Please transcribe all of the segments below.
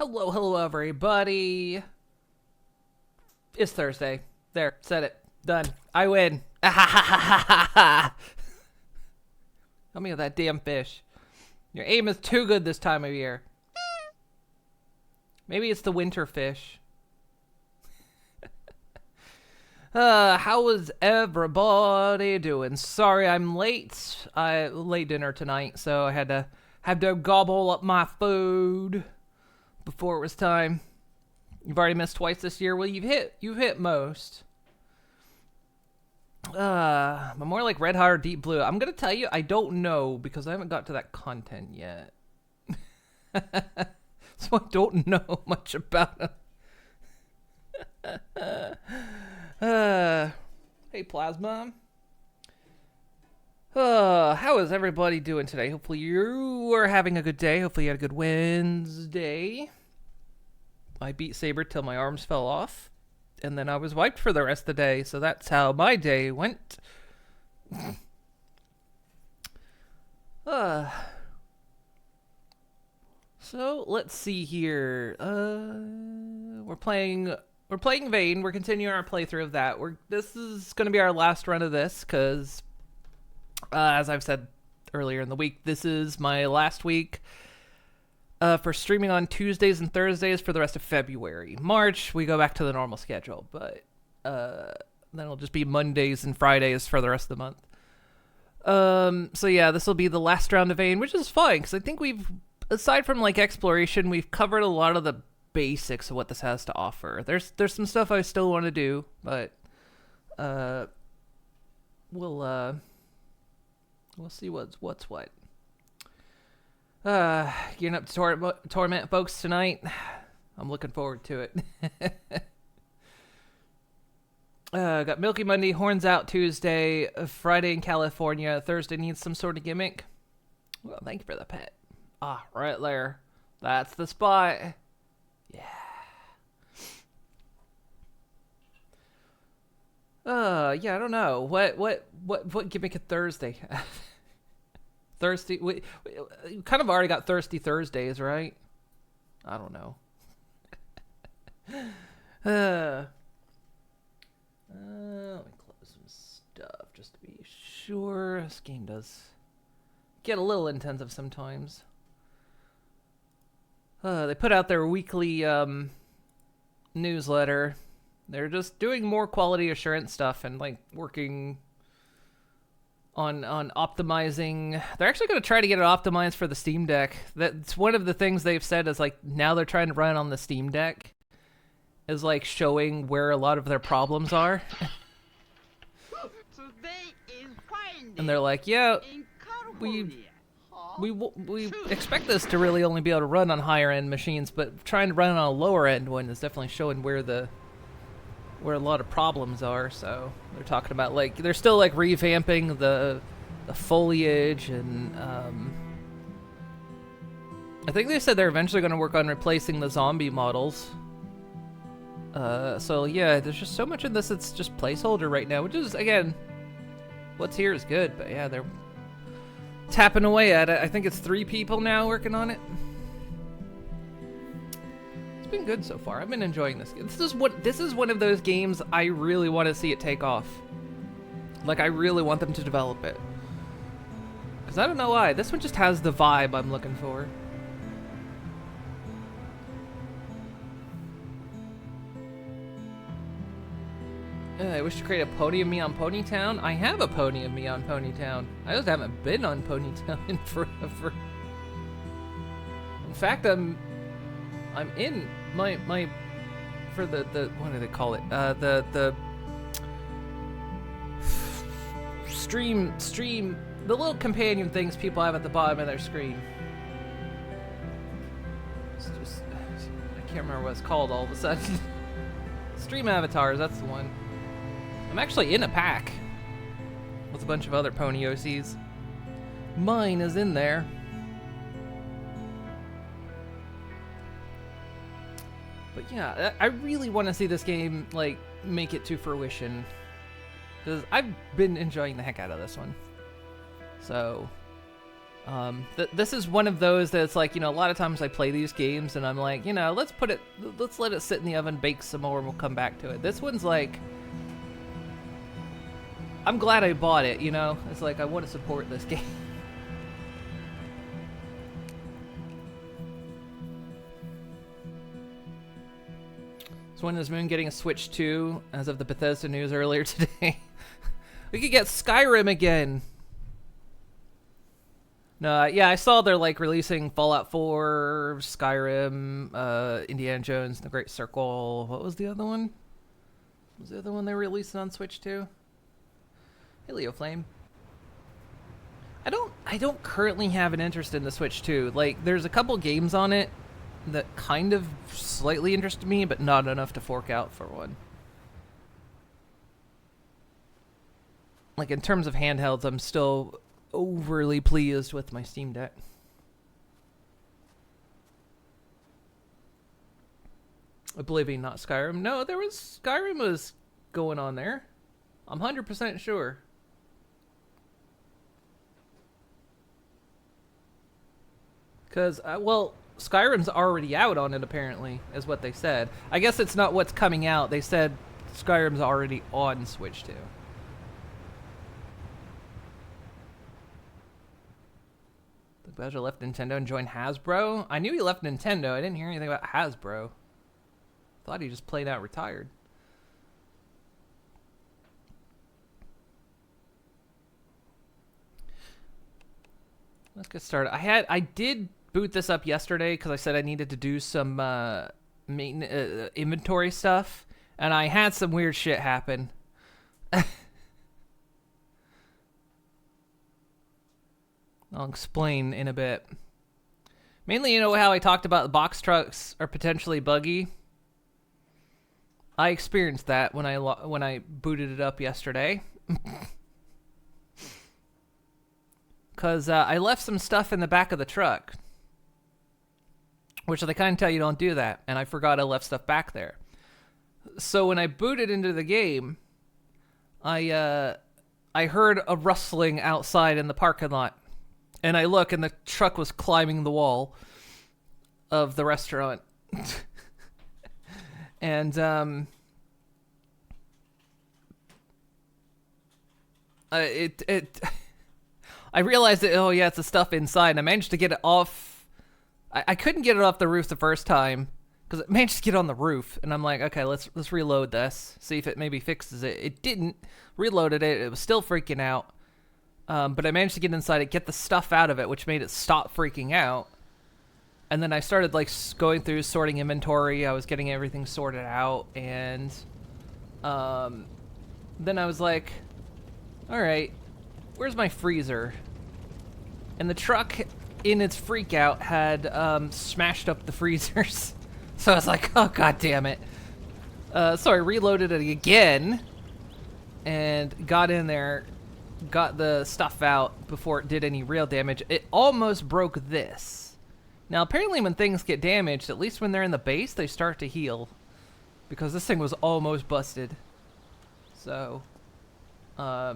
Hello, hello, everybody. It's Thursday. There, said it. Done. I win. Help me with that damn fish. Your aim is too good this time of year. Maybe it's the winter fish. How was everybody doing? Sorry I'm late. I late dinner tonight, so I had to gobble up my food before it was time. You've already missed twice this year. Well, you've hit most. But more like Red Hot or Deep Blue. I'm gonna tell you, I don't know because I haven't got to that content yet. So I don't know much about them. Hey Plasma. How is everybody doing today? Hopefully you are having a good day. Hopefully you had a good Wednesday. I beat Saber till my arms fell off. And then I was wiped for the rest of the day. So that's how my day went. So let's see here. We're playing Vayne. We're continuing our playthrough of that. This is going to be our last run of this because, as I've said earlier in the week, this is my last week for streaming on Tuesdays and Thursdays for the rest of February. March, we go back to the normal schedule, but then it'll just be Mondays and Fridays for the rest of the month. So yeah, this will be the last round of Vayne, which is fine because I think aside from like exploration, we've covered a lot of the basics of what this has to offer. There's some stuff I still want to do, but we'll see what's what. Getting up to Torment folks tonight. I'm looking forward to it. Got Milky Monday, Horns Out Tuesday, Friday in California, Thursday needs some sort of gimmick. Well, thank you for the pet. Ah, right there. That's the spot. Yeah. Yeah, I don't know. What gimmick at Thursday? Thirsty. We kind of already got Thirsty Thursdays, right? I don't know. Let me close some stuff just to be sure. This game does get a little intensive sometimes. They put out their weekly newsletter. They're just doing more quality assurance stuff and like working on optimizing. They're actually going to try to get it optimized for the Steam Deck. That's one of the things they've said is like now they're trying to run on the Steam Deck is like showing where a lot of their problems are. And they're like, yeah, we expect this to really only be able to run on higher end machines, but trying to run on a lower end one is definitely showing where a lot of problems are. So they're talking about like they're still like revamping the foliage and I think they said they're eventually going to work on replacing the zombie models. So yeah, there's just so much in this. It's just placeholder right now, which is again, what's here is good, but yeah, they're tapping away at it. I think it's 3 people now working on it. It's been good so far. I've been enjoying this. This is one of those games I really want to see it take off. Like I really want them to develop it. Cause I don't know why. This one just has the vibe I'm looking for. I wish to create a pony of me on Ponytown. I have a pony of me on Ponytown. I just haven't been on Ponytown in forever. In fact, I'm in my for the what do they call it? The stream the little companion things people have at the bottom of their screen. It's just I can't remember what it's called all of a sudden. Stream avatars, that's the one. I'm actually in a pack with a bunch of other pony OCs. Mine is in there. But yeah, I really want to see this game like make it to fruition because I've been enjoying the heck out of this one. So This is one of those that's like, you know, a lot of times I play these games and I'm like, you know, let's let it sit in the oven, bake some more, and we'll come back to it. This one's like, I'm glad I bought it, you know? It's like, I want to support this game. So when is Moon getting a Switch 2 as of the Bethesda news earlier today? We could get Skyrim again. No, yeah, I saw they're like releasing Fallout 4, Skyrim, Indiana Jones, The Great Circle. What was the other one? What was the other one they were releasing on Switch 2? Helioflame. I don't currently have an interest in the Switch 2. Like, there's a couple games on it that kind of slightly interest me, but not enough to fork out for one. Like, in terms of handhelds, I'm still overly pleased with my Steam Deck. Oblivion, not Skyrim. No, Skyrim was going on there. I'm 100% sure. Because, well, Skyrim's already out on it, apparently, is what they said. I guess it's not what's coming out. They said Skyrim's already on Switch 2. The Bowser left Nintendo and joined Hasbro? I knew he left Nintendo. I didn't hear anything about Hasbro. Thought he just played out retired. Let's get started. I did boot this up yesterday because I said I needed to do some inventory stuff, and I had some weird shit happen. I'll explain in a bit. Mainly, you know how I talked about the box trucks are potentially buggy? I experienced that when I booted it up yesterday. Because I left some stuff in the back of the truck. Which they kind of tell you don't do that. And I forgot I left stuff back there. So when I booted into the game, I heard a rustling outside in the parking lot. And I look, and the truck was climbing the wall of the restaurant. And I realized that, oh yeah, it's the stuff inside, and I managed to get it off. I couldn't get it off the roof the first time because it managed to get on the roof, and I'm like, okay, let's reload this, see if it maybe fixes it. It didn't. Reloaded it. It was still freaking out, but I managed to get inside it, get the stuff out of it, which made it stop freaking out. And then I started like going through sorting inventory. I was getting everything sorted out, and then I was like, all right, where's my freezer? And the truck, in its freak out, had smashed up the freezers. So I was like, oh, god damn it. So I reloaded it again and got in there, got the stuff out before it did any real damage. It almost broke this. Now, apparently when things get damaged, at least when they're in the base, they start to heal. Because this thing was almost busted. So, but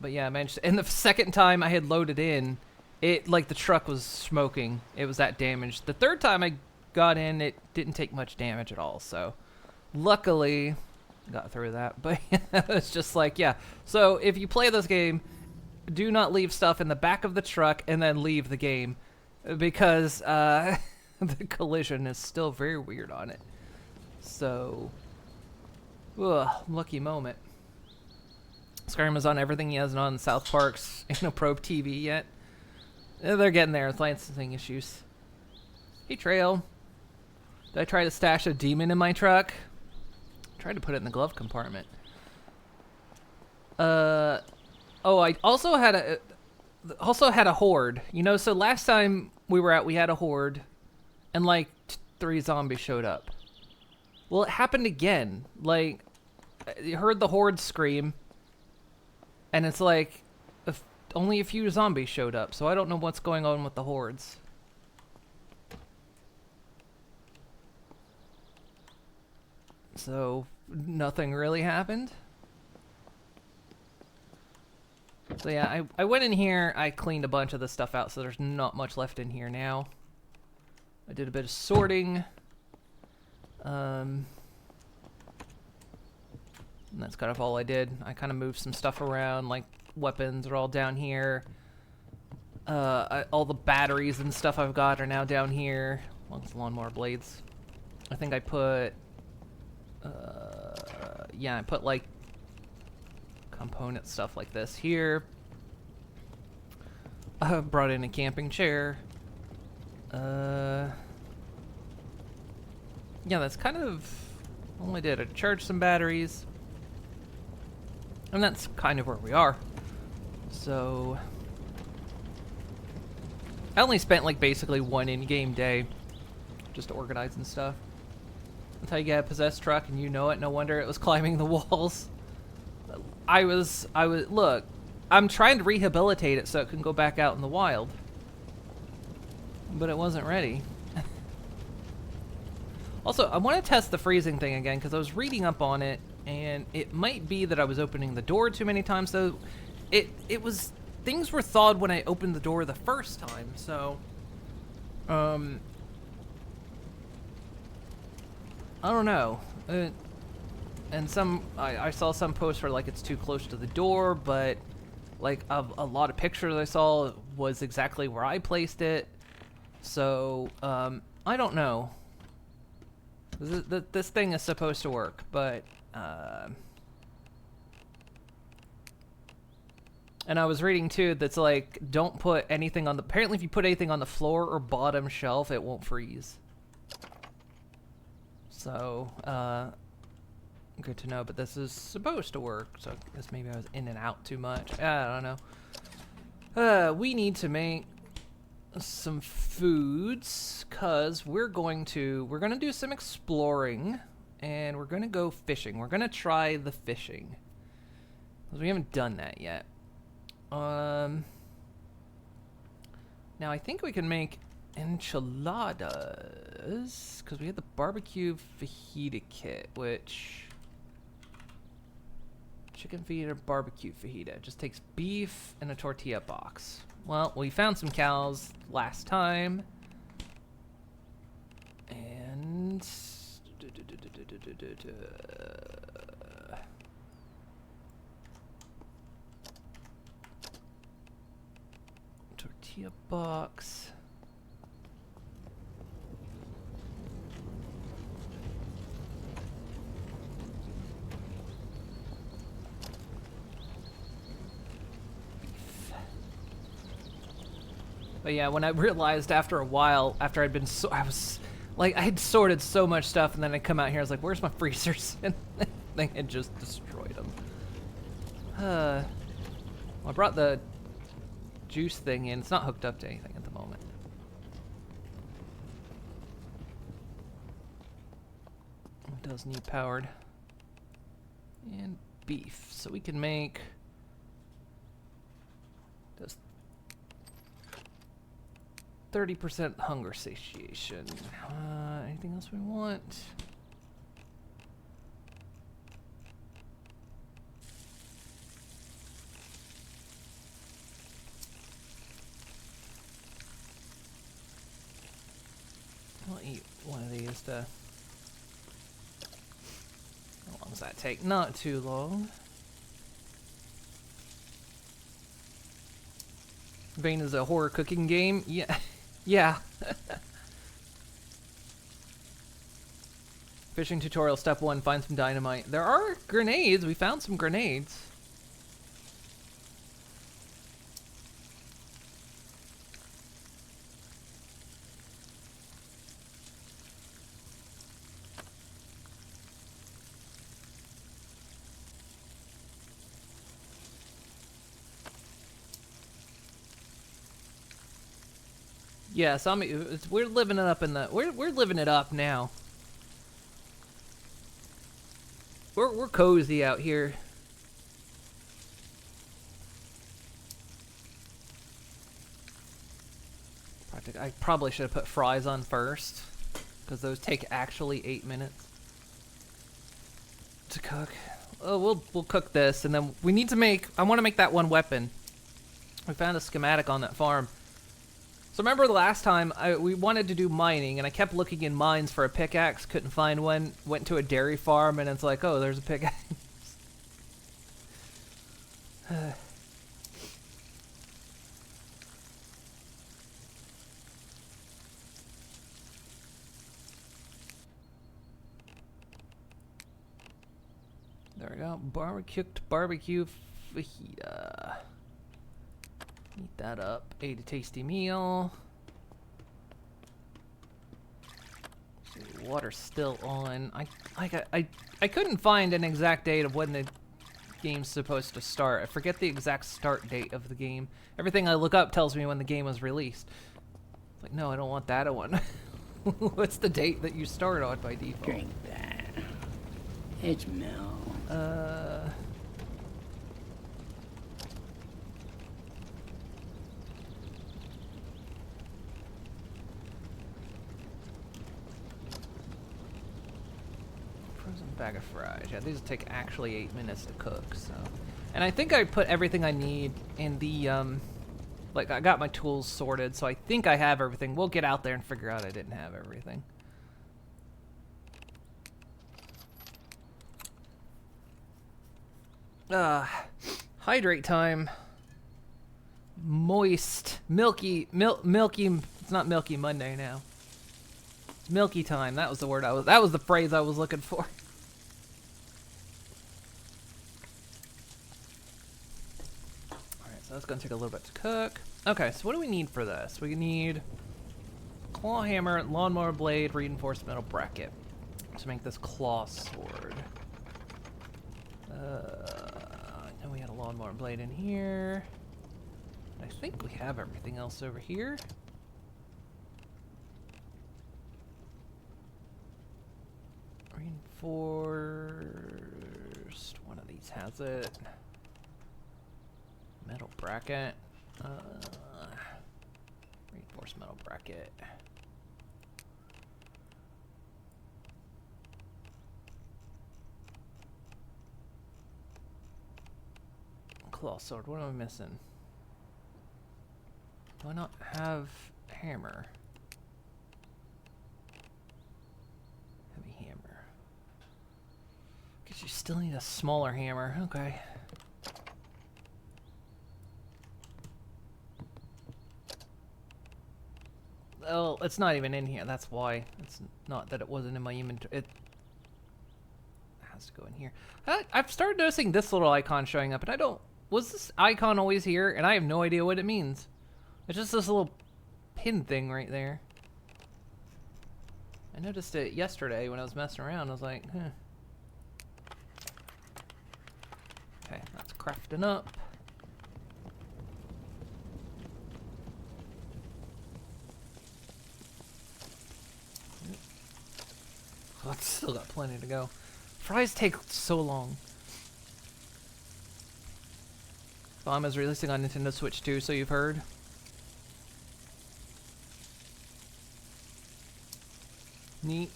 yeah, I managed to, and the second time I had loaded in, it, like, the truck was smoking. It was that damaged. The third time I got in, it didn't take much damage at all, so luckily got through that. But it's just like, yeah. So if you play this game, do not leave stuff in the back of the truck and then leave the game, because the collision is still very weird on it. So, lucky moment. Skyrim is on everything. He hasn't on South Park's Probe TV yet. They're getting there with licensing issues. Hey, Trail. Did I try to stash a demon in my truck? I tried to put it in the glove compartment. Oh, I also had a horde. You know, so last time we were out, we had a horde, and like 3 zombies showed up. Well, it happened again. Like, you heard the horde scream, and it's like only a few zombies showed up, so I don't know what's going on with the hordes. So, nothing really happened. So yeah, I went in here, I cleaned a bunch of the stuff out, so there's not much left in here now. I did a bit of sorting. And that's kind of all I did. I kind of moved some stuff around, like weapons are all down here. All the batteries and stuff I've got are now down here. Well, it's lawnmower blades. I think I put, yeah, I put like component stuff like this here. I brought in a camping chair. Yeah, that's kind of all I did. I charged some batteries. And that's kind of where we are. So I only spent like basically one in-game day just organizing stuff. That's how you get a possessed truck, and you know it. No wonder it was climbing the walls. Look, I'm trying to rehabilitate it so it can go back out in the wild. But it wasn't ready. Also, I want to test the freezing thing again, because I was reading up on it, and it might be that I was opening the door too many times, so it was... Things were thawed when I opened the door the first time, so... I don't know. And I saw some posts where, like, it's too close to the door, but, like, a lot of pictures I saw was exactly where I placed it. So, I don't know. This thing is supposed to work, but, and I was reading, too, that's like, don't put anything on the... Apparently, if you put anything on the floor or bottom shelf, it won't freeze. So, good to know, but this is supposed to work, so I guess maybe I was in and out too much. I don't know. We need to make some foods, because we're gonna do some exploring, and we're gonna go fishing. We're gonna try the fishing, because we haven't done that yet. Now I think we can make enchiladas, because we had the barbecue fajita kit, which... Chicken fajita, barbecue fajita. It just takes beef and a tortilla box. Well, we found some cows last time. And... tortilla box. But yeah, when I realized after a while, after I'd been I had sorted so much stuff, and then I come out here, I was like, where's my freezers? And they had just destroyed them. Well, I brought the juice thing in. It's not hooked up to anything at the moment. It does need powered. And beef. So we can make... Does 30% hunger satiation. Anything else we want? I'll eat one of these to... How long does that take? Not too long. Vane is a horror cooking game? Yeah. Yeah. Fishing tutorial step 1, find some dynamite. There are grenades. We found some grenades. Yeah, we're living it up in the we're living it up now. We're cozy out here. I probably should have put fries on first, because those take actually 8 minutes to cook. Oh, we'll cook this, and then we need to make... I want to make that one weapon. We found a schematic on that farm. So remember the last time we wanted to do mining, and I kept looking in mines for a pickaxe, couldn't find one. Went to a dairy farm, and it's like, oh, there's a pickaxe. There we go. Barbecue fajita. Eat that up. Ate a tasty meal. See, water's still on. I couldn't find an exact date of when the game's supposed to start. I forget the exact start date of the game. Everything I look up tells me when the game was released. It's like, no, I don't want that one. What's the date that you start on by default? Drink that. It's milk. Frozen bag of fries. Yeah, these take actually 8 minutes to cook, so. And I think I put everything I need in the, like, I got my tools sorted, so I think I have everything. We'll get out there and figure out I didn't have everything. Hydrate time. Moist. Milky. Milky. It's not Milky Monday now. It's milky time. That was the word that was the phrase I was looking for. Alright, so that's gonna take a little bit to cook. Okay, so what do we need for this? We need claw hammer, lawnmower blade, reinforced metal bracket to make this claw sword. I know we had a lawnmower blade in here. I think we have everything else over here. Reinforced. One of these has it. Metal bracket. Reinforced metal bracket. Claw sword. What am I missing? Do I not have hammer? Heavy hammer. Guess you still need a smaller hammer. Okay. Oh, it's not even in here. That's why. It's not that it wasn't in my inventory. It has to go in here. I've started noticing this little icon showing up, and I don't... Was this icon always here? And I have no idea what it means. It's just this little pin thing right there. I noticed it yesterday when I was messing around. I was like, huh. Okay, that's crafting up. Oh, it's still got plenty to go. Fries take so long. Bomb is releasing on Nintendo Switch too, so you've heard. Neat.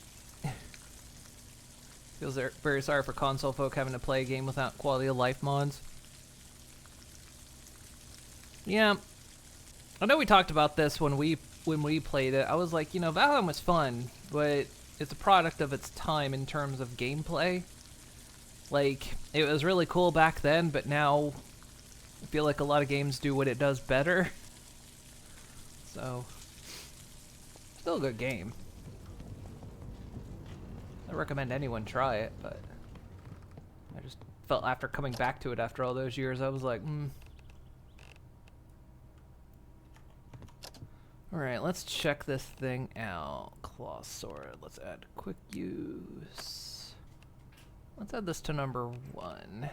Feels very sorry for console folk having to play a game without quality of life mods. Yeah. I know we talked about this when we played it. I was like, you know, Valheim was fun, but it's a product of its time in terms of gameplay. Like, it was really cool back then, but now I feel like a lot of games do what it does better. So, still a good game. I recommend anyone try it, but I just felt after coming back to it after all those years, I was like, Alright, let's check this thing out. Claw sword. Let's add quick use. Let's add this to number 1.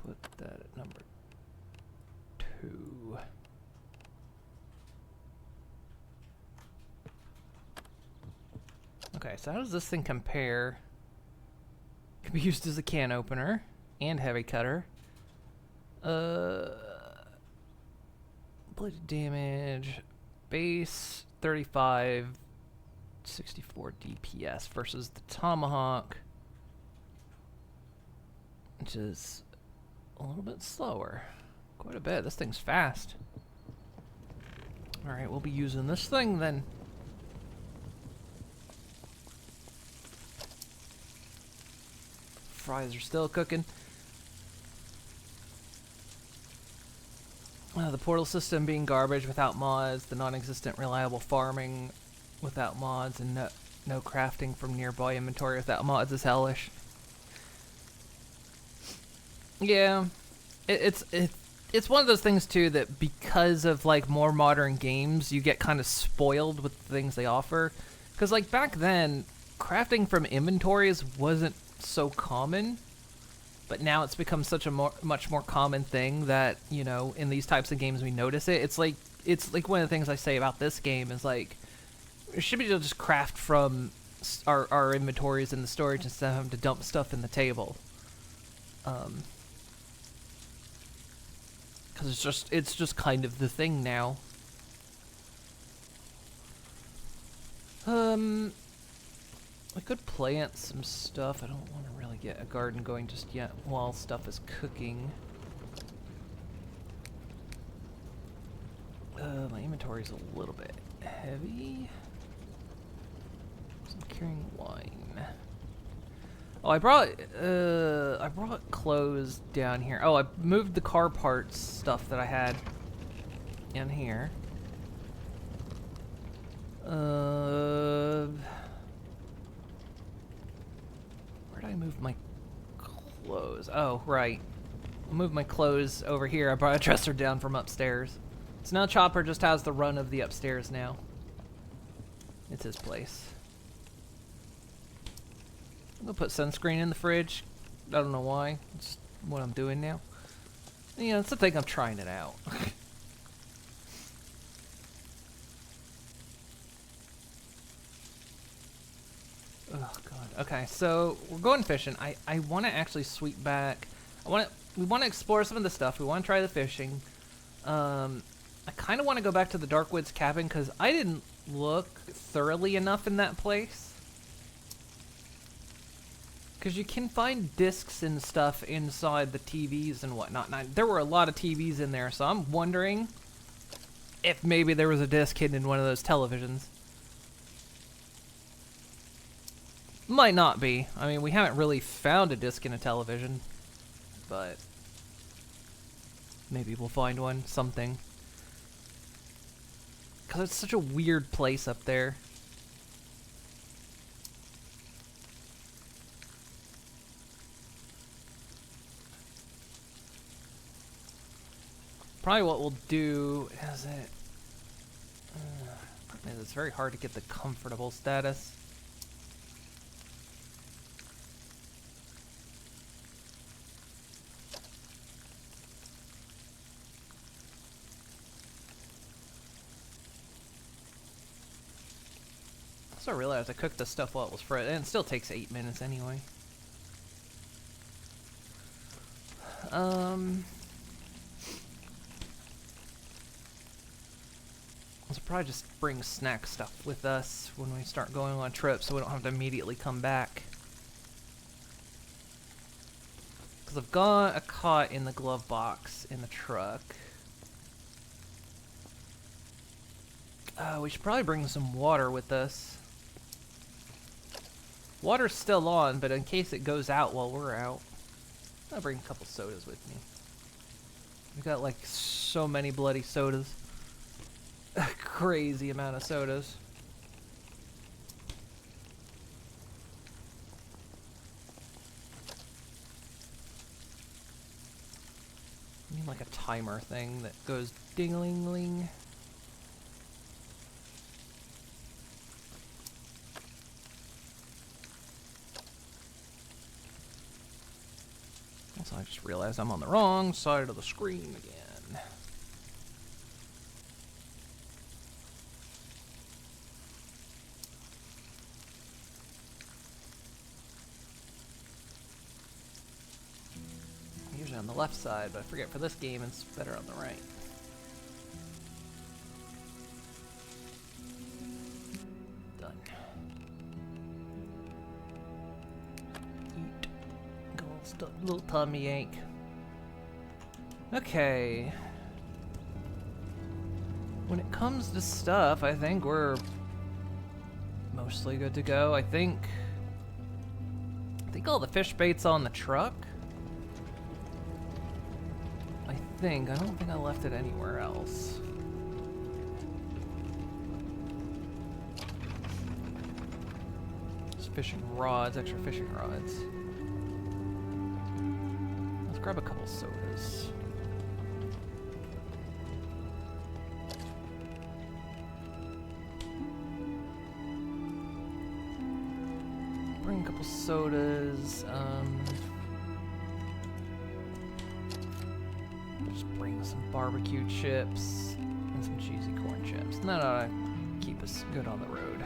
Put that at number 2. Okay, so how does this thing compare? Can be used as a can opener and heavy cutter. Bladed damage, base 35, 64 DPS versus the tomahawk, which is a little bit slower. Quite a bit. This thing's fast. Alright, we'll be using this thing then. Fries are still cooking. The portal system being garbage without mods, the non-existent reliable farming without mods, and no crafting from nearby inventory without mods is hellish. Yeah, it's one of those things too that because of like more modern games, you get kind of spoiled with the things they offer. Because like back then, crafting from inventories wasn't so common. But now it's become such a much more common thing that, you know, in these types of games we notice it. It's like one of the things I say about this game is like, we should be able to just craft from our inventories in the storage instead of having to dump stuff in the table. Because it's just kind of the thing now. I could plant some stuff. I don't want to really get a garden going just yet while stuff is cooking. My inventory's a little bit heavy. So I'm carrying wine. Oh, I brought clothes down here. Oh, I moved the car parts stuff that I had in here. Where did I move my clothes? Oh, right. I moved my clothes over here. I brought a dresser down from upstairs. So now Chopper just has the run of the upstairs now. It's his place. I'm gonna put sunscreen in the fridge. I don't know why. It's what I'm doing now. You know, it's the thing, I'm trying it out. Oh god. Okay, so we're going fishing. I want to actually sweep back. We want to explore some of the stuff. We want to try the fishing. I kind of want to go back to the Darkwoods cabin because I didn't look thoroughly enough in that place. Because you can find discs and stuff inside the TVs and whatnot. Now, there were a lot of TVs in there, so I'm wondering if maybe there was a disc hidden in one of those televisions. Might not be. I mean, we haven't really found a disc in a television, but maybe we'll find one, something. Because it's such a weird place up there. Probably what we'll do is it's very hard to get the comfortable status. So I realized I cooked the stuff while it was fresh, and it still takes 8 minutes anyway. Let's probably just bring snack stuff with us when we start going on trips so we don't have to immediately come back. Because I've got a cot in the glove box in the truck. We should probably bring some water with us. Water's still on, but in case it goes out while we're out, I'll bring a couple sodas with me. We got like so many bloody sodas. A crazy amount of sodas. I need like a timer thing that goes ding-a-ling-ling. Also, I just realized I'm on the wrong side of the screen again. Usually on the left side, but I forget for this game it's better on the right. Done. Eat. Go little tummy ache. Okay. When it comes to stuff, I think we're mostly good to go. I think all the fish bait's on the truck. I don't think I left it anywhere else. Just fishing rods, extra fishing rods. Let's grab a couple sodas. Bring a couple sodas. Just bring some barbecue chips and some cheesy corn chips. And that ought to keep us good on the road.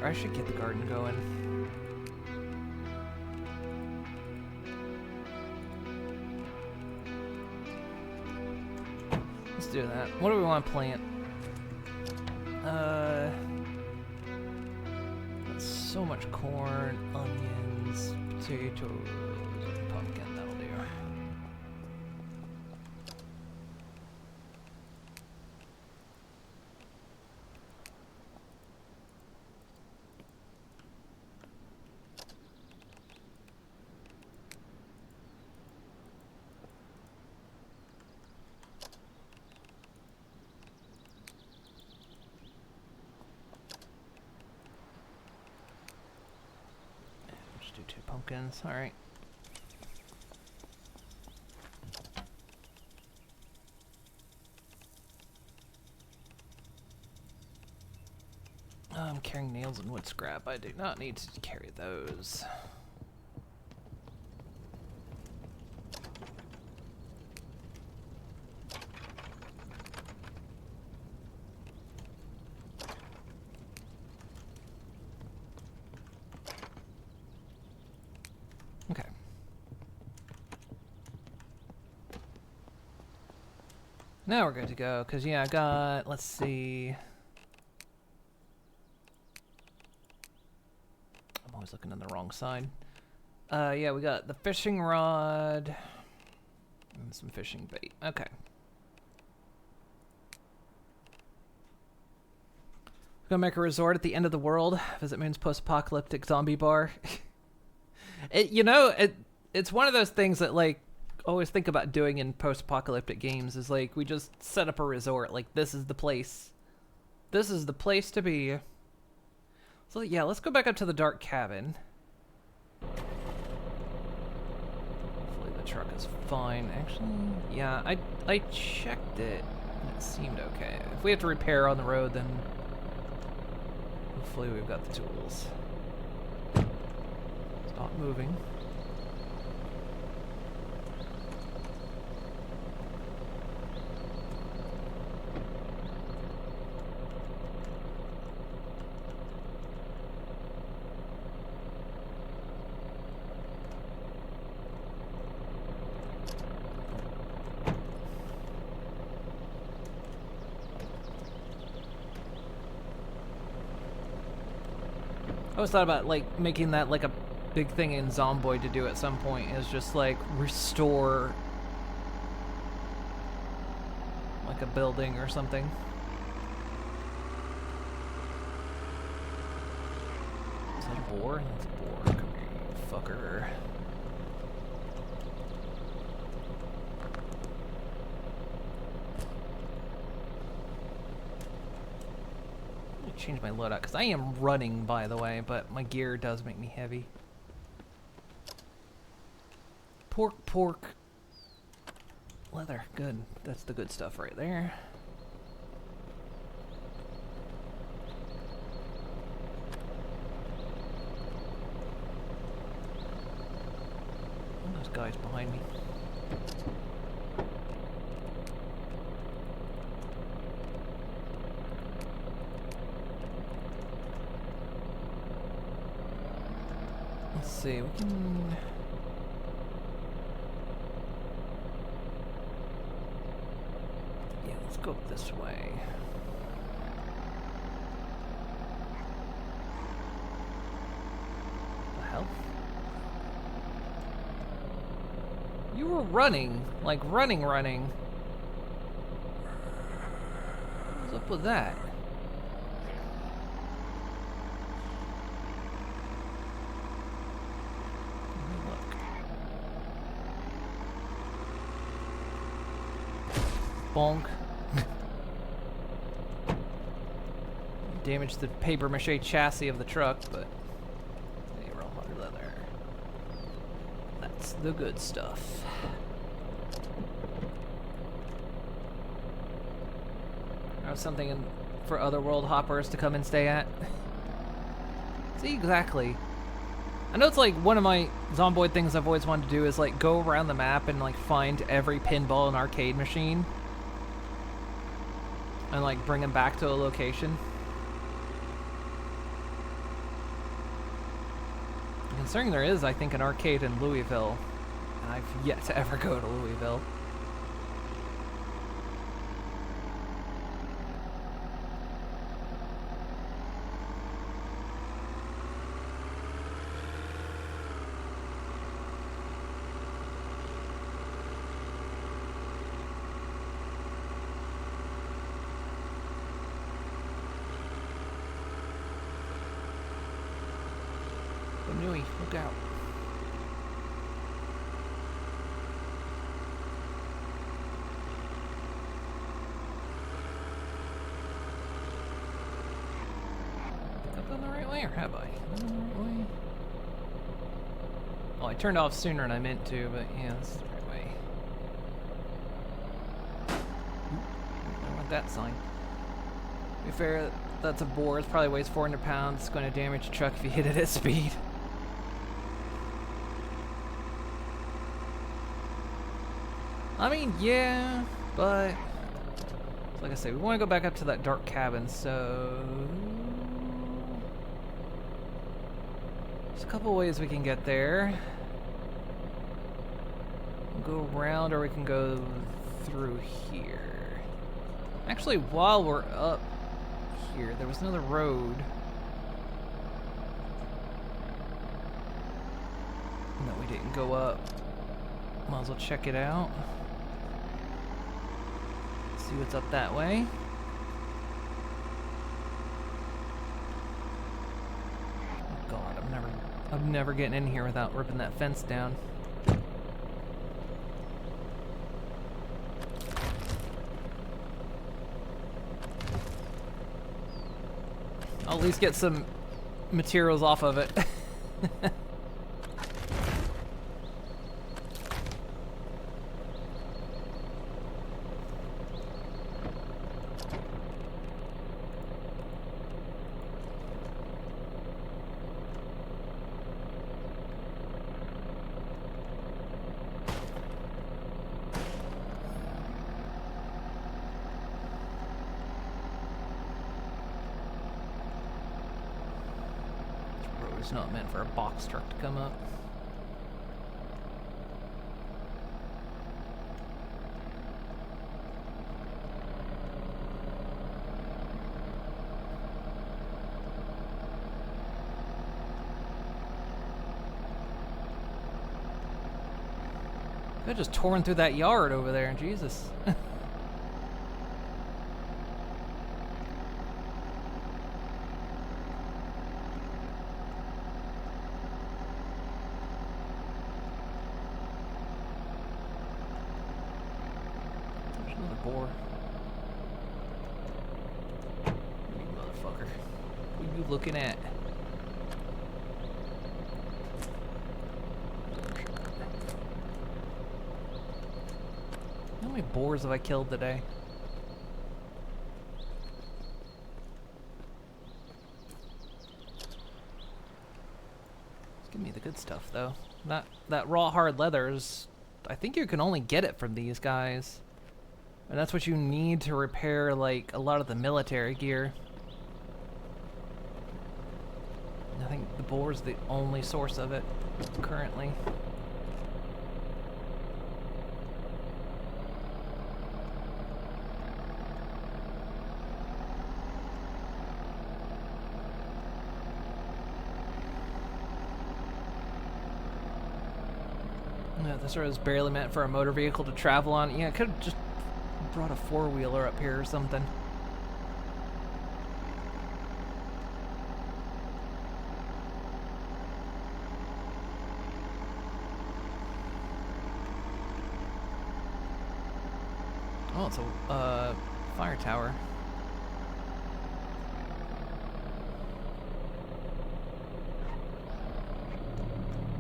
I should get the garden going. Let's do that. What do we want to plant? That's so much corn, onions, potatoes, and pumpkin. That'll do. Do 2 pumpkins, alright. I'm carrying nails and wood scrap. I do not need to carry those. Okay. Now we're good to go, because, yeah, I got, let's see. I'm always looking on the wrong side. Yeah, we got the fishing rod and some fishing bait. Okay. Gonna make a resort at the end of the world. Visit Moon's post-apocalyptic zombie bar. It's one of those things that, like, always think about doing in post-apocalyptic games is, like, we just set up a resort. Like, this is the place. This is the place to be. So, yeah, let's go back up to the dark cabin. Hopefully the truck is fine. Actually, yeah, I checked it, and it seemed okay. If we have to repair on the road, then hopefully we've got the tools. Stop moving. I always thought about, like, making that, like, a big thing in Zomboid to do at some point is just, like, restore, like, a building or something. Is that a boar? That's a boar. Come here, you fucker. Change my loadout because I am running, by the way, but my gear does make me heavy. Pork, leather, good. That's the good stuff right there. Oh, those guys behind me. Let's see, we can... go this way. The hell? You were running, like running. What's up with that? Bonk. Damaged the paper mache chassis of the truck, but they were all hard leather. That's the good stuff. There's something for other world hoppers to come and stay at. See, exactly. I know it's like one of my Zomboid things I've always wanted to do is like go around the map and like find every pinball and arcade machine. And like bring them back to a location. Considering there is, I think, an arcade in Louisville, and I've yet to ever go to Louisville. Nui, look out. Think I've gone the right way, or have I? Gone the right way? Oh, I turned off sooner than I meant to, but yeah, this is the right way. I don't want that sign. To be fair, that's a boar. It probably weighs 400 pounds. It's going to damage a truck if you hit it at speed. I mean, yeah, but like I say, we want to go back up to that dark cabin, so there's a couple ways we can get there. We'll go around, or we can go through here. Actually, while we're up here, there was another road that we didn't go up. Might as well check it out. See what's up that way. Oh God, I'm never getting in here without ripping that fence down. I'll at least get some materials off of it. It's not meant for a box truck to come up. They're just torn through that yard over there, Jesus. Boar. You motherfucker. What are you looking at? How many boars have I killed today? Just give me the good stuff, though. That raw hard leather is... I think you can only get it from these guys. And that's what you need to repair, like, a lot of the military gear. I think the boar is the only source of it, currently. Yeah, this road is barely meant for a motor vehicle to travel on. Yeah, I could have just brought a four-wheeler up here or something. Oh, it's a fire tower.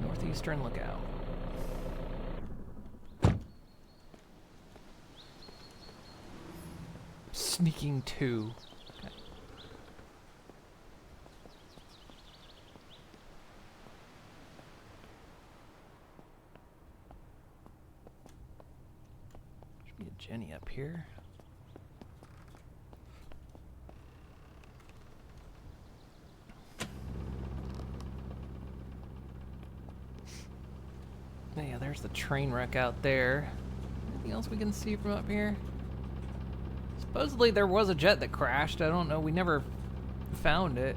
Northeastern Lookout. Sneaking 2. Okay. Should be a Jenny up here. Yeah, there's the train wreck out there. Anything else we can see from up here? Supposedly there was a jet that crashed. I don't know. We never found it.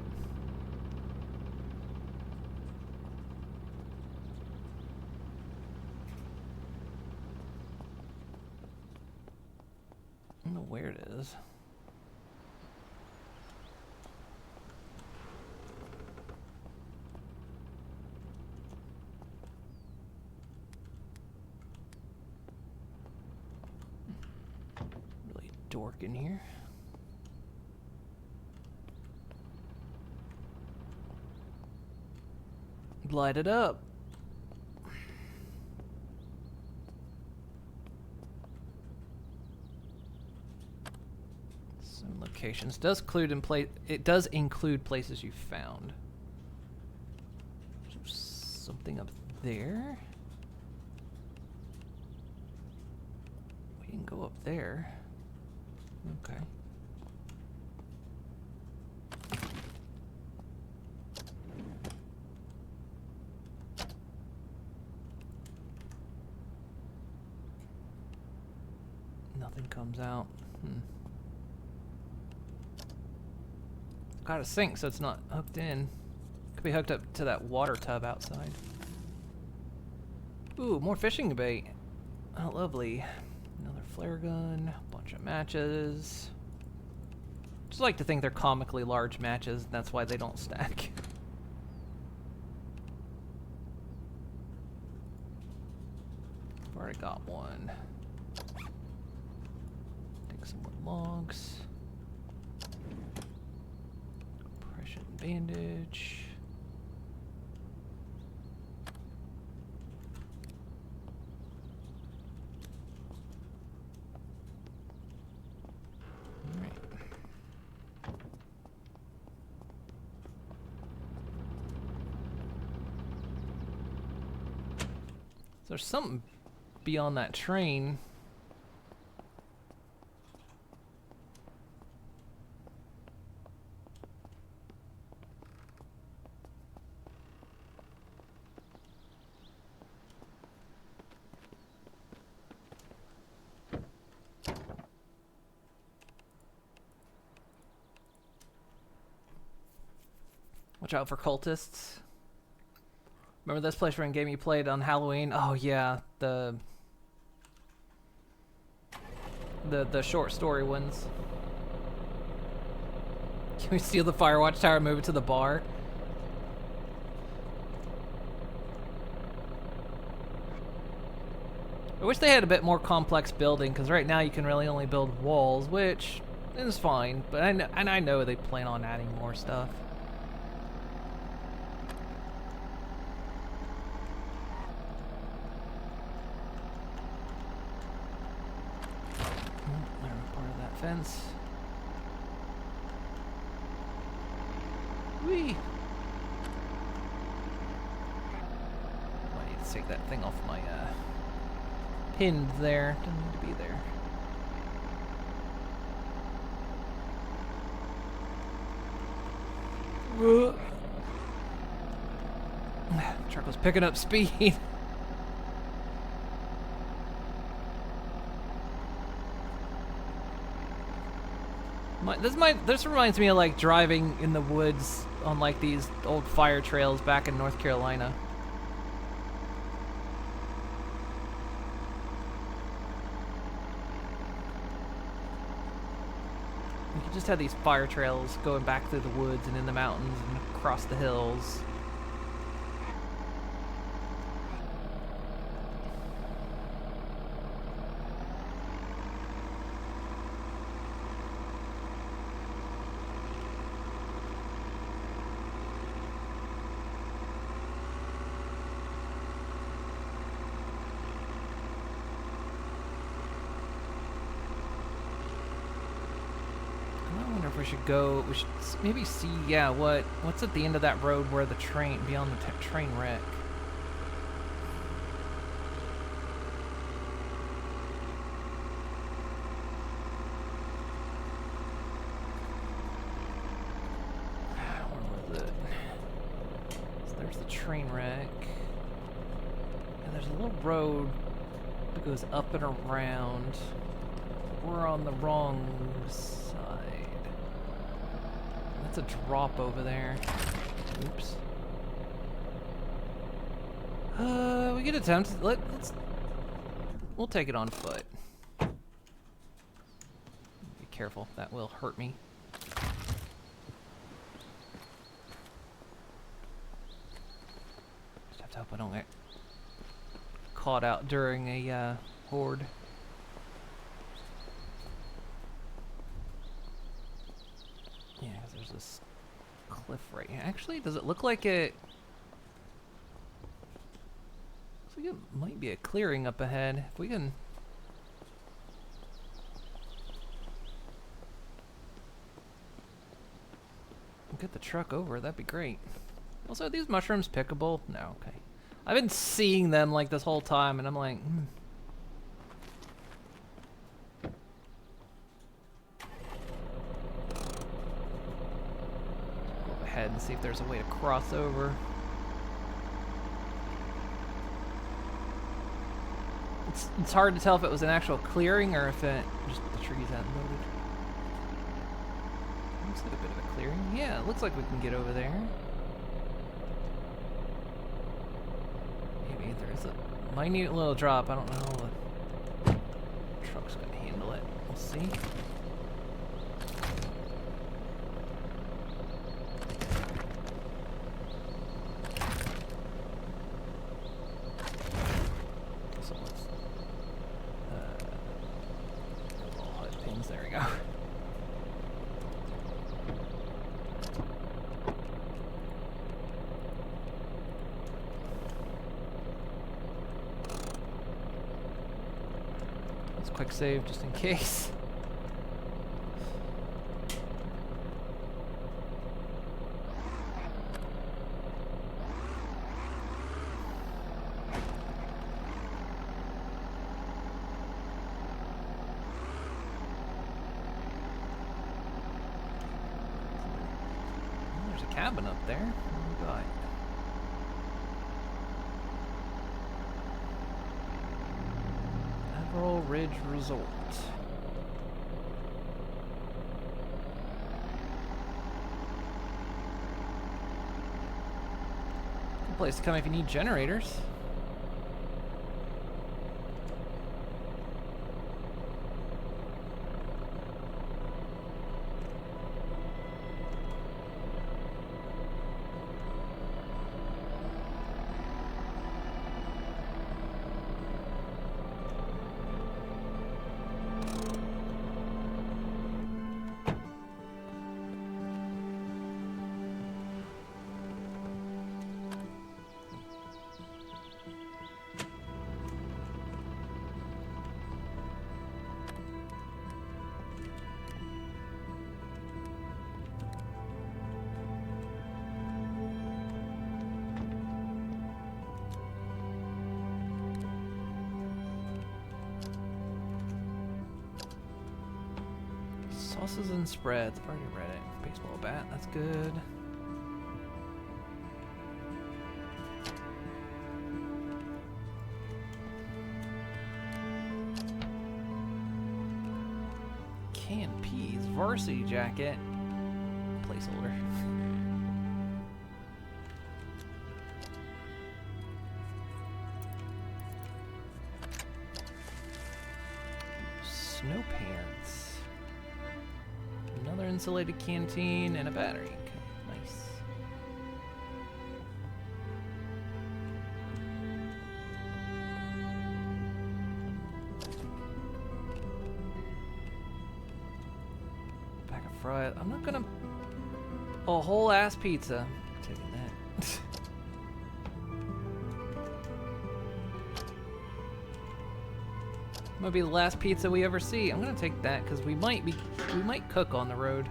I don't know where it is. Dork in here. Light it up. Some locations does include places you found. There's something up there. We can go up there. Okay. Nothing comes out. Got a sink, so it's not hooked in. Could be hooked up to that water tub outside. Ooh, more fishing bait. Oh, lovely. Another flare gun, a bunch of matches. Just like to think they're comically large matches, and that's why they don't stack. I've already got one. Take some more logs. Compression bandage. So there's something beyond that train. Watch out for cultists. Remember this place run game you played on Halloween? Oh yeah, the short story ones. Can we steal the Firewatch Tower and move it to the bar? I wish they had a bit more complex building, because right now you can really only build walls, which is fine, but I know they plan on adding more stuff. Fence. Whee! I need to take that thing off my pinned there. Doesn't need to be there. Truck was picking up speed. This reminds me of like driving in the woods on like these old fire trails back in North Carolina. just had these fire trails going back through the woods and in the mountains and across the hills. We should go. We should maybe see. Yeah, what's at the end of that road where the train beyond the train wreck. Where was it? So there's the train wreck. And there's a little road that goes up and around. We're on the wrong side. That's a drop over there. Oops. We could attempt. We'll take it on foot. Be careful, that will hurt me. Just have to hope I don't get caught out during a horde. Yeah, because there's this cliff right here. Actually, does it look like it... Looks like it might be a clearing up ahead. If we can... get the truck over, that'd be great. Also, are these mushrooms pickable? No, okay. I've been seeing them like this whole time, and I'm like, ahead and see if there's a way to cross over. It's hard to tell if it was an actual clearing or if it just the trees hadn't loaded. Looks like a bit of a clearing. Yeah, it looks like we can get over there. Maybe there's a minute little drop. I don't know how the truck's gonna handle it. We'll see. There we go. Let's quick save just in case. Cabin up there. What we got? Admiral Ridge Resort. Good place to come if you need generators. Sauces and spreads. I've already read it. Baseball bat. That's good. Canned peas. Varsity jacket. Placeholder. Snow pants. Another insulated canteen, and a battery. Okay, nice. Pack of fries. I'm not gonna... A whole ass pizza. I'm taking that. Might be the last pizza we ever see. I'm gonna take that because we might cook on the road.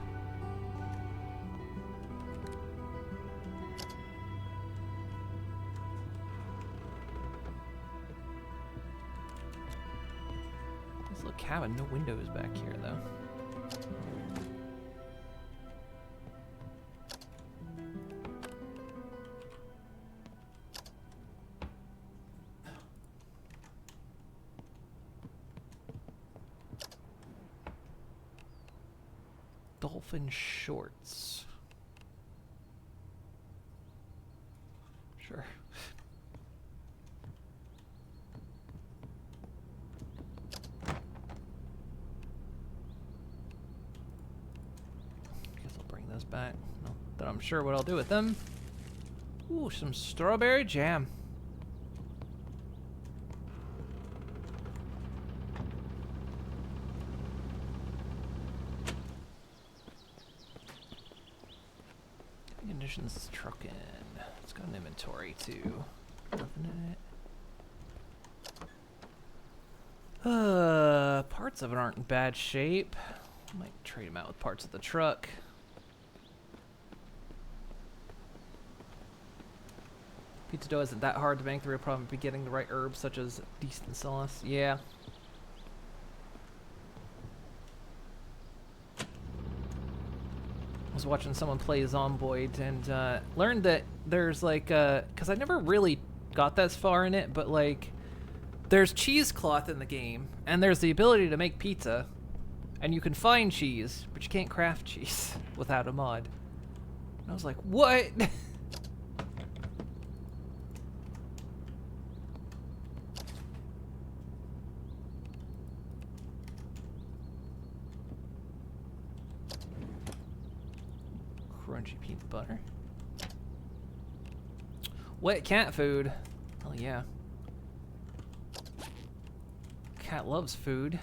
This little cabin, no windows back here though. Dolphin shorts. Sure. Guess I'll bring those back. Not that I'm sure what I'll do with them. Ooh, some strawberry jam. Conditions truck in. It's got an inventory too. Nothing in it. Parts of it aren't in bad shape. Might trade them out with parts of the truck. Pizza dough isn't that hard to make. The real problem would be getting the right herbs, such as decent sauce. Yeah. I was watching someone play Zomboid and learned that there's like, because I never really got that far in it, but like, there's cheesecloth in the game, and there's the ability to make pizza, and you can find cheese, but you can't craft cheese without a mod. And I was like, what? Crunchy peanut butter. Wet cat food. Hell yeah. Cat loves food.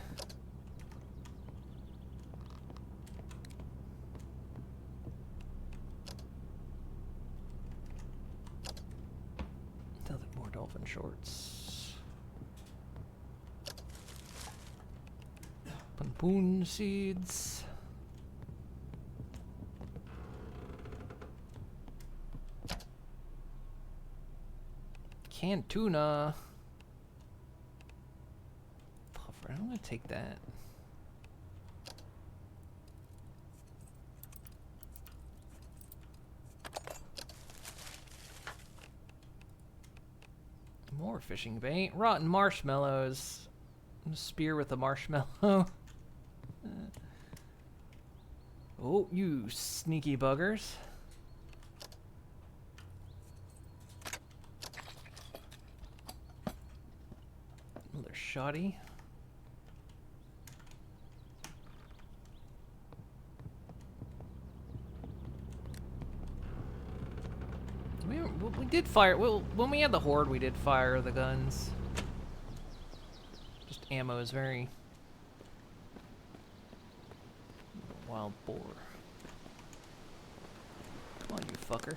Nothing more dolphin shorts. Pompoon seeds. Canned tuna. Puffer. I'm gonna take that. More fishing bait. Rotten marshmallows. Spear with a marshmallow. Oh, you sneaky buggers. Another shoddy. We did fire. Well, when we had the horde, we did fire the guns. Just ammo is very wild boar. Come on, you fucker.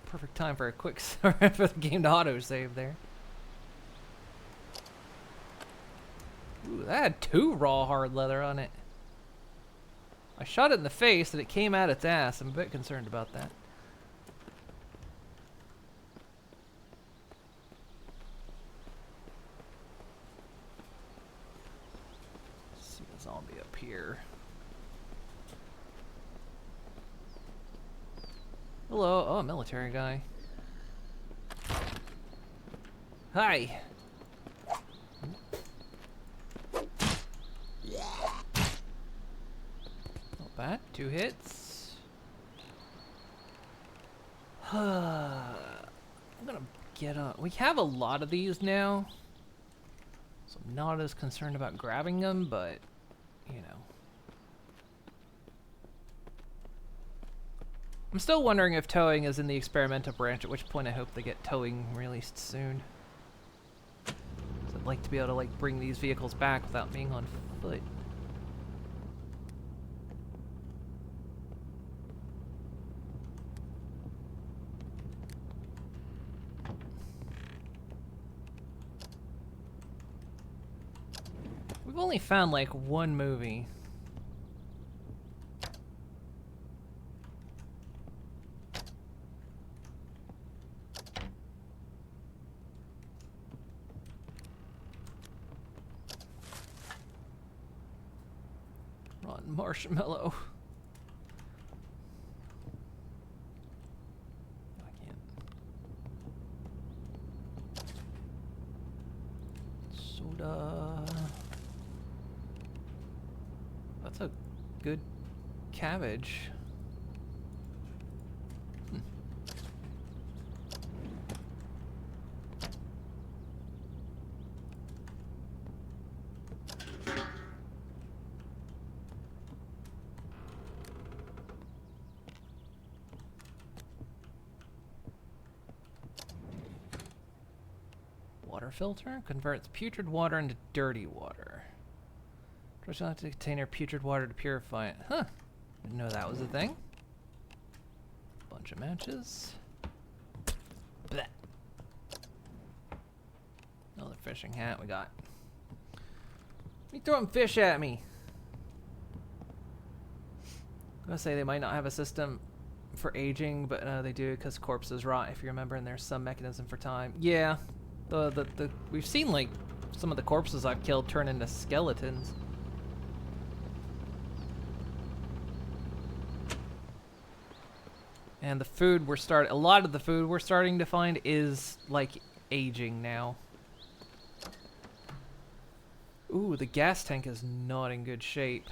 Perfect time for a quick for the game to autosave there. Ooh, that had 2 raw hard leather on it. I shot it in the face and it came out its ass. I'm a bit concerned about that. Let's see the zombie up here. Hello. Oh, military guy. Hi. Not bad. 2 hits. I'm gonna get up. We have a lot of these now, so I'm not as concerned about grabbing them, but you know. I'm still wondering if towing is in the experimental branch, at which point I hope they get towing released soon. 'Cause I'd like to be able to, like, bring these vehicles back without being on foot. We've only found, like, one movie. Rotten marshmallow. I can't. Soda. That's a good cabbage. Water filter converts putrid water into dirty water. Flush out the container putrid water to purify it. Huh. Didn't know that was a thing. Bunch of matches. Blech. Another fishing hat we got. You throwing fish at me. I'm gonna say they might not have a system for aging, but they do because corpses rot, if you remember, and there's some mechanism for time. Yeah. We've seen, like, some of the corpses I've killed turn into skeletons. And the food a lot of the food we're starting to find is, like, aging now. Ooh, the gas tank is not in good shape.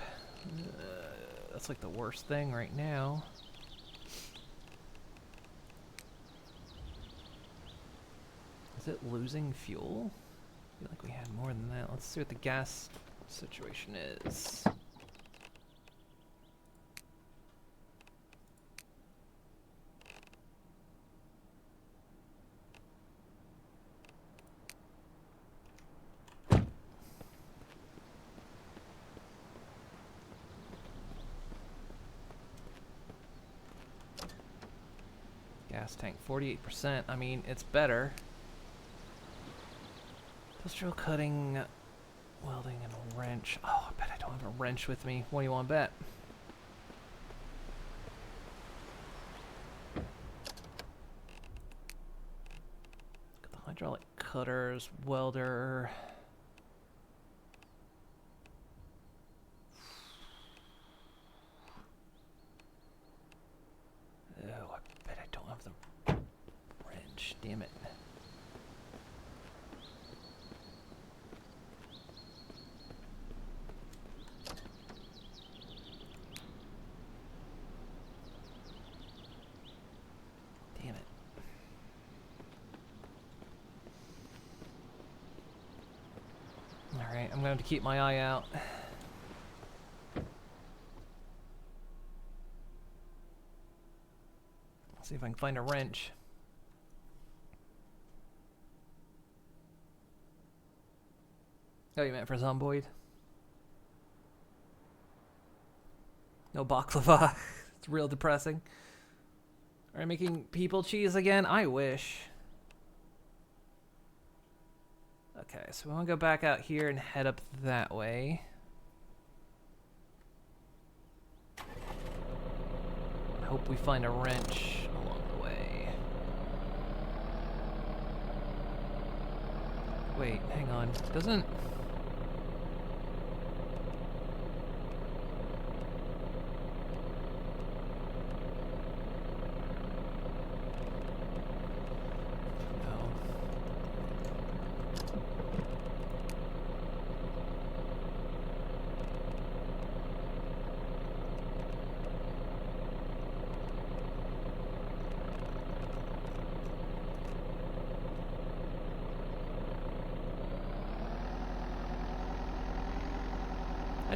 That's like the worst thing right now. Is it losing fuel? I feel like we had more than that. Let's see what the gas situation is. Gas tank, 48%. I mean, it's better. Industrial cutting, welding, and a wrench. Oh, I bet I don't have a wrench with me. What do you want to bet? Got the hydraulic cutters, welder. Oh, I bet I don't have the wrench. Damn it. Alright, I'm going to keep my eye out. See if I can find a wrench. Oh, you meant for Zomboid? No baklava. It's real depressing. Are we making people cheese again? I wish. Okay, so we want to go back out here and head up that way. I hope we find a wrench along the way. Wait, hang on. Doesn't...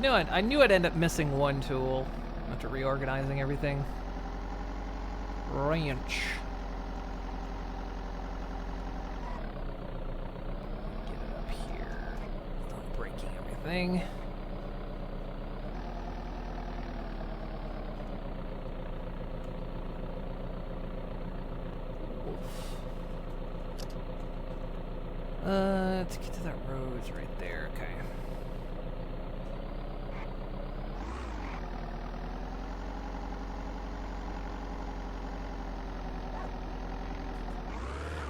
I knew I'd end up missing one tool after reorganizing everything. Wrench. Get it up here. Without breaking everything. Let's get to that road's right there. Okay.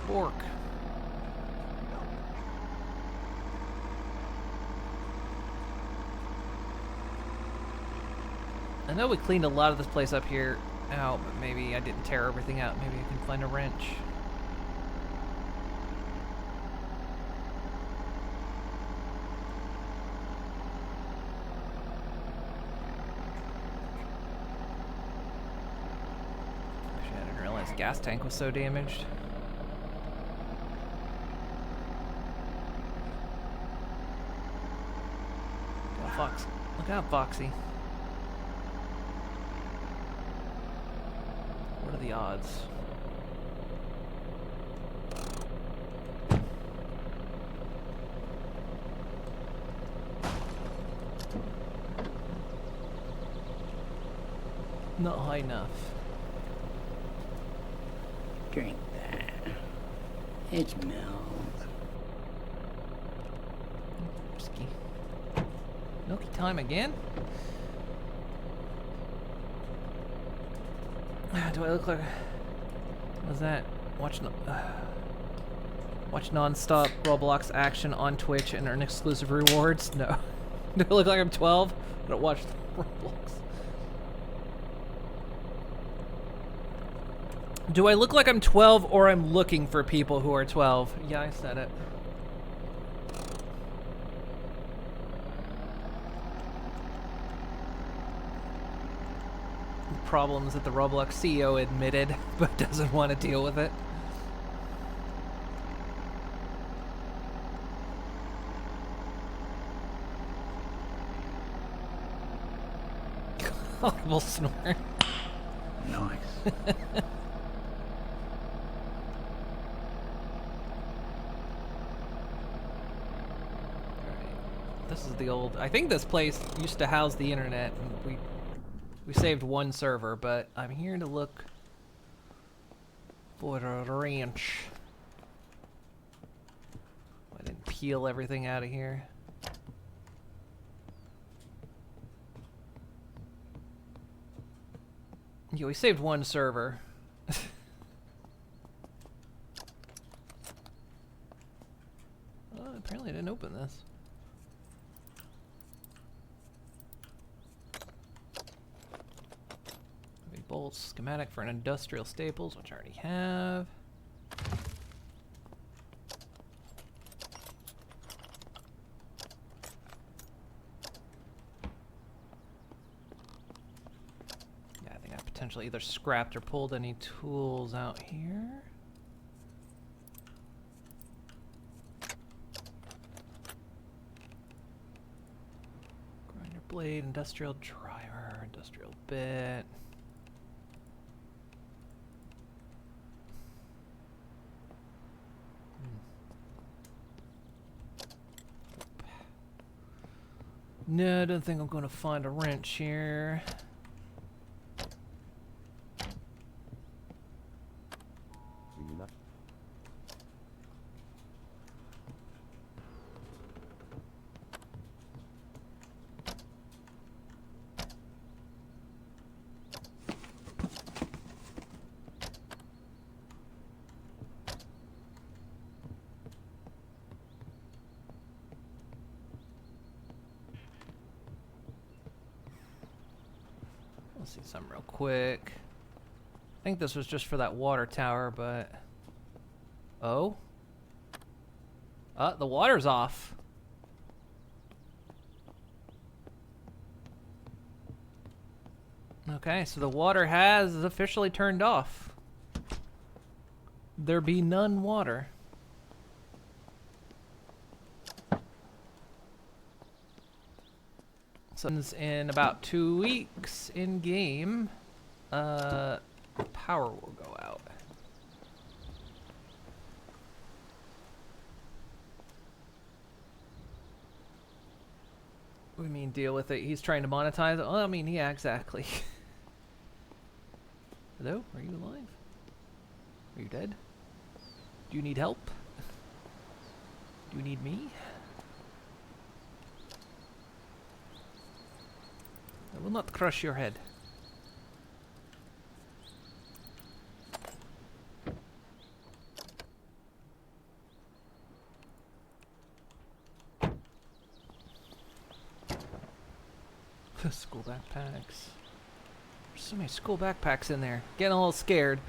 Bork. I know we cleaned a lot of this place up here out, but maybe I didn't tear everything out. Maybe I can find a wrench. Actually, I didn't realize the gas tank was so damaged. Fox. Look out, Foxy. What are the odds? Not high enough. Drink that. It's milk. Whiskey. Milky time again? Do I look like... What's that? Watch non-stop Roblox action on Twitch and earn exclusive rewards? No. Do I look like I'm 12? I don't watch Roblox. Do I look like I'm 12 or I'm looking for people who are 12? Yeah, I said it. Problems that the Roblox CEO admitted, but doesn't want to deal with it. Horrible snort. Nice. This is the old... I think this place used to house the internet, and we saved one server, but I'm here to look for a wrench. I didn't peel everything out of here. Yeah, we saved one server. Apparently I didn't open this. Bolts, schematic for an industrial staples, which I already have. Yeah, I think I potentially either scrapped or pulled any tools out here. Grinder blade, industrial driver, industrial bit. No, I don't think I'm going to find a wrench here. Let's see something real quick. I think this was just for that water tower, but... Oh? The water's off. Okay, so the water has officially turned off. There be none water. So in about 2 weeks in game, power will go out. What do you mean deal with it? He's trying to monetize it? Well, I mean, yeah, exactly. Hello? Are you alive? Are you dead? Do you need help? Do you need me? I will not crush your head. School backpacks. There's so many school backpacks in there. Getting a little scared.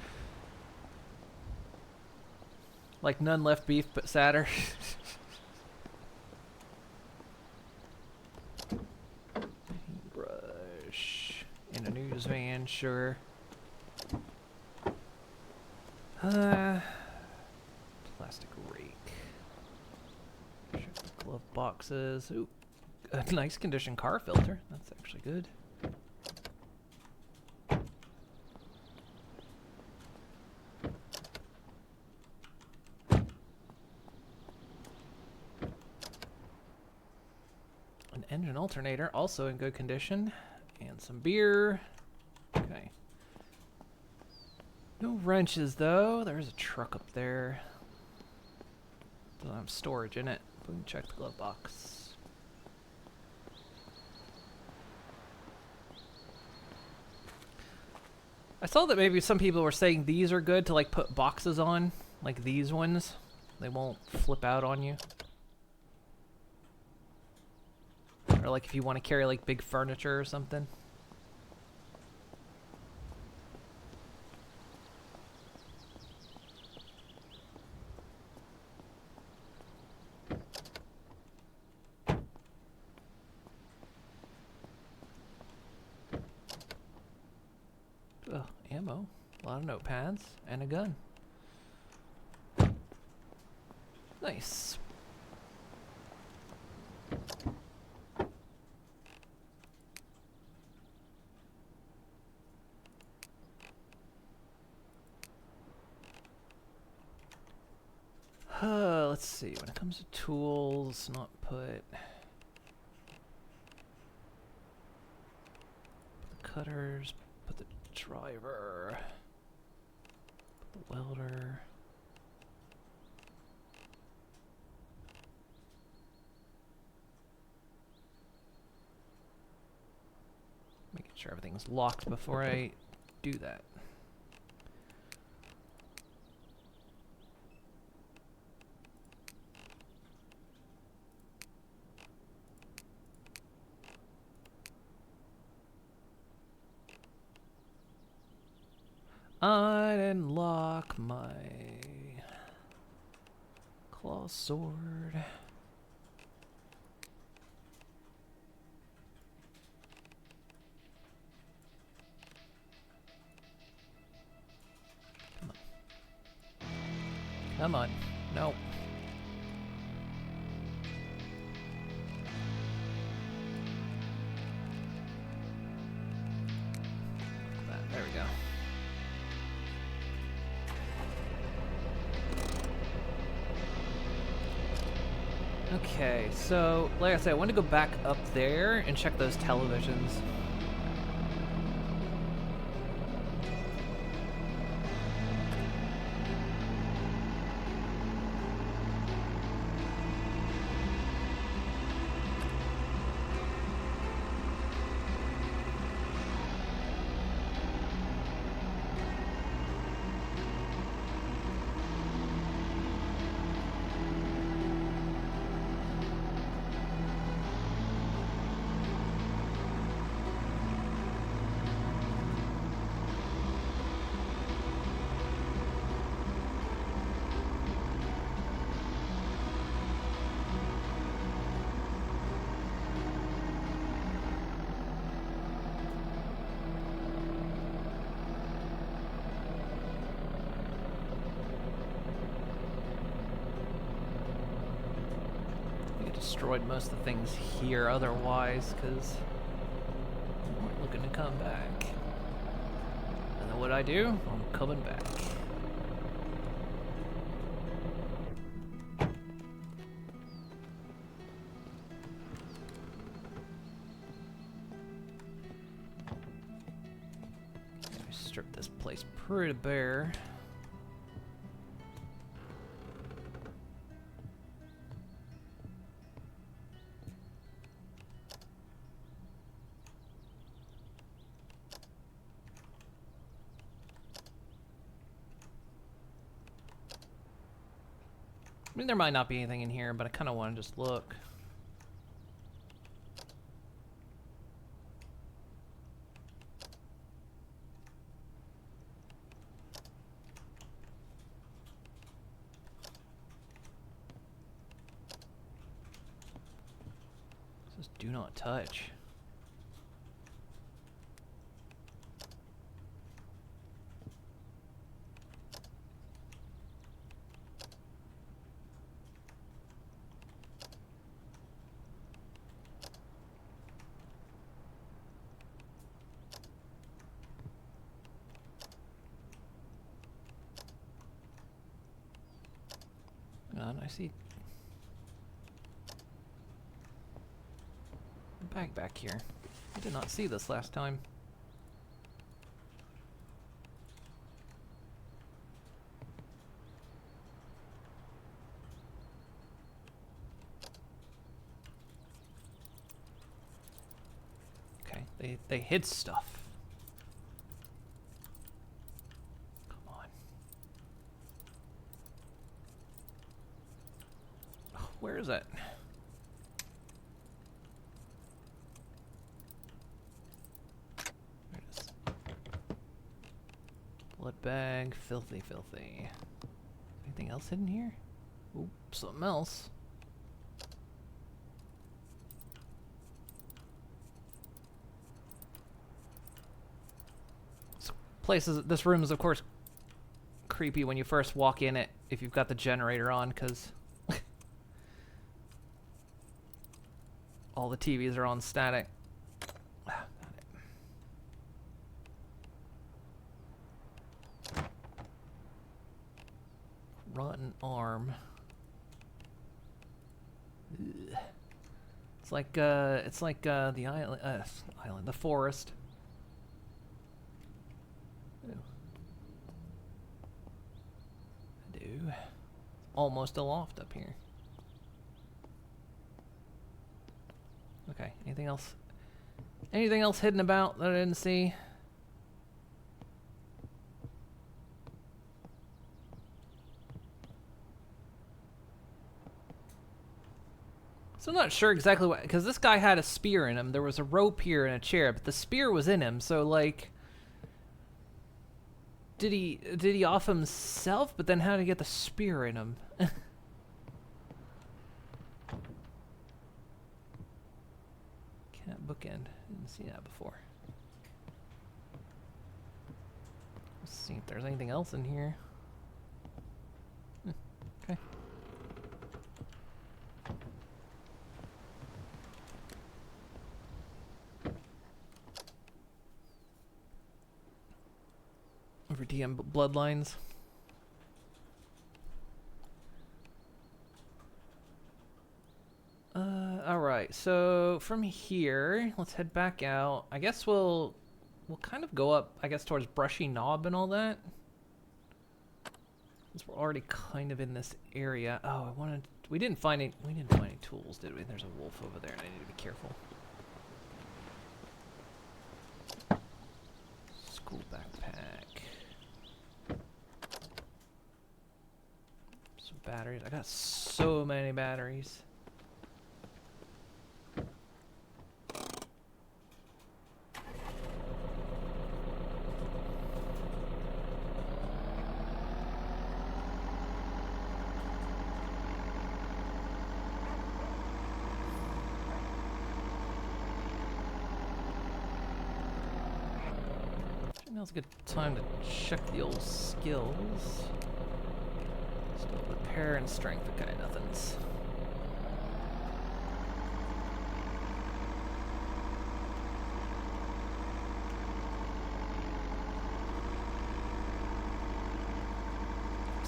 Like none left beef but sadder. Brush. In a news van, sure. Plastic rake. Check the glove boxes. Ooh. A nice condition car filter. That's actually good. An engine alternator, also in good condition. And some beer. Okay. No wrenches, though. There's a truck up there. Doesn't have storage in it. We can check the glove box. I saw that maybe some people were saying these are good to like put boxes on, like these ones. They won't flip out on you. Or like if you want to carry like big furniture or something. Oh, ammo. A lot of notepads and a gun. Nice. Let's see. When it comes to tools, not put the cutters, put the driver, put the welder. Making sure everything's locked before I do that. I didn't lock my claw sword. Come on. Come on. No. There we go. Okay, so like I said, I want to go back up there and check those televisions. Destroyed most of the things here otherwise, because come back. And then what I do? I'm coming back. Strip this place pretty bare. I mean, there might not be anything in here, but I kind of want to just look. Just do not touch. I see a bag back here. I did not see this last time. Okay, they hid stuff. Where is it? There it is. Blood bag, filthy, filthy. Anything else hidden here? Oop, something else. This room is of course creepy when you first walk in it if you've got the generator on, because all the TVs are on static. Rotten arm. Ugh. It's like the island, the forest. Ew. I do. Almost a loft up here. Okay, anything else? Anything else hidden about that I didn't see? So I'm not sure exactly what, because this guy had a spear in him. There was a rope here and a chair, but the spear was in him. So like, did he off himself? But then how did he get the spear in him? Cat bookend. Didn't see that before. Let's see if there's anything else in here. Okay. Over DM Bloodlines. Alright, so from here, let's head back out. I guess we'll kind of go up, I guess, towards Brushy Knob and all that. Since we're already kind of in this area. Oh, we didn't find any tools, did we? There's a wolf over there and I need to be careful. School backpack. Some batteries. I got so many batteries. Now's a good time to check the old skills. Still repair and strength, okay, nothing's.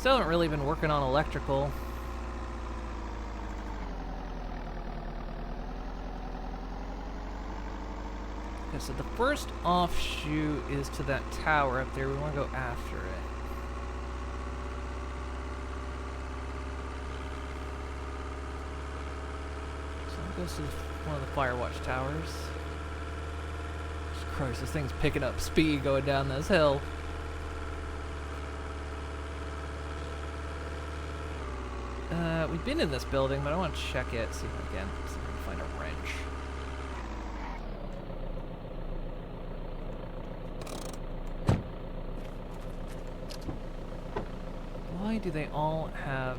Still haven't really been working on electrical. Okay, so the first offshoot is to that tower up there. We want to go after it. This is one of the Firewatch towers. Jesus Christ, this thing's picking up speed going down this hill. We've been in this building, but I want to check it, see if I can find a wrench. Why do they all have...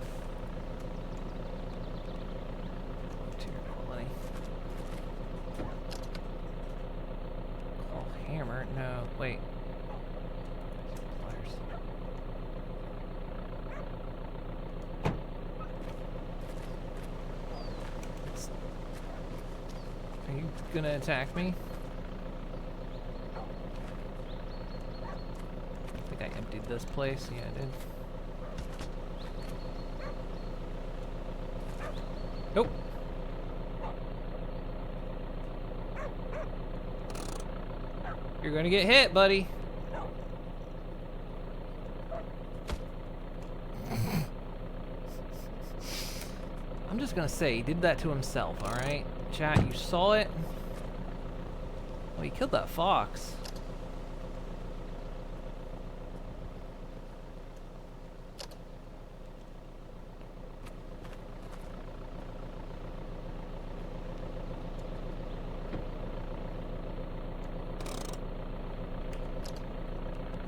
Hammer? No, wait. Pliers. Are you gonna attack me? I think I emptied this place. Yeah, I did. Nope. You're gonna get hit, buddy. I'm just gonna say, he did that to himself, alright? Chat, you saw it? Oh, he killed that fox.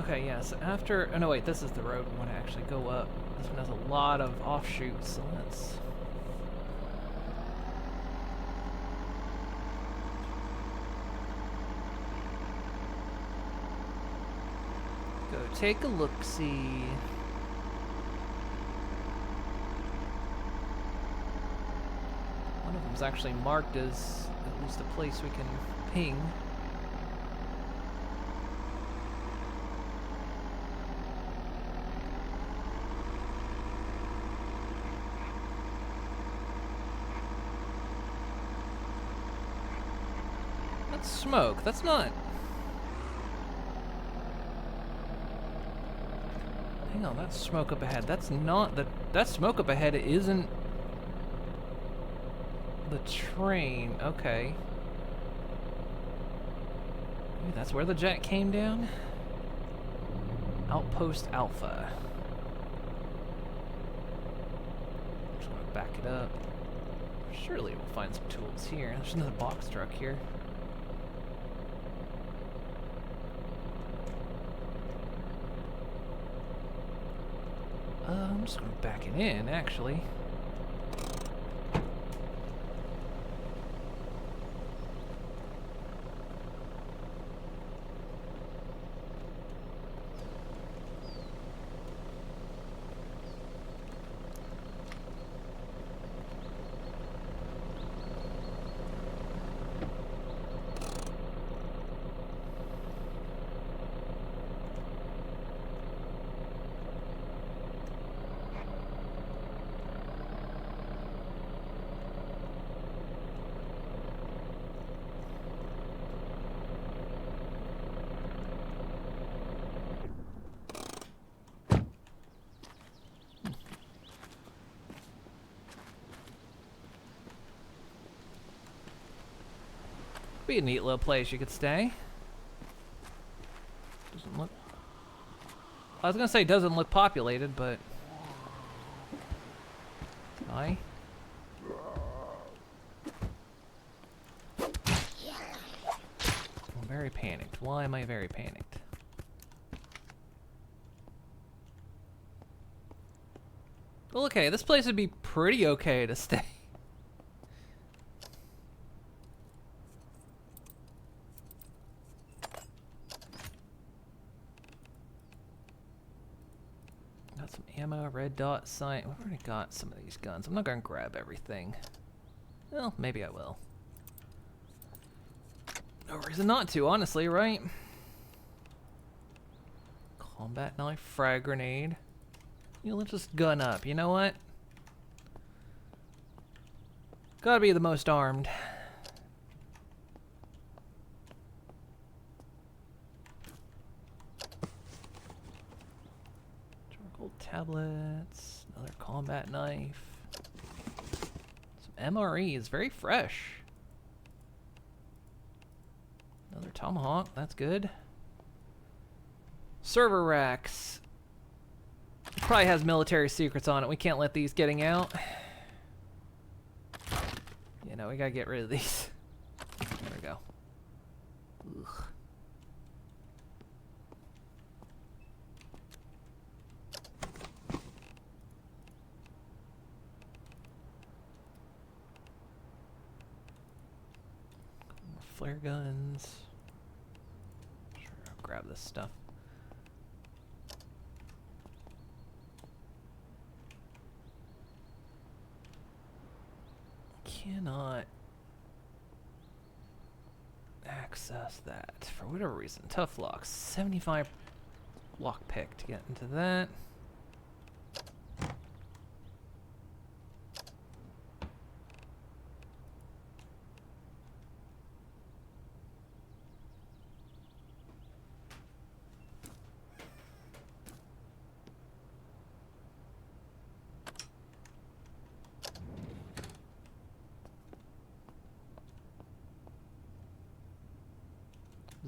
Okay, yes, after... Oh, no, wait, this is the road we want to actually go up. This one has a lot of offshoots, so let's... go take a look-see. One of them's actually marked as at least a place we can ping. That's smoke. That's not... Hang on, that's smoke up ahead. That's not the... That smoke up ahead isn't... the train. Okay. Maybe that's where the jet came down? Outpost Alpha. I'm just gonna back it up. Surely we'll find some tools here. There's another box truck here. I'm just gonna back it in, actually. Be a neat little place you could stay. Doesn't look... I was gonna say doesn't look populated, but... Aye. I'm very panicked. Why am I very panicked? Well, okay, this place would be pretty okay to stay. Got some ammo, red dot sight. We've already got some of these guns. I'm not gonna grab everything. Well, maybe I will. No reason not to, honestly, right? Combat knife, frag grenade. let's just gun up. You know what? Gotta be the most armed. Charcoal tablets. Another combat knife. Some MREs. Very fresh. Another tomahawk. That's good. Server racks. Probably has military secrets on it. We can't let these getting out. You know, we gotta get rid of these. There we go. Ugh. More flare guns. Sure, I'll grab this stuff. Cannot access that for whatever reason. Tough locks. 75 lockpick to get into that.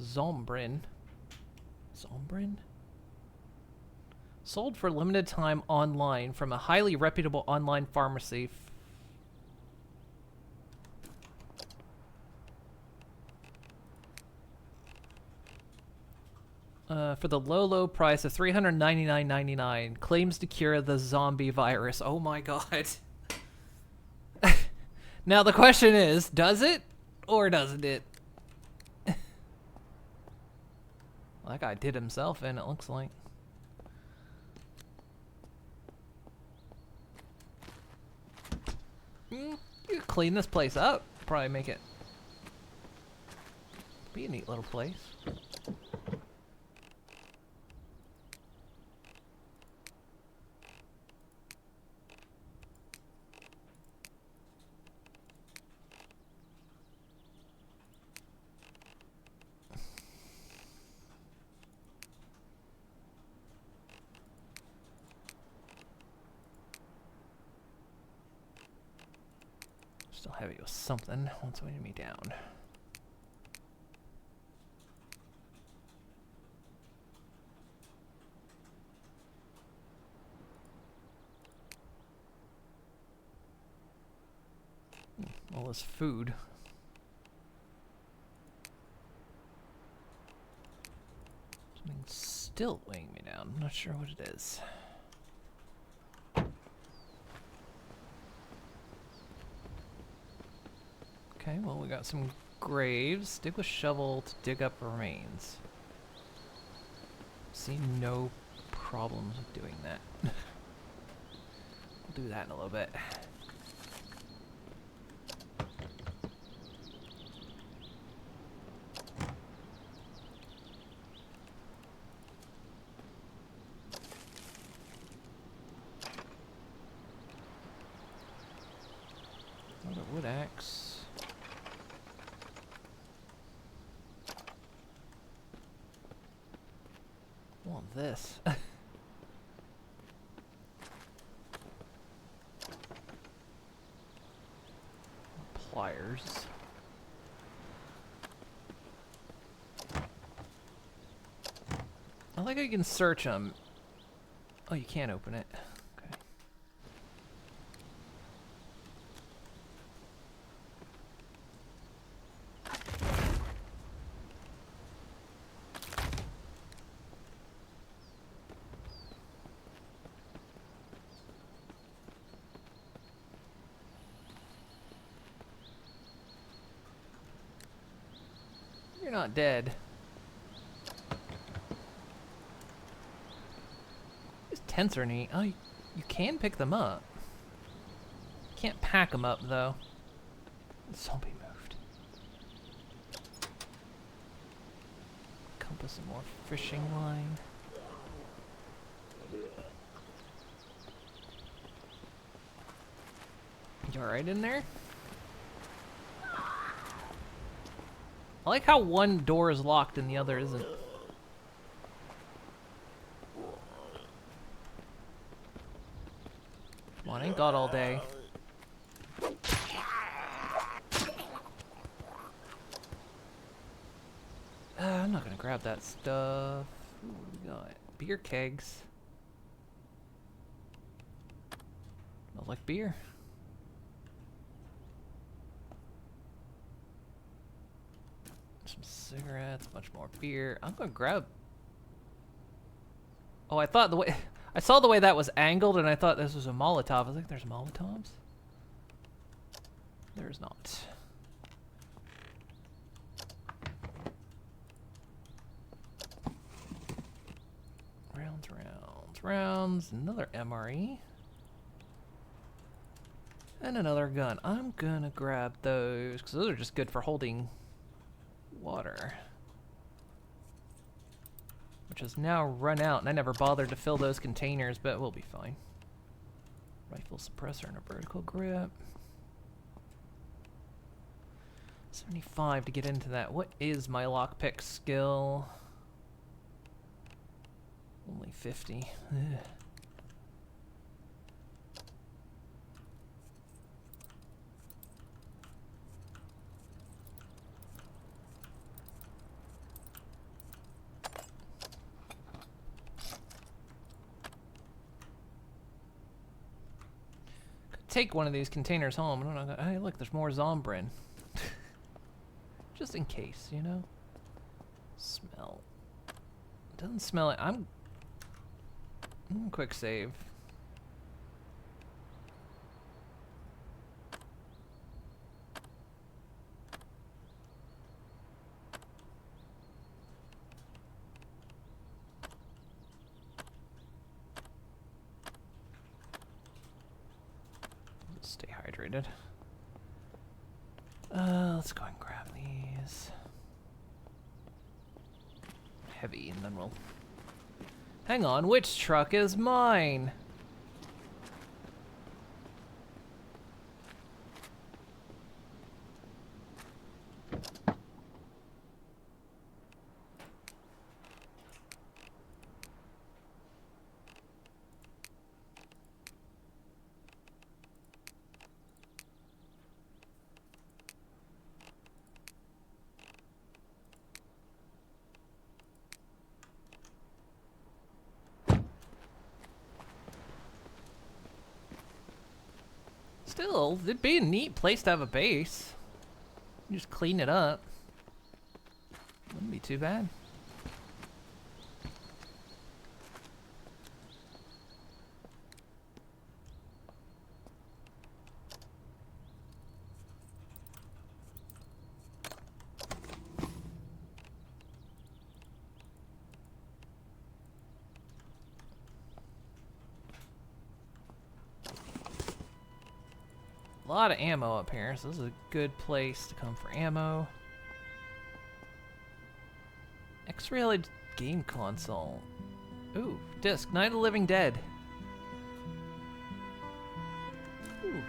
Zombrin. Zombrin? Sold for limited time online from a highly reputable online pharmacy. For the low price of $399.99. Claims to cure the zombie virus. Oh my god. Now the question is, does it or doesn't it? That guy did himself in, it looks like. You could clean this place up. Probably make it be a neat little place. Still heavy with something. What's weighing me down? All this food. Something's still weighing me down. I'm not sure what it is. Okay, well, we got some graves. Dig with shovel to dig up remains. See no problems with doing that. We'll do that in a little bit. Another wood axe. Want this. Pliers. I like how you can search them. Oh, you can't open it. Okay. You're not dead. These tents are neat. Oh, you can pick them up. Can't pack them up, though. The zombie moved. Compass and more fishing line. You alright in there? I like how one door is locked and the other isn't. Come on, ain't got all day. I'm not gonna grab that stuff. Ooh, what do we got? Beer kegs. Smells like beer. Some cigarettes, a bunch more beer. I'm gonna grab. Oh, I thought the way I saw the way that was angled, and I thought this was a Molotov. I was like, "There's Molotovs." There's not. Rounds, rounds, rounds. Another MRE. And another gun. I'm gonna grab those because those are just good for holding water, which has now run out, and I never bothered to fill those containers, but we'll be fine. Rifle suppressor and a vertical grip. 75 to get into that. What is my lockpick skill? Only 50. Ugh. Take one of these containers home. I don't know. Hey, look, there's more Zombrin. Just in case, you know? Smell. Doesn't smell it. I'm quick save. Stay hydrated. Let's go and grab these. Heavy, and then we'll... Hang on, which truck is mine? Still, it'd be a neat place to have a base. You just clean it up. Wouldn't be too bad. A lot of ammo up here, so this is a good place to come for ammo. X-ray game console. Ooh, disc, Night of the Living Dead. Ooh.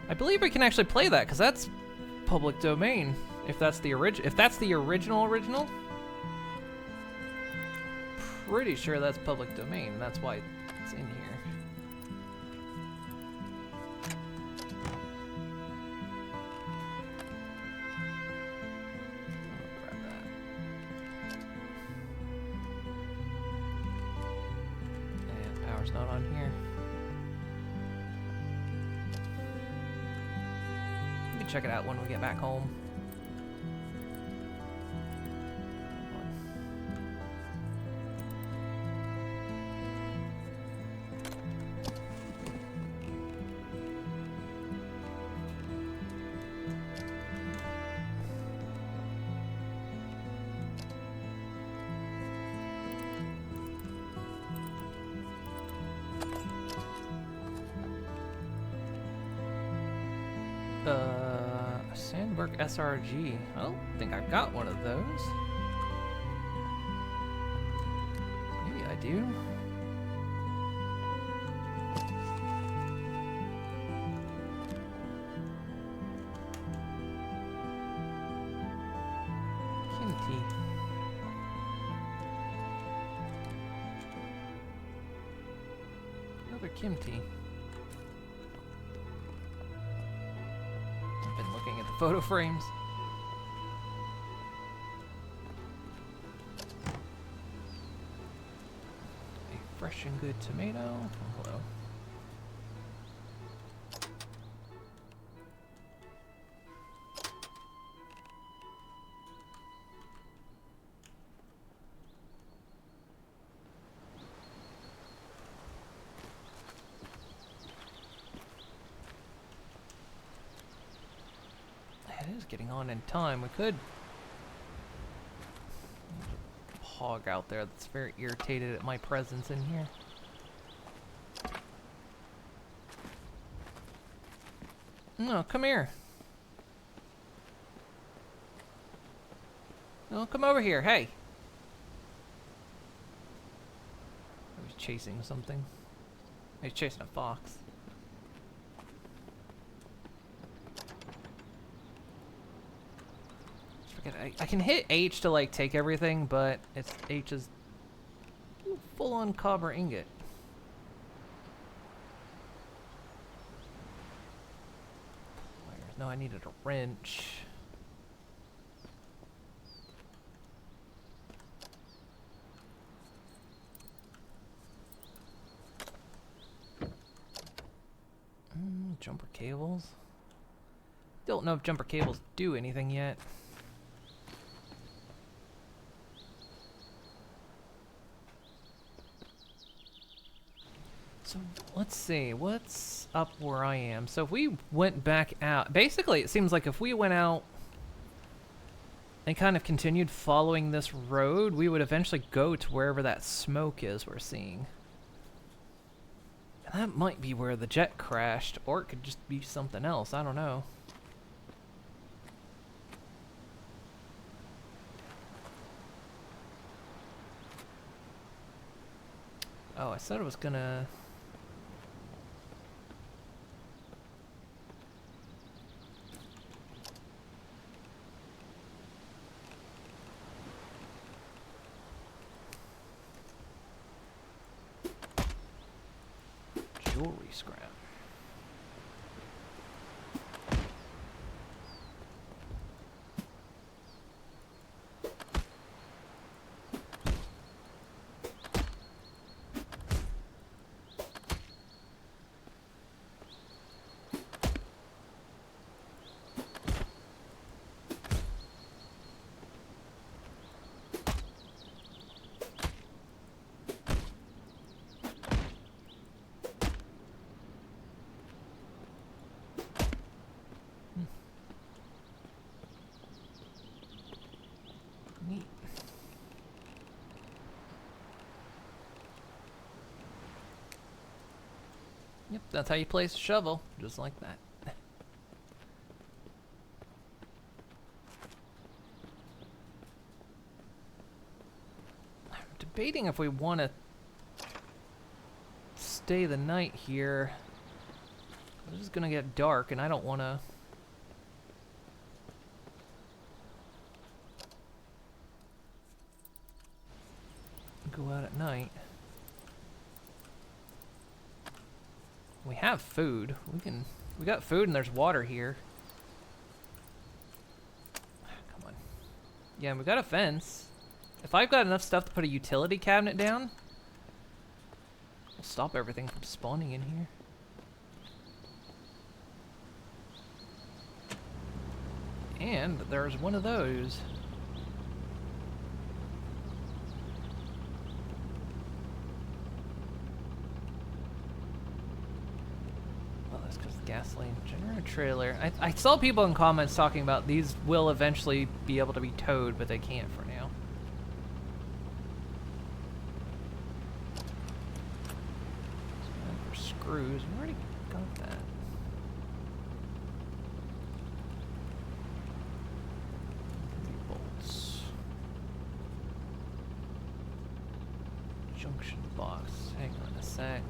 I believe we can actually play that because that's public domain. If that's the original. Pretty sure that's public domain. That's why it's in here. Not on here. We can check it out when we get back home. Sandberg SRG. I don't think I've got one of those. Maybe I do. Another Kimchi. I've been looking at the photo frames. A fresh and good tomato. Oh, hello. It is getting on in time. We could hog out there that's very irritated at my presence in here. No, come here. No, come over here. Hey. I was chasing something. He's chasing a fox. I can hit H to like take everything, but it's H is full on copper ingot. No, I needed a wrench. Jumper cables. Don't know if jumper cables do anything yet. So let's see, what's up where I am? So if we went back out, basically it seems like if we went out and kind of continued following this road, we would eventually go to wherever that smoke is we're seeing. And that might be where the jet crashed, or it could just be something else, I don't know. Oh, I said I was gonna... jewelry scrap. Neat. Yep, that's how you place a shovel, just like that. I'm debating if we want to stay the night here. This is gonna get dark, and I don't want to. Go out at night. We have food. We got food and there's water here. Come on. Yeah, and we got a fence. If I've got enough stuff to put a utility cabinet down, we'll stop everything from spawning in here. And there's one of those. Gasoline generator trailer. I saw people in comments talking about these will eventually be able to be towed, but they can't for now. For screws, we already got that. Bolts. Junction box. Hang on a sec.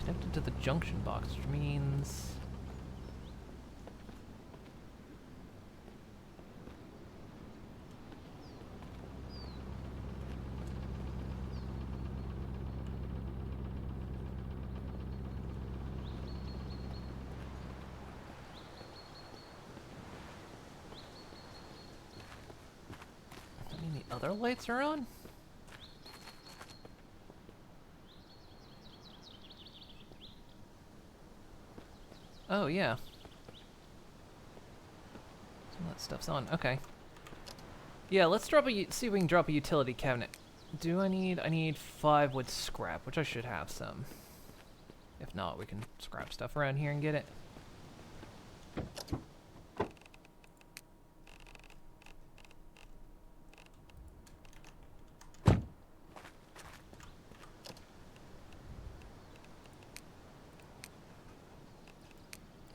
Connected to the junction box, which means other lights are on? Oh, yeah. Some of that stuff's on. Okay. Yeah, let's drop see if we can drop a utility cabinet. I need 5 wood scrap, which I should have some. If not, we can scrap stuff around here and get it.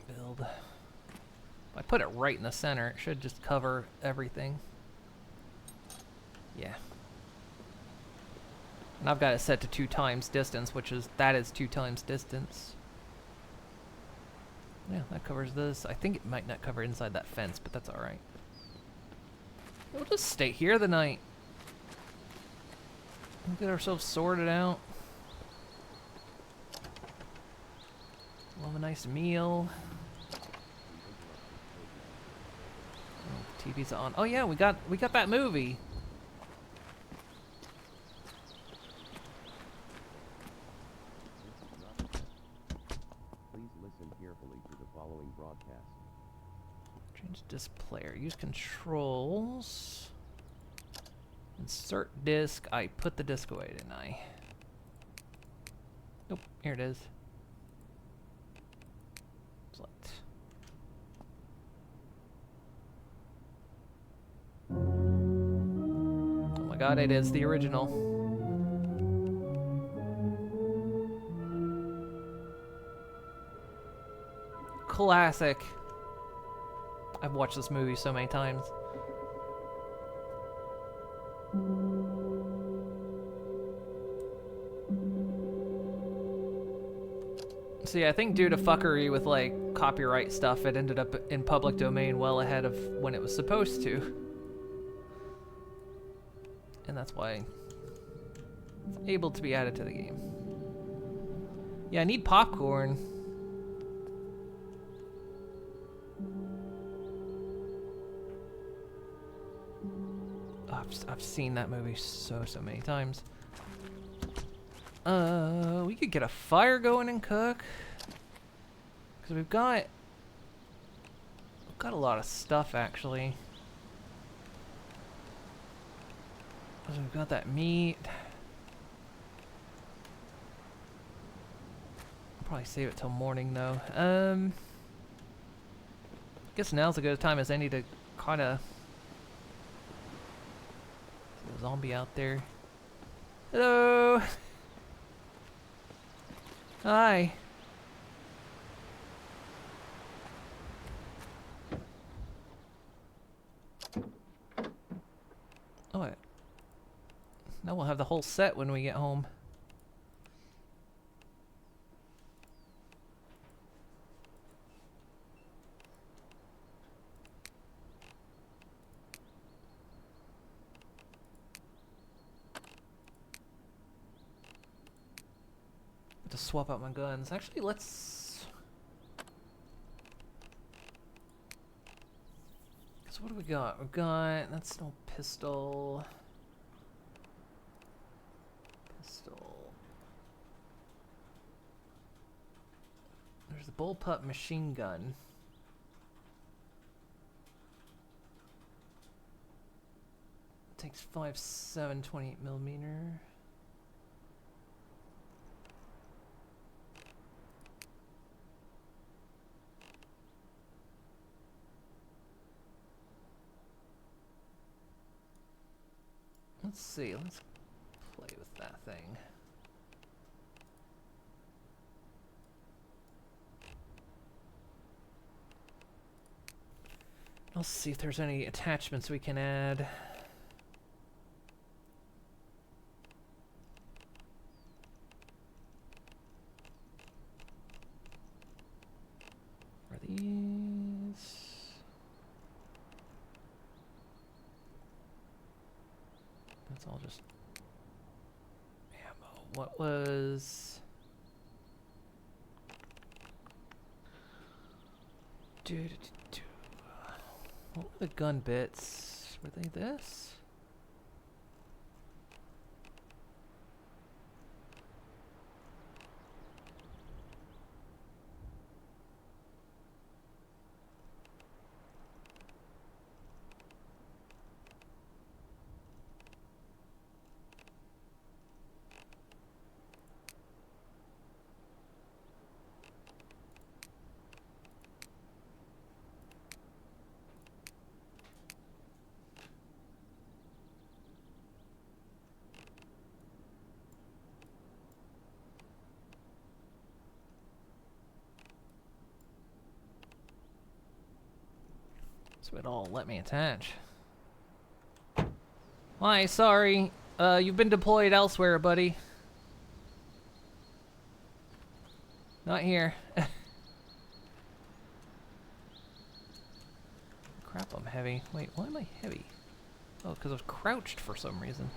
Build. If I put it right in the center, it should just cover everything. Yeah. And I've got it set to 2 times distance, that is 2 times distance. Yeah, that covers this. I think it might not cover inside that fence, but that's alright. We'll just stay here the night. We'll get ourselves sorted out. We'll have a nice meal. Oh, TV's on. Oh yeah, we got that movie. Change displayer. Use controls. Insert disc. I put the disc away, didn't I? Nope. Here it is. Select. Oh my god, it is the original. Classic. I've watched this movie so many times. See, I think due to fuckery with like copyright stuff, it ended up in public domain well ahead of when it was supposed to. And that's why it's able to be added to the game. Yeah, I need popcorn. I've seen that movie so many times. We could get a fire going and cook. Because we've got a lot of stuff actually. So we've got that meat. I'll probably save it till morning though. Guess now's as good a time as any to kind of. A zombie out there. Hello. Hi. Oh, now we'll have the whole set when we get home. To swap out my guns. Actually, let's. So what do we got? We got that's no pistol. There's the bullpup machine gun. It takes 5.7 28 millimeter. Let's see, let's play with that thing. Let's see if there's any attachments we can add. Are these? That's all just ammo. What was... What were the gun bits? Were they this? So it all let me attach. Why, sorry. You've been deployed elsewhere, buddy. Not here. Crap, I'm heavy. Wait, why am I heavy? Oh, because I was crouched for some reason.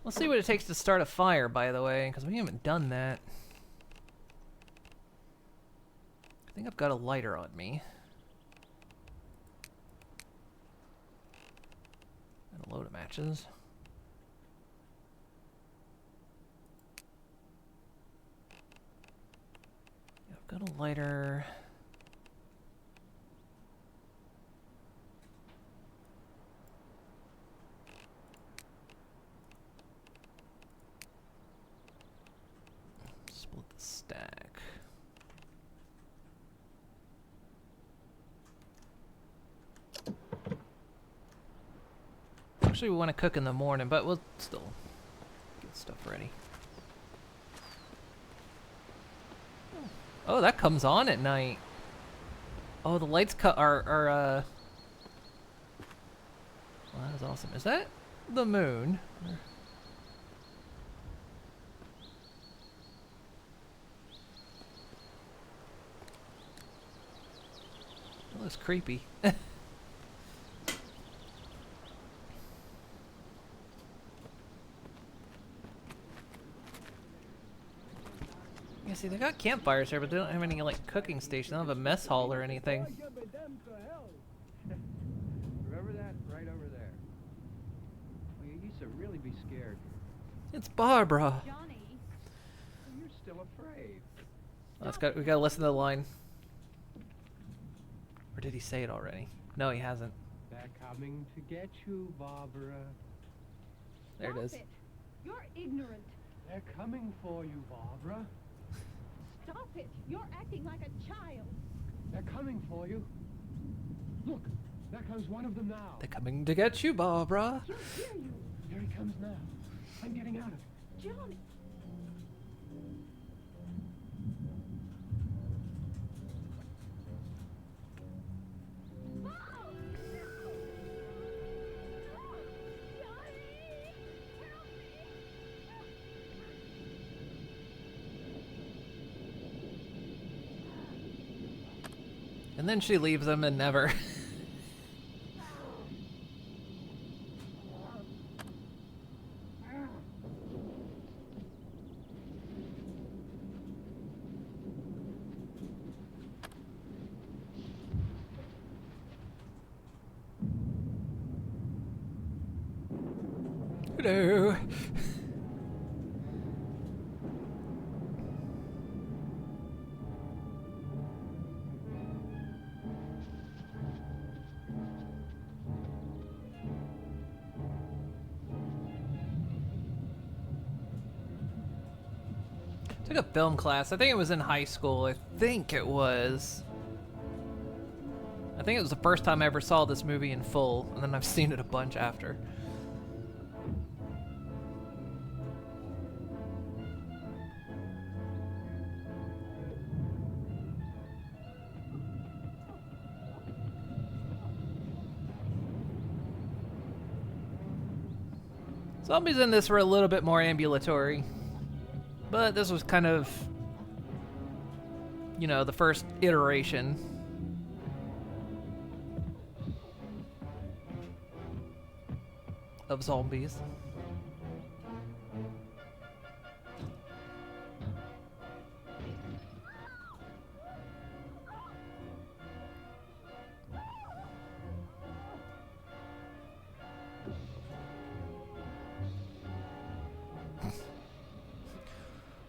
Let's see what it takes to start a fire, by the way, because we haven't done that. I think I've got a lighter on me. And a load of matches. Yeah, I've got a lighter. Split the stack. Actually, we want to cook in the morning, but we'll still get stuff ready. Oh, that comes on at night. Oh, the lights are well, that is awesome. Is that the moon? That looks creepy. Yeah, see, they got campfires here, but they don't have any, like, cooking station. They don't have a mess hall or anything. Remember that? Right over there. Well, you used to really be scared. It's Barbara. Johnny, You're still afraid. We gotta listen to the line. Or did he say it already? No, he hasn't. They're coming to get you, Barbara. There it is. stop it. You're ignorant. They're coming for you, Barbara. Stop it. You're acting like a child. They're coming for you. Look, there comes one of them now. They're coming to get you, Barbara. He'll hear you. Here he comes now. I'm getting out of it. Johnny. And then she leaves him and never. Hello. Took a film class. I think it was in high school. I think it was. I think it was the first time I ever saw this movie in full, and then I've seen it a bunch after. Zombies in this were a little bit more ambulatory. But this was kind of, you know, the first iteration. Of zombies.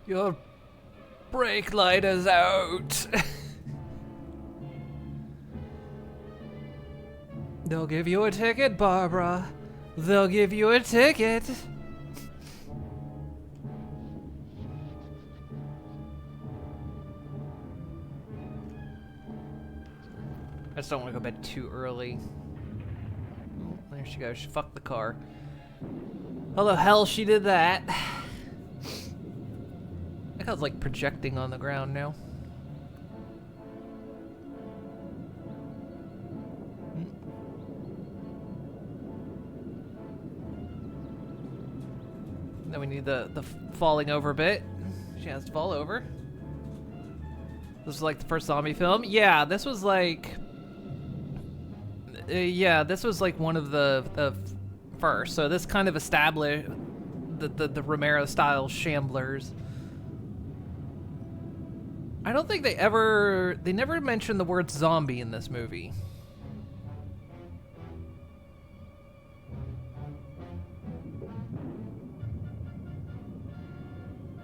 Your brake light is out. They'll give you a ticket, Barbara. They'll give you a ticket. I just don't want to go to bed too early. Oh, there she goes. She fucked the car. Oh, the hell she did that. That guy's like projecting on the ground now. Then we need the falling over bit. She has to fall over. This was like the first zombie film. Yeah, this was like... yeah, this was like one of the first. So this kind of established the Romero-style Shamblers. I don't think they never mentioned the word zombie in this movie.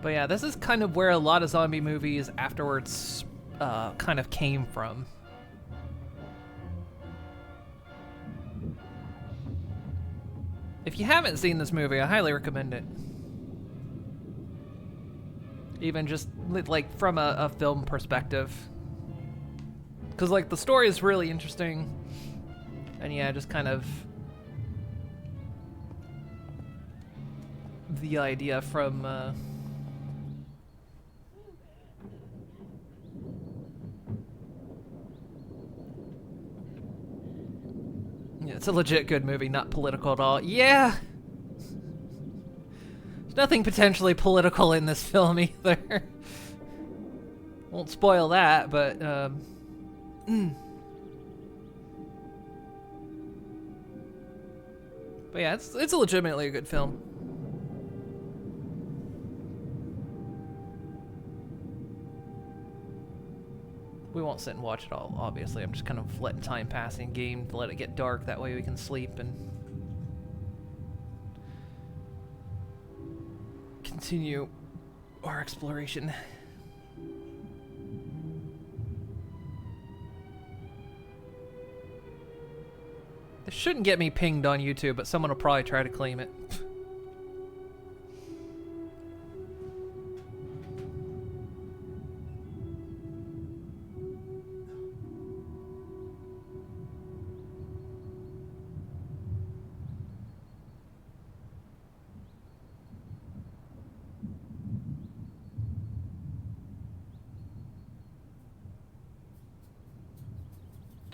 But yeah, this is kind of where a lot of zombie movies afterwards kind of came from. If you haven't seen this movie, I highly recommend it. Even just like from a film perspective. Because like the story is really interesting. And yeah, just kind of the idea from yeah, it's a legit good movie, not political at all. Yeah! There's nothing potentially political in this film either. Won't spoil that, but, But yeah, it's legitimately a good film. We won't sit and watch it all, obviously. I'm just kind of letting time pass in game to let it get dark. That way we can sleep and continue our exploration. This shouldn't get me pinged on YouTube, but someone will probably try to claim it.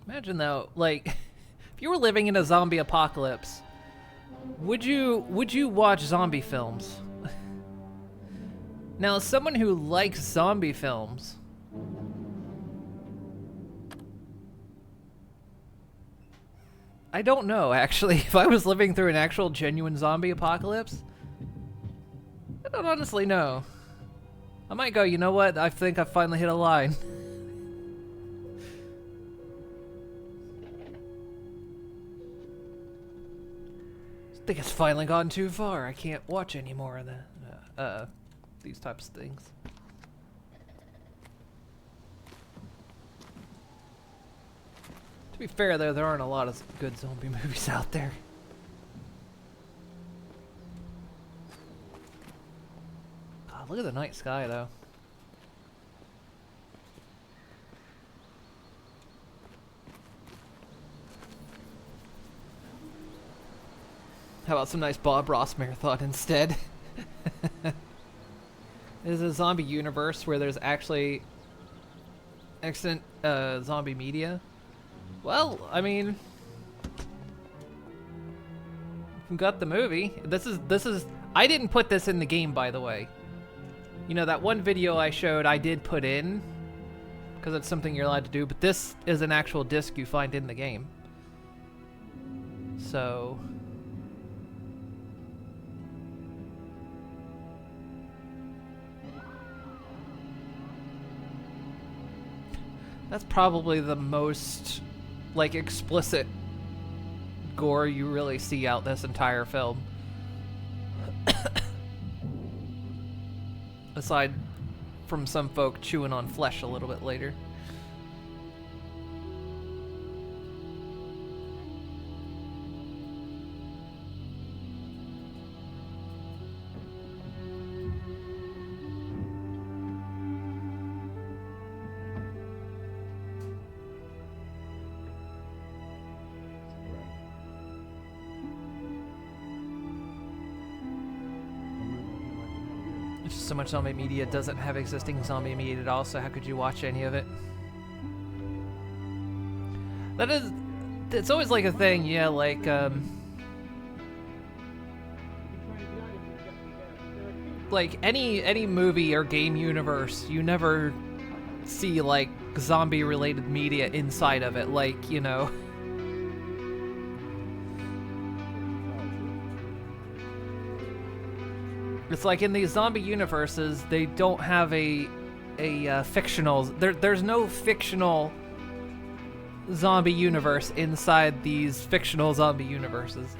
Imagine though, like, if you were living in a zombie apocalypse, would you watch zombie films? Now, as someone who likes zombie films, I don't know actually. If I was living through an actual genuine zombie apocalypse, I don't honestly know. I might go, you know what? I think I finally hit a line. I think it's finally gone too far. I can't watch any more of these types of things. To be fair, though, there aren't a lot of good zombie movies out there. God, look at the night sky, though. How about some nice Bob Ross marathon instead? This is a zombie universe where there's actually excellent zombie media. Well, I mean, we got the movie. This is. I didn't put this in the game, by the way. You know, that one video I showed, I did put in because it's something you're allowed to do. But this is an actual disc you find in the game. So. That's probably the most, like, explicit gore you really see out this entire film. Aside from some folk chewing on flesh a little bit later. so much zombie media doesn't have existing zombie media at all, so how could you watch any of it? That is, it's always like a thing, yeah, like, like any movie or game universe, you never see like zombie related media inside of it, like, you know. It's like in these zombie universes, they don't have a fictional, there's no fictional zombie universe inside these fictional zombie universes.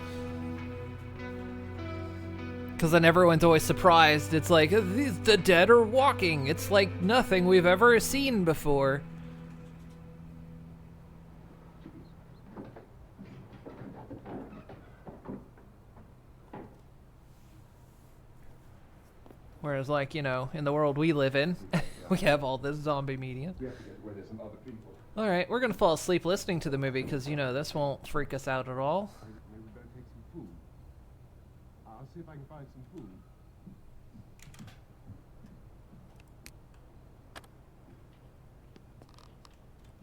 Because then everyone's always surprised. It's like, the dead are walking. It's like nothing we've ever seen before. Whereas, like, you know, in the world we live in, we have all this zombie media. We have to get where there's some other people. Alright, we're gonna fall asleep listening to the movie because, you know, this won't freak us out at all. Maybe we better take some food. I'll see if I can find some food.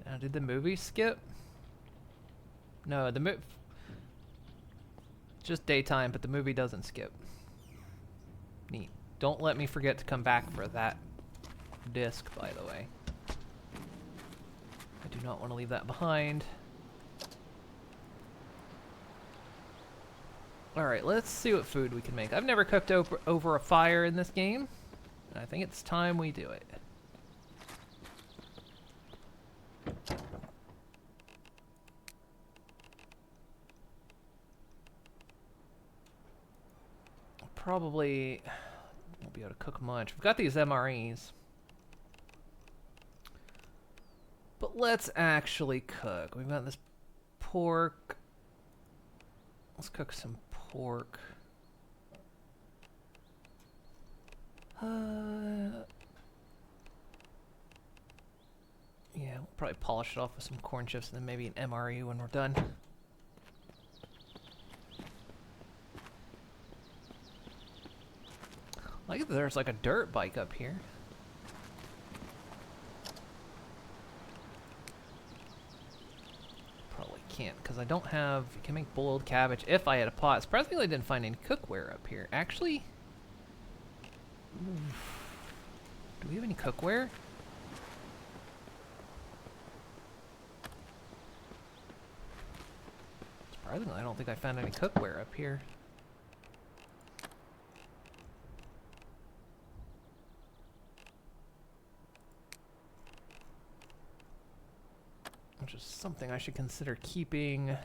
Now, did the movie skip? No, the movie... Just daytime, but the movie doesn't skip. Neat. Don't let me forget to come back for that disc, by the way. I do not want to leave that behind. Alright, let's see what food we can make. I've never cooked over a fire in this game. And I think it's time we do it. Probably won't be able to cook much. We've got these MREs. But let's actually cook. We've got this pork. Let's cook some pork. Yeah, we'll probably polish it off with some corn chips and then maybe an MRE when we're done. Like there's like a dirt bike up here. Probably can't because I don't have. You can make boiled cabbage if I had a pot. Surprisingly, I didn't find any cookware up here. Actually, do we have any cookware? Surprisingly, I don't think I found any cookware up here. Which is something I should consider keeping.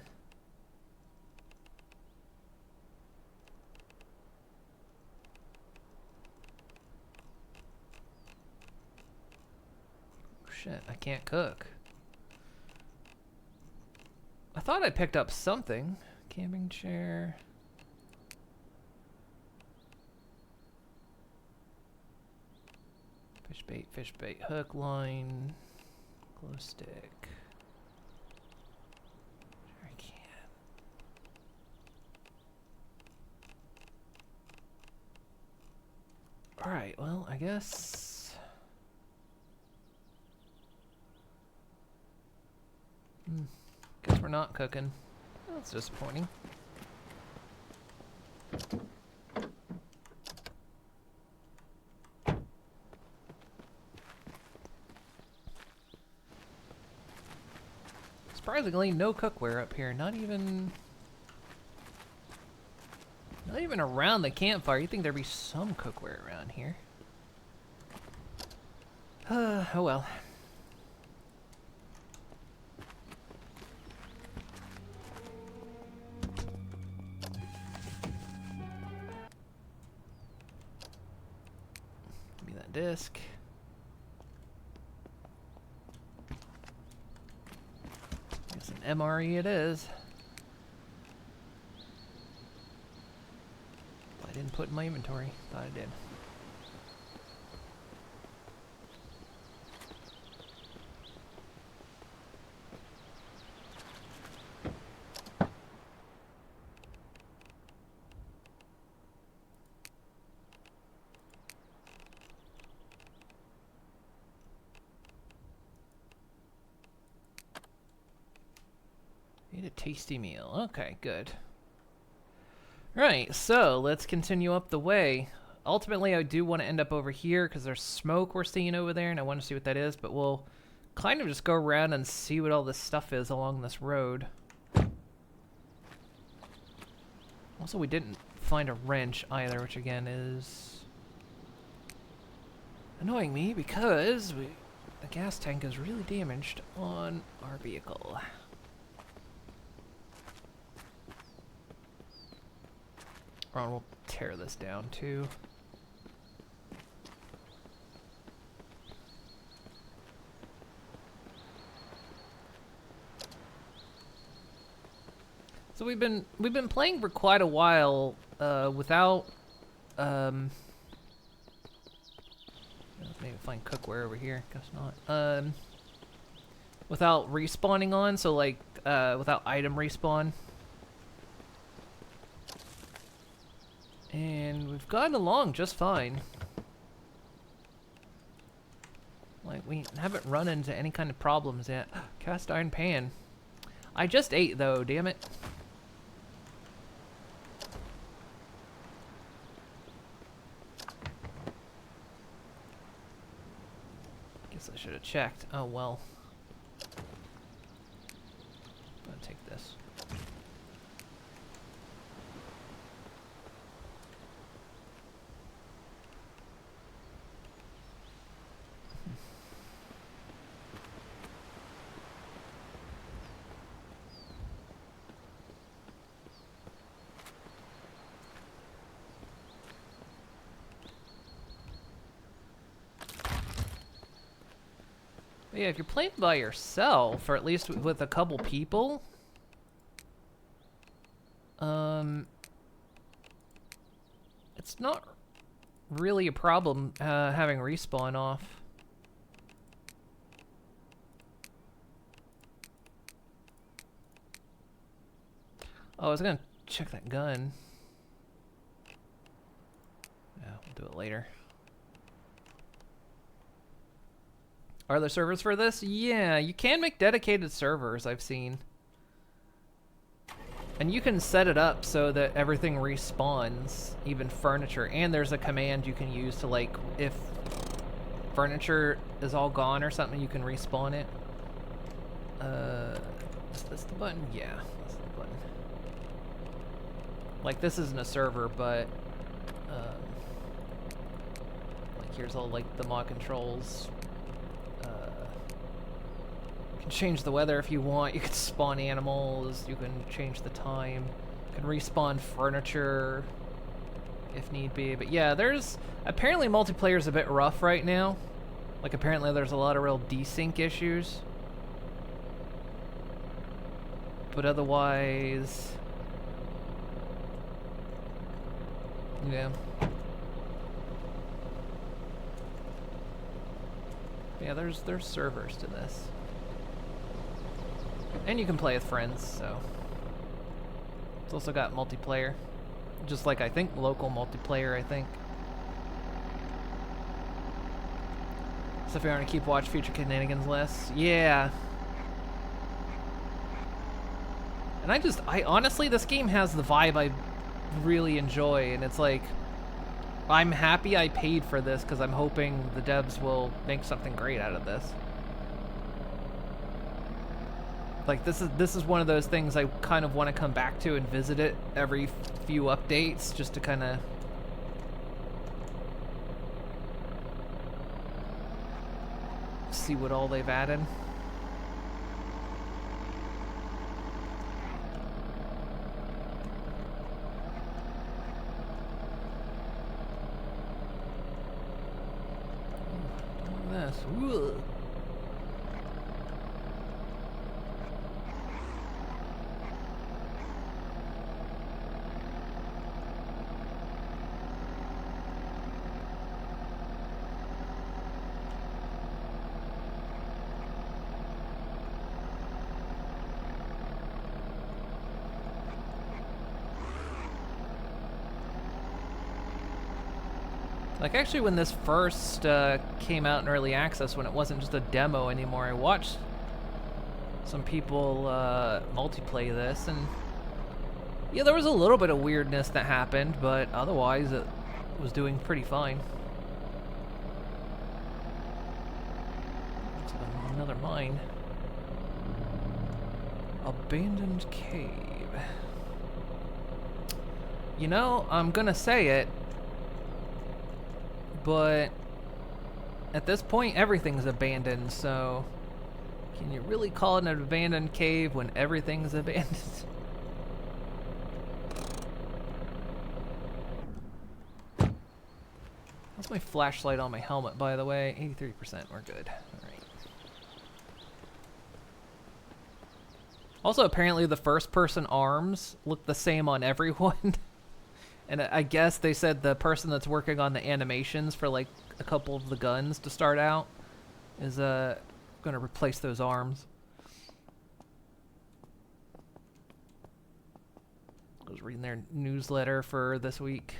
Shit, I can't cook. I thought I picked up something. Camping chair. Fish bait, hook, line, glow stick. Sure I can. Alright, well, I guess... Guess we're not cooking. That's disappointing. Surprisingly, no cookware up here. Not even around the campfire. You'd think there'd be some cookware around here. Oh well. Give me that disc. Guess an MRE it is. I didn't put in my inventory. Thought I did. Eat a tasty meal. Okay, good. Right, so let's continue up the way. Ultimately, I do want to end up over here because there's smoke we're seeing over there, and I want to see what that is, but we'll kind of just go around and see what all this stuff is along this road. Also, we didn't find a wrench either, which again is annoying me because the gas tank is really damaged on our vehicle. Ron will tear this down too. So we've been playing for quite a while without maybe find cookware over here. Guess not. Without respawning on, so like without item respawn. And we've gotten along just fine. Like, we haven't run into any kind of problems yet. Cast iron pan. I just ate, though, damn it. Guess I should have checked. Oh, well. I'm gonna take this. But yeah, if you're playing by yourself, or at least with a couple people, it's not really a problem having respawn off. Oh, I was gonna check that gun. Yeah, we'll do it later. Are there servers for this? Yeah, you can make dedicated servers, I've seen. And you can set it up so that everything respawns, even furniture. And there's a command you can use to, like, if furniture is all gone or something, you can respawn it. Is this the button? Yeah, that's the button. Like, this isn't a server, but, like, here's all, like, the mod controls. You can change the weather if you want. You can spawn animals. You can change the time. You can respawn furniture if need be. But yeah, there's apparently multiplayer's a bit rough right now. Like, apparently there's a lot of real desync issues. But otherwise, yeah. Yeah, there's servers to this. And you can play with friends, so. It's also got multiplayer. Just like, I think, local multiplayer, I think. So if you want to keep watch future shenanigans lists, yeah. And I honestly, this game has the vibe I really enjoy, and it's like, I'm happy I paid for this because I'm hoping the devs will make something great out of this. Like, this is one of those things I kind of want to come back to and visit it every few updates just to kind of see what all they've added. This. Ooh. Like, actually, when this first came out in early access, when it wasn't just a demo anymore, I watched some people multiplay this, and yeah, there was a little bit of weirdness that happened, but otherwise it was doing pretty fine. It's another mine. Abandoned cave. You know, I'm gonna say it, but at this point everything's abandoned, so can you really call it an abandoned cave when everything's abandoned? That's my flashlight on my helmet, by the way. 83%, we're good. Alright. Also, apparently the first-person arms look the same on everyone. And I guess they said the person that's working on the animations for, like, a couple of the guns to start out is, gonna replace those arms. I was reading their newsletter for this week.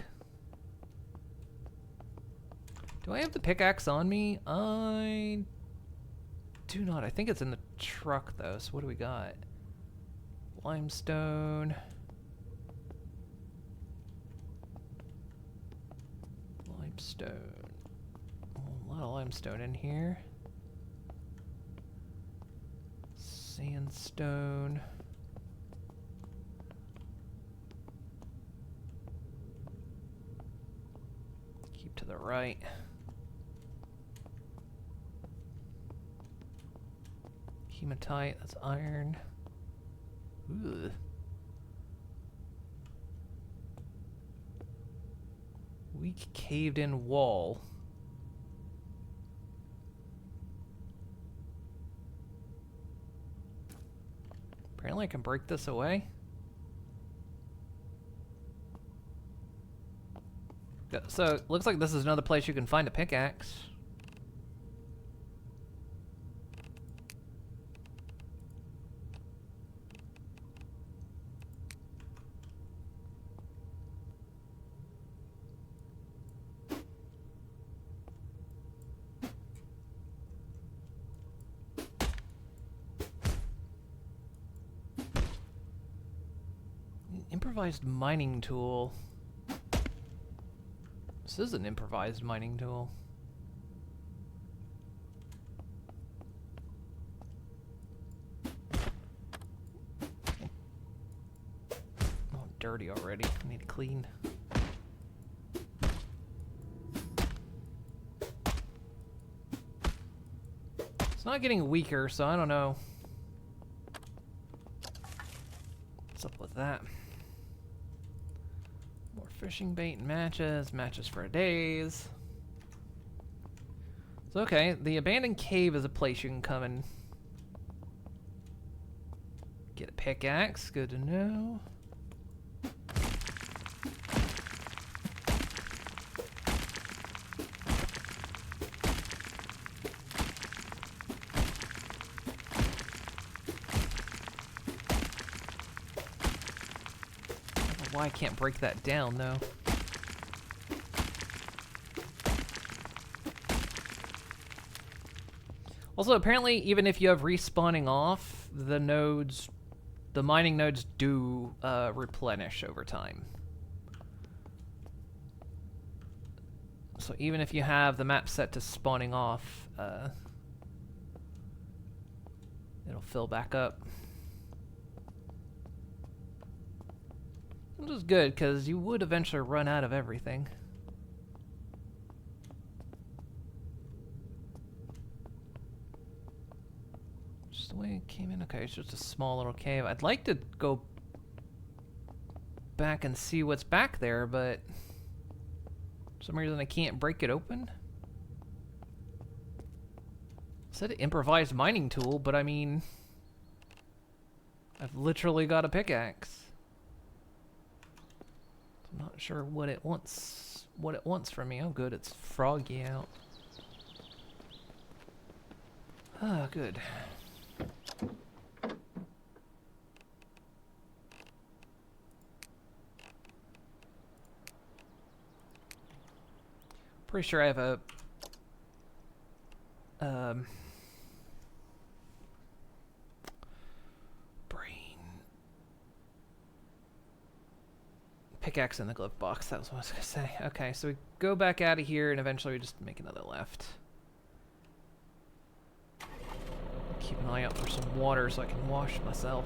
Do I have the pickaxe on me? I do not. I think it's in the truck, though. So what do we got? Limestone. Limestone. Oh, a lot of limestone in here. Sandstone. Keep to the right. Hematite, that's iron. Ooh. Weak caved-in wall. Apparently I can break this away. So, it looks like this is another place you can find a pickaxe. Improvised mining tool. This is an improvised mining tool. Oh, dirty already. I need to clean. It's not getting weaker, so I don't know what's up with that. More fishing bait and matches. Matches for days. So, okay, the abandoned cave is a place you can come and get a pickaxe. Good to know. Why I can't break that down, though. Also, apparently, even if you have respawning off, the nodes, the mining nodes do replenish over time. So even if you have the map set to spawning off, it'll fill back up. Which is good, because you would eventually run out of everything. Just the way it came in. Okay, it's just a small little cave. I'd like to go back and see what's back there, but for some reason I can't break it open. It said improvised mining tool, but I mean, I've literally got a pickaxe. I'm not sure what it wants. What it wants from me. Oh, good. It's froggy out. Ah, good. Pretty sure I have a Pickaxe in the glove box, that was what I was gonna say. Okay, so we go back out of here and eventually we just make another left. Keep an eye out for some water so I can wash myself.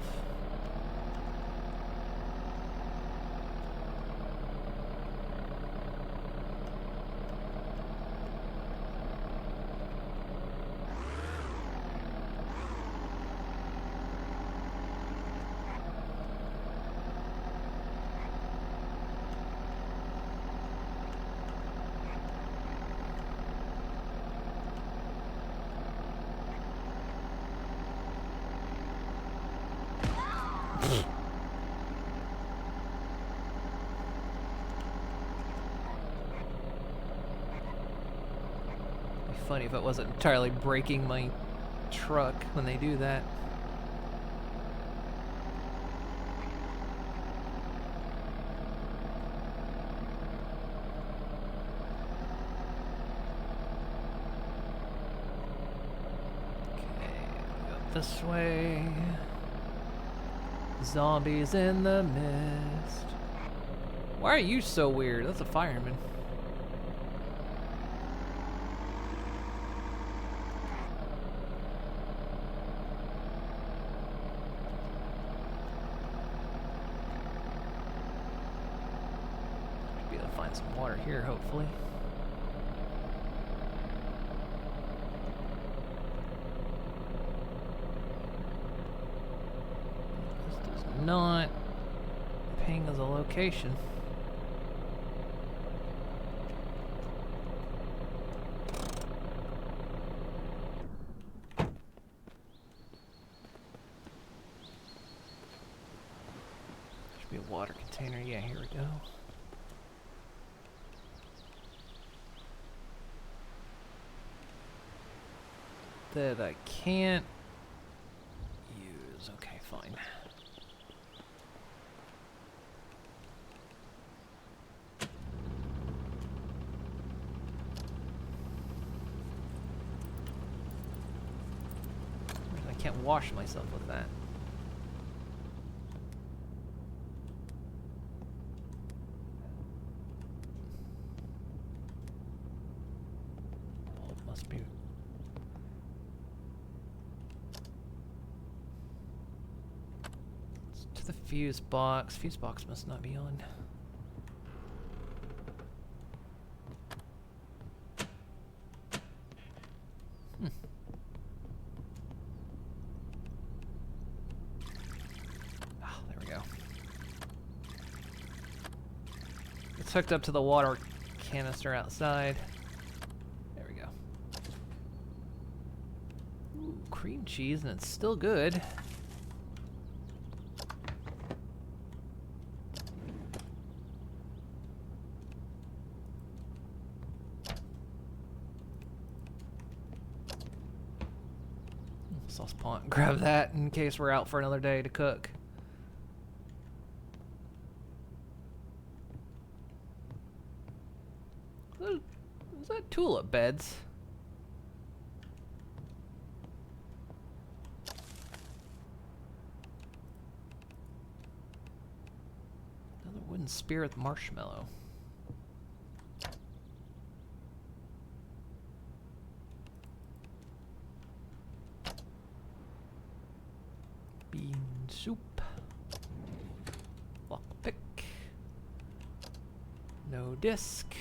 Funny if it wasn't entirely breaking my truck when they do that. Okay, go this way. Zombies in the mist. Why are you so weird? That's a fireman. Find some water here, hopefully. This does not ping as a location. Should be a water container. Yeah, here we go. That I can't use. Okay, fine. I can't wash myself with that. Oh, it must be. The fuse box. Fuse box must not be on. Oh, there we go. It's hooked up to the water canister outside. There we go. Ooh, cream cheese, and it's still good. Sauce pot. Grab that in case we're out for another day to cook. Is that tulip beds? Another wooden spear with marshmallow. Bean soup. Lockpick. No disc.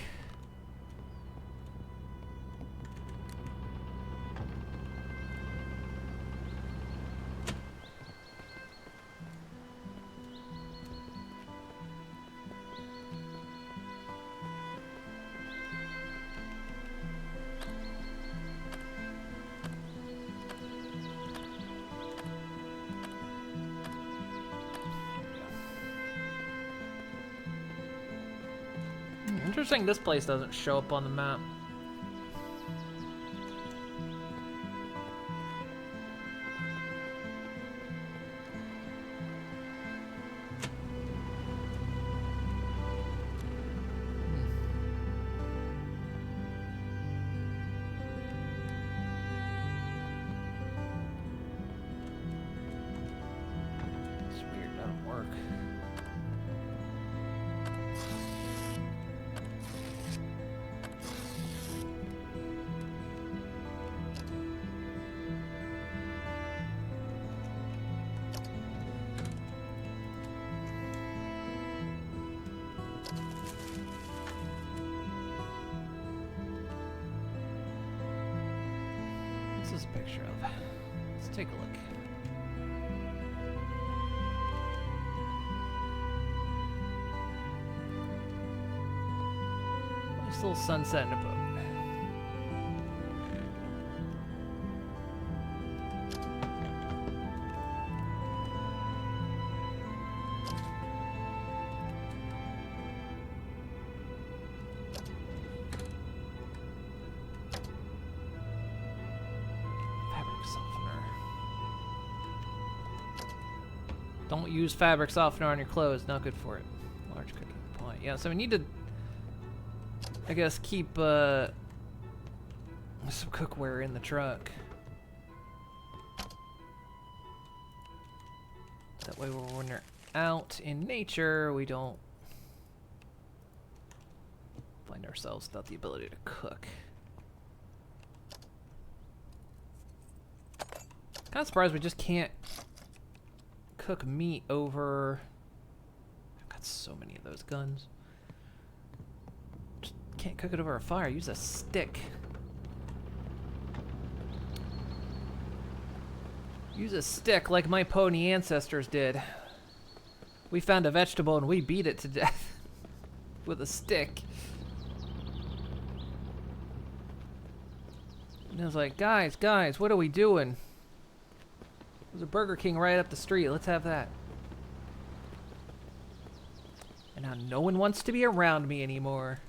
Interesting this place doesn't show up on the map. It's weird, it doesn't work. What's this a picture of? Let's take a look. Nice little sunset in a boat. Don't use fabric softener on your clothes. Not good for it. Large cooking pot. Yeah, so we need to, I guess, keep some cookware in the truck. That way when we're out in nature, we don't find ourselves without the ability to cook. Kind of surprised we just can't cook meat over. I've got so many of those guns. Just can't cook it over a fire. Use a stick. Use a stick like my pony ancestors did. We found a vegetable and we beat it to death with a stick. And I was like, guys, what are we doing? There's a Burger King right up the street. Let's have that. And now no one wants to be around me anymore.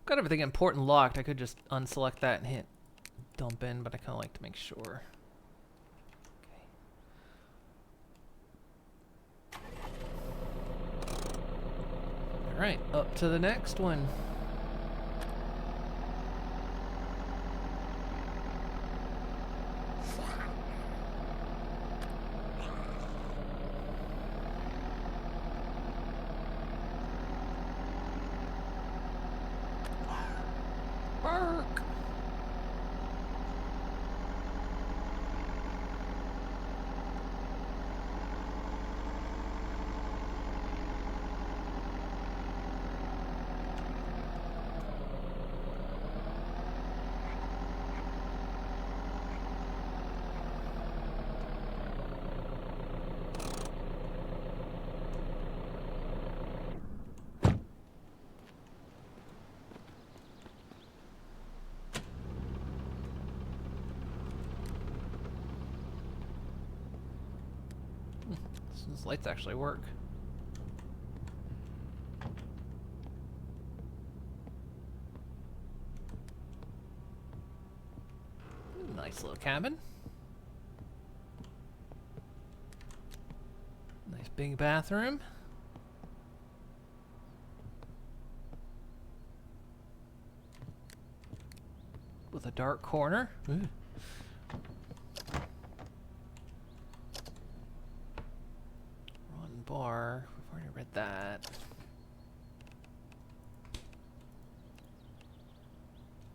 Got everything important locked. I could just unselect that and hit dump in, but I kind of like to make sure. Okay. All right, up to the next one. Bark. These lights actually work. Nice little cabin. Nice big bathroom. With a dark corner. Ooh. Bar. We've already read that.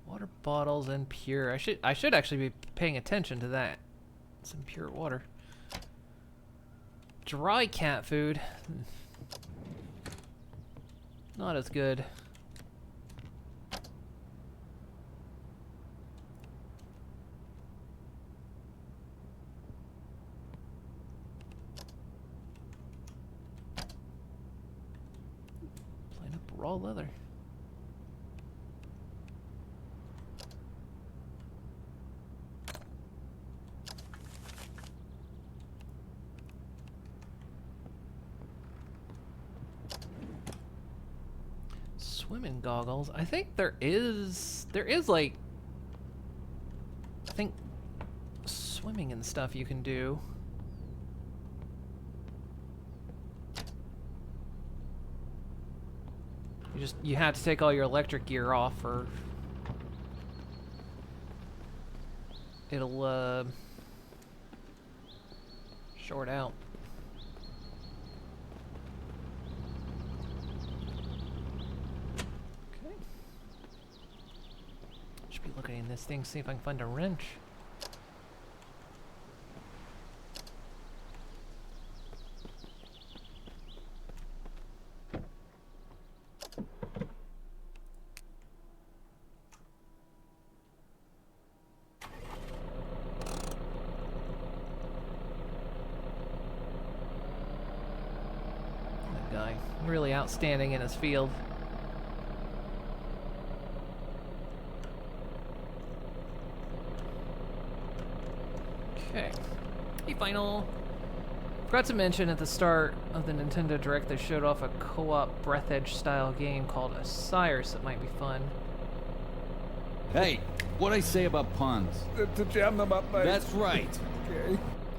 Water bottles and pure. I should actually be paying attention to that. Some pure water. Dry cat food. Not as good. Raw leather. Swimming goggles. I think there is like, I think swimming and stuff you can do. You have to take all your electric gear off or it'll short out. in this thing, see if I can find a wrench. That guy, really outstanding in his field. Okay. Hey, final. Forgot to mention at the start of the Nintendo Direct they showed off a co-op Breath Edge style game called Osiris that might be fun. Hey, what'd I say about puns? To jam them up, mate. That's right. Okay.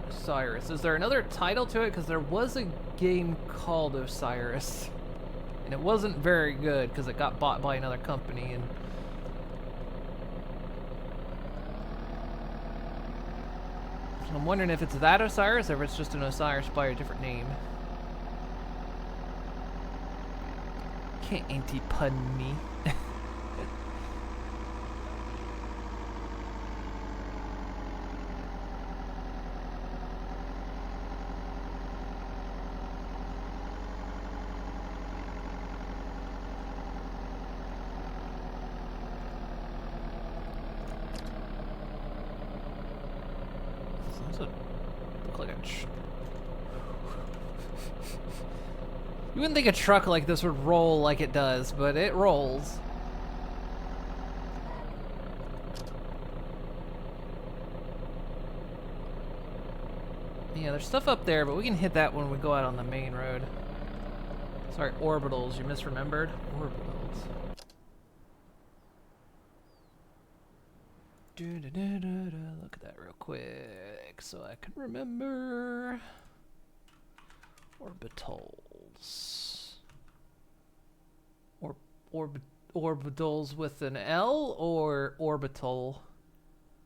Osiris. Is there another title to it? Because there was a game called Osiris. And it wasn't very good because it got bought by another company and... So I'm wondering if it's that Osiris or if it's just an Osiris by a different name. Can't anti-pun me. Look like a you wouldn't think a truck like this would roll like it does, but it rolls. Yeah, there's stuff up there, but we can hit that when we go out on the main road. Sorry, orbitals. You misremembered? Orbitals. Look at that real quick so I can remember. Orbitals. Orbitals with an L or orbital?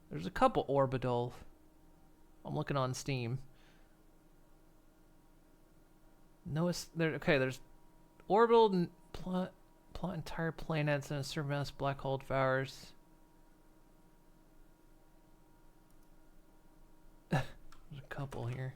There's a couple orbital. I'm looking on Steam. No, it's there. Okay, there's orbital and plot entire planets and a supermassive black hole devours. There's a couple here.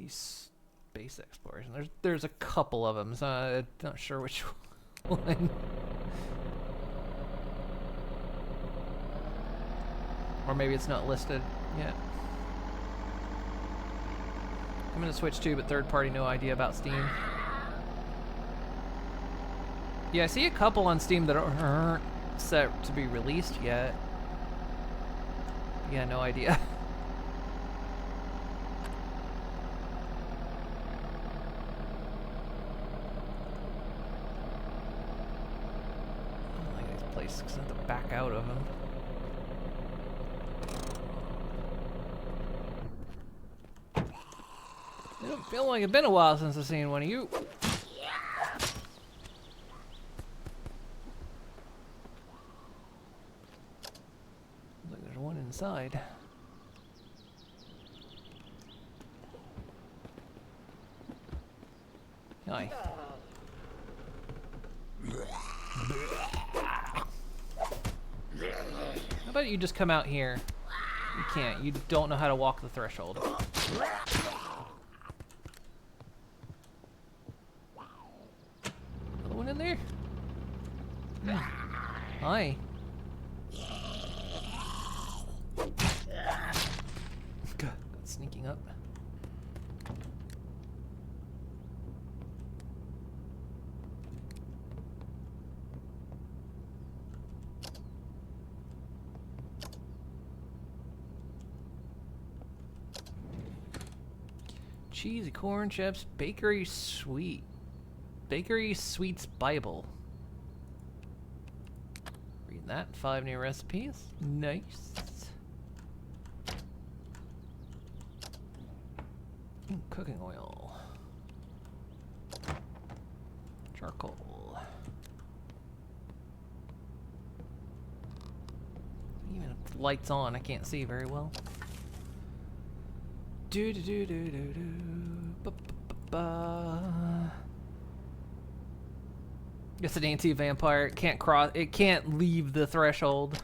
Space exploration. There's a couple of them, so I'm not sure which one. Or maybe it's not listed yet. I'm gonna Switch too, but third party, no idea about Steam. Yeah, I see a couple on Steam that aren't set to be released yet. Yeah, no idea. I don't like these places because I have to back out of them. I don't feel like it's been a while since I've seen one of you. Looks like there's one inside. Hi. How about you just come out here? You can't. You don't know how to walk the threshold. Another one in there? Hi. God, sneaking up. Cheesy corn chips, bakery sweet. Bakery Sweets Bible. Read that. 5 new recipes. Nice. Cooking oil. Charcoal. Even if the light's on, I can't see very well. Do do do do do do. Ba, ba, ba, ba. It's an anti-vampire. It can't cross. It can't leave the threshold.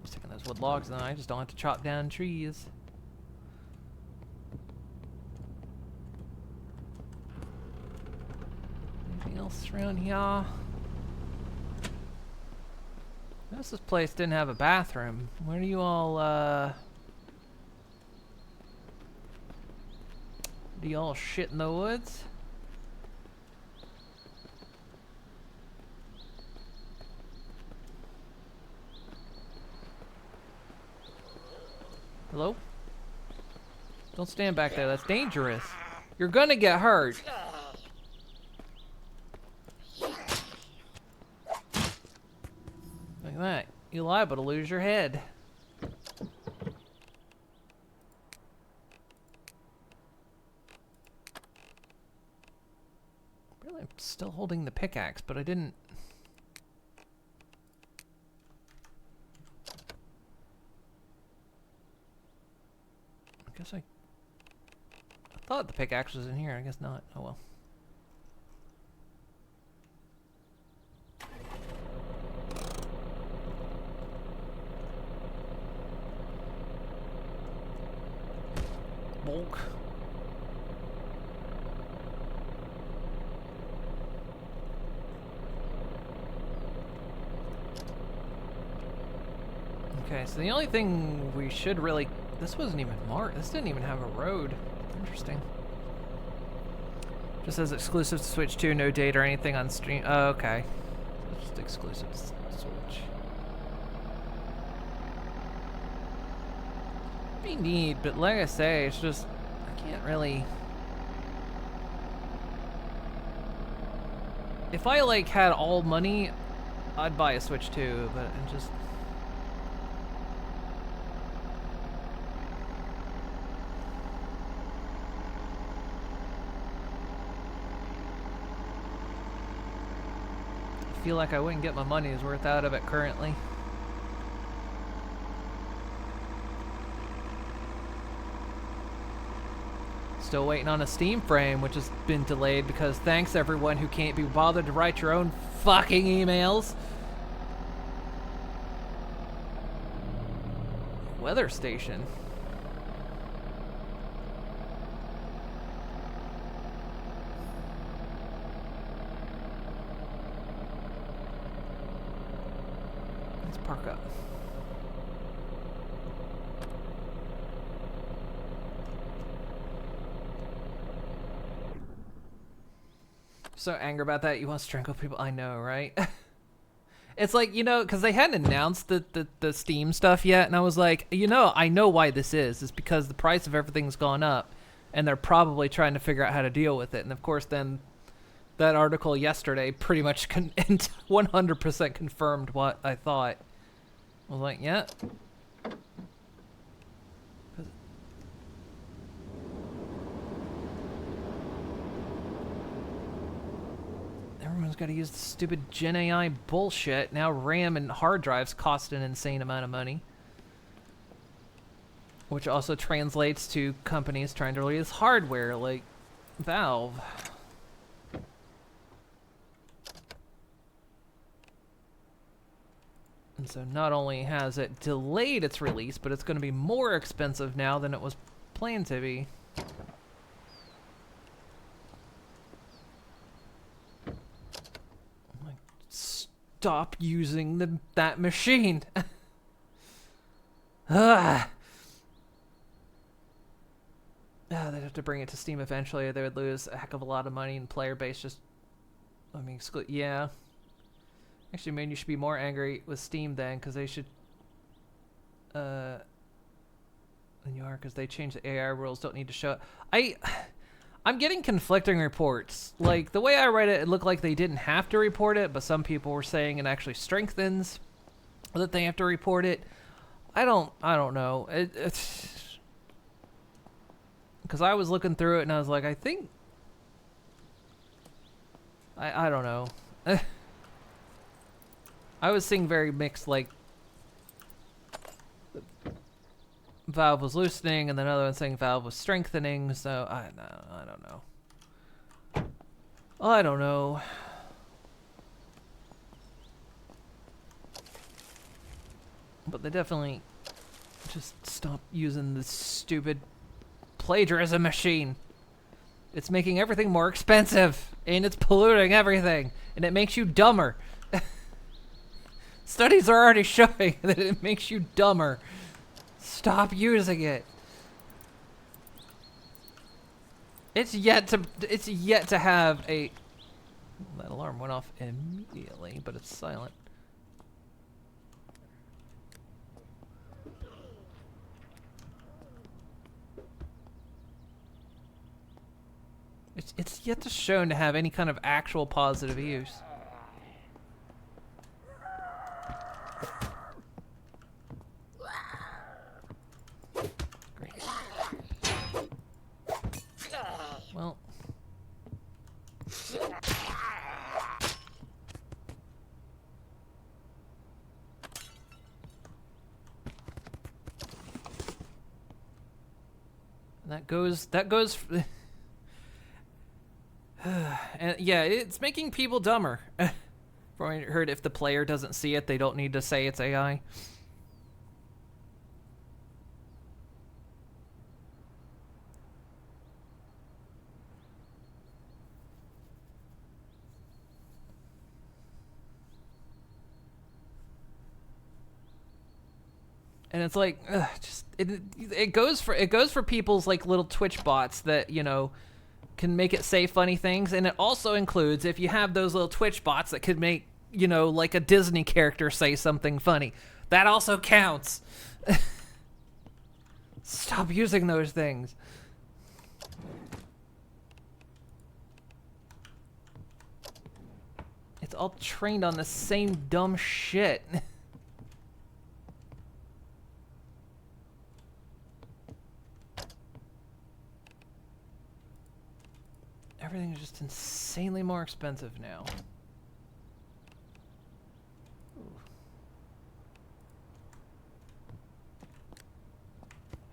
Just taking those wood logs, then I just don't have to chop down trees. Anything else around here? Notice this place didn't have a bathroom. Where do you all, do you all shit in the woods? Hello? Don't stand back there, that's dangerous. You're gonna get hurt. Like that. You're liable to lose your head. Really, I'm still holding the pickaxe, but I didn't... I guess I thought the pickaxe was in here. I guess not. Oh well. Bulk. Okay, so the only thing we should really... This wasn't even marked. This didn't even have a road. Interesting. Just says exclusive to Switch 2, no date or anything on stream. Oh, okay. Just exclusive to Switch. Pretty neat, but like I say, it's just... I can't really... If I, like, had all money, I'd buy a Switch 2, but it just... I feel like I wouldn't get my money's worth out of it currently. Still waiting on a Steam frame, which has been delayed because thanks everyone who can't be bothered to write your own fucking emails. Weather station. Let's park up. So angry about that, you want to strangle people? I know, right? It's like, you know, because they hadn't announced the Steam stuff yet, and I was like, you know, I know why this is. It's because the price of everything's gone up, and they're probably trying to figure out how to deal with it. And of course, then that article yesterday pretty much 100% confirmed what I thought. I was like, yeah. Everyone's got to use the stupid Gen AI bullshit. Now RAM and hard drives cost an insane amount of money. Which also translates to companies trying to release hardware like Valve. And so not only has it delayed its release, but it's going to be more expensive now than it was planned to be. Stop using that machine. They'd have to bring it to Steam eventually, or they would lose a heck of a lot of money, and player base just... I mean, yeah. Actually, man, you should be more angry with Steam then, because they should... than you are, because they changed the AI rules, don't need to show... I'm getting conflicting reports. Like, the way I read it, it looked like they didn't have to report it, but some people were saying it actually strengthens that they have to report it. I don't know. It's... Because I was looking through it, and I was like, I think I don't know. I was seeing very mixed, like, valve was loosening, and then another one saying valve was strengthening, so I don't know. I don't know. But they definitely just stop using this stupid plagiarism machine. It's making everything more expensive, and it's polluting everything, and it makes you dumber. Studies are already showing that it makes you dumber. Stop using it. It's yet to have a... That alarm went off immediately, but it's silent. It's yet to shown to have any kind of actual positive use. Great. Well. That goes and yeah, it's making people dumber. From what I heard, if the player doesn't see it, they don't need to say it's AI. And it's like, just it goes for people's like little Twitch bots that, you know, can make it say funny things, and it also includes if you have those little Twitch bots that could make, you know, like a Disney character say something funny. That also counts. Stop using those things. It's all trained on the same dumb shit. Everything is just insanely more expensive now. Ooh.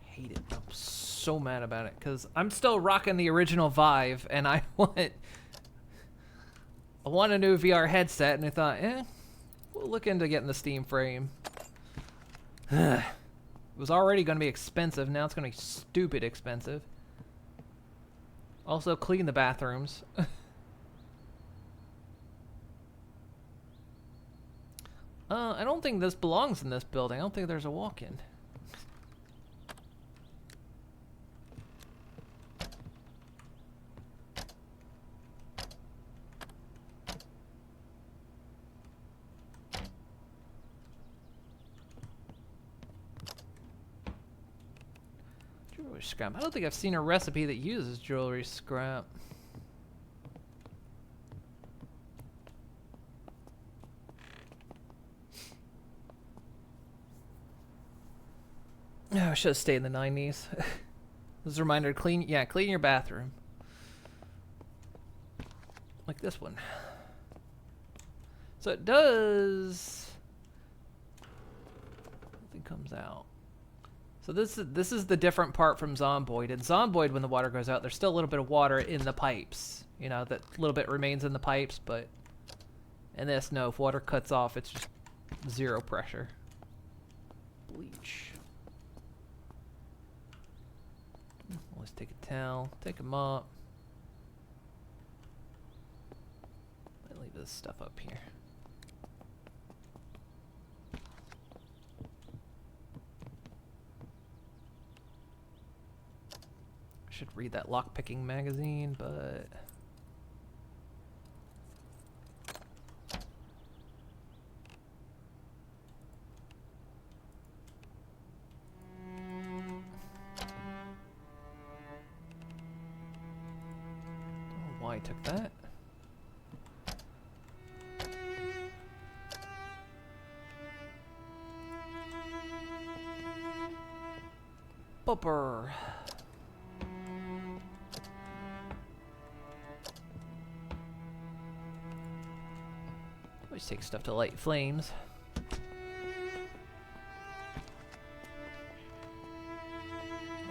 Hate it. I'm so mad about it because I'm still rocking the original Vive, and I want a new VR headset, and I thought, we'll look into getting the Steam Frame. It was already going to be expensive. Now it's going to be stupid expensive. Also, clean the bathrooms. I don't think this belongs in this building. I don't think there's a walk-in. Jewelry scrap. I don't think I've seen a recipe that uses jewelry scrap. Oh, I should have stayed in the 90s. This is a reminder to clean your bathroom. Like this one. So it does... Nothing comes out. So this is the different part from Zomboid. In Zomboid, when the water goes out, there's still a little bit of water in the pipes. You know, that little bit remains in the pipes, but in this, no. If water cuts off, it's just zero pressure. Bleach. Let's take a towel, take a mop. I'll leave this stuff up here. I should read that lockpicking magazine, but... I took that. Bumper. Always take stuff to light flames.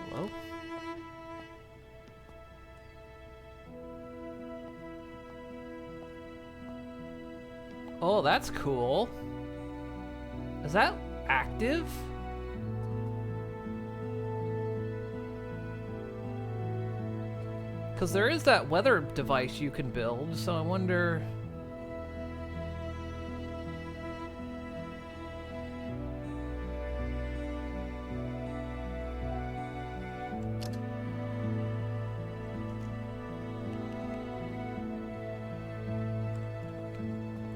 Hello? Oh, that's cool. Is that active? Because there is that weather device you can build, so I wonder...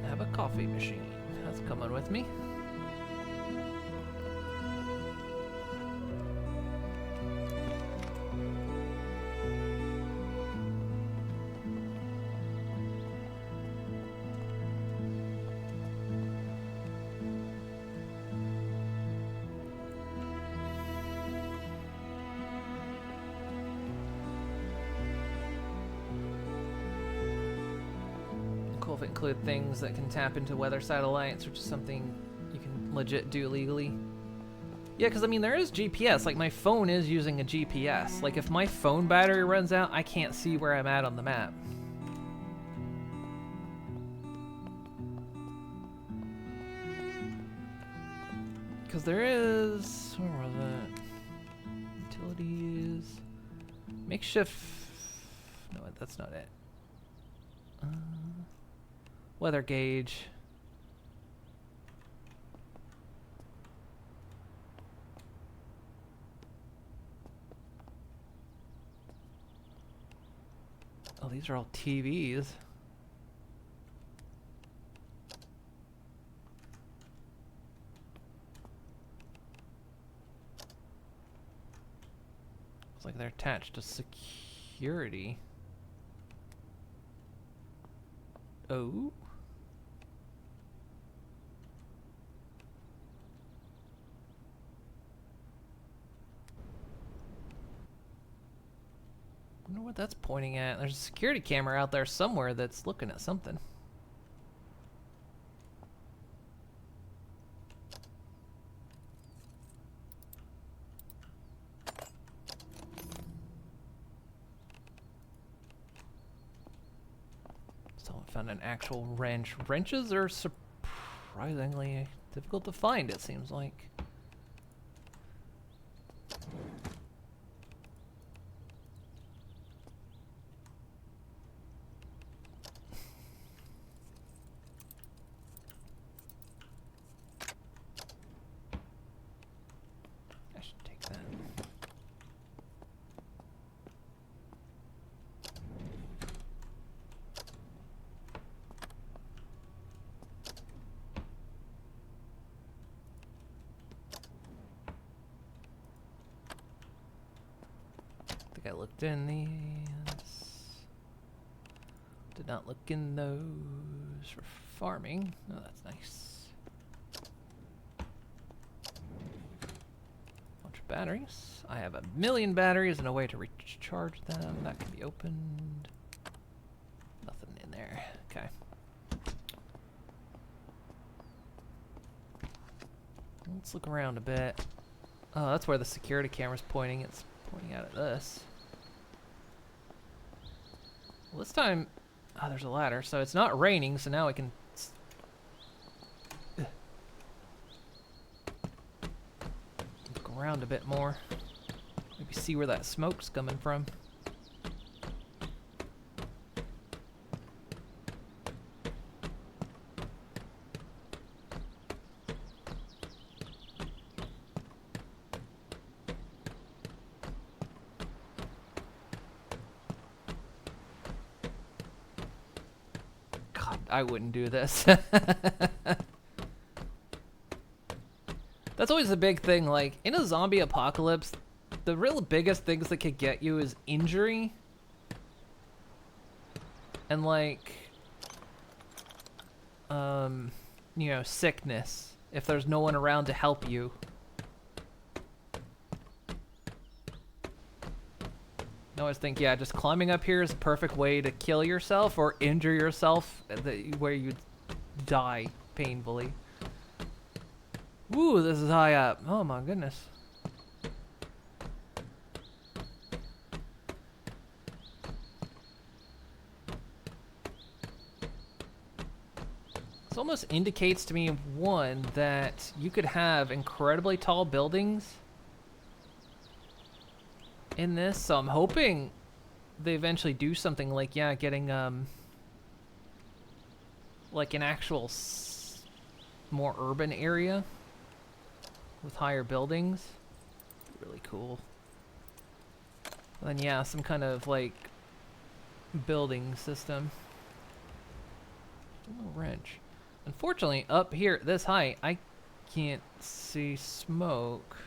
I have a coffee machine. That's coming with me. Cool if it include things that can tap into weather satellites, which is something you can legit do legally. Yeah, because I mean, there is GPS. Like, my phone is using a GPS. Like, if my phone battery runs out, I can't see where I'm at on the map. Because there is... Where was it? Utilities... Makeshift... No, that's not it. Weather gauge. Oh, these are all TVs. Looks like they're attached to security. Oh. I wonder what that's pointing at. There's a security camera out there somewhere that's looking at something. Someone found an actual wrench. Wrenches are surprisingly difficult to find, it seems like. I looked in these. Did not look in those for farming. Oh, that's nice. Bunch of batteries. I have 1,000,000 batteries and a way to recharge them. That can be opened. Nothing in there. Okay. Let's look around a bit. Oh, that's where the security camera's pointing. It's pointing out at this. Well, this time, oh, there's a ladder, so it's not raining, so now I can look around a bit more. Maybe see where that smoke's coming from. I wouldn't do this. That's always the big thing, like, in a zombie apocalypse, the real biggest things that could get you is injury. And, like, you know, sickness, if there's no one around to help you. I always think, yeah, just climbing up here is a perfect way to kill yourself or injure yourself, where you die painfully. Ooh, this is high up. Oh my goodness. This almost indicates to me, one, that you could have incredibly tall buildings in this, so I'm hoping they eventually do something like, yeah, getting, like an actual more urban area with higher buildings. Really cool. And then, yeah, some kind of, like, building system. A little wrench. Unfortunately, up here at this height, I can't see smoke.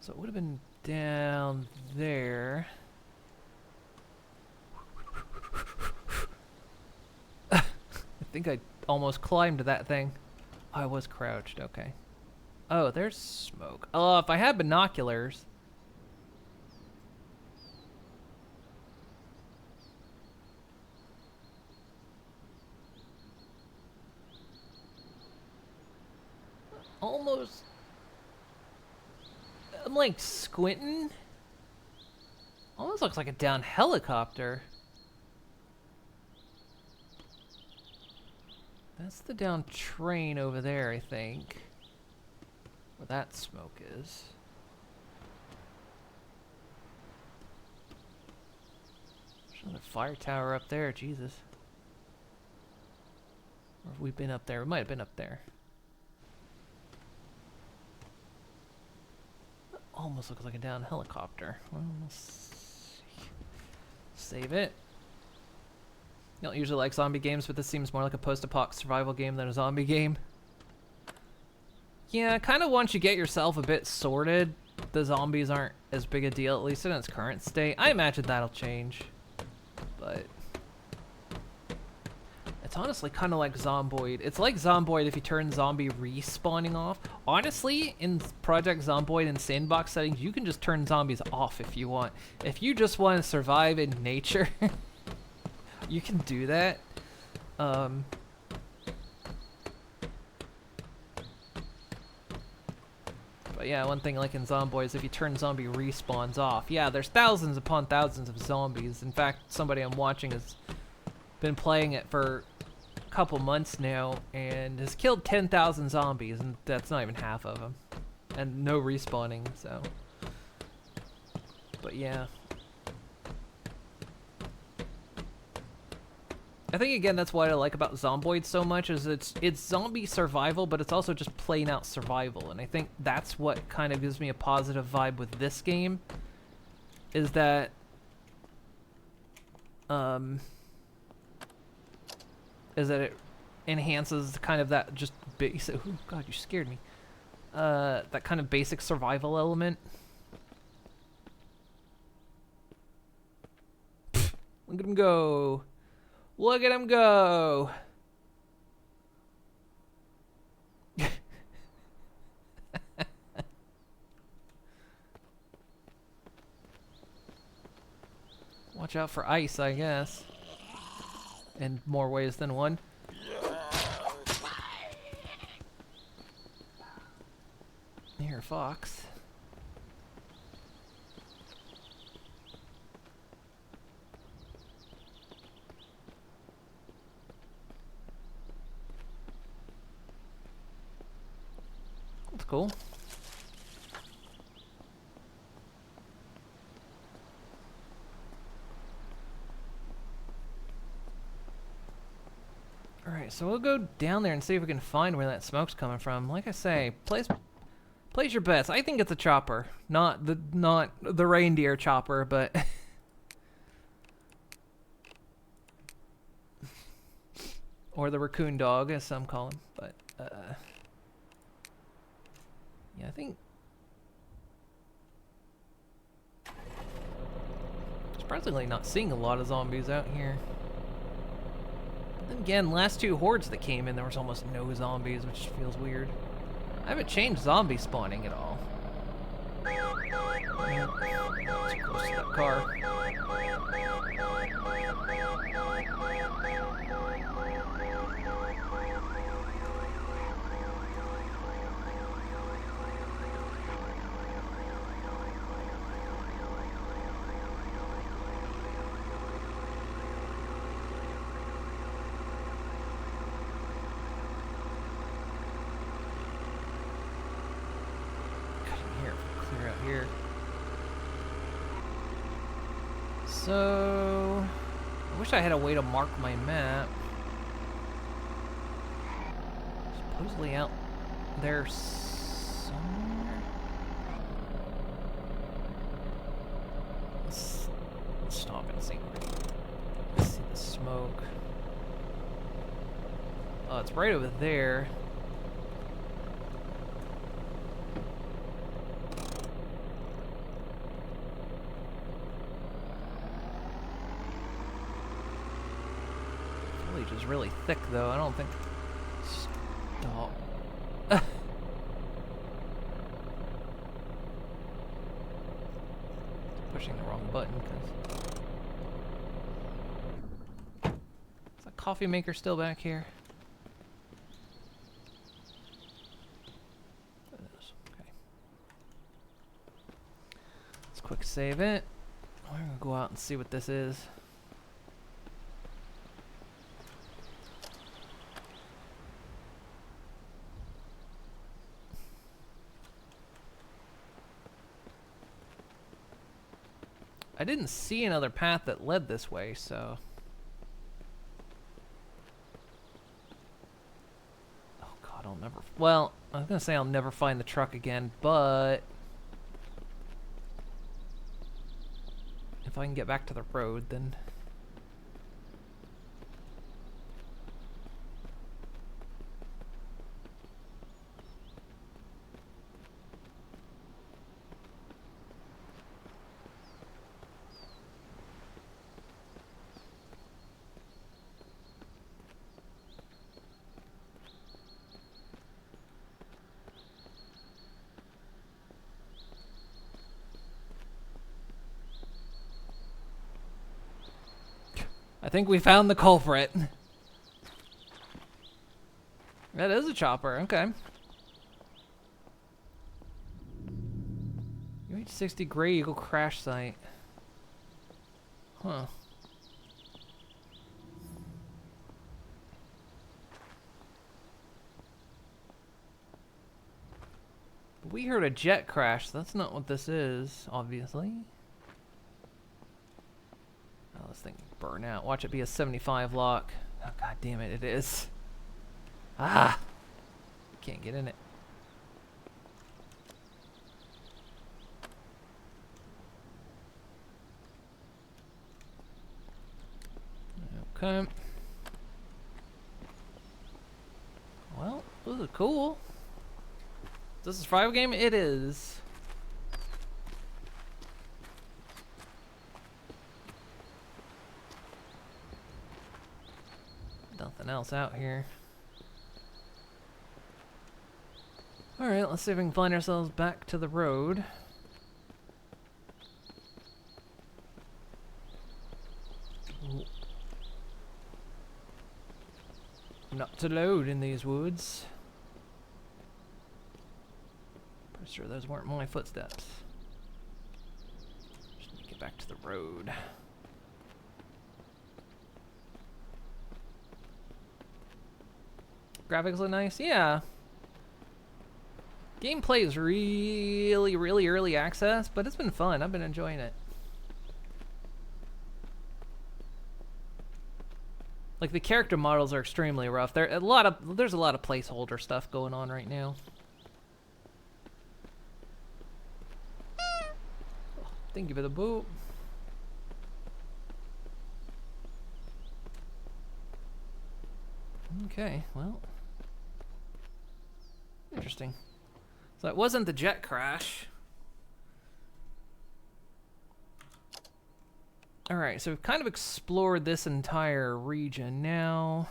So it would have been down there. I think I almost climbed that thing. I was crouched, okay. Oh, there's smoke. Oh, if I had binoculars. Almost. I'm like squinting. Almost looks like a down helicopter. That's the down train over there, I think. Where that smoke is. There's another fire tower up there, Jesus. Or have we been up there? We might have been up there. Almost looks like a down helicopter. Well, let's save it. You don't usually like zombie games, but this seems more like a post-apoc survival game than a zombie game. Yeah, kind of once you get yourself a bit sorted, the zombies aren't as big a deal, at least in its current state. I imagine that'll change, but it's honestly kind of like Zomboid. It's like Zomboid if you turn zombie respawning off. Honestly, in Project Zomboid and sandbox settings, you can just turn zombies off if you want. If you just want to survive in nature, you can do that. But yeah, one thing like in Zomboid is if you turn zombie respawns off, yeah, there's thousands upon thousands of zombies. In fact, somebody I'm watching has been playing it for couple months now and has killed 10,000 zombies, and that's not even half of them, and no respawning. So, but yeah, I think again that's what I like about Zomboid so much, is it's zombie survival, but it's also just plain out survival, and I think that's what kind of gives me a positive vibe with this game, is that it enhances kind of that just basic. Oh God, you scared me. That kind of basic survival element. Look at him go! Look at him go! Watch out for ice, I guess. In more ways than one. Here, fox. That's cool. Alright, so we'll go down there and see if we can find where that smoke's coming from. Like I say, place your bets. I think it's a chopper. Not the reindeer chopper, but or the raccoon dog, as some call him. But yeah, I think surprisingly not seeing a lot of zombies out here. Then again, last two hordes that came in, there was almost no zombies, which feels weird. I haven't changed zombie spawning at all. Too close to that car. Here, clear out here. So, I wish I had a way to mark my map. Supposedly out there somewhere. Let's stop and see. Let's see the smoke. Oh, it's right over there. Foliage is really thick, though. I don't think. Stop. Pushing the wrong button because. Is that coffee maker still back here? It is. Okay. Let's quick save it. We're gonna go out and see what this is. I didn't see another path that led this way, so. Oh god, I'll never. Well, I was gonna say I'll never find the truck again, but. If I can get back to the road, then. I think we found the culprit. That is a chopper, okay. UH-60 Gray Eagle crash site. Huh. We heard a jet crash. That's not what this is, obviously. Oh, this thing burn out. Watch it be a 75 lock. Oh, god damn it, it is. Ah! Can't get in it. Okay. Well, this is cool. Is this a survival game? It is. Nothing else out here. Alright, let's see if we can find ourselves back to the road. Ooh. Not to load in these woods. Pretty sure those weren't my footsteps. Just need to get back to the road. Graphics look nice? Yeah. Gameplay is really early access, but it's been fun. I've been enjoying it. Like, the character models are extremely rough. There's a lot of placeholder stuff going on right now. Thank you for the boot. Okay, well. Interesting. So it wasn't the jet crash. Alright, so we've kind of explored this entire region. Now,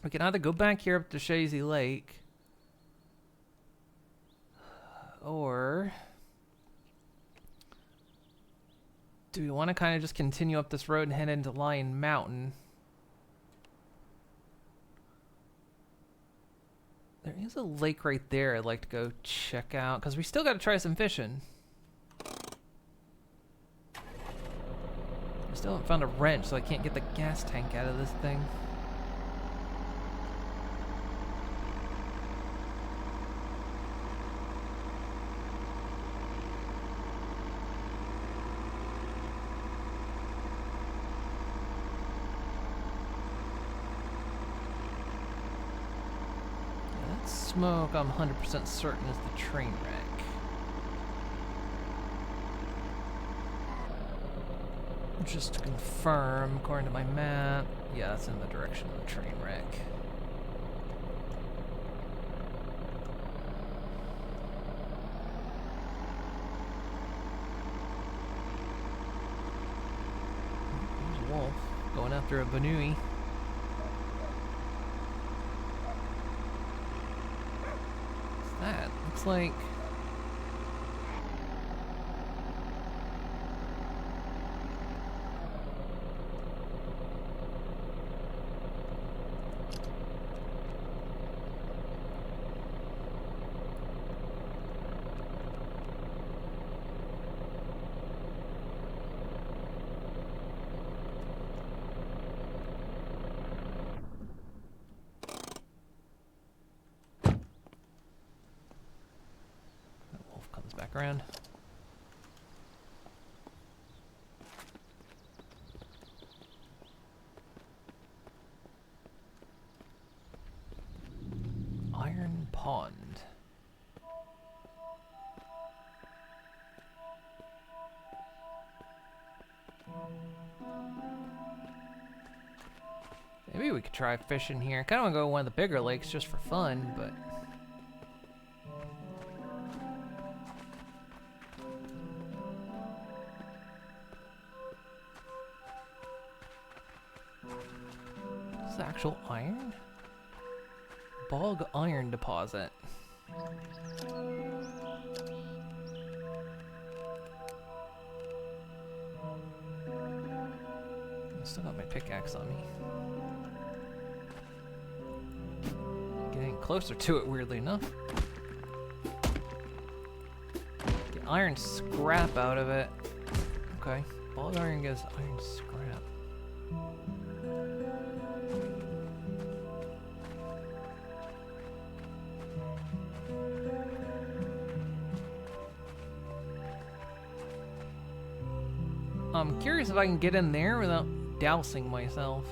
we can either go back here up to Shazy Lake, or do we want to kind of just continue up this road and head into Lion Mountain? There is a lake right there I'd like to go check out, because we still got to try some fishing. I still haven't found a wrench, so I can't get the gas tank out of this thing. smoke, I'm 100% certain is the train wreck. Just to confirm, according to my map, yeah, that's in the direction of the train wreck. There's a wolf going after a Banui. What's that? Looks like... back around. Iron Pond. Maybe we could try fishing here. I kind of want to go to one of the bigger lakes just for fun, but... Is this actual iron? Bog iron deposit. I still got my pickaxe on me. Getting closer to it, weirdly enough. Get iron scrap out of it. Okay. Bog iron gives iron scrap. I'm curious if I can get in there without dousing myself.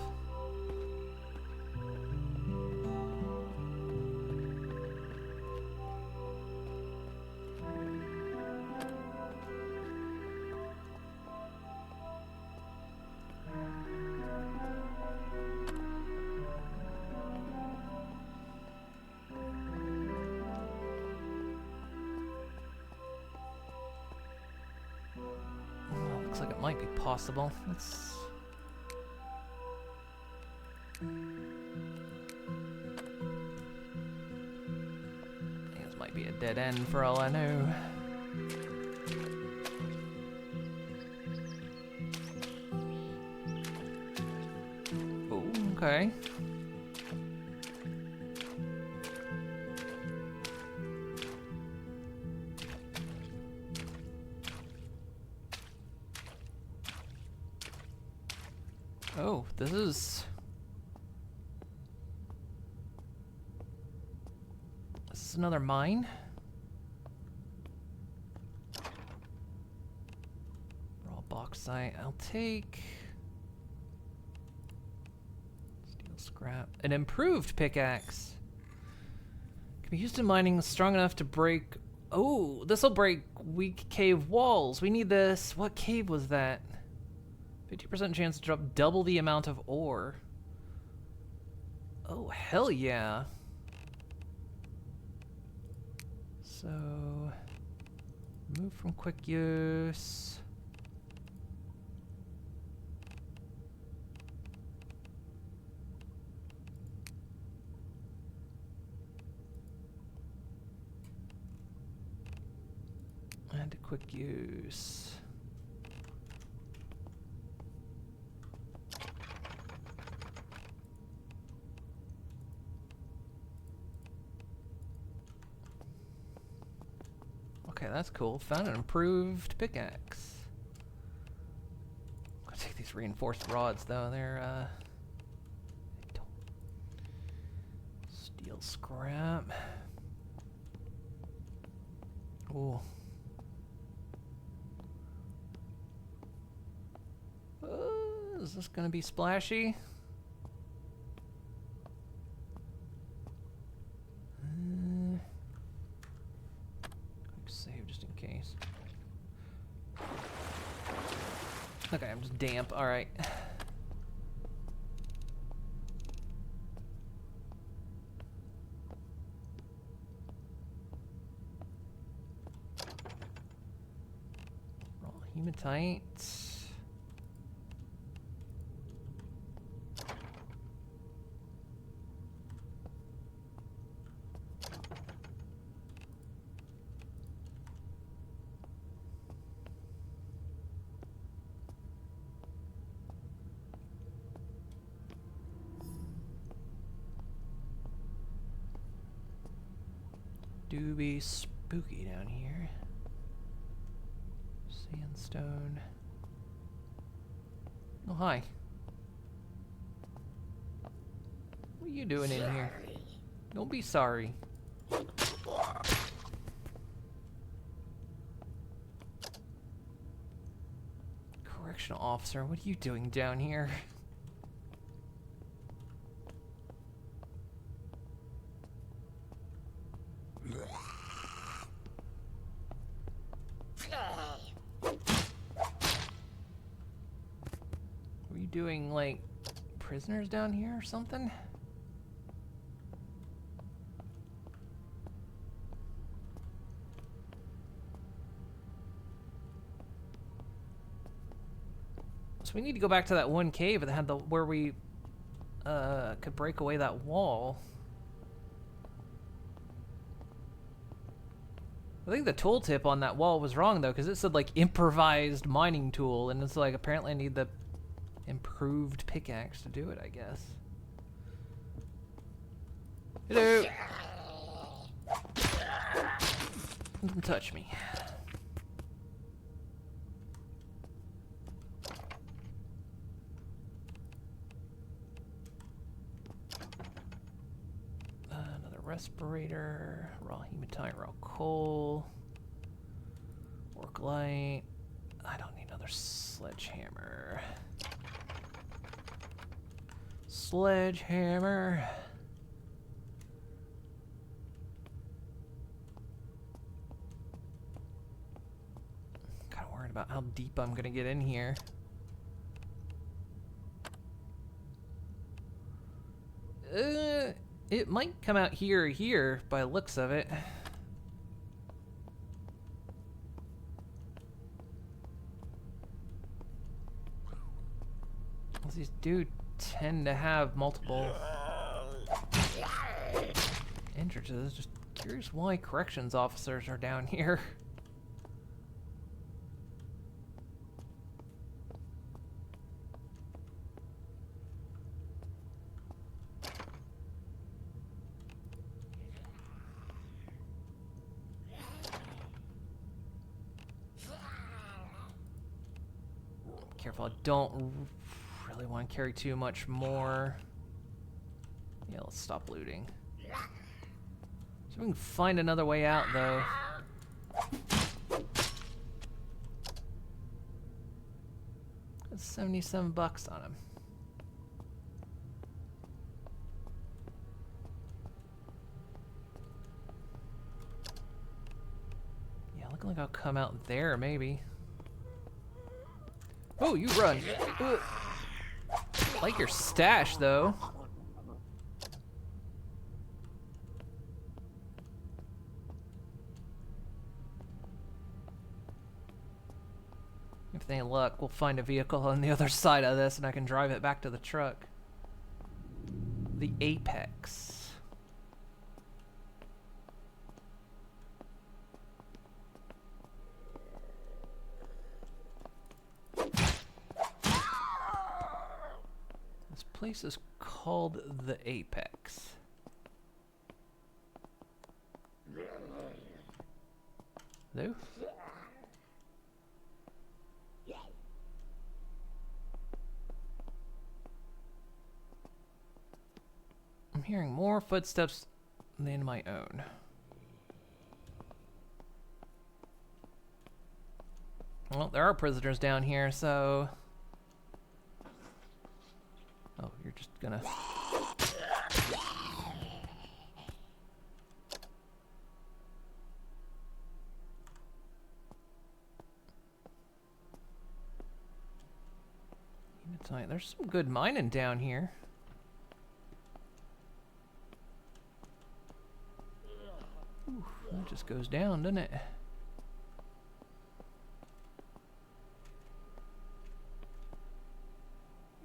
Looks like it might be possible. Let's... I think this might be a dead end for all I know. Oh, okay. Oh, this is another mine. Raw bauxite. I'll take steel scrap. An improved pickaxe can be used in mining, strong enough to break. Oh, this will break weak cave walls. We need this. What cave was that? 50% chance to drop double the amount of ore. Oh, hell yeah. So, move from quick use. And to quick use. Okay, that's cool. Found an improved pickaxe. I'm gonna take these reinforced rods though. They're steel scrap. Ooh. Is this gonna be splashy? Okay, I'm just damp. All right. Raw hematite. Do be spooky down here. Sandstone. Oh, hi. What are you doing in here? Don't be sorry. Correctional officer, what are you doing down here? Were you doing, like, prisoners down here or something? So we need to go back to that one cave that had the where we could break away that wall. I think the tooltip on that wall was wrong though, because it said like improvised mining tool, and it's like apparently I need the improved pickaxe to do it, I guess. Hello. Don't touch me. Another respirator, raw hematite, raw coal, work light. I don't need another sledgehammer. Sledgehammer. Kind of worried about how deep I'm gonna get in here. It might come out here or here by the looks of it. These do tend to have multiple entrances. Just curious why corrections officers are down here. Careful, I don't really want to carry too much more. Yeah, let's stop looting. So we can find another way out, though. That's 77 bucks on him. Yeah, looking like I'll come out there, maybe. Oh, you run. Like your stash, though. If any luck, we'll find a vehicle on the other side of this and I can drive it back to the truck. The Apex. This place is called the Apex. Hello? I'm hearing more footsteps than my own. Well, there are prisoners down here, so... Oh, you're just gonna... It's like, there's some good mining down here. Ooh, that just goes down, doesn't it?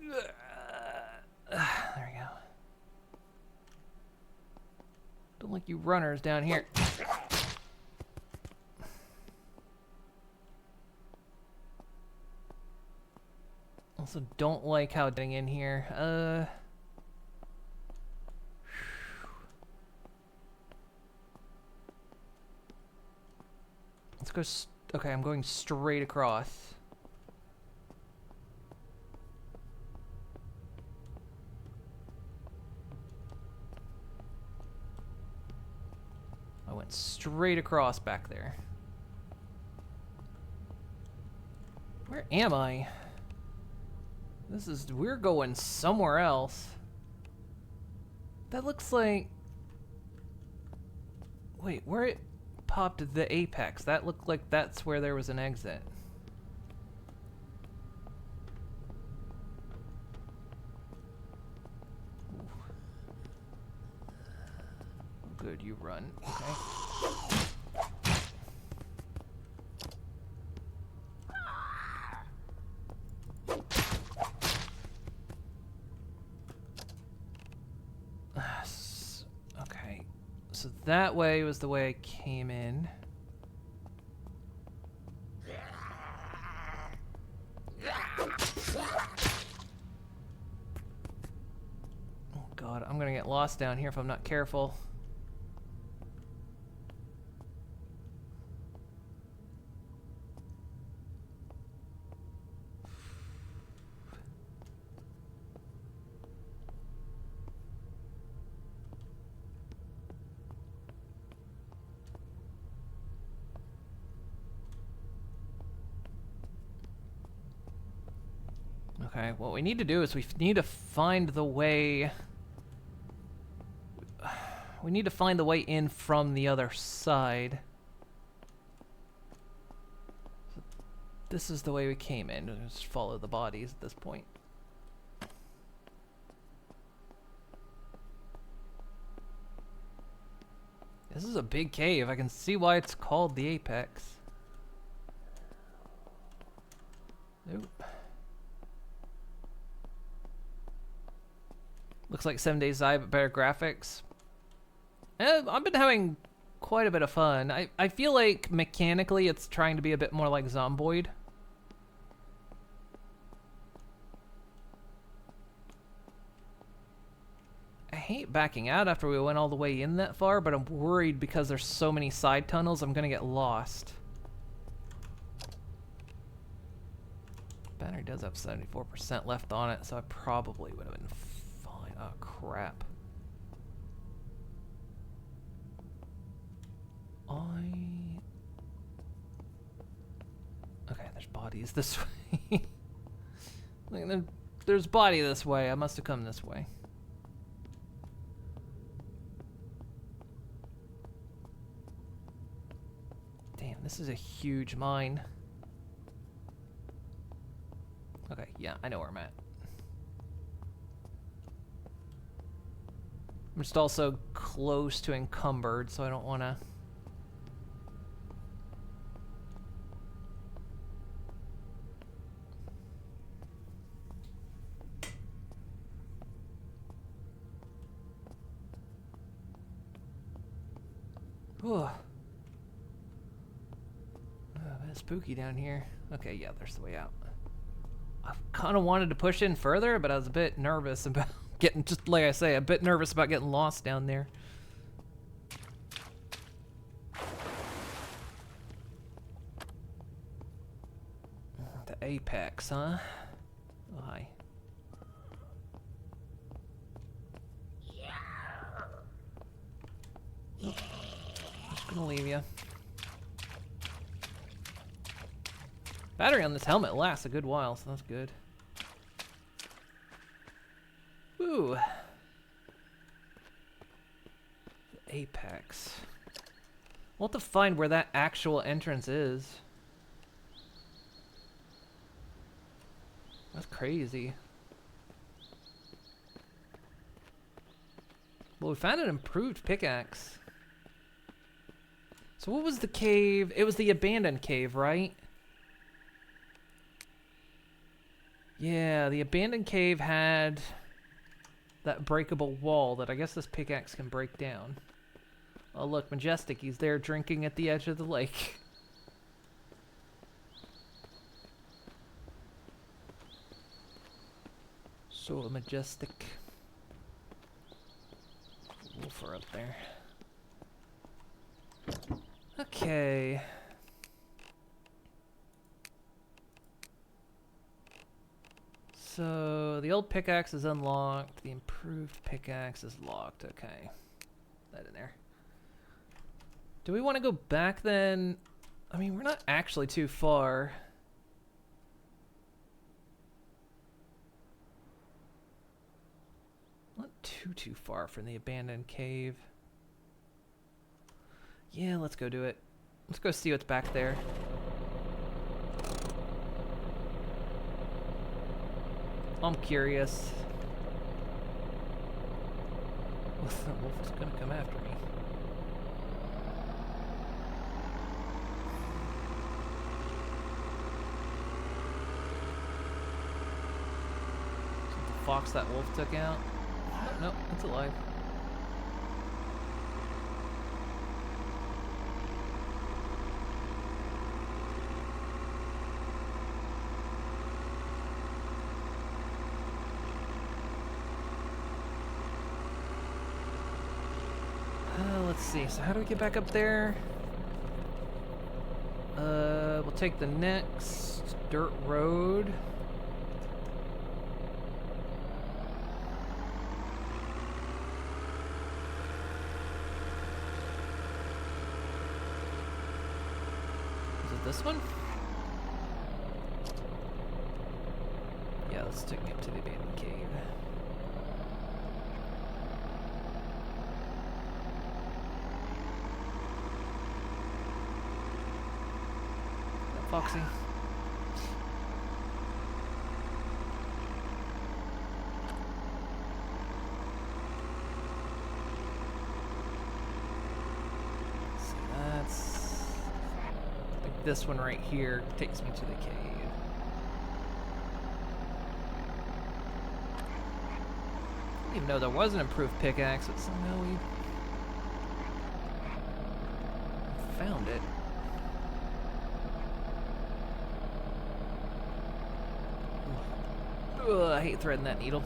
There we go. Don't like you runners down here. Also don't like how getting in here. Let's go. Okay, I'm going straight across. I went straight across back there. Where am I? We're going somewhere else. That looks like... Wait, where it popped the apex? That looked like that's where there was an exit. Ooh. Good, you run. Okay. Okay, so that way was the way I came in. Oh god, I'm gonna get lost down here if I'm not careful. Okay, what we need to do is we need to find the way... We need to find the way in from the other side. So this is the way we came in. Just follow the bodies at this point. This is a big cave. I can see why it's called the Apex. Nope. Looks like 7 Days Die, but better graphics. I've been having quite a bit of fun. I feel like mechanically it's trying to be a bit more like Zomboid. I hate backing out after we went all the way in that far, but I'm worried because there's so many side tunnels, I'm gonna get lost. Battery does have 74% left on it, so I probably would have been fine. Oh, crap. Okay, there's bodies this way. Like, there's body this way. I must have come this way. Damn, this is a huge mine. Okay, yeah, I know where I'm at. I'm just also close to encumbered, so I don't want to... Ooh. A bit spooky down here. Okay, yeah, there's the way out. I kind of wanted to push in further, but I was a bit nervous about getting, just like I say, a bit nervous about getting lost down there. The Apex, huh? Oh, hi. Nope. Just gonna leave you. Battery on this helmet lasts a good while, so that's good. Ooh. The Apex. We'll have to find where that actual entrance is. That's crazy. Well, we found an improved pickaxe. So what was the cave? It was the abandoned cave, right? Yeah, the abandoned cave had that breakable wall that I guess this pickaxe can break down. Oh, look, Majestic. He's there drinking at the edge of the lake. So majestic. Wolfer up there. Okay. So the old pickaxe is unlocked. The improved pickaxe is locked. Okay. Put that in there. Do we want to go back then? I mean, we're not actually too far. Not too far from the abandoned cave. Yeah, let's go do it. Let's go see what's back there. I'm curious. The wolf's gonna come after me. Is it the fox that wolf took out? No, it's alive. Let's see. So how do we get back up there? We'll take the next dirt road. Is it this one? Yeah, let's take me up to the abandoned cave. Foxy. See, that's... I think this one right here takes me to the cave. I didn't even know there was an improved pickaxe, but somehow we found it. Ugh, I hate threading that needle.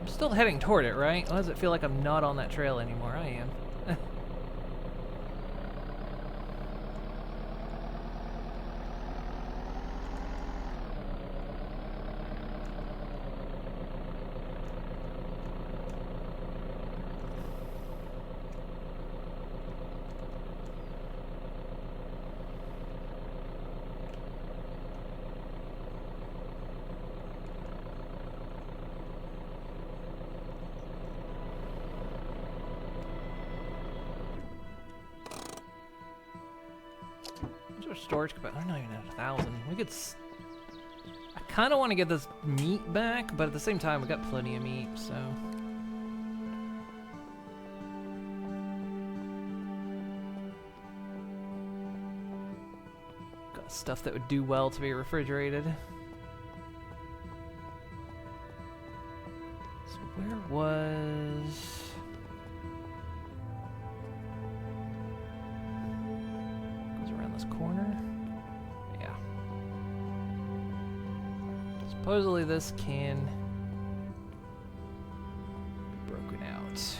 Still heading toward it, right? Why does it feel like I'm not on that trail anymore? I am. Storage capacity. I'm not even at 1,000. We could. I kind of want to get this meat back, but at the same time, we got plenty of meat, so. Got stuff that would do well to be refrigerated. So where was? Corner? Yeah. Supposedly this can be broken out.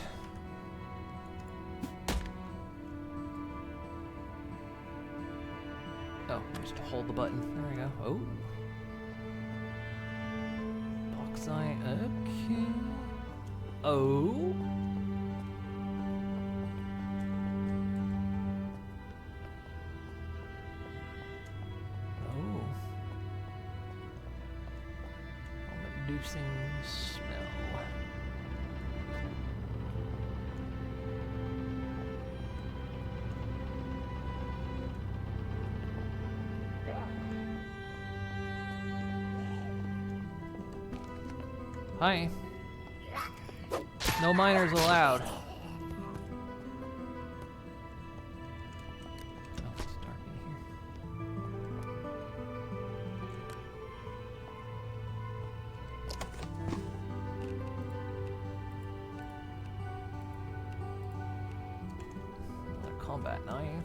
Oh, just to hold the button. There we go. Oh. Bauxite. Okay. Oh. Reducing smell. Hi. No minors allowed. Oh, it's dark in here. Another combat knife.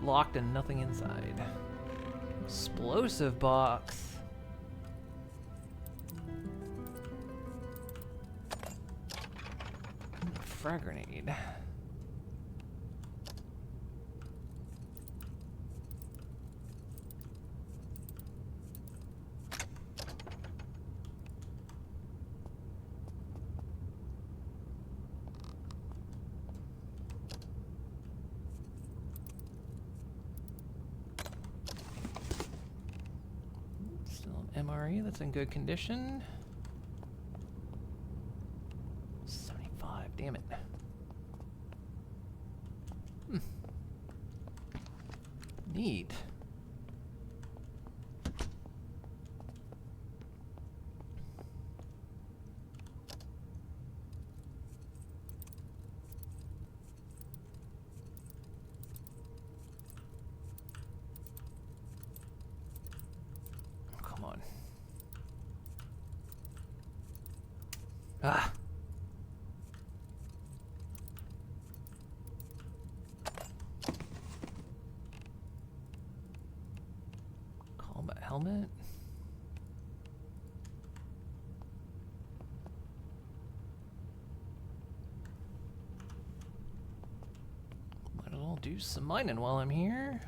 Locked and nothing inside. Explosive box. Frag grenade. MRE, that's in good condition. 75, damn it. Neat. Come on. Ah. Combat helmet. Might as well do some mining while I'm here.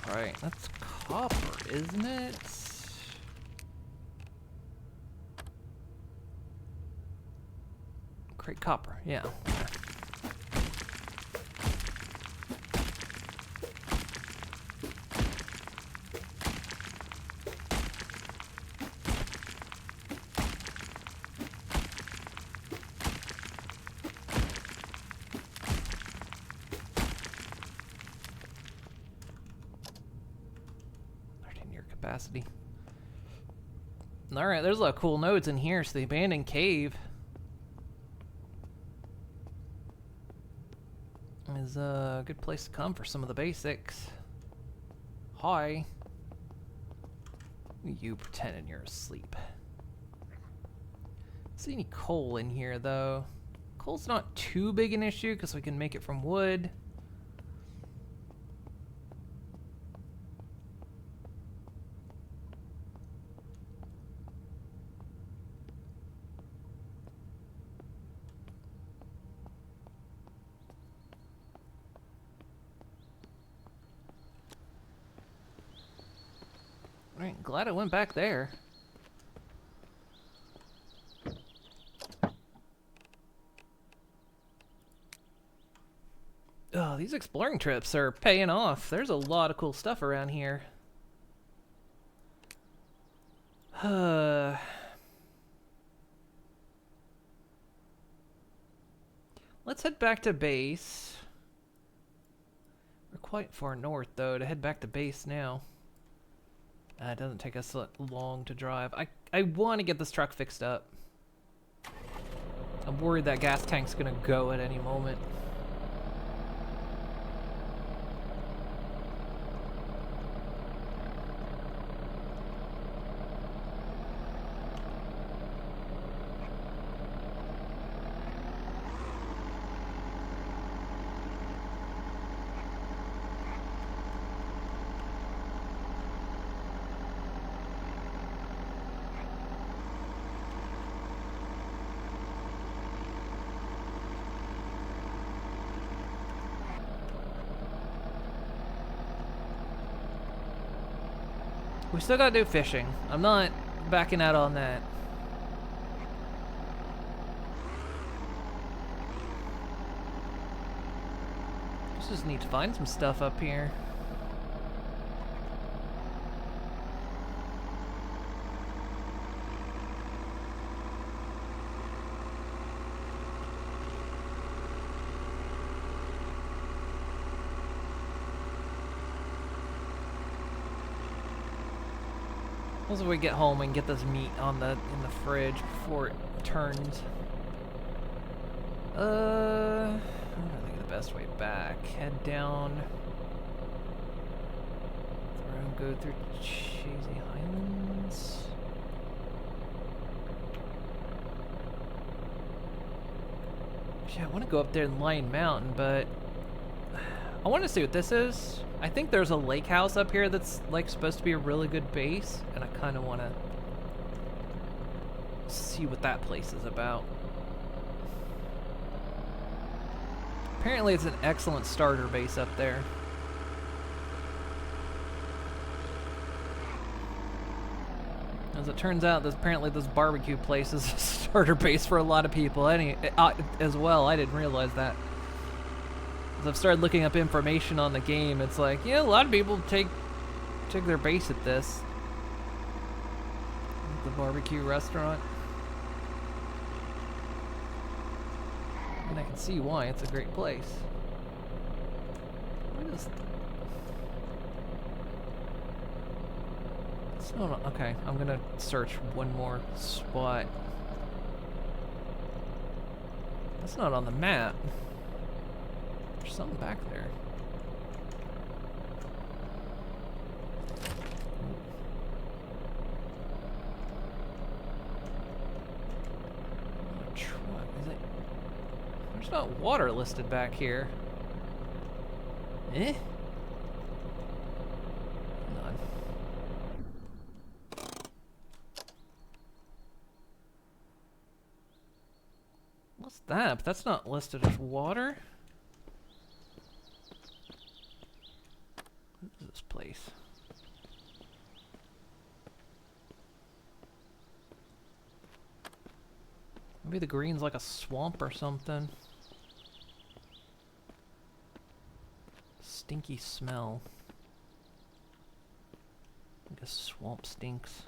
Right, that's copper, isn't it? Great copper, yeah. Capacity. Alright, there's a lot of cool nodes in here. So the abandoned cave is a good place to come for some of the basics. Hi. You pretending you're asleep. See any coal in here though? Coal's not too big an issue because we can make it from wood. Alright, glad I went back there. Oh, these exploring trips are paying off. There's a lot of cool stuff around here. Let's head back to base. We're quite far north, though, to head back to base now. It doesn't take us long to drive. I want to get this truck fixed up. I'm worried that gas tank's gonna go at any moment. We still gotta do fishing. I'm not backing out on that. Just need to find some stuff up here. Once we get home and get this meat on in the fridge before it turns. I don't think the best way back. Head down. Go through Chazy Highlands. Yeah, I want to go up there in Lion Mountain, but I want to see what this is. I think there's a lake house up here that's like supposed to be a really good base, and I kind of want to see what that place is about. Apparently it's an excellent starter base up there. As it turns out, apparently this barbecue place is a starter base for a lot of people as well. I didn't realize that. As I've started looking up information on the game, it's like, yeah, a lot of people take their base at this. The barbecue restaurant. And I can see why it's a great place. What is... It's not... Okay, I'm gonna search one more spot. That's not on the map. There's something back there. Is it? There's not water listed back here. Eh? None. What's that? But that's not listed as water. What is this place? Maybe the green's like a swamp or something. Stinky smell. I guess swamp stinks.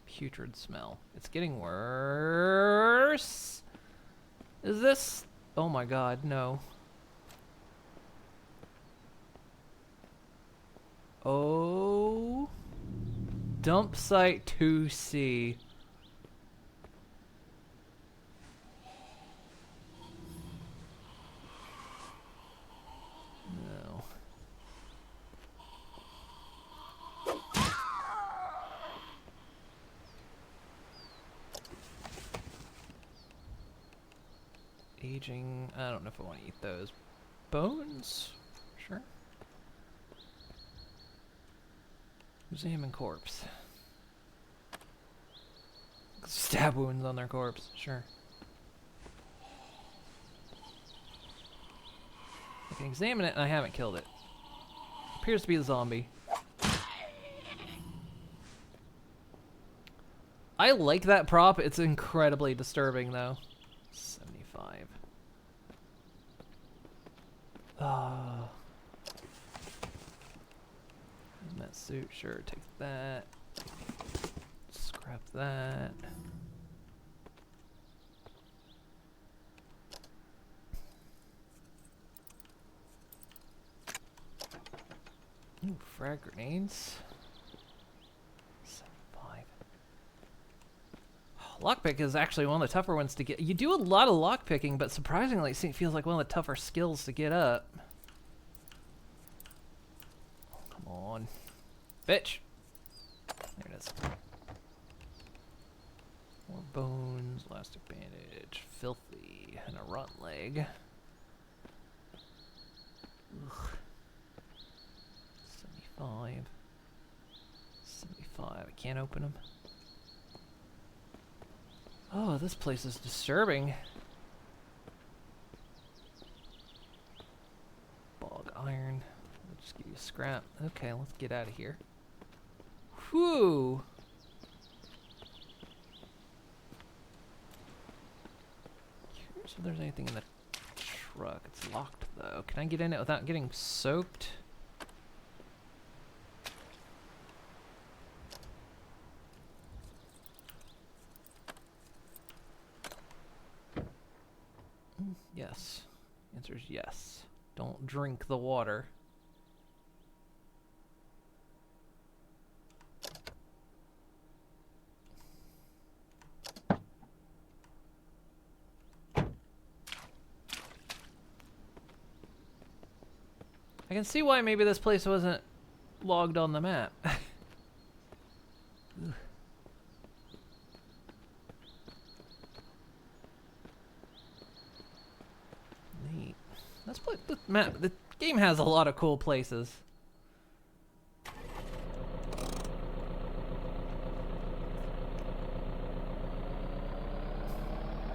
Putrid smell. It's getting worse. Is this? Oh my god, no. Oh. Dump site 2C. No. Aging. I don't know if I want to eat those. Bones? Sure. Examine corpse. Stab wounds on their corpse, sure. I can examine it and I haven't killed it. Appears to be a zombie. I like that prop, it's incredibly disturbing though. 75. Ah. That suit, sure, take that. Scrap that. Ooh, frag grenades. 75. Lockpick is actually one of the tougher ones to get. You do a lot of lockpicking, but surprisingly, it feels like one of the tougher skills to get up. Oh, come on. Bitch! There it is. More bones, elastic bandage, filthy, and a rotten leg. Ugh. 75. 75. I can't open them. Oh, this place is disturbing. Bog iron. I'll just give you a scrap. Okay, let's get out of here. Whew. Curious if there's anything in the truck. It's locked though. Can I get in it without getting soaked? Yes. Answer is yes. Don't drink the water. I can see why maybe this place wasn't logged on the map. Neat. Let's put the map. The game has a lot of cool places.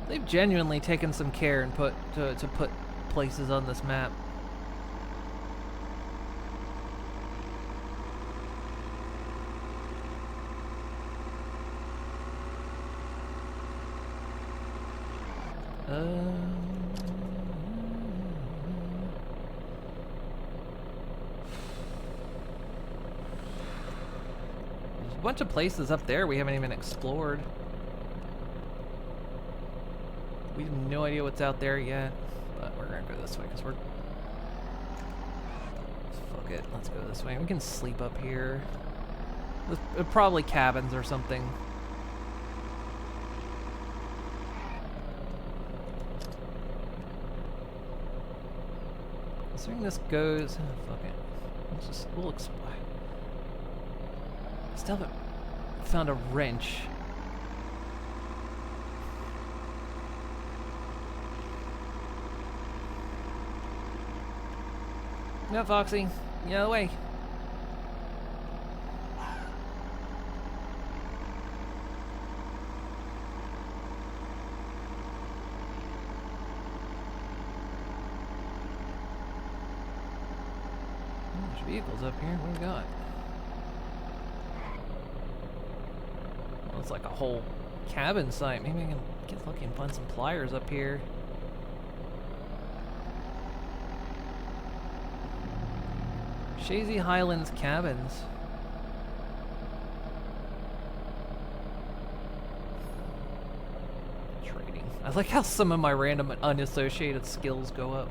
They've genuinely taken some care and put to put places on this map. There's a bunch of places up there we haven't even explored. We have no idea what's out there yet, but we're gonna go this way because we're... Fuck it, let's go this way. We can sleep up here. Probably cabins or something. Assuming this goes... Oh, fuck it. We'll explore. Still haven't found a wrench. No, Foxy. Get out of the way. There's vehicles up here. What do we got? Well, it's like a whole cabin site. Maybe I can get lucky and find some pliers up here. Shazy Highlands Cabins. Trading. I like how some of my random unassociated skills go up.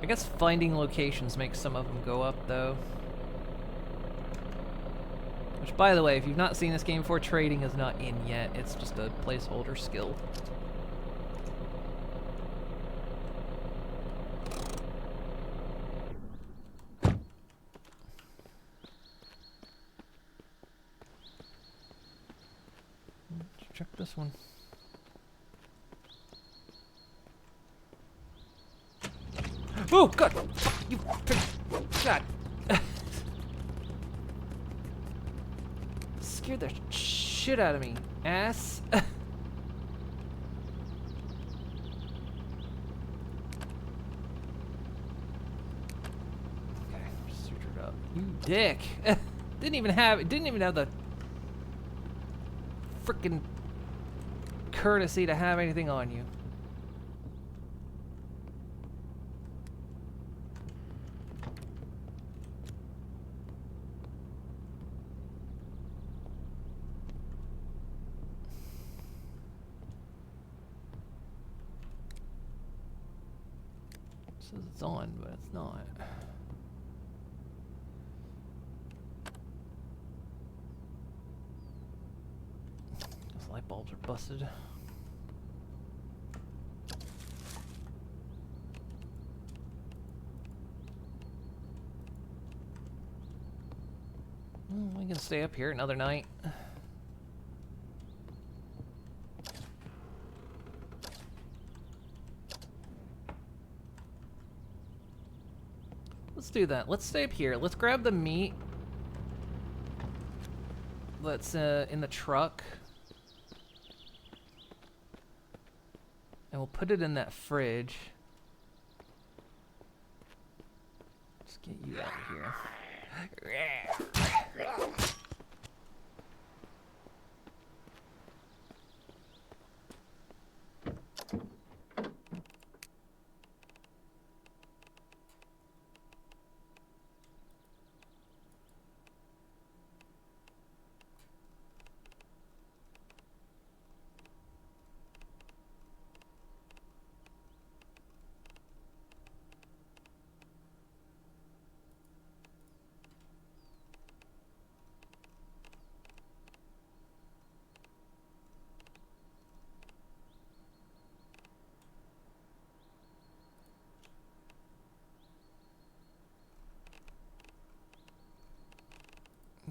I guess finding locations makes some of them go up, though. Which, by the way, if you've not seen this game before, trading is not in yet. It's just a placeholder skill. Check this one. Oh God! You, God! Scared the shit out of me, ass. Okay, sutured up. You dick! Didn't even have the frickin' courtesy to have anything on you. It says it's on, but it's not. Those light bulbs are busted. We can stay up here another night. Let's do that. Let's stay up here. Let's grab the meat that's in the truck. And we'll put it in that fridge. Let's get you out of here.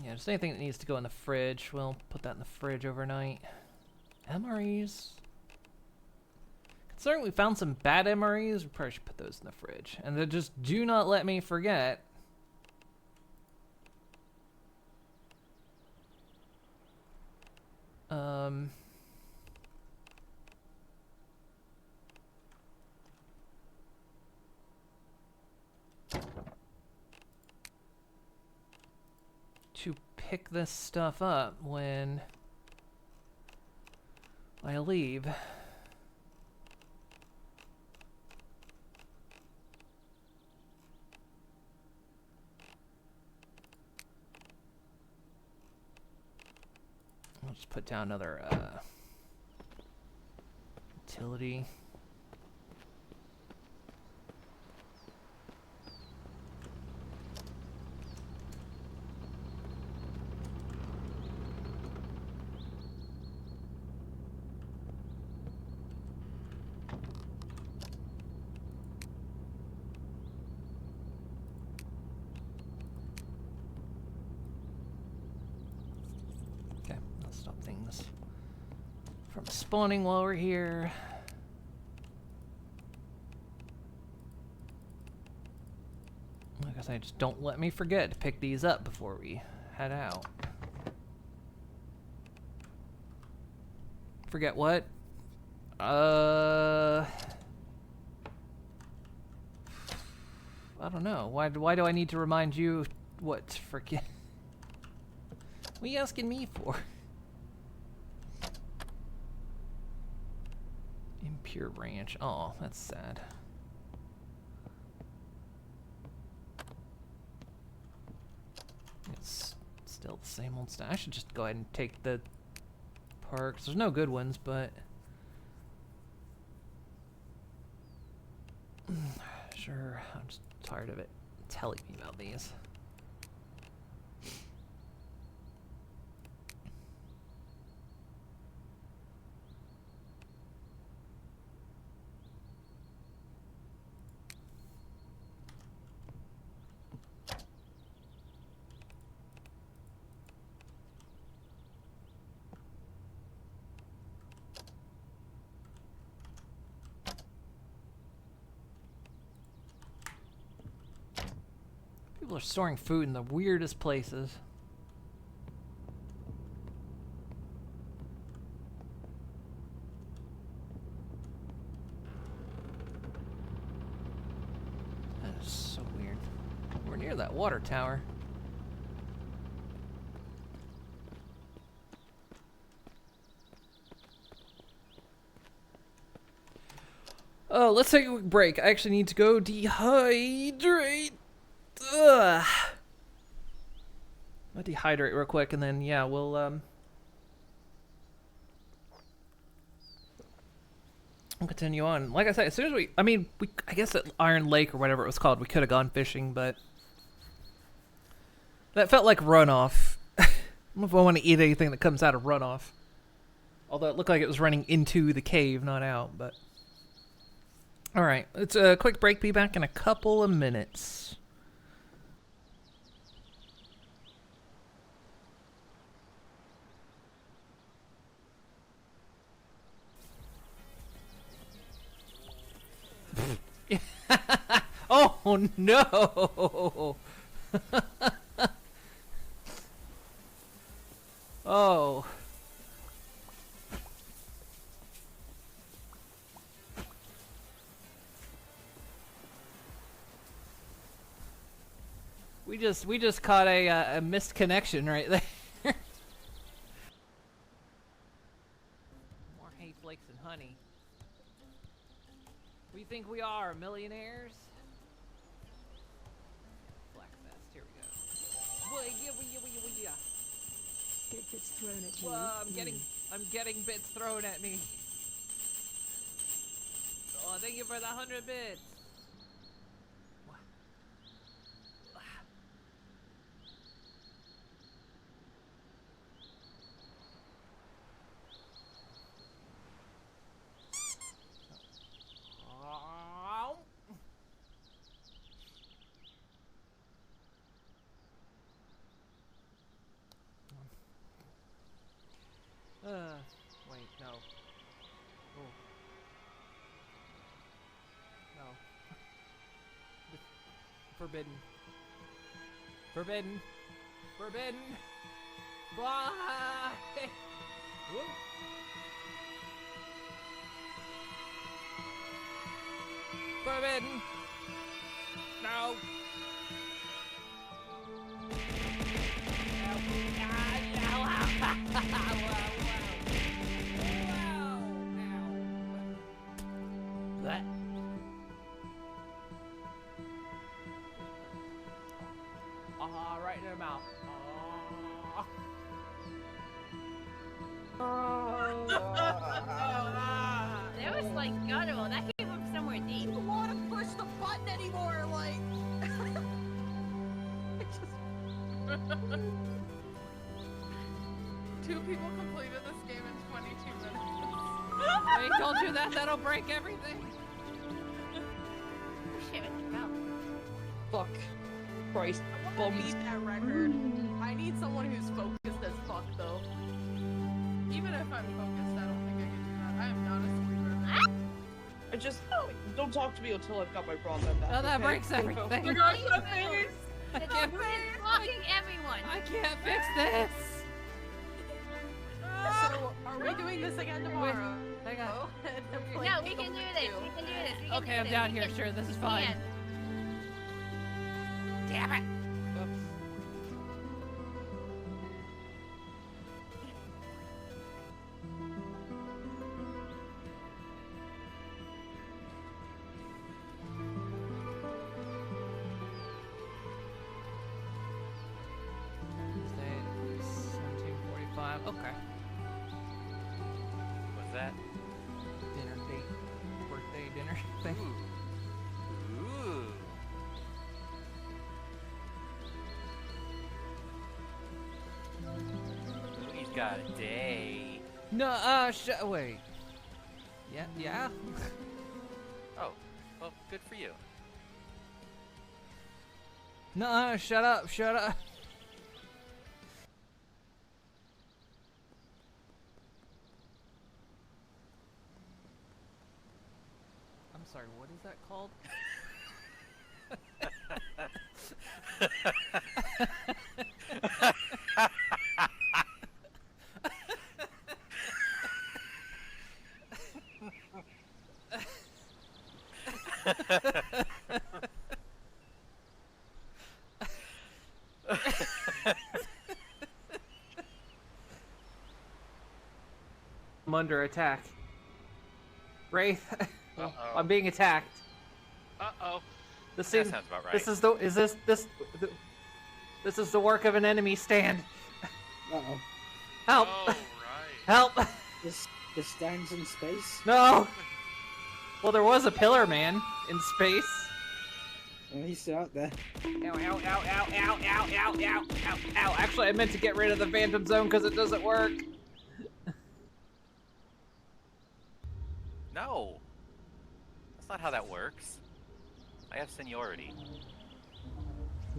Yeah, just anything that needs to go in the fridge. We'll put that in the fridge overnight. MREs. Considering we found some bad MREs, we probably should put those in the fridge. And then just do not let me forget. To pick this stuff up when I leave. I'll just put down another utility. Okay, I'll stop things from spawning while we're here. Like I said, just don't let me forget to pick these up before we head out. Forget what? I don't know. Why do I need to remind you what to forget? What are you asking me for? Impure Ranch. Oh, that's sad. It's still the same old stuff. I should just go ahead and take the perks. There's no good ones, but sure. I'm just tired of it telling me about these. People are storing food in the weirdest places. That is so weird. We're near that water tower. Oh, let's take a quick break. I actually need to go dehydrate. Ugh. I'll dehydrate real quick and then yeah, we'll continue on. Like I said, as soon as I guess at Iron Lake or whatever it was called, we could have gone fishing, but that felt like runoff. I don't know if I want to eat anything that comes out of runoff. Although it looked like it was running into the cave, not out, but alright, it's a quick break. Be back in a couple of minutes. Oh no! Oh. We just caught a missed connection right there. More hay flakes and honey. We think we are millionaires? Blackfest, here we go. Well, yeah. Bits thrown at you. Well, I'm getting bits thrown at me. Oh, thank you for the 100 bits. Forbidden. Forbidden. Forbidden. Bye. Whoa. Forbidden. No. That. Right in her mouth. That was like guttural. That came from somewhere deep. I don't want to push the button anymore. Like, I just. Two people completed this game in 22 minutes. I told you that. That'll break everything. Oh shit, what the hell? Fuck. Christ. I need that record. I need someone who's focused as fuck, though. Even if I'm focused, I don't think I can do that. I am not a speedrunner. I just don't talk to me until I've got my broadband back. Oh, that okay? breaks everything. Oh my gosh, my face! I can't, Blocking everyone. I can't fix this. So, are we doing this again tomorrow? I got. No, we can do this. We can do this. We can Okay, do I'm this. down We here. can- Sure, this is we fine. can. Damn it. Stay 17:45. Okay. What's that? Dinner date. Birthday dinner thing. Ooh. Ooh, he's got a day. No, wait. Yeah, yeah. Oh, well, good for you. No, shut up, shut up. I'm sorry, what is that called? I'm under attack. Wraith, Uh-oh. I'm being attacked. Uh-oh. This That seems, sounds about right. This is this is the work of an enemy stand. Uh-oh. Help! Oh, right. Help! This stands in space? No! Well, there was a pillar man in space. Well, he's still out there. Ow, ow, ow, ow, ow, ow, ow, ow, ow, ow. Actually, I meant to get rid of the Phantom Zone because it doesn't work. No. That's not how that works. I have seniority.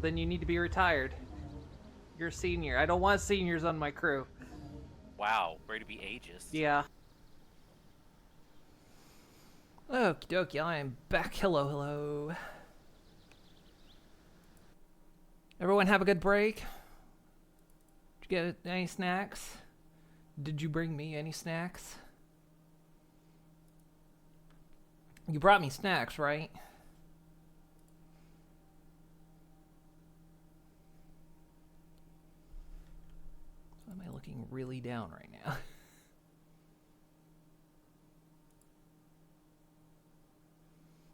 Then you need to be retired. You're a senior. I don't want seniors on my crew. Wow, way to be ageist. Yeah. Okie dokie, I am back. Hello, hello. Everyone have a good break? Did you get any snacks? Did you bring me any snacks? You brought me snacks, right? Why am I looking really down right now?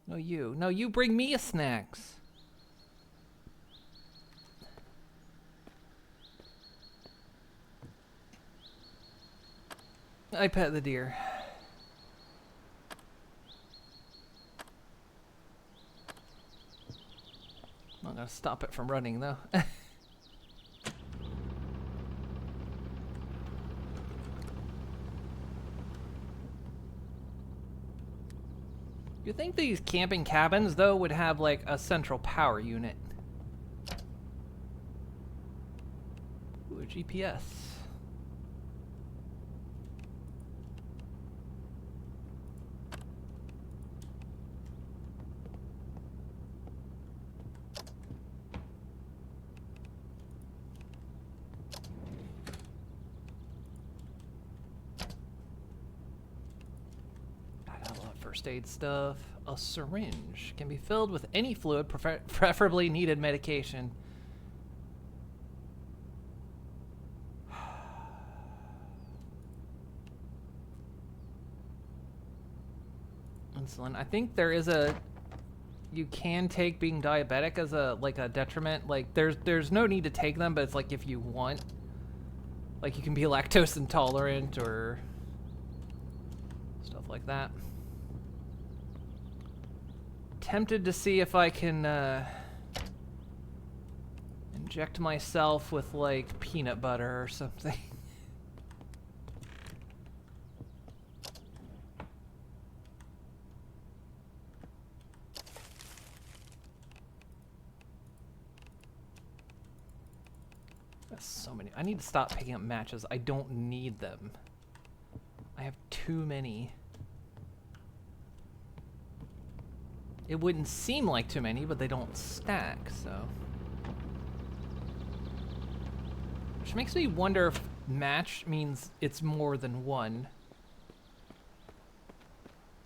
No, you. No, you bring me a snacks. I pet the deer. I'm not gonna stop it from running though. You think these camping cabins though would have like a central power unit? Ooh, a GPS. first aid stuff. A syringe can be filled with any fluid, preferably needed medication. Insulin. I think there is a... You can take being diabetic as a detriment. Like there's no need to take them, but it's like if you want. Like you can be lactose intolerant or stuff like that. Tempted to see if I can inject myself with like peanut butter or something. So many. I need to stop picking up matches. I don't need them. I have too many. It wouldn't seem like too many, but they don't stack, so. Which makes me wonder if match means it's more than one.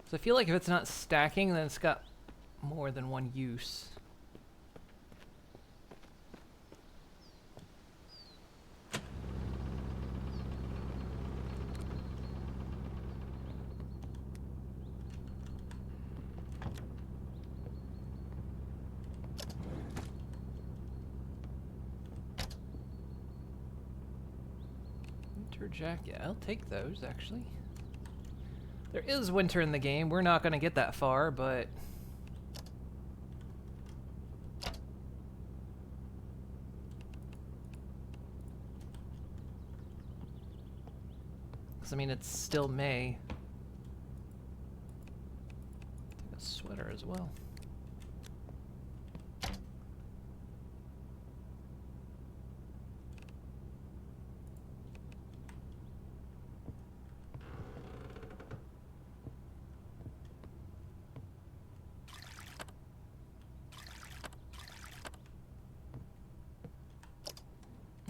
So I feel like if it's not stacking, then it's got more than one use. Jacket. I'll take those, actually. There is winter in the game. We're not going to get that far, but... I mean, it's still May. Take a sweater as well.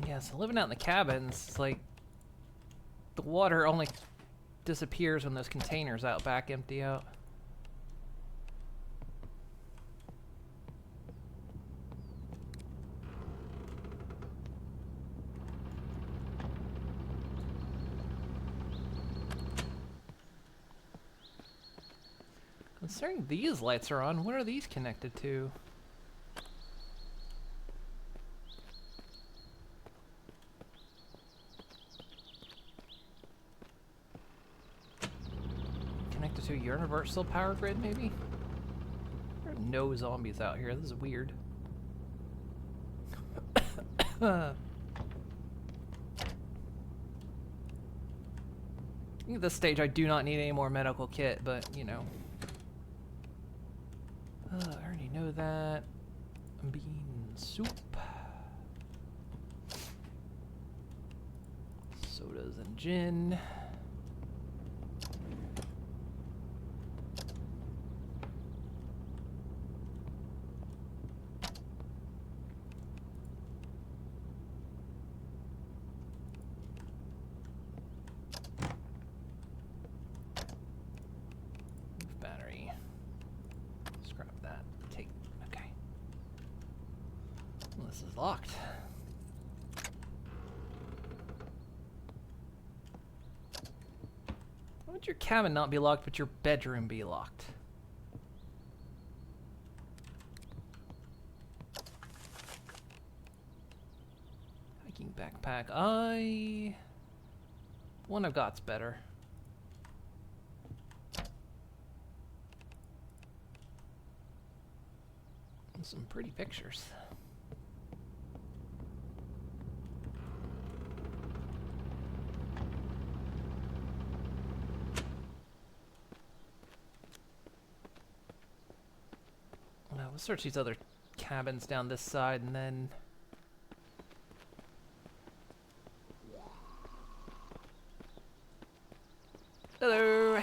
Yeah, so living out in the cabins, it's like the water only disappears when those containers out back empty out. Considering these lights are on, what are these connected to? Connected to a universal power grid, maybe? There are no zombies out here. This is weird. At this stage, I do not need any more medical kit, but, you know. I already know that. Bean soup. Sodas and gin. Battery. Scrap that. Take. Okay. Well, this is locked. Why would your cabin not be locked, but your bedroom be locked? Hiking backpack. The one I've got's better. And some pretty pictures. Well, we'll search these other cabins down this side and then... Hello!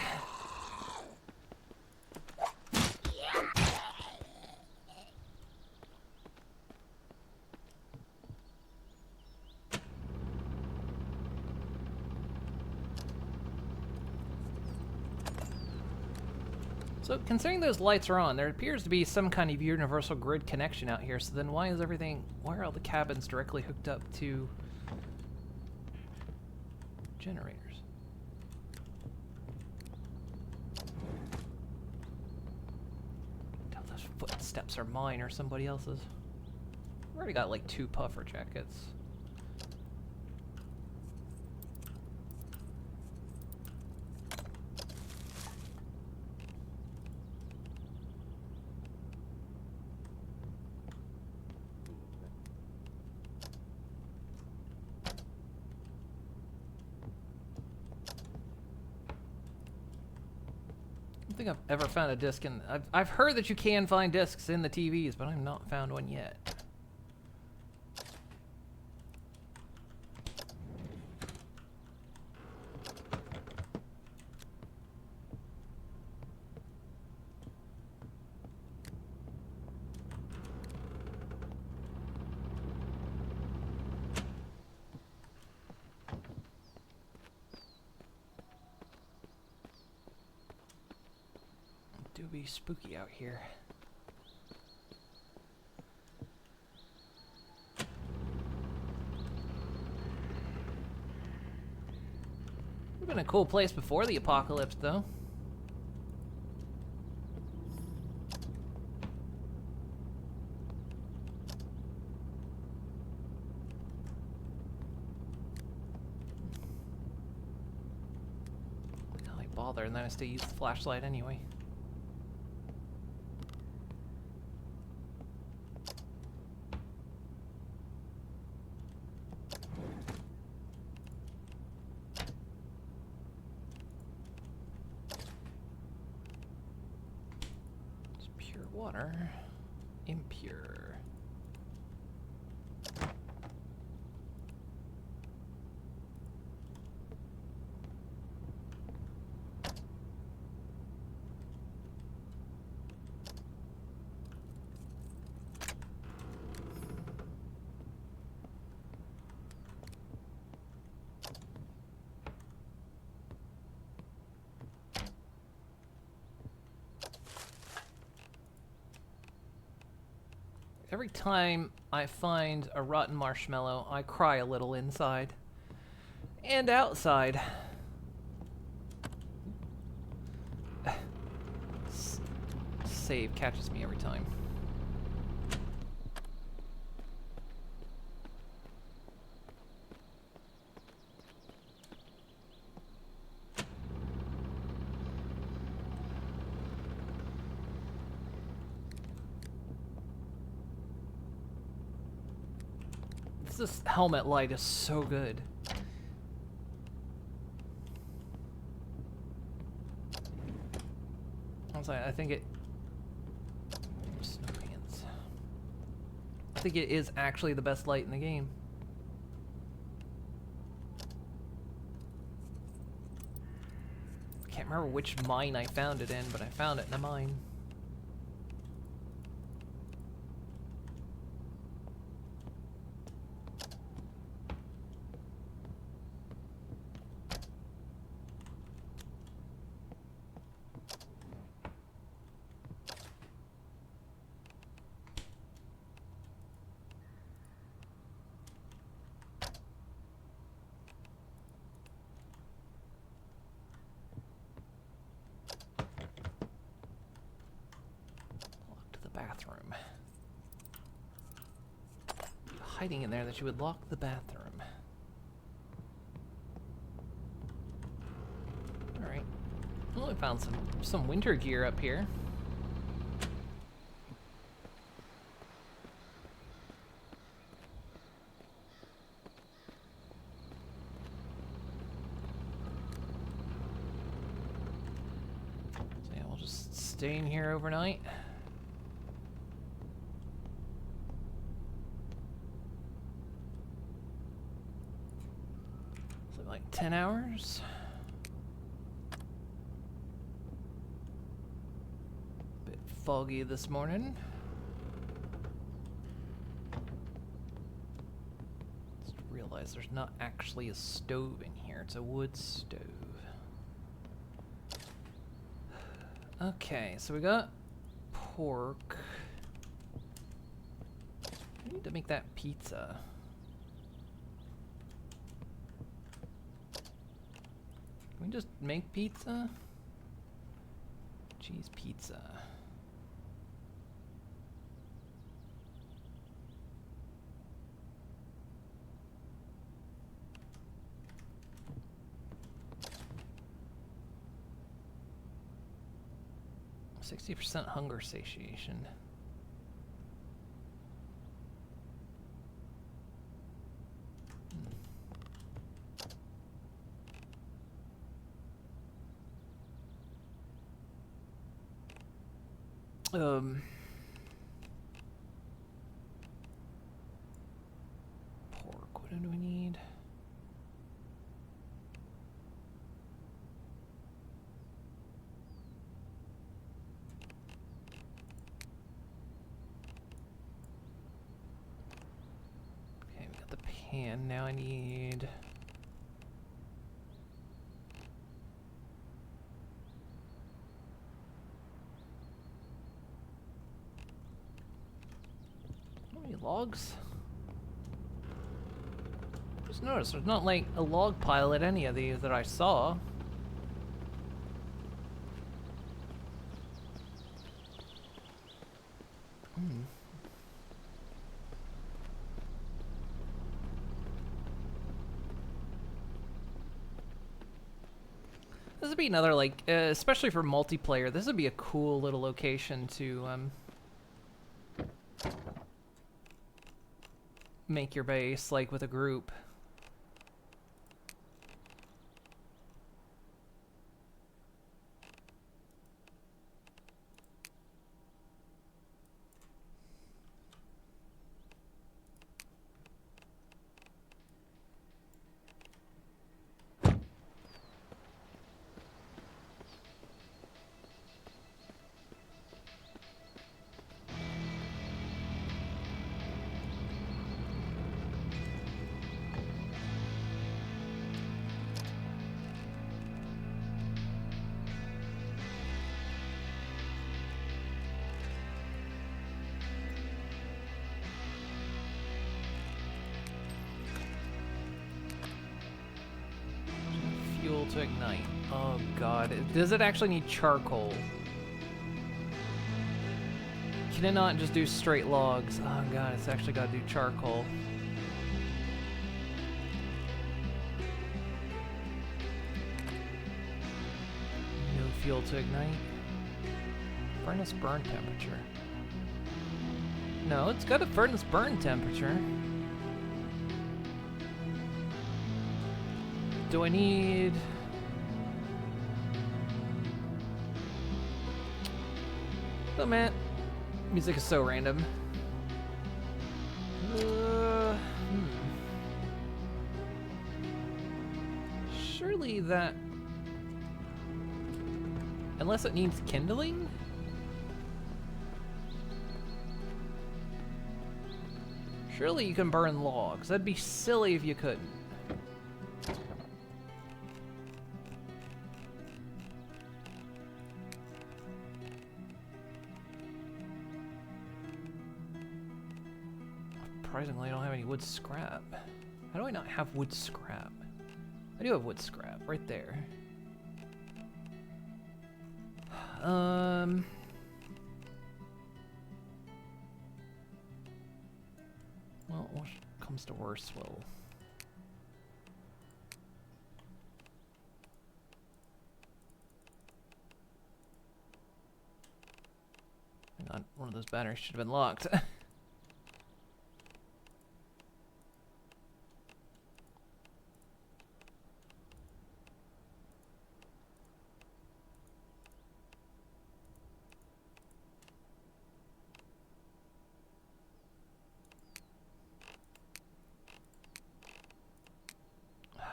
So, considering those lights are on, there appears to be some kind of universal grid connection out here, so then why are all the cabins directly hooked up to generators? Tell those footsteps are mine or somebody else's. I've already got like 2 puffer jackets. I don't think I've ever found a disc in. I've heard that you can find discs in the TVs, but I've not found one yet. Do be spooky out here. Would've been a cool place before the apocalypse, though. Why bother, and then I still use the flashlight anyway. Water. Impure. Every time I find a rotten marshmallow, I cry a little inside. And outside. Save catches me every time. This helmet light is so good. I think it... Snow pants. I think it is actually the best light in the game. I can't remember which mine I found it in, but I found it in a mine. Bathroom. Hiding in there that you would lock the bathroom. Alright. Well, I found some winter gear up here. So yeah, we'll just stay in here overnight. Like 10 hours. Bit foggy this morning. Just realized there's not actually a stove in here. It's a wood stove. Okay, so we got pork. We need to make that pizza. Can we just make pizza? Cheese pizza. %60 hunger satiation. Pork, what do we need? Okay, we got the pan, now I need... How many logs? Just noticed there's not like a log pile at any of these that I saw. This would be another, like, especially for multiplayer, this would be a cool little location to, make your base, like, with a group. Fuel to ignite. Oh god, does it actually need charcoal? Can it not just do straight logs? Oh god, it's actually got to do charcoal. No fuel to ignite. Furnace burn temperature. No, it's got a furnace burn temperature. Do I need... Oh man, music is so random. Surely that... Unless it needs kindling? Surely you can burn logs. That'd be silly if you couldn't. Surprisingly, I don't have any wood scrap. How do I not have wood scrap? I do have wood scrap, right there. Well, what comes to worse, we'll... Hang on, one of those batteries should have been locked.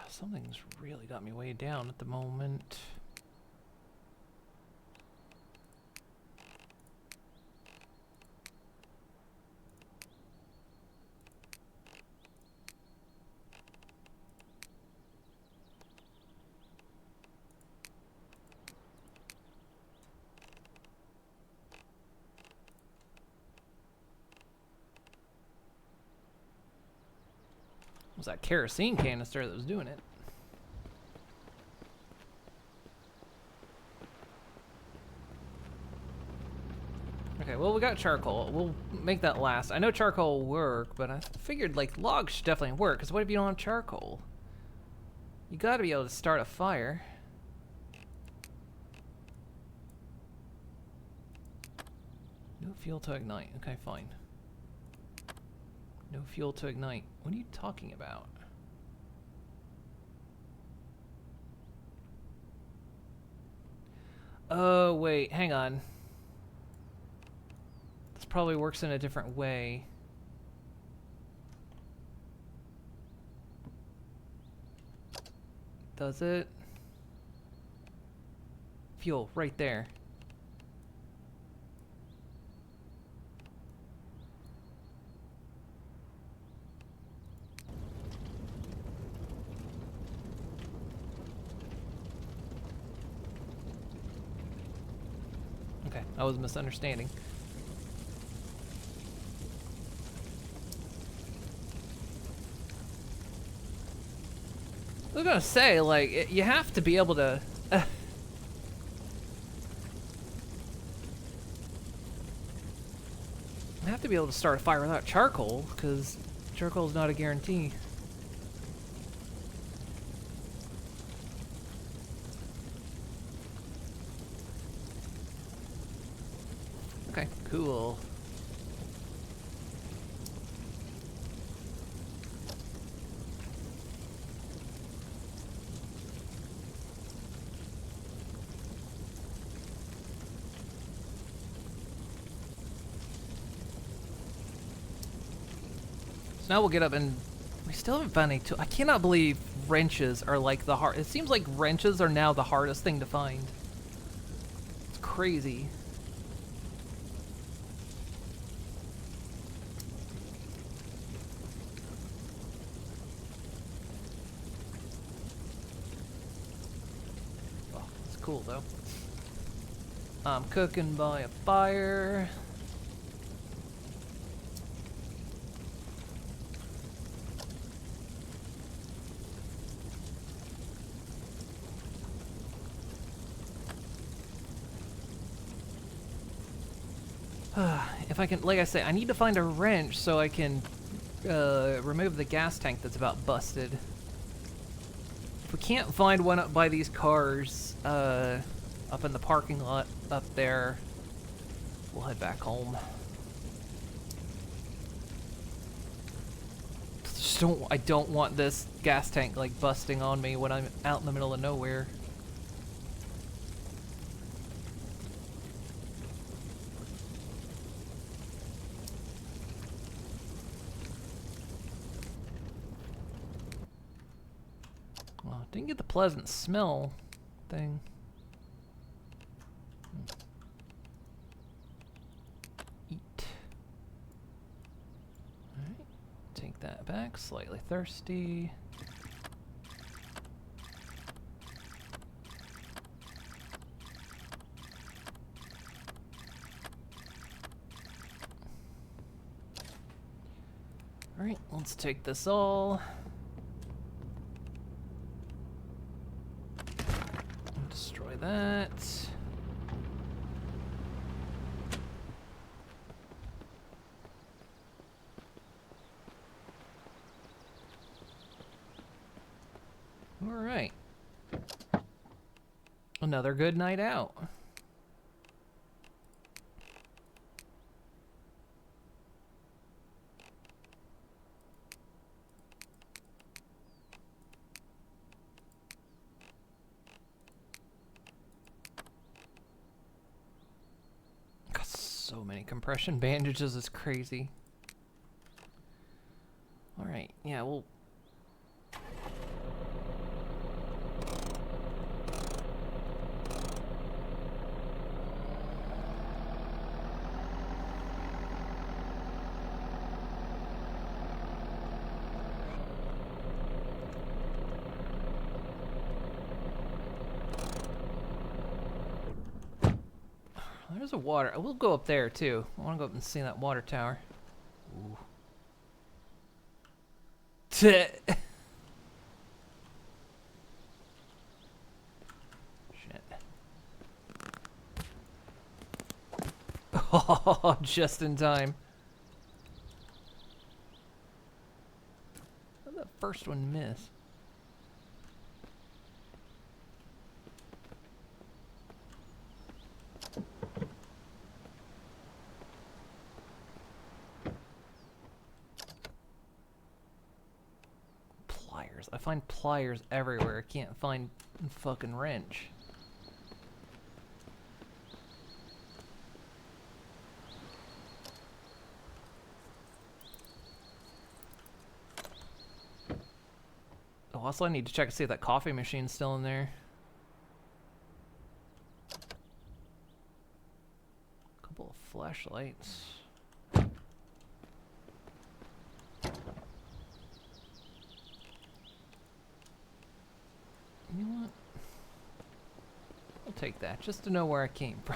Something's really got me way down at the moment. was that kerosene canister that was doing it. Okay, well, we got charcoal. We'll make that last. I know charcoal will work, but I figured, like, logs should definitely work, because what if you don't have charcoal? You gotta be able to start a fire. No fuel to ignite. Okay, fine. No fuel to ignite. What are you talking about? Oh, wait, hang on. This probably works in a different way. Does it? Fuel, right there. Okay, I was misunderstanding. I was gonna say, like, you have to be able to... you have to be able to start a fire without charcoal, because charcoal is not a guarantee. Okay, cool. So now we'll get up and we still haven't found any tools. I cannot believe wrenches are like the hard. It seems like wrenches are now the hardest thing to find. It's crazy. Oh, it's cool though. I'm cooking by a fire. If I can, like I say, I need to find a wrench so I can remove the gas tank that's about busted. If we can't find one up by these cars, up in the parking lot up there, we'll head back home. I don't want this gas tank like busting on me when I'm out in the middle of nowhere. Didn't get the pleasant smell thing. Eat. Alright. Take that back. Slightly thirsty. Alright, let's take this all. Destroy that. All right. Another good night out. So many compression bandages is crazy. All right, yeah, we'll. There's a water. I will go up there too. I want to go up and see that water tower. Ooh. Shit. Oh, just in time. How did that first one miss? Pliers. I find pliers everywhere. I can't find a fucking wrench. Oh, also I need to check to see if that coffee machine's still in there. Couple of flashlights. You know what? I'll take that, just to know where I came from.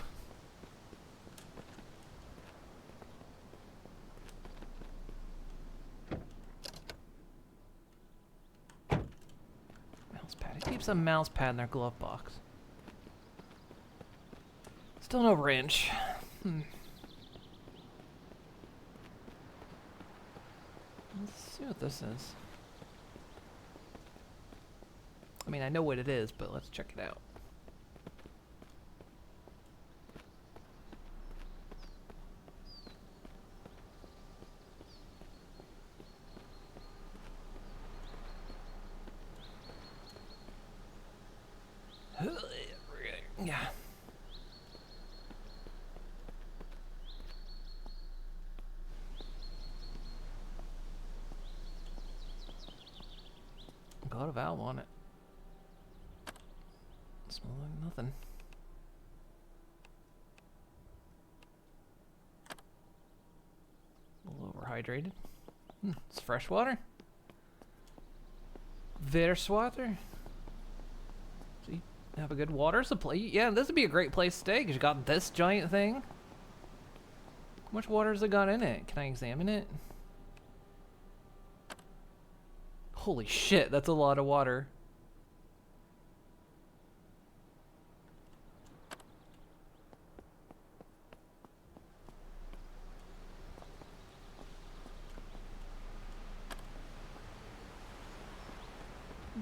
Mouse pad. Who keeps a mouse pad in their glove box? Still no wrench. Let's see what this is. I mean, I know what it is, but let's check it out. Yeah. Got a valve on it. Smells like nothing. A little overhydrated. It's fresh water. Verswater. So you have a good water supply. Yeah, this would be a great place to stay because you got this giant thing. How much water has it got in it? Can I examine it? Holy shit, that's a lot of water.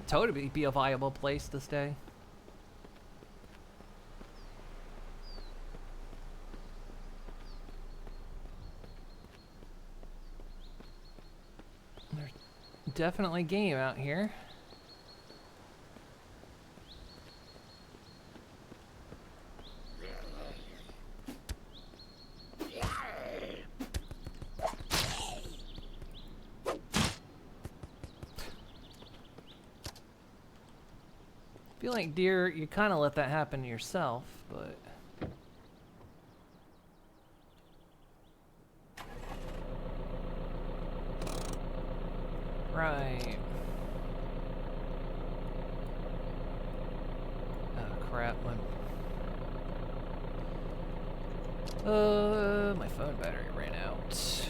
Totally be a viable place to stay. There's definitely game out here. I feel like, deer, you kind of let that happen to yourself, but... Right. Oh, crap. My phone battery ran out.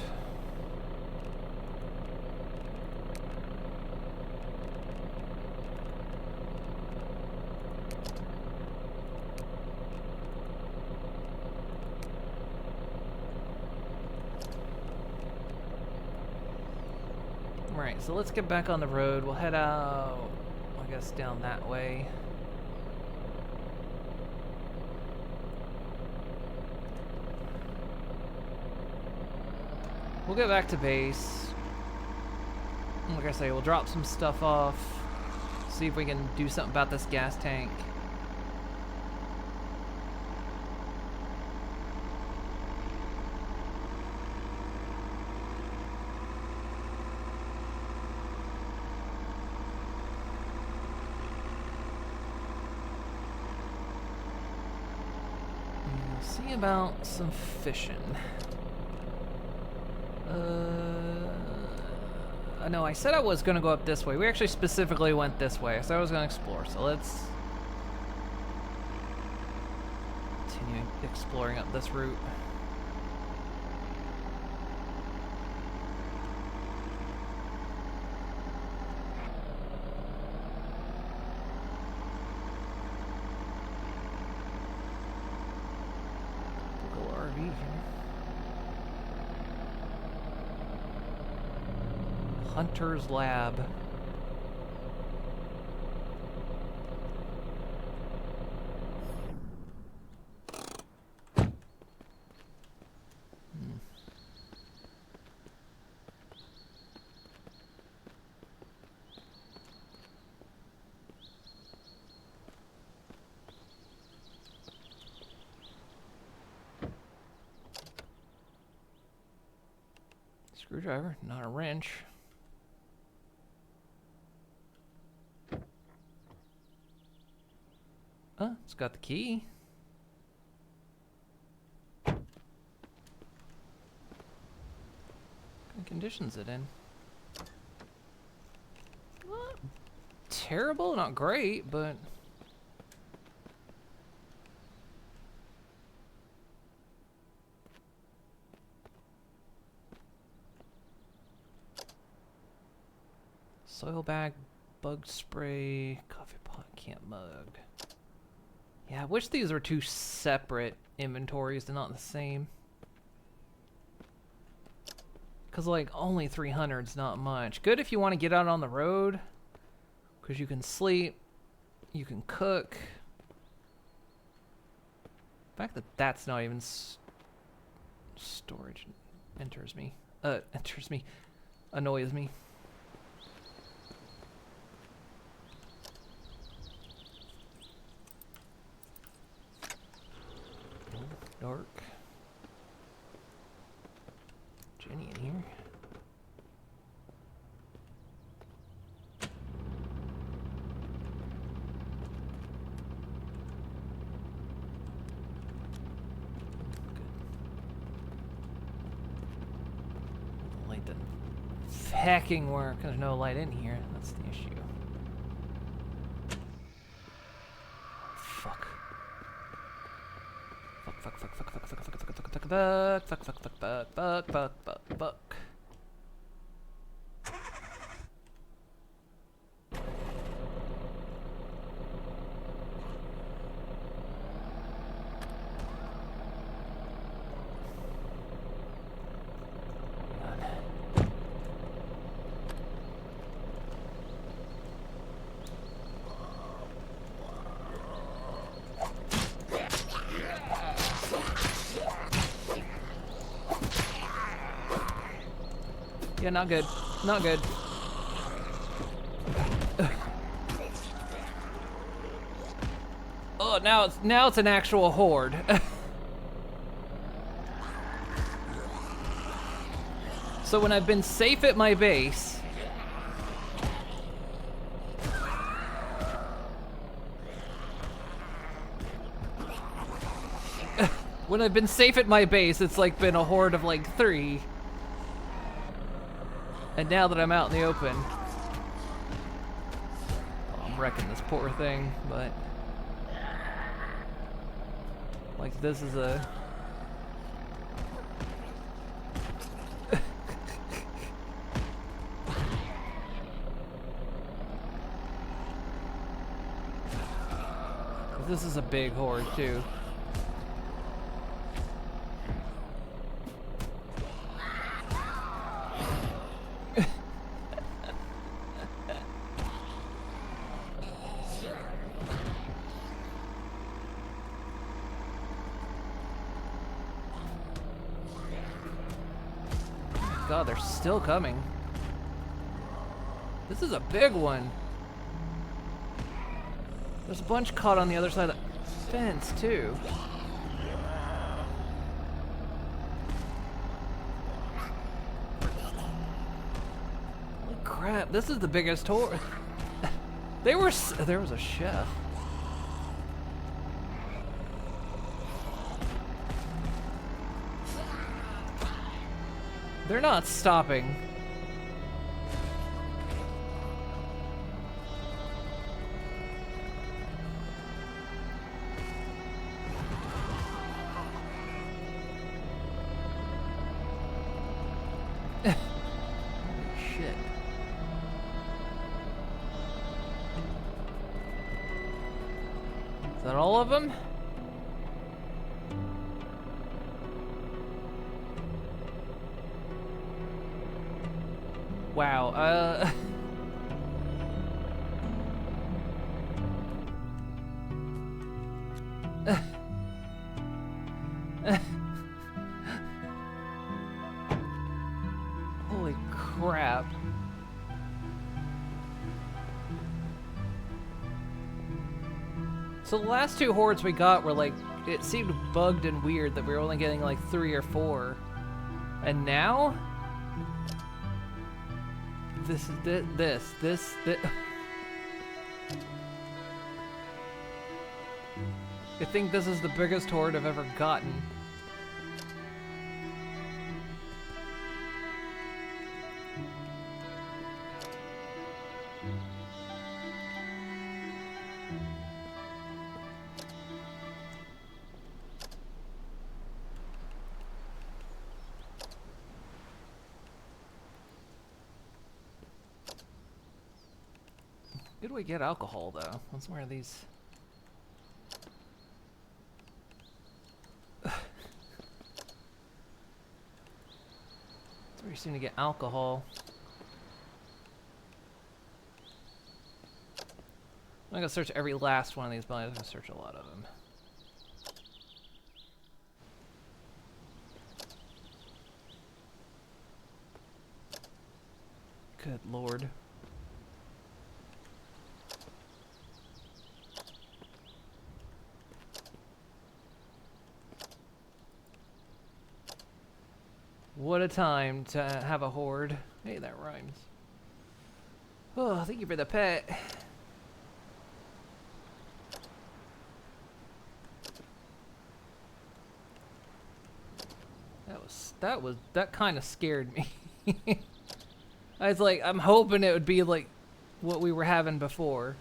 Right, so let's get back on the road. We'll head out, I guess, down that way. We'll get back to base. Like I say, we'll drop some stuff off. See if we can do something about this gas tank. See about some fishing. I know I said I was gonna go up this way. We actually specifically went this way. I said I was gonna explore, so let's continue exploring up this route. RV here. Hunter's Lab. Screwdriver, not a wrench. It's got the key. What kind of conditions it in? Not terrible, not great, but soil bag, bug spray, coffee pot, camp mug. Yeah, I wish these were two separate inventories and not the same. Cause like only 300's not much. Good if you want to get out on the road, cause you can sleep, you can cook. The fact that that's not even storage annoys me. Dark. Jenny in here. Good. Light doesn't fucking work. There's no light in here. That's the issue. Fuck. Fuck. Yeah, not good. Not good. Oh, now it's an actual horde. So when I've been safe at my base, it's like been a horde of like 3. And now that I'm out in the open, I'm wrecking this poor thing, but like this is a this is a big horde too. God, they're still coming. This is a big one. There's a bunch caught on the other side of the fence, too. Holy crap, this is the biggest horde. There was a chef. They're not stopping. Holy shit. Is that all of them? Wow. Holy crap. So the last two hordes we got were like, it seemed bugged and weird that we were only getting like 3 or 4. And now? This. I think this is the biggest horde I've ever gotten. Where do we get alcohol though? That's where these. That's where you seem to get alcohol. I'm gonna search every last one of these, but I'm gonna search a lot of them. Good lord. What a time to have a horde. Hey, that rhymes. Oh, thank you for the pet. That kind of scared me. I was like, I'm hoping it would be like what we were having before.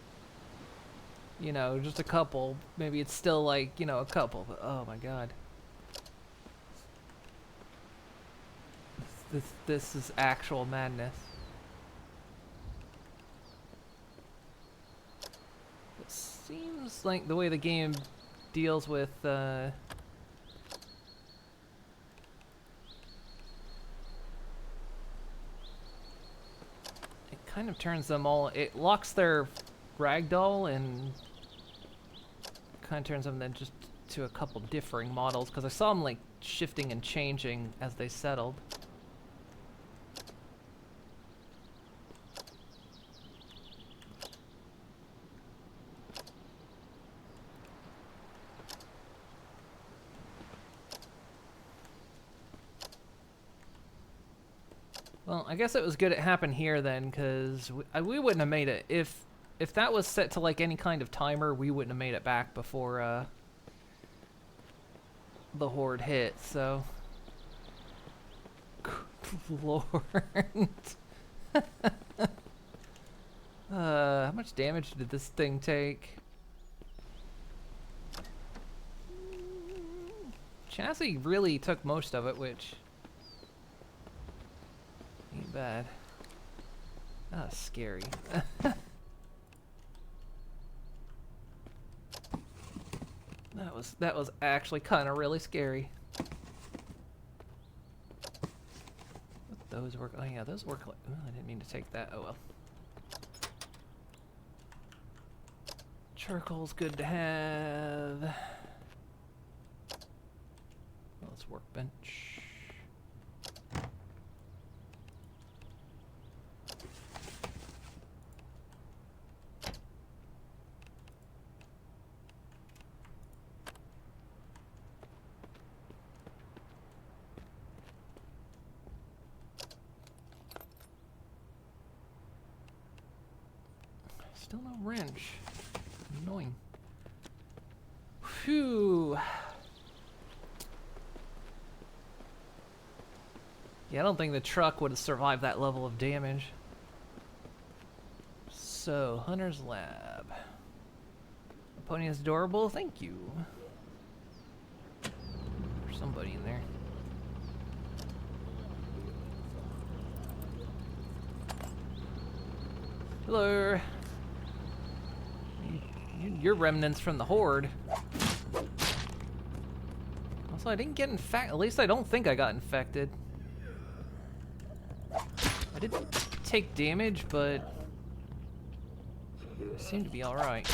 You know, just a couple. Maybe it's still like, you know, a couple, but oh my god. This is actual madness. It seems like the way the game deals with it kind of turns them all, it locks their ragdoll and kind of turns them then just to a couple differing models, because I saw them like shifting and changing as they settled. Well, I guess it was good it happened here then, because we wouldn't have made it. If that was set to like any kind of timer, we wouldn't have made it back before the horde hit, so. Good lord. How much damage did this thing take? Chassis really took most of it, which ain't bad. That's scary. That was actually kind of really scary. Those work. Oh yeah, those work. Like, oh, I didn't mean to take that. Oh well. Charcoal's good to have. Well, let's workbench. Still no wrench. Annoying. Phew. Yeah, I don't think the truck would have survived that level of damage. So, Hunter's Lab. Pony is adorable, thank you. There's somebody in there. Hello. You're remnants from the horde. Also, I didn't get infected. At least I don't think I got infected. I did take damage, but I seem to be alright.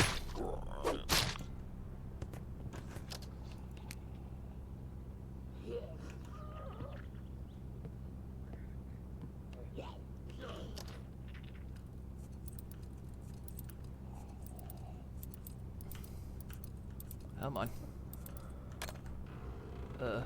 Come on. Ow.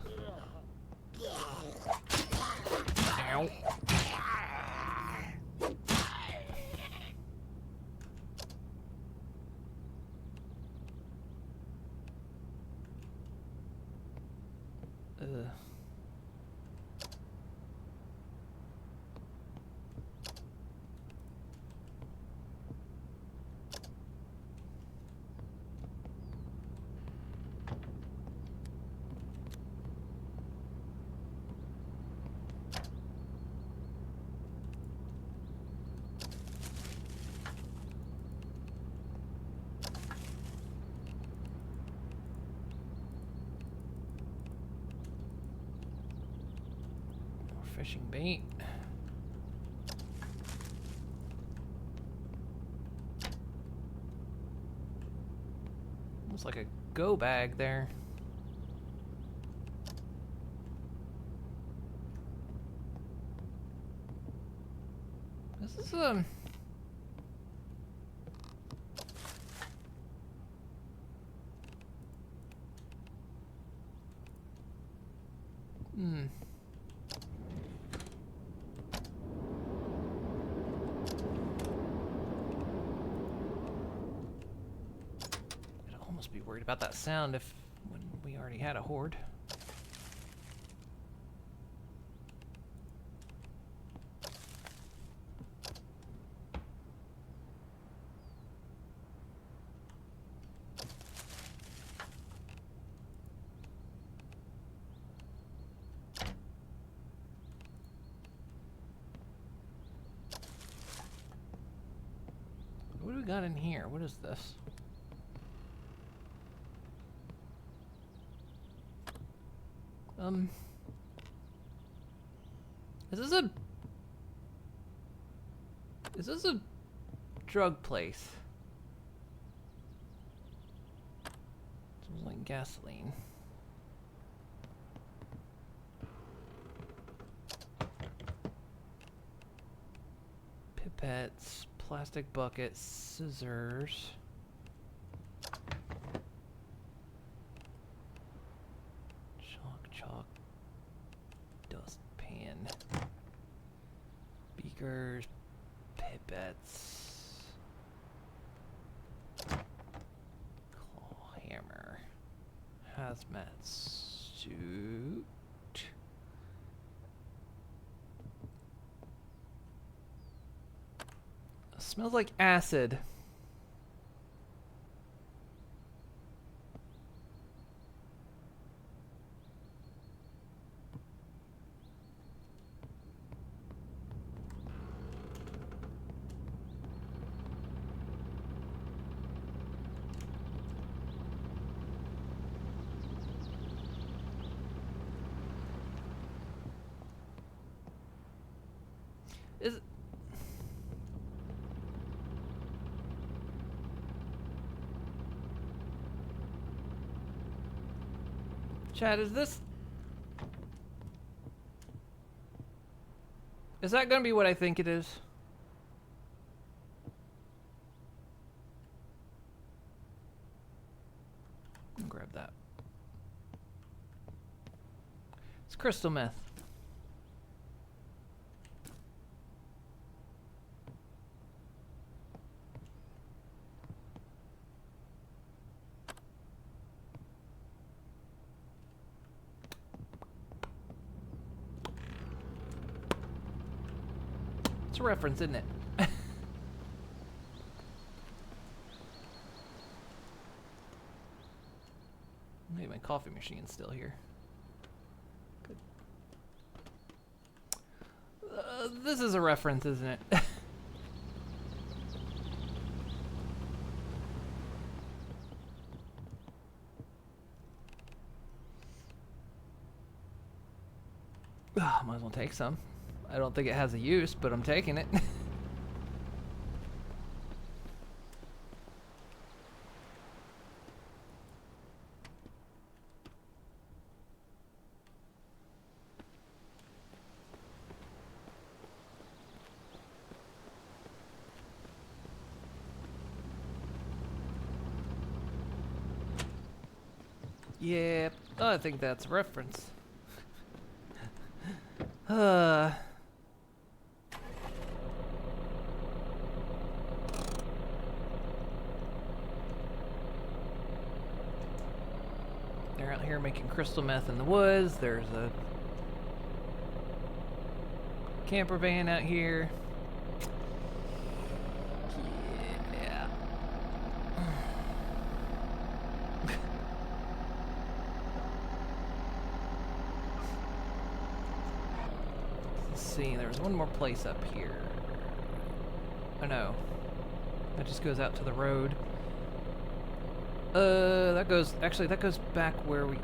Fishing bait. Almost like a go bag there. This is almost be worried about that sound if when we already had a horde. What do we got in here? What is this? Is this a drug place? Smells like gasoline. Pipettes, plastic buckets, scissors. Chalk, dustpan, beakers, pipettes, claw hammer, hazmat suit. Smells like acid. Is Chad, is that gonna be what I think it is? I'll grab that. It's crystal meth. It's a reference, isn't it? Maybe my coffee machine's still here. Good. This is a reference, isn't it? Might as well take some. I don't think it has a use, but I'm taking it. Yeah, I think that's a reference. They're out here making crystal meth in the woods. There's a camper van out here. Yeah. Let's see, there's one more place up here. Oh no. That just goes out to the road. That goes back where we...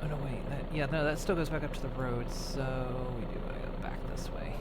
Oh no, wait, that still goes back up to the road, so we do want to go back this way.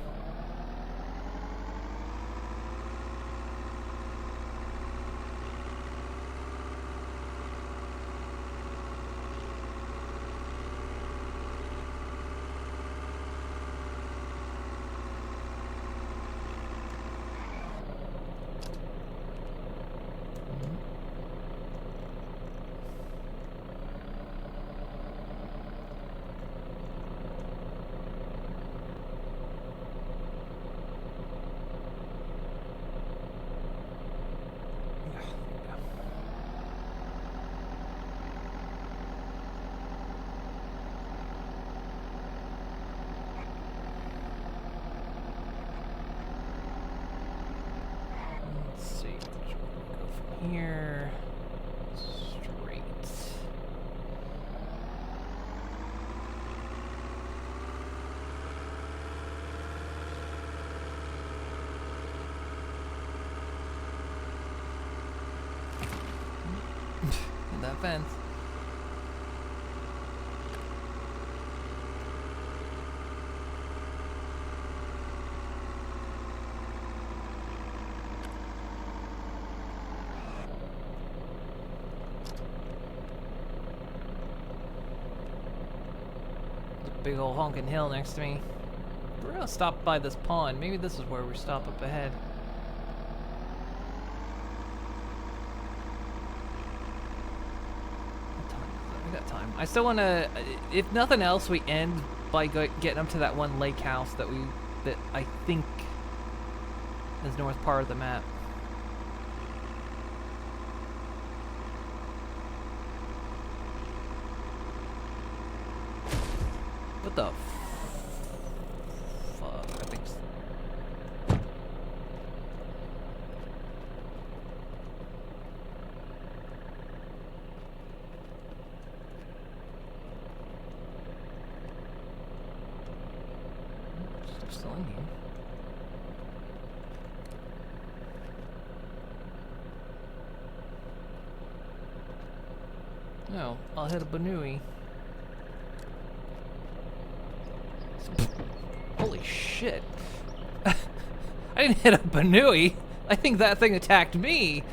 Let's see, which one we go from here? Straight. Hit that fence. Big old honking hill next to me. We're gonna stop by this pond. Maybe this is where we stop up ahead. What time is it? We got time. I still wanna, if nothing else, we end by getting up to that one lake house that I think is north part of the map. What the fuck? I think. Still in here. No, I'll hit a Banui. Holy shit. I didn't hit a Banui. I think that thing attacked me.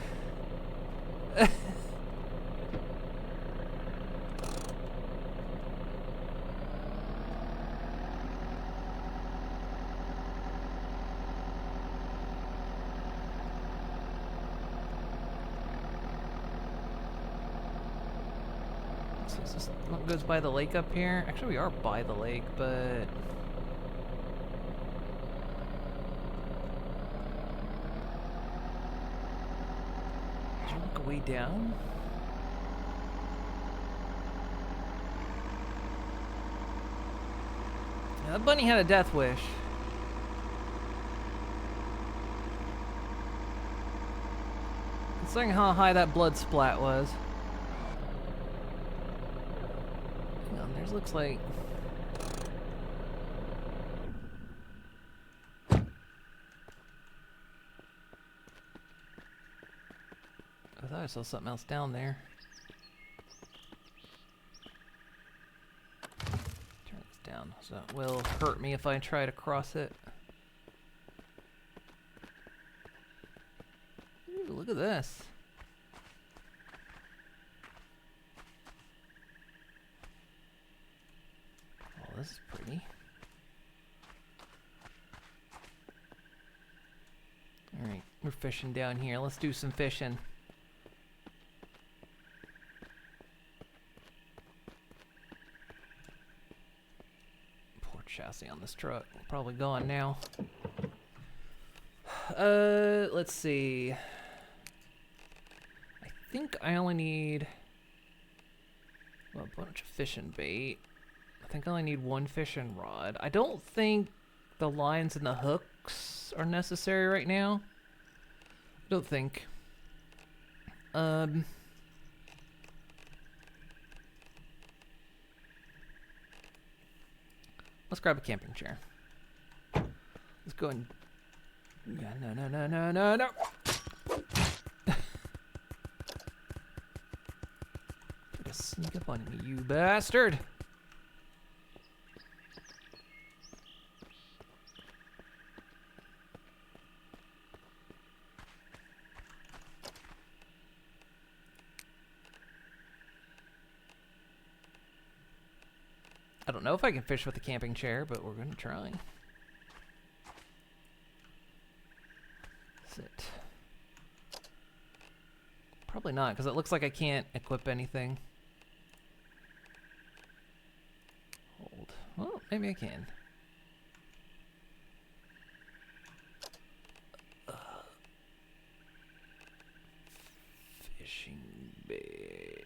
So is this what goes by the lake up here? Actually, we are by the lake, but... way down? Yeah, that bunny had a death wish. Considering how high that blood splat was. Hang on, there's looks like... I thought I saw something else down there. Turn this down so it will hurt me if I try to cross it. Ooh, look at this. Oh, this is pretty. Alright, we're fishing down here. Let's do some fishing. chassis on this truck. Probably gone now. Let's see. I think I only need a bunch of fishing bait. I think I only need one fishing rod. I don't think the lines and the hooks are necessary right now. I don't think. Let's grab a camping chair. Let's go and... No. Try to sneak up on me, you bastard! I don't know if I can fish with the camping chair, but we're gonna try. Sit. Probably not, because it looks like I can't equip anything. Hold. Well, maybe I can. Fishing bait.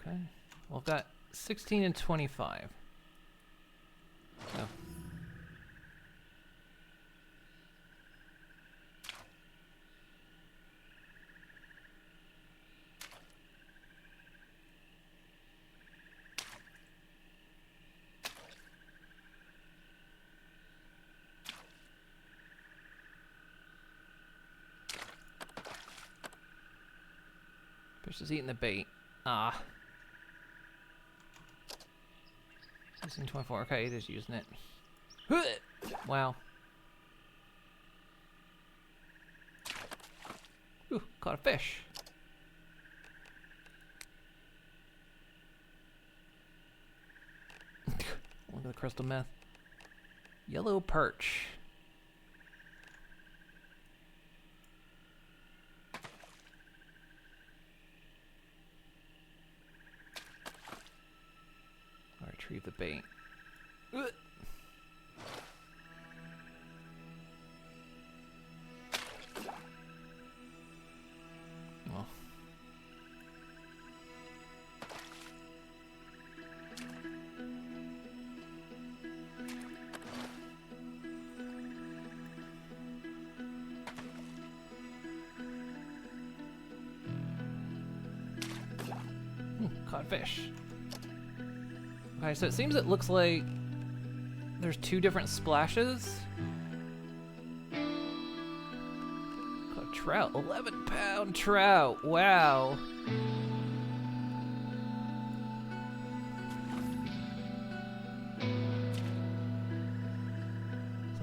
Okay. Well, I've got 16 and 25. Oh. Fish is eating the bait. Ah. 1624. Okay, it is using it. Wow. Ooh, caught a fish. Look at the crystal meth. Yellow perch. I'll retrieve the bait. Ugh. Well. Caught fish. Okay, so it looks like there's two different splashes. Caught a trout, 11-pound trout. Wow. So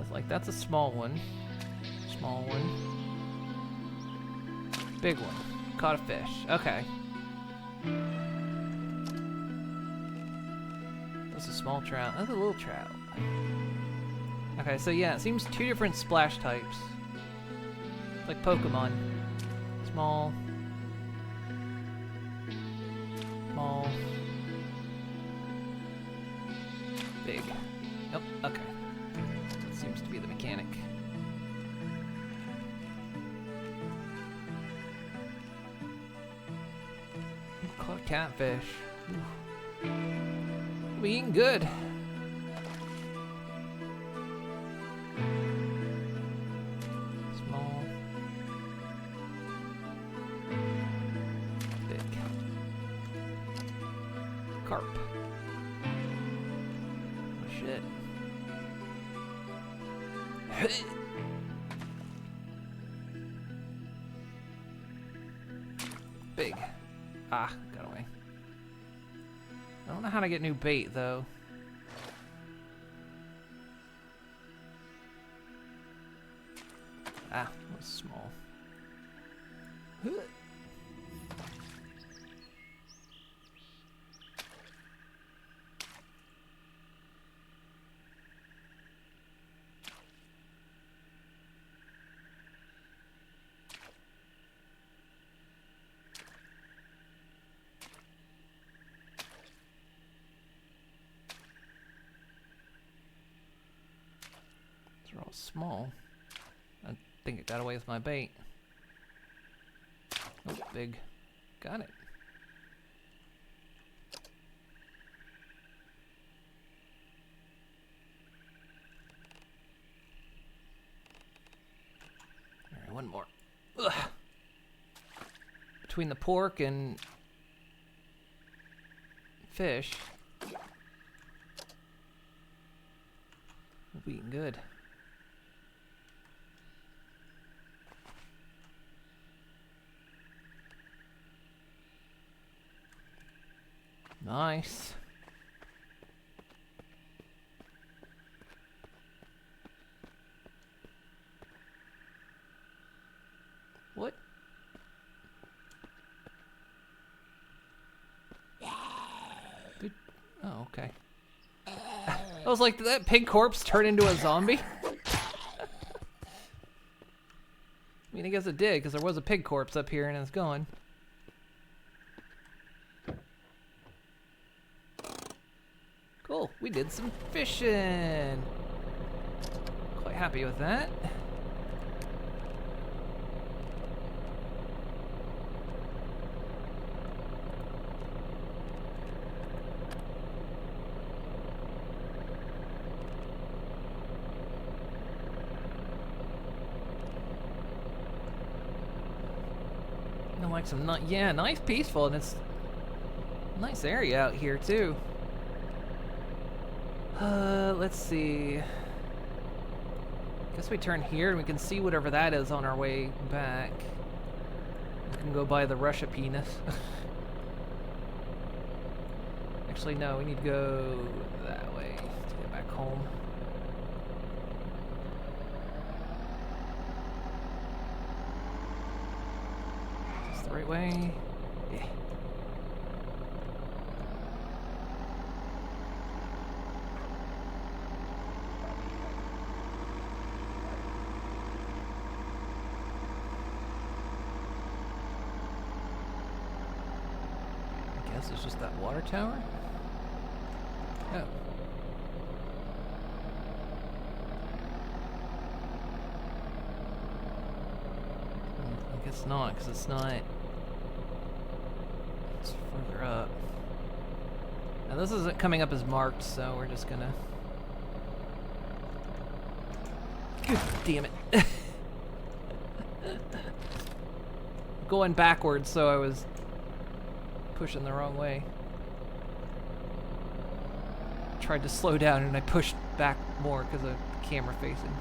it's like that's a small one. Small one. Big one. Caught a fish. Okay. That's a small trout. That's a little trout. Okay, so yeah, it seems two different splash types. Like Pokemon. Small. Small. Big. Nope, okay. That seems to be the mechanic. Caught catfish. Ooh. We eating good. Small. Big. Carp. Oh shit. Big. Ah, got away. I don't know how to get new bait, though. Ah, that was small. small. I think it got away with my bait. Oh, big. Got it. Alright, one more. Ugh. Between the pork and fish, we'll be eating good. Nice. What? Good. Oh, okay. I was like, did that pig corpse turn into a zombie? I mean, I guess it did, because there was a pig corpse up here and it's gone. Cool, we did some fishing. Quite happy with that. I like some, yeah, nice peaceful, and it's a nice area out here too. Let's see. Guess we turn here and we can see whatever that is on our way back. We can go by the Russia penis. Actually, no, we need to go that way to get back home. Is this the right way? Yeah. It's just that water tower? Oh. I guess not, because it's not... It's further up. Now this isn't coming up as marked, so we're just gonna... God damn it. Going backwards, so I was... pushing the wrong way. Tried to slow down and I pushed back more because of the camera facing.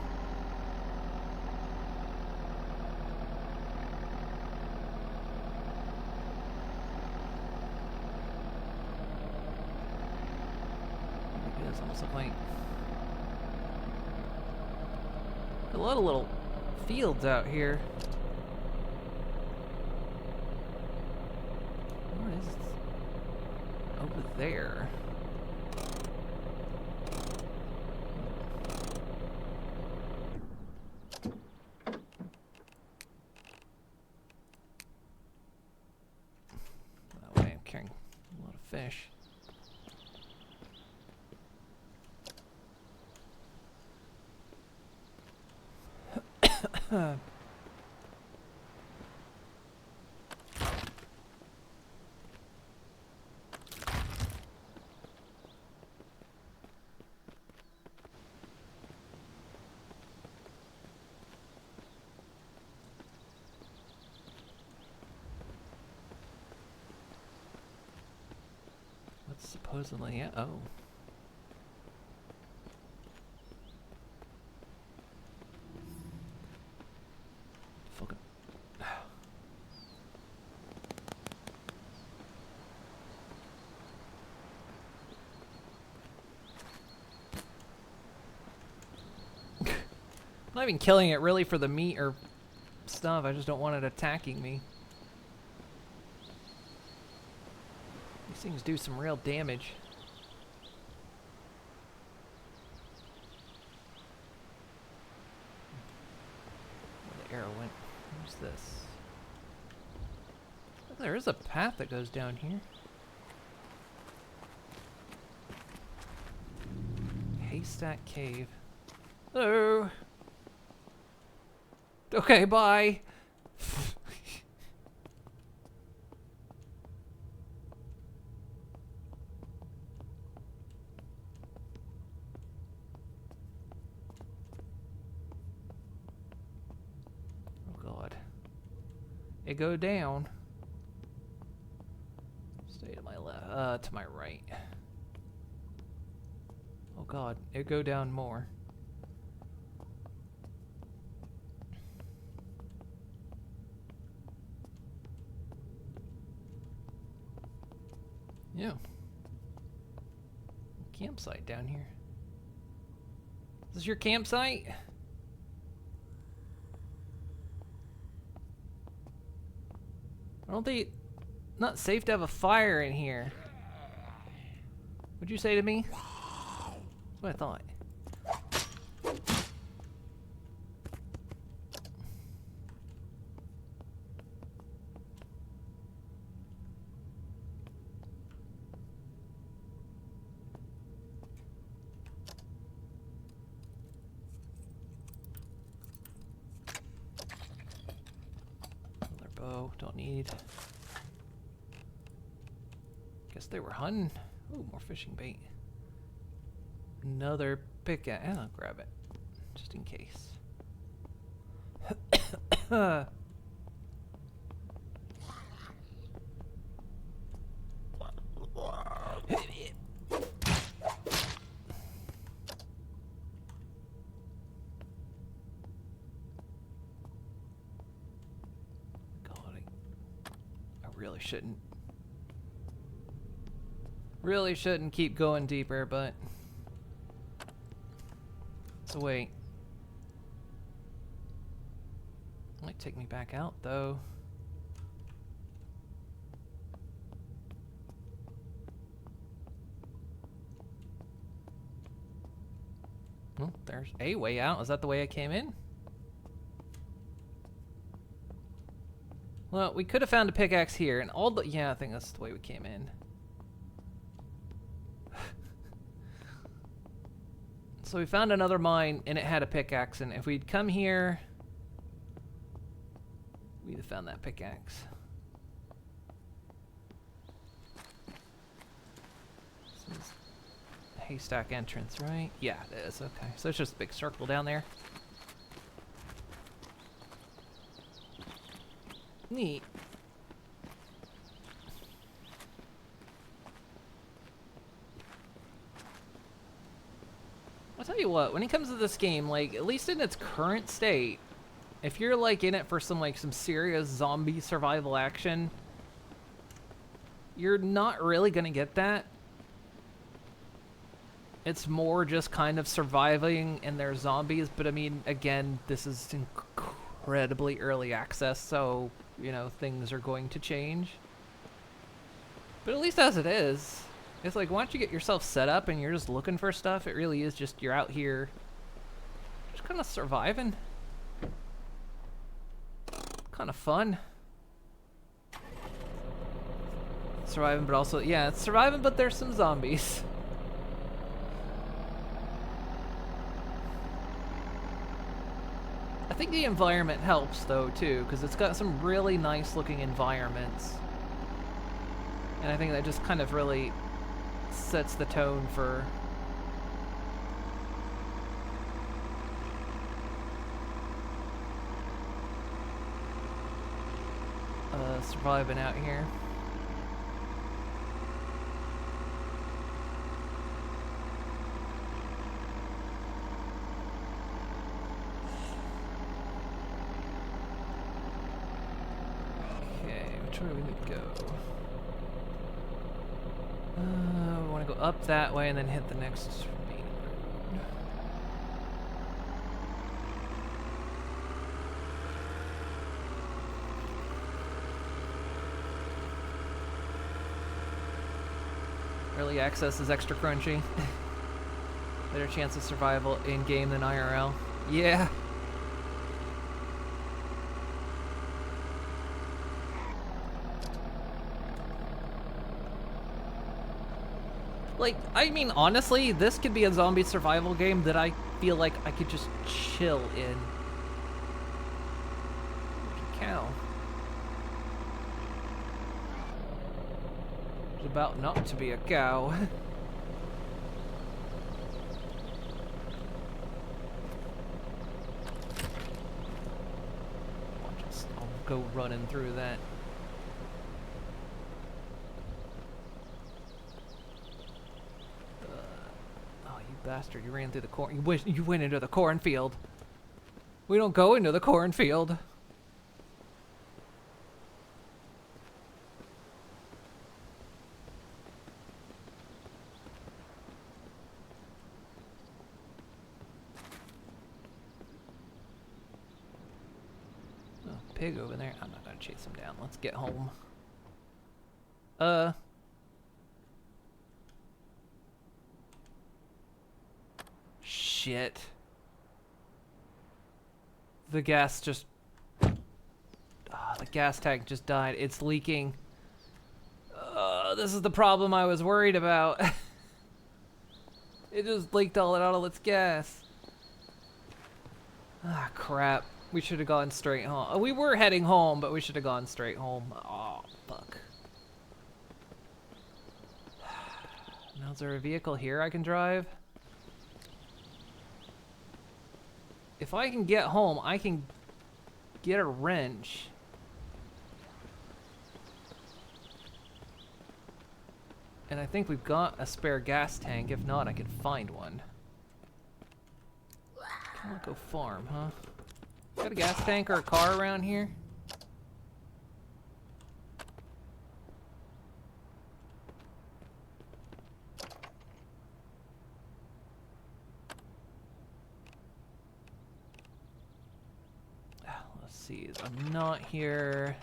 It does almost look like a lot of little fields out here. Over there. That way I'm carrying a lot of fish. Supposedly, yeah. Oh. Fucking. I'm not even killing it really for the meat or stuff. I just don't want it attacking me. These things do some real damage. Where the arrow went. Where's this? Oh, there is a path that goes down here. Haystack Cave. Hello. Okay, bye. Oh god. It go down. Stay to my left, to my right. Oh god, it go down more. Yeah. Campsite down here. Is this your campsite? I don't think not safe to have a fire in here. What'd you say to me? That's what I thought. Another bow, don't need. Guess they were hunting. Ooh, more fishing bait. Another pickaxe. I'll grab it, just in case. God, I really shouldn't keep going deeper, but so wait. Might take me back out though. Well, there's a way out. Is that the way I came in? Well, we could have found a pickaxe here, and all the... Yeah, I think that's the way we came in. So we found another mine, and it had a pickaxe, and if we'd come here, we'd have found that pickaxe. This is the haystack entrance, right? Yeah, it is. Okay, so it's just a big circle down there. Neat. I'll tell you what, when it comes to this game, like, at least in its current state, if you're, like, in it for some serious zombie survival action, you're not really gonna get that. It's more just kind of surviving and there's zombies, but I mean, again, this is incredibly early access, so, you know, things are going to change. But at least as it is, it's like once you get yourself set up and you're just looking for stuff, it really is just you're out here just kind of surviving. Kind of fun. Surviving, but also, yeah, it's surviving, but there's some zombies. I think the environment helps though too, because it's got some really nice looking environments. And I think that just kind of really sets the tone for surviving out here. Where do we need to go? We want to go up that way and then hit the next main road. Early access is extra crunchy. Better chance of survival in game than IRL. Yeah. Like, I mean, honestly, this could be a zombie survival game that I feel like I could just chill in. It's about not to be a cow. I'll go running through that. Oh, you bastard! You ran through the corn. You went into the cornfield. We don't go into the cornfield. Pig over there. I'm not gonna chase him down. Let's get home. Shit. The gas just... the gas tank just died. It's leaking. This is the problem I was worried about. It just leaked all out of its gas. Ah, crap. We should have gone straight home. We were heading home, but we should have gone straight home. Oh, fuck. Now, is there a vehicle here I can drive? If I can get home, I can get a wrench. And I think we've got a spare gas tank. If not, I could find one. I want to go farm, huh? Got a gas tank or a car around here? Let's see. I'm not here.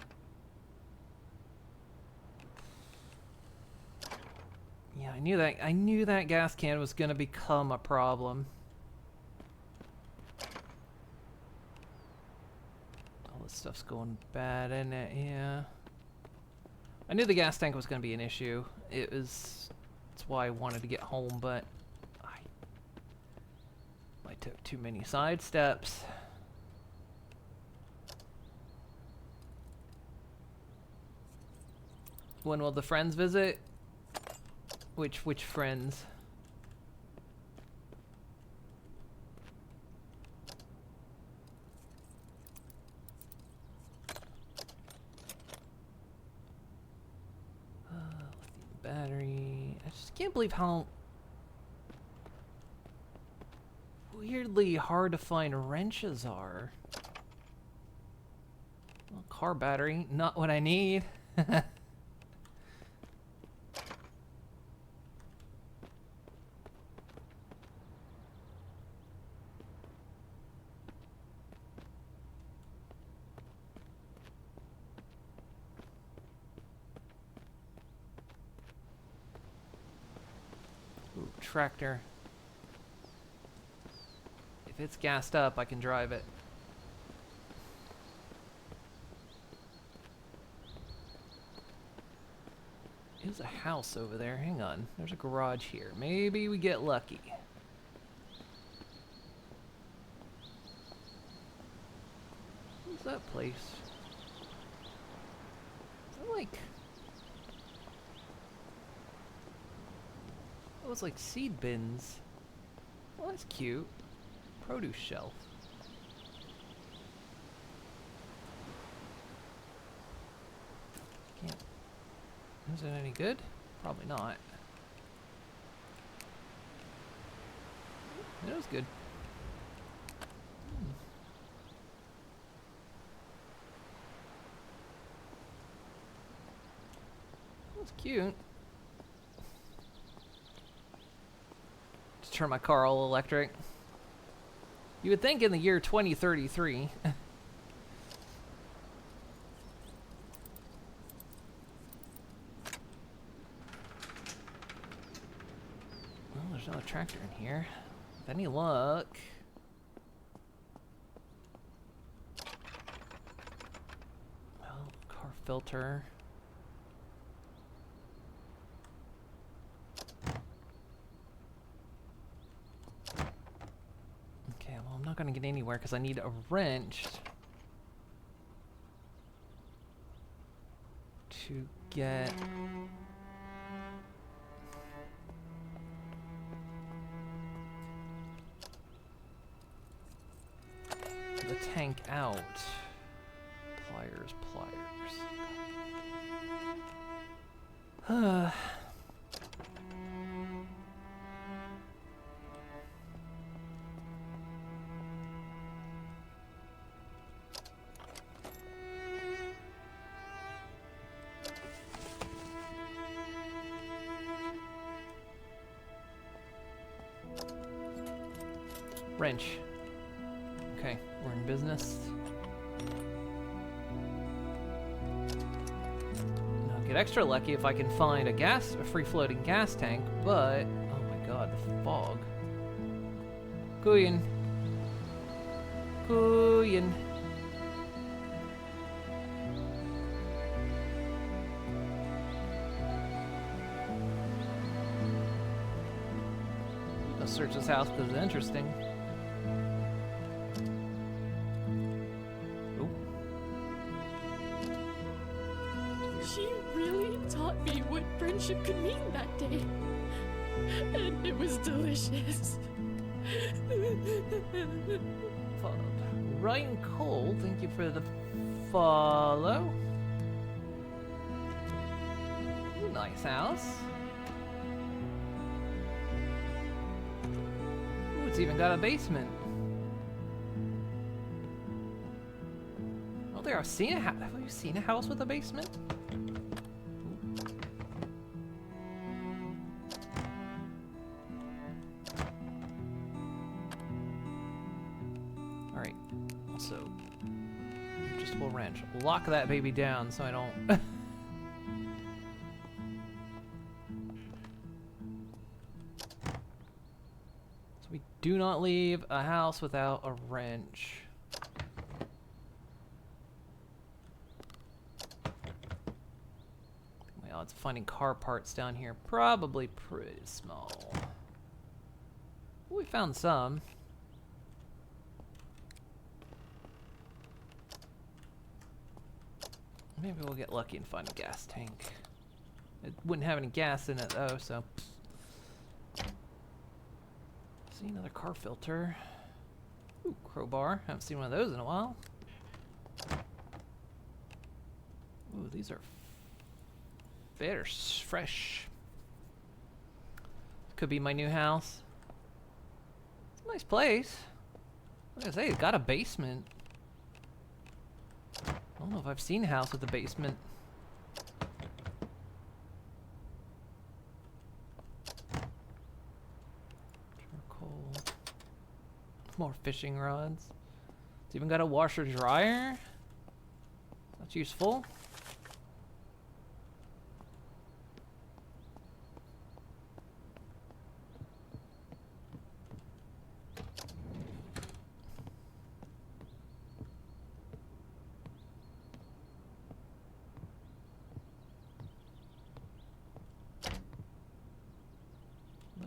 Yeah, I knew that gas can was gonna become a problem. Stuff's going bad, isn't it? Yeah. I knew the gas tank was going to be an issue. That's why I wanted to get home, but I took too many side steps. When will the friends visit? Which friends? Battery. I just can't believe how weirdly hard to find wrenches are. Well, car battery, not what I need. Tractor. If it's gassed up, I can drive it. There's a house over there. Hang on. There's a garage here. Maybe we get lucky. What's that place? Is that like... Oh, it's like seed bins. Well, that's cute. Produce shelf. Can't. Is it any good? Probably not. It was good. That's cute. Turn my car all electric. You would think in the year 2033. Well, there's another tractor in here. With any luck. Well, car filter. I'm not gonna get anywhere because I need a wrench to get out. Pliers, pliers. Wrench. Okay, we're in business. And I'll get extra lucky if I can find a free-floating gas tank, but oh my god, the fog. Kuyin. Kuyin. I'll search this house because it's interesting. She really taught me what friendship could mean that day. And it was delicious. Ryan Cole, thank you for the follow. Nice house. Ooh, it's even got a basement. Oh, there, I've seen a house. Have you seen a house with a basement? Alright, so adjustable wrench. Lock that baby down so I don't. So we do not leave a house without a wrench. My odds of finding car parts down here probably pretty small. We found some. Maybe we'll get lucky and find a gas tank. It wouldn't have any gas in it though, so. See another car filter. Ooh, crowbar. Haven't seen one of those in a while. Ooh, these are very fresh. Could be my new house. It's a nice place. Like I say, it's got a basement. I don't know if I've seen a house with a basement. Charcoal. More fishing rods. It's even got a washer dryer. That's useful.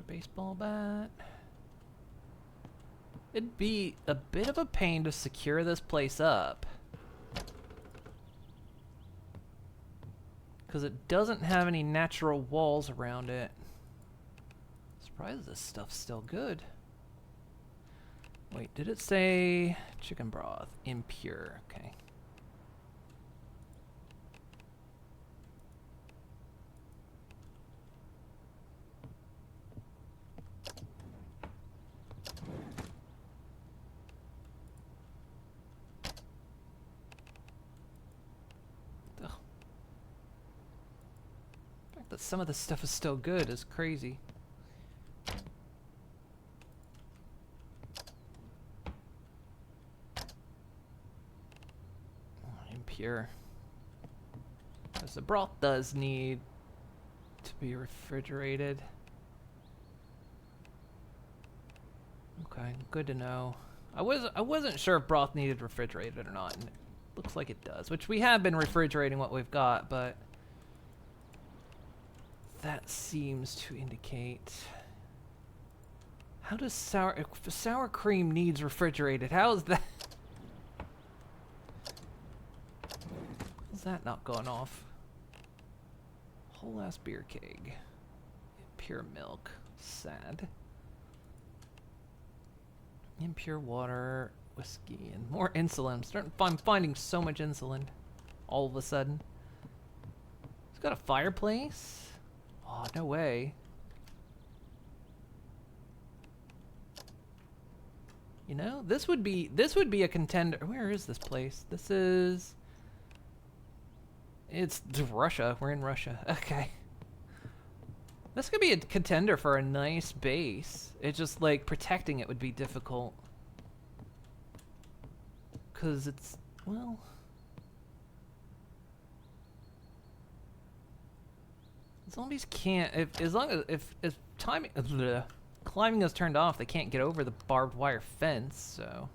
Baseball bat. It'd be a bit of a pain to secure this place up, because it doesn't have any natural walls around it. Surprised this stuff's still good. Wait, did it say chicken broth? Impure. Okay. That some of this stuff is still good is crazy. Impure. Because the broth does need to be refrigerated. Okay, good to know. I wasn't sure if broth needed refrigerated or not, and it looks like it does, which we have been refrigerating what we've got, but that seems to indicate. How does sour cream needs refrigerated? How is that? How's that not going off? Whole ass beer keg. Impure milk. Sad. Impure water. whiskey and more insulin. I'm finding so much insulin all of a sudden. It's got a fireplace. Oh, no way. You know, this would be a contender. Where is this place? It's Russia. We're in Russia. Okay. This could be a contender for a nice base. It's just like protecting it would be difficult. 'Cause it's, well, zombies can't, if climbing is turned off, they can't get over the barbed wire fence, so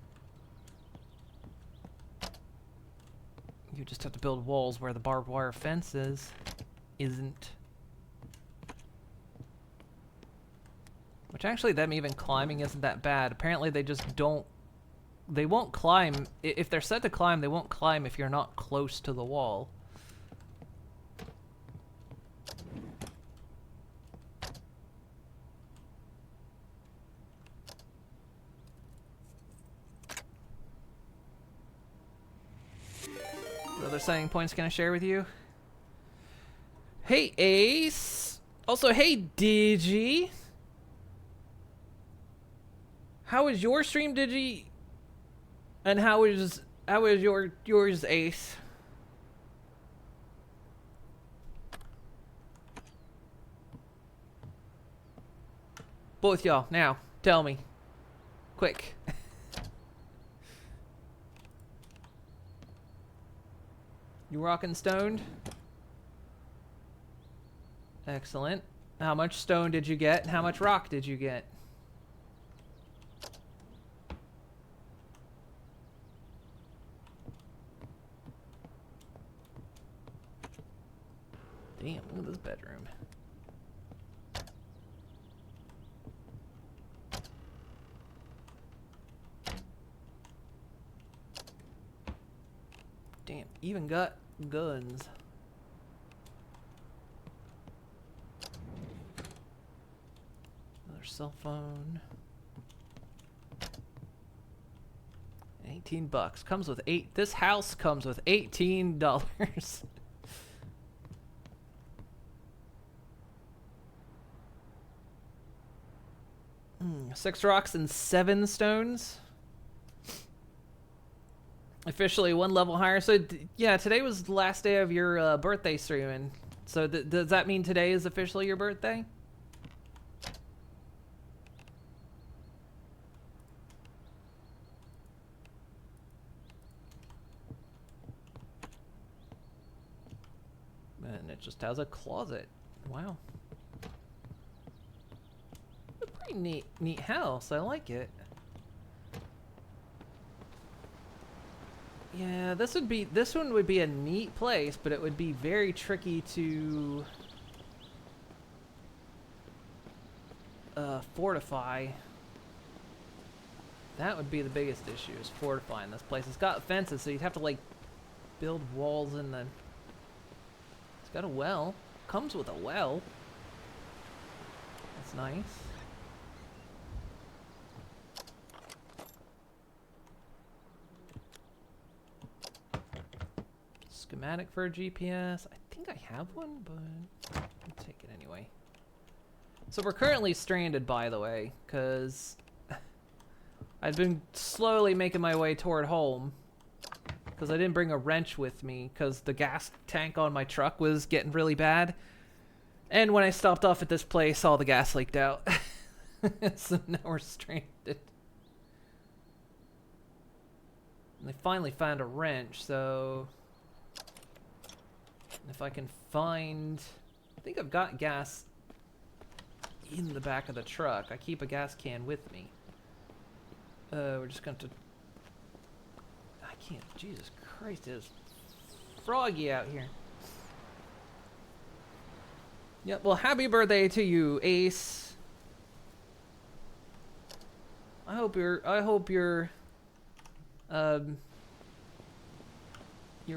you just have to build walls where the barbed wire fence isn't. Which actually, them even climbing isn't that bad. Apparently they just they won't climb. If they're set to climb, they won't climb if you're not close to the wall. What other signing points can I share with you? Hey, Ace! Also, hey, Digi! How was your stream, Digi? And how was yours, Ace? Both y'all, now, tell me. Quick. You rockin' stoned? Excellent. How much stone did you get? And how much rock did you get? Damn, look at this bedroom. Damn, even got guns. Another cell phone. $18. Comes with this house comes with $18. 6 rocks and 7 stones. Officially 1 level higher. So yeah, today was the last day of your birthday streaming. So does that mean today is officially your birthday? And it just has a closet. Wow. A pretty neat house. I like it. Yeah, this one would be a neat place, but it would be very tricky to fortify. That would be the biggest issue, is fortifying this place. It's got fences, so you'd have to like build walls in the. It's got a well. Comes with a well. That's nice. Schematic for a GPS. I think I have one, but I'll take it anyway. So we're currently stranded, by the way, because I've been slowly making my way toward home. Because I didn't bring a wrench with me, because the gas tank on my truck was getting really bad. And when I stopped off at this place, all the gas leaked out. So now we're stranded. And they finally found a wrench, so if I can find, I think I've got gas in the back of the truck. I keep a gas can with me. We're just going to, I can't, Jesus Christ, it is froggy out here. Yep, well, happy birthday to you, Ace. I hope your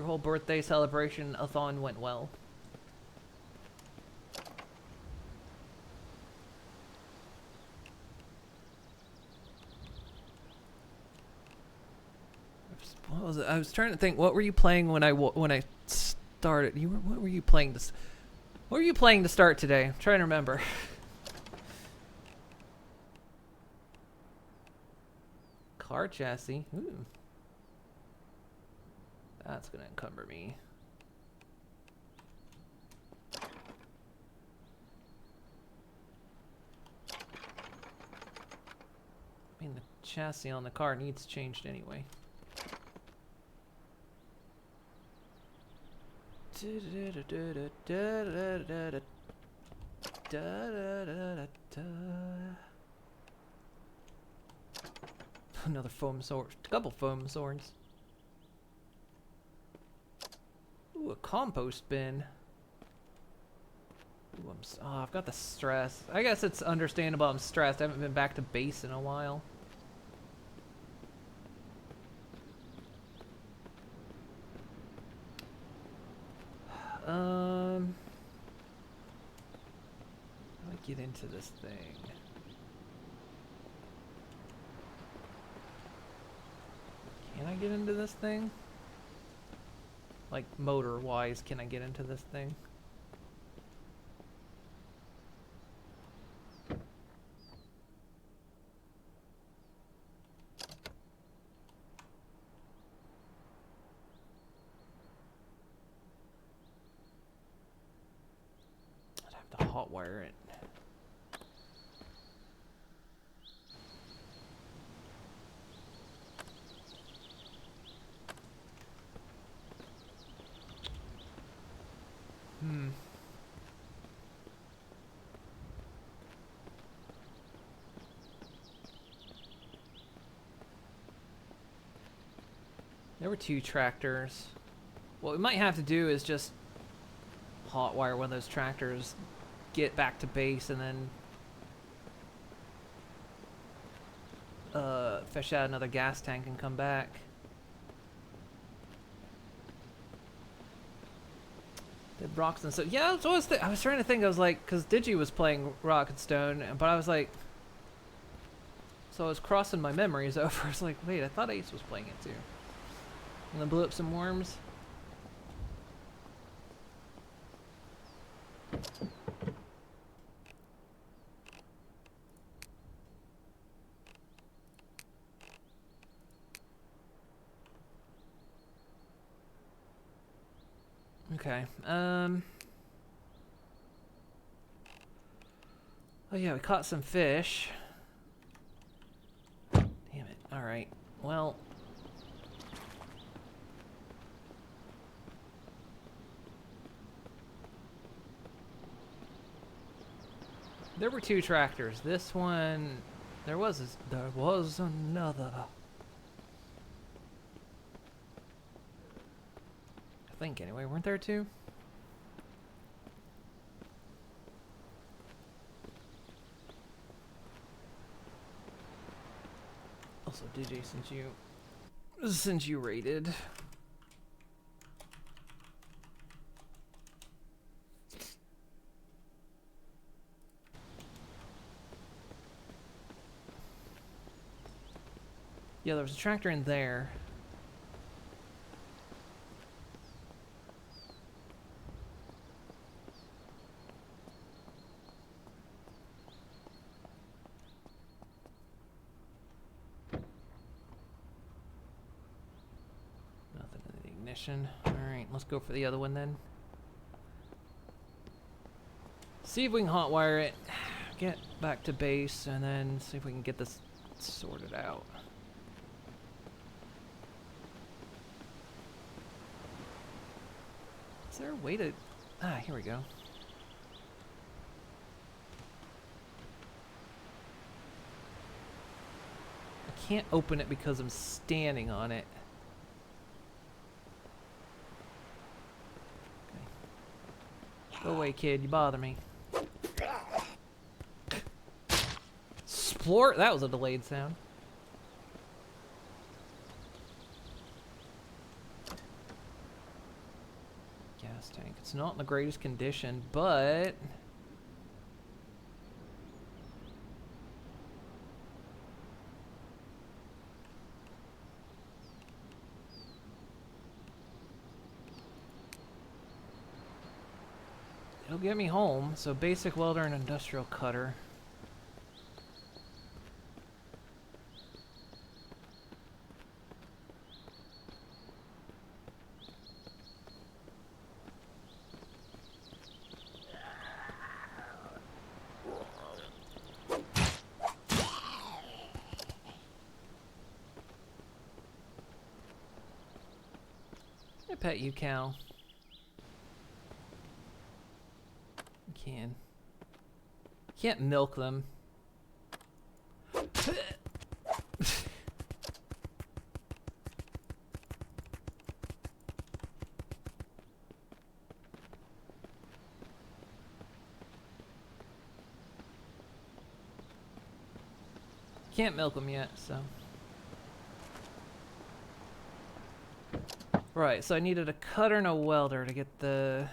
whole birthday celebration-a-thon went well. was it? I was trying to think. What were you playing when I started? What were you playing this? What were you playing to start today? I'm trying to remember. Car chassis. Ooh. That's gonna encumber me. I mean, the chassis on the car needs changed anyway. Another foam sword. Couple foam swords. Ooh, a compost bin. Ooh, I've got the stress. I guess it's understandable I'm stressed. I haven't been back to base in a while. How do I get into this thing? Can I get into this thing? Like, motor-wise, can I get into this thing? I'd have to hotwire it. There were 2 tractors. What we might have to do is just hotwire one of those tractors, get back to base, and then fish out another gas tank and come back. Did Roxton so yeah, I was trying to think. I was like, because Digi was playing Rock and Stone, but I was like, so I was crossing my memories over. I was like, wait, I thought Ace was playing it too. And then blew up some worms. Okay. Oh yeah, we caught some fish. Damn it. All right. Well. There were 2 tractors. This one, there was another. I think anyway, weren't there 2? Also, DJ, since you raided. Yeah, there was a tractor in there. Nothing in the ignition. Alright, let's go for the other one then. See if we can hotwire it, get back to base, and then see if we can get this sorted out. Is there a way to... Ah, here we go. I can't open it because I'm standing on it. Okay. Go away, kid. You bother me. Splort? That was a delayed sound. Gas tank. It's not in the greatest condition, but... It'll get me home. So basic welder and industrial cutter. I pet you, cow. Can't milk them. Can't milk them yet, so. Right, so I needed a cutter and a welder to get the...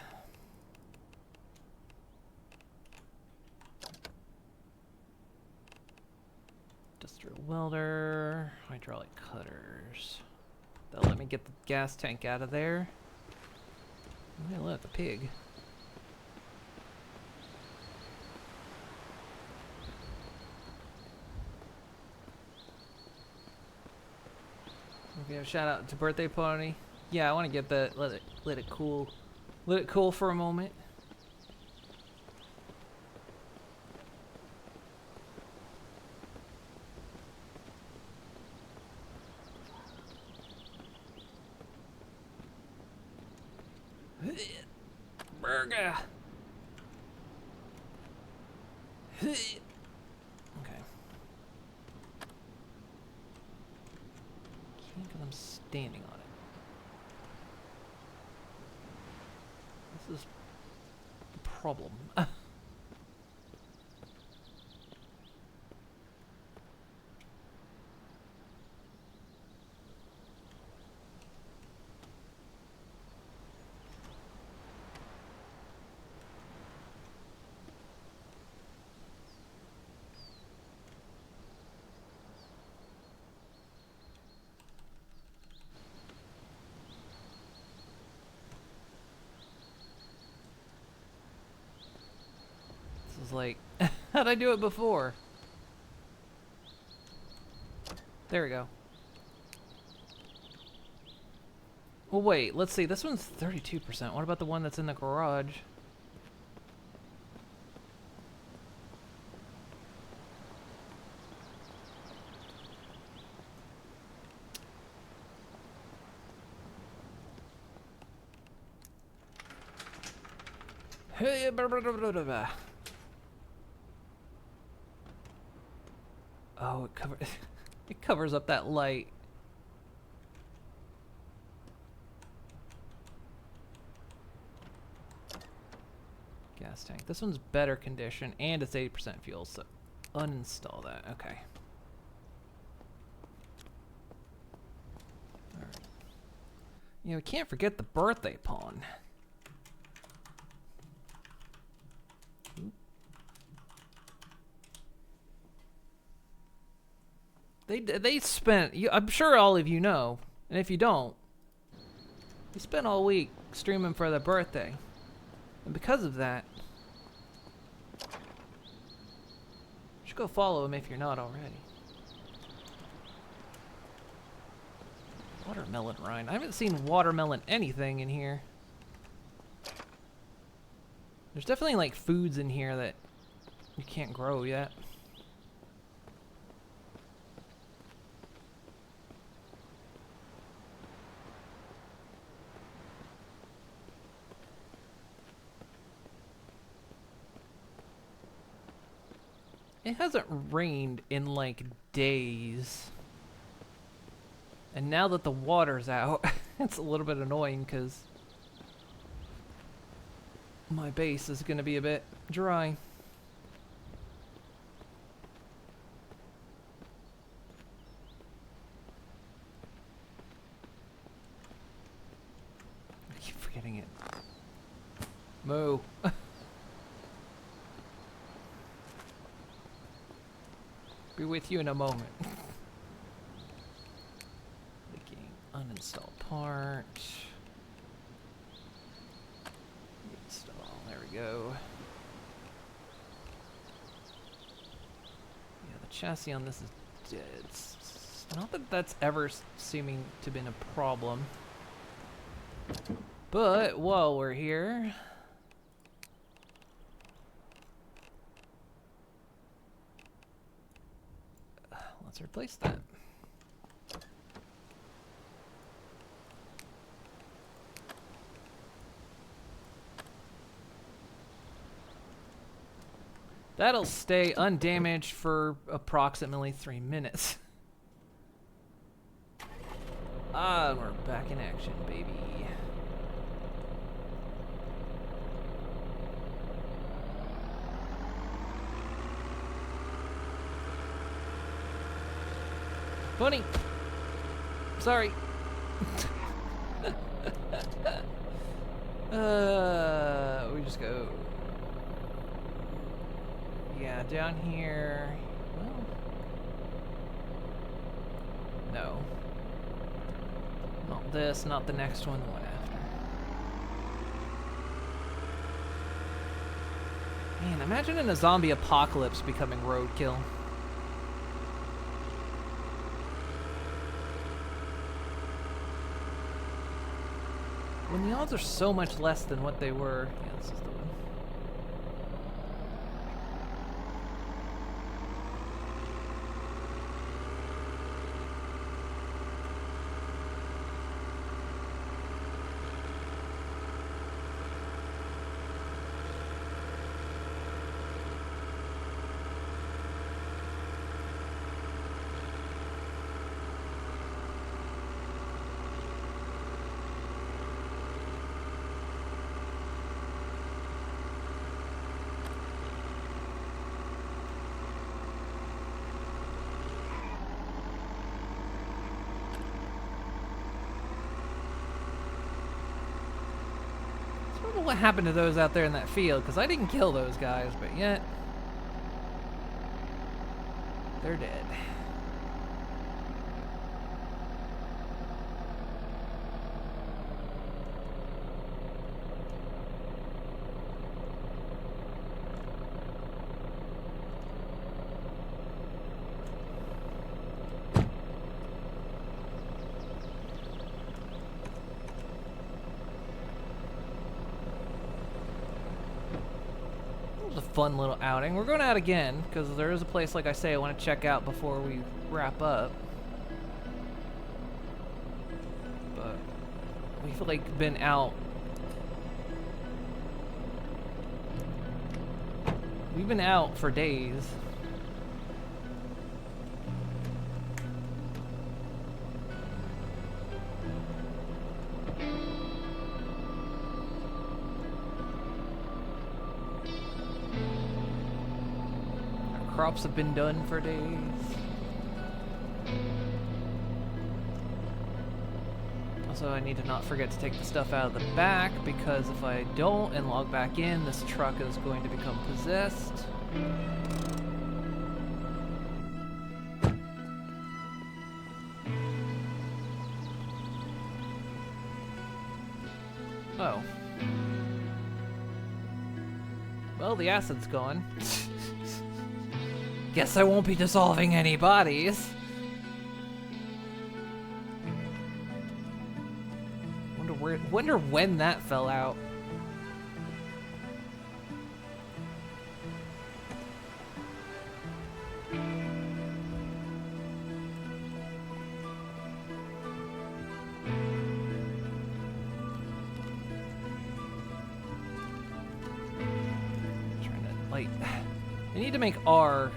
Industrial welder, hydraulic cutters. That'll let me get the gas tank out of there. I'm gonna let the pig. Okay, a shout out to Birthday Pony. Yeah, I want to get that. Let it cool. Let it cool for a moment. Burger. Okay. Can't because I'm standing on it. This is a problem. This is like, how'd I do it before? There we go. Well, wait, let's see. This one's 32%. What about the one that's in the garage? Hey, oh, it covers up that light. Gas tank. This one's better condition and it's 80% fuel, so uninstall that. Okay. Alright. You know, we can't forget the birthday pawn. They spent, I'm sure all of you know, and if you don't, they spent all week streaming for their birthday. And because of that, you should go follow them if you're not already. Watermelon rind. I haven't seen watermelon anything in here. There's definitely like foods in here that you can't grow yet. It hasn't rained in like days. And now that the water's out, it's a little bit annoying because my base is going to be a bit dry. I keep forgetting it. Moo. Be with you in a moment. Clicking uninstall part. Install. There we go. Yeah, the chassis on this is dead. It's not that that's ever seeming to have been a problem. But while we're here, let's replace that. That'll stay undamaged for approximately 3 minutes. Ah, we're back in action, baby. Bunny! Sorry. We just go... Yeah, down here... Well... No. Not this, not the next one, the one after. Man, imagine in a zombie apocalypse becoming roadkill. When the odds are so much less than what they were. Yeah, this is the one. I don't know what happened to those out there in that field, because I didn't kill those guys, but yet they're dead. Fun little outing. We're going out again because there is a place, like I say, I want to check out before we wrap up. But we've like been out. We've been out for days. Crops have been done for days. Also, I need to not forget to take the stuff out of the back, because if I don't and log back in, this truck is going to become possessed. Oh. Well, the acid's gone. Guess I won't be dissolving any bodies. Wonder when that fell out. Trying to like, I need to make R.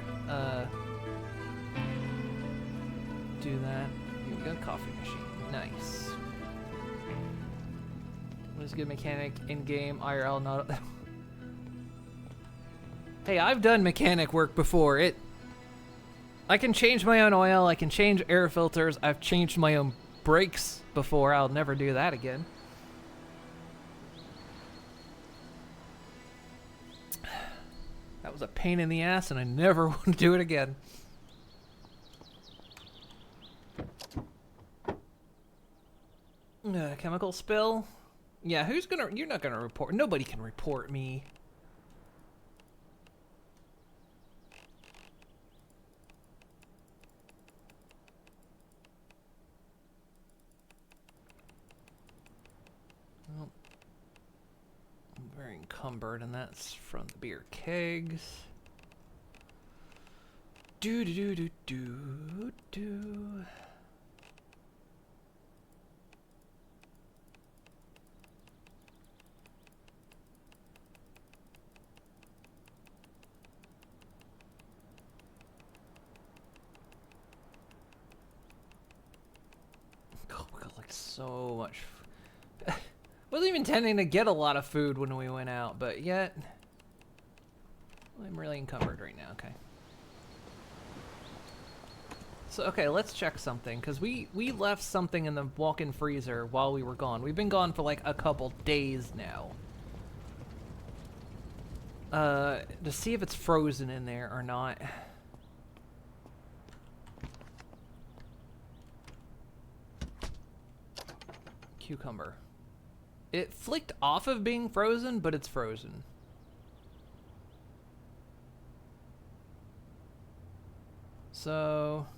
Do that. Here we go, coffee machine. Nice. What is good mechanic in game IRL? Not. Hey, I've done mechanic work before. I can change my own oil. I can change air filters. I've changed my own brakes before. I'll never do that again. That was a pain in the ass, and I never want to do it again. Chemical spill? Yeah, who's gonna... You're not gonna report... Nobody can report me. are encumbered, and that's from the beer kegs. Do do do do do. Oh, we got like so much. Wasn't even intending to get a lot of food when we went out, but yet I'm really encumbered right now. Okay. So okay, let's check something because we left something in the walk-in freezer while we were gone. We've been gone for like a couple days now. To see if it's frozen in there or not. Cucumber. It flicked off of being frozen, but it's frozen. So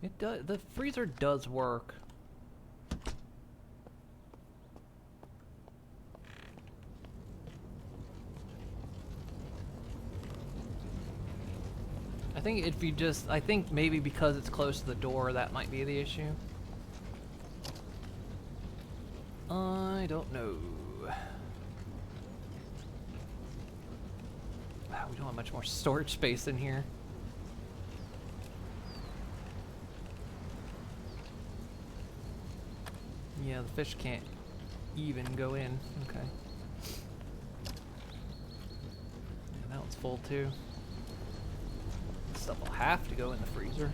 it does. The freezer does work. I think if you just, I think maybe because it's close to the door, that might be the issue. I don't know. Wow, we don't have much more storage space in here. Yeah, the fish can't even go in. Okay. Yeah, that one's full too. Stuff will have to go in the freezer.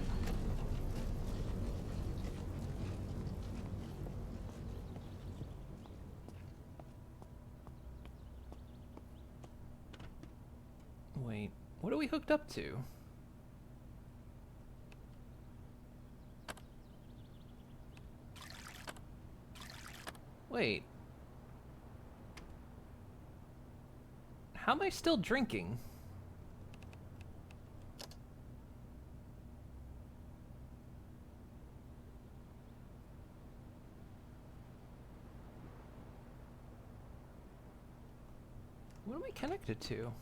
Wait, what are we hooked up to? Wait. How am I still drinking? What am I connected to?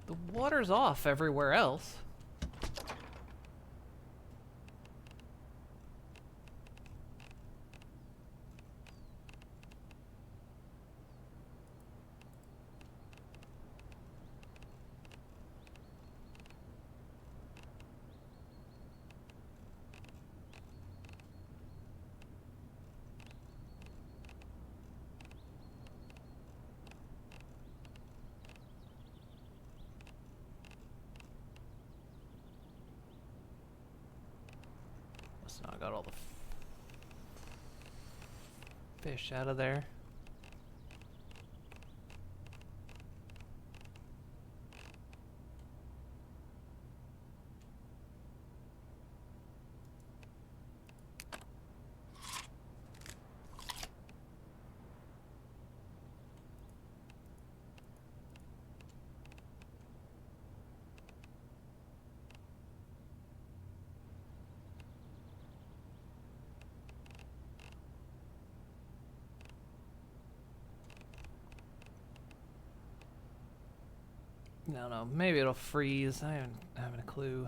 The water's off everywhere else. Now I got all the fish out of there. No, maybe it'll freeze. I haven't a clue.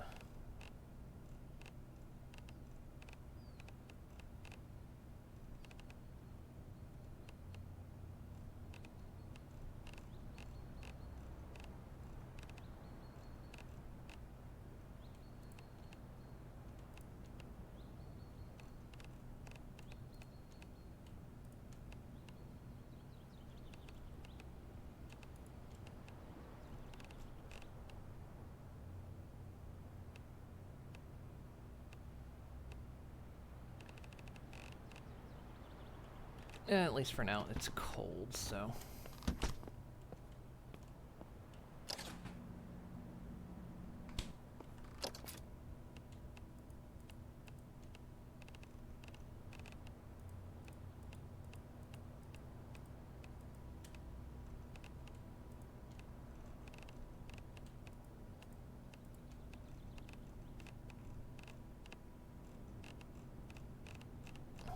Yeah, at least for now, it's cold, so.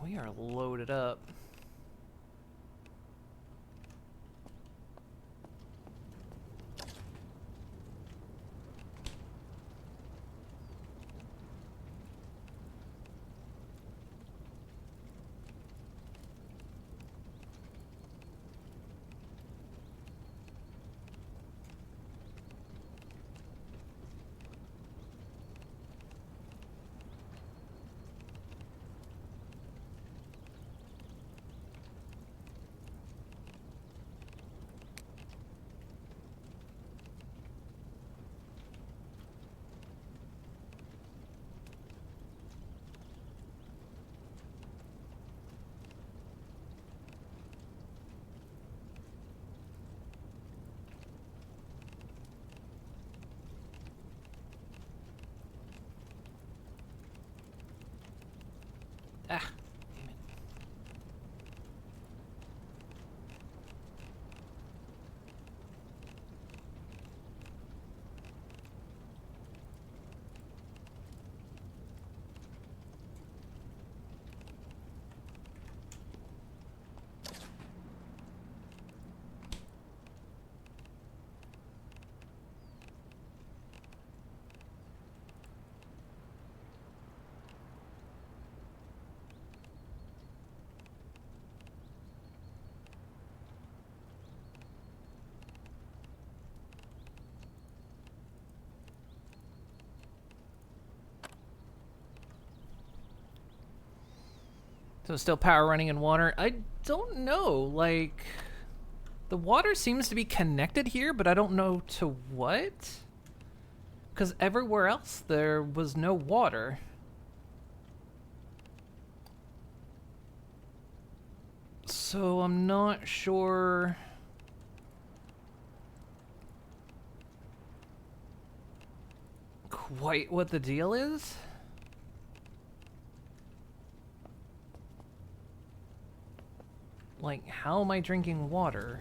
We are loaded up. Ah, damn it. So still power running in water? I don't know, like... The water seems to be connected here, but I don't know to what? Because everywhere else there was no water. So I'm not sure... quite what the deal is? Like, how am I drinking water?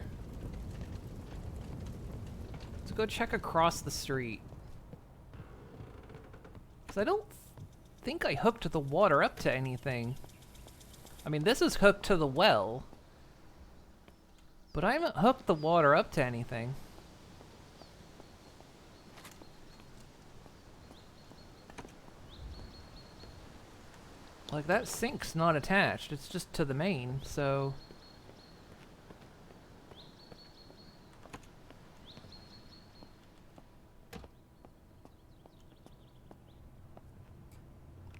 Let's go check across the street. Because I don't think I hooked the water up to anything. I mean, this is hooked to the well. But I haven't hooked the water up to anything. Like, that sink's not attached. It's just to the main, so...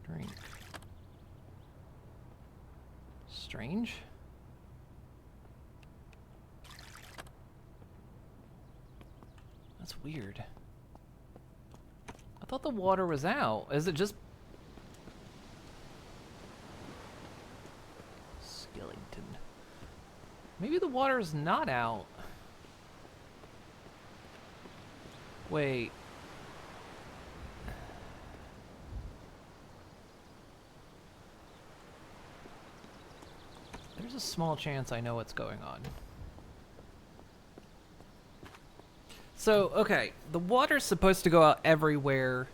Drink. Strange. That's weird. I thought the water was out. Is it just... Skellington. Maybe the water's not out. Wait. There's a small chance I know what's going on. So, okay, the water's supposed to go out everywhere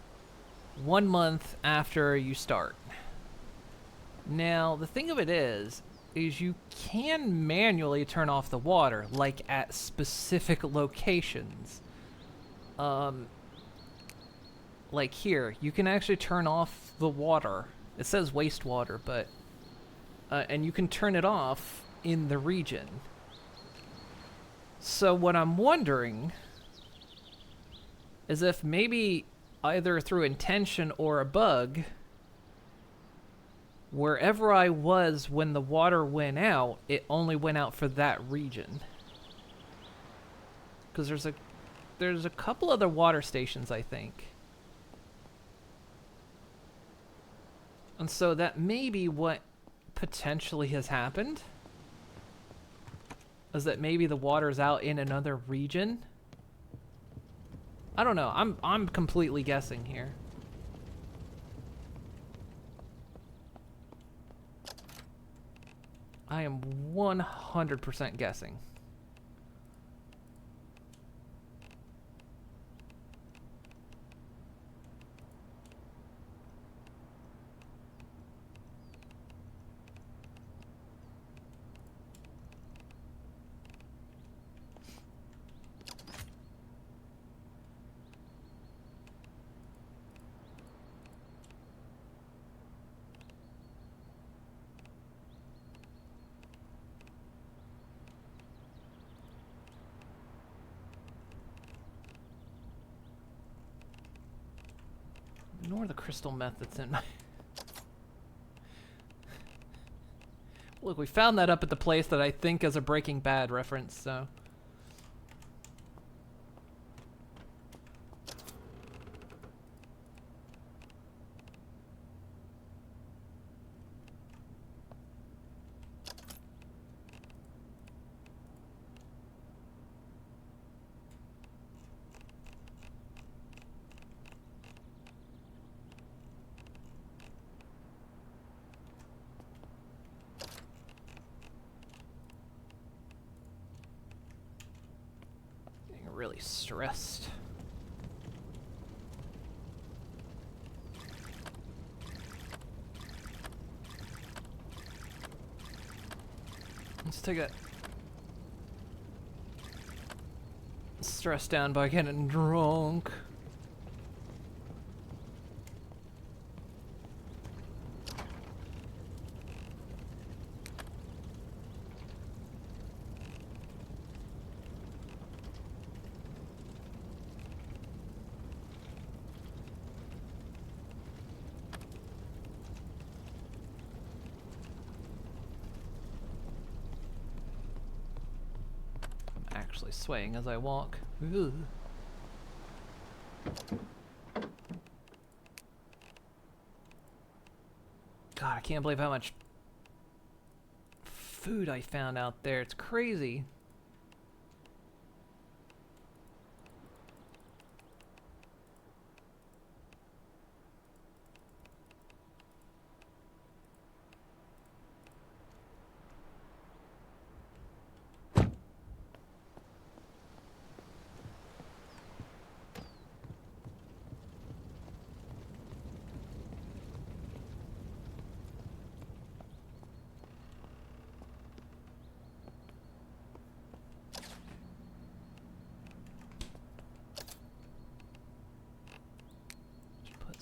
1 month after you start. Now, the thing of it is you can manually turn off the water, like at specific locations. Like here, you can actually turn off the water. It says wastewater, but... and you can turn it off in the region. So what I'm wondering is if maybe either through intention or a bug, wherever I was when the water went out, it only went out for that region. Because there's a couple other water stations, I think. And so that may be what potentially has happened, is that maybe the water's out in another region. I don't know. I'm completely guessing here. I am 100% guessing. Ignore the crystal meth that's in my... Look, we found that up at the place that I think is a Breaking Bad reference, so... Really stressed. Let's take it. Stressed down by getting drunk. Actually swaying as I walk. Ugh. God, I can't believe how much food I found out there. It's crazy.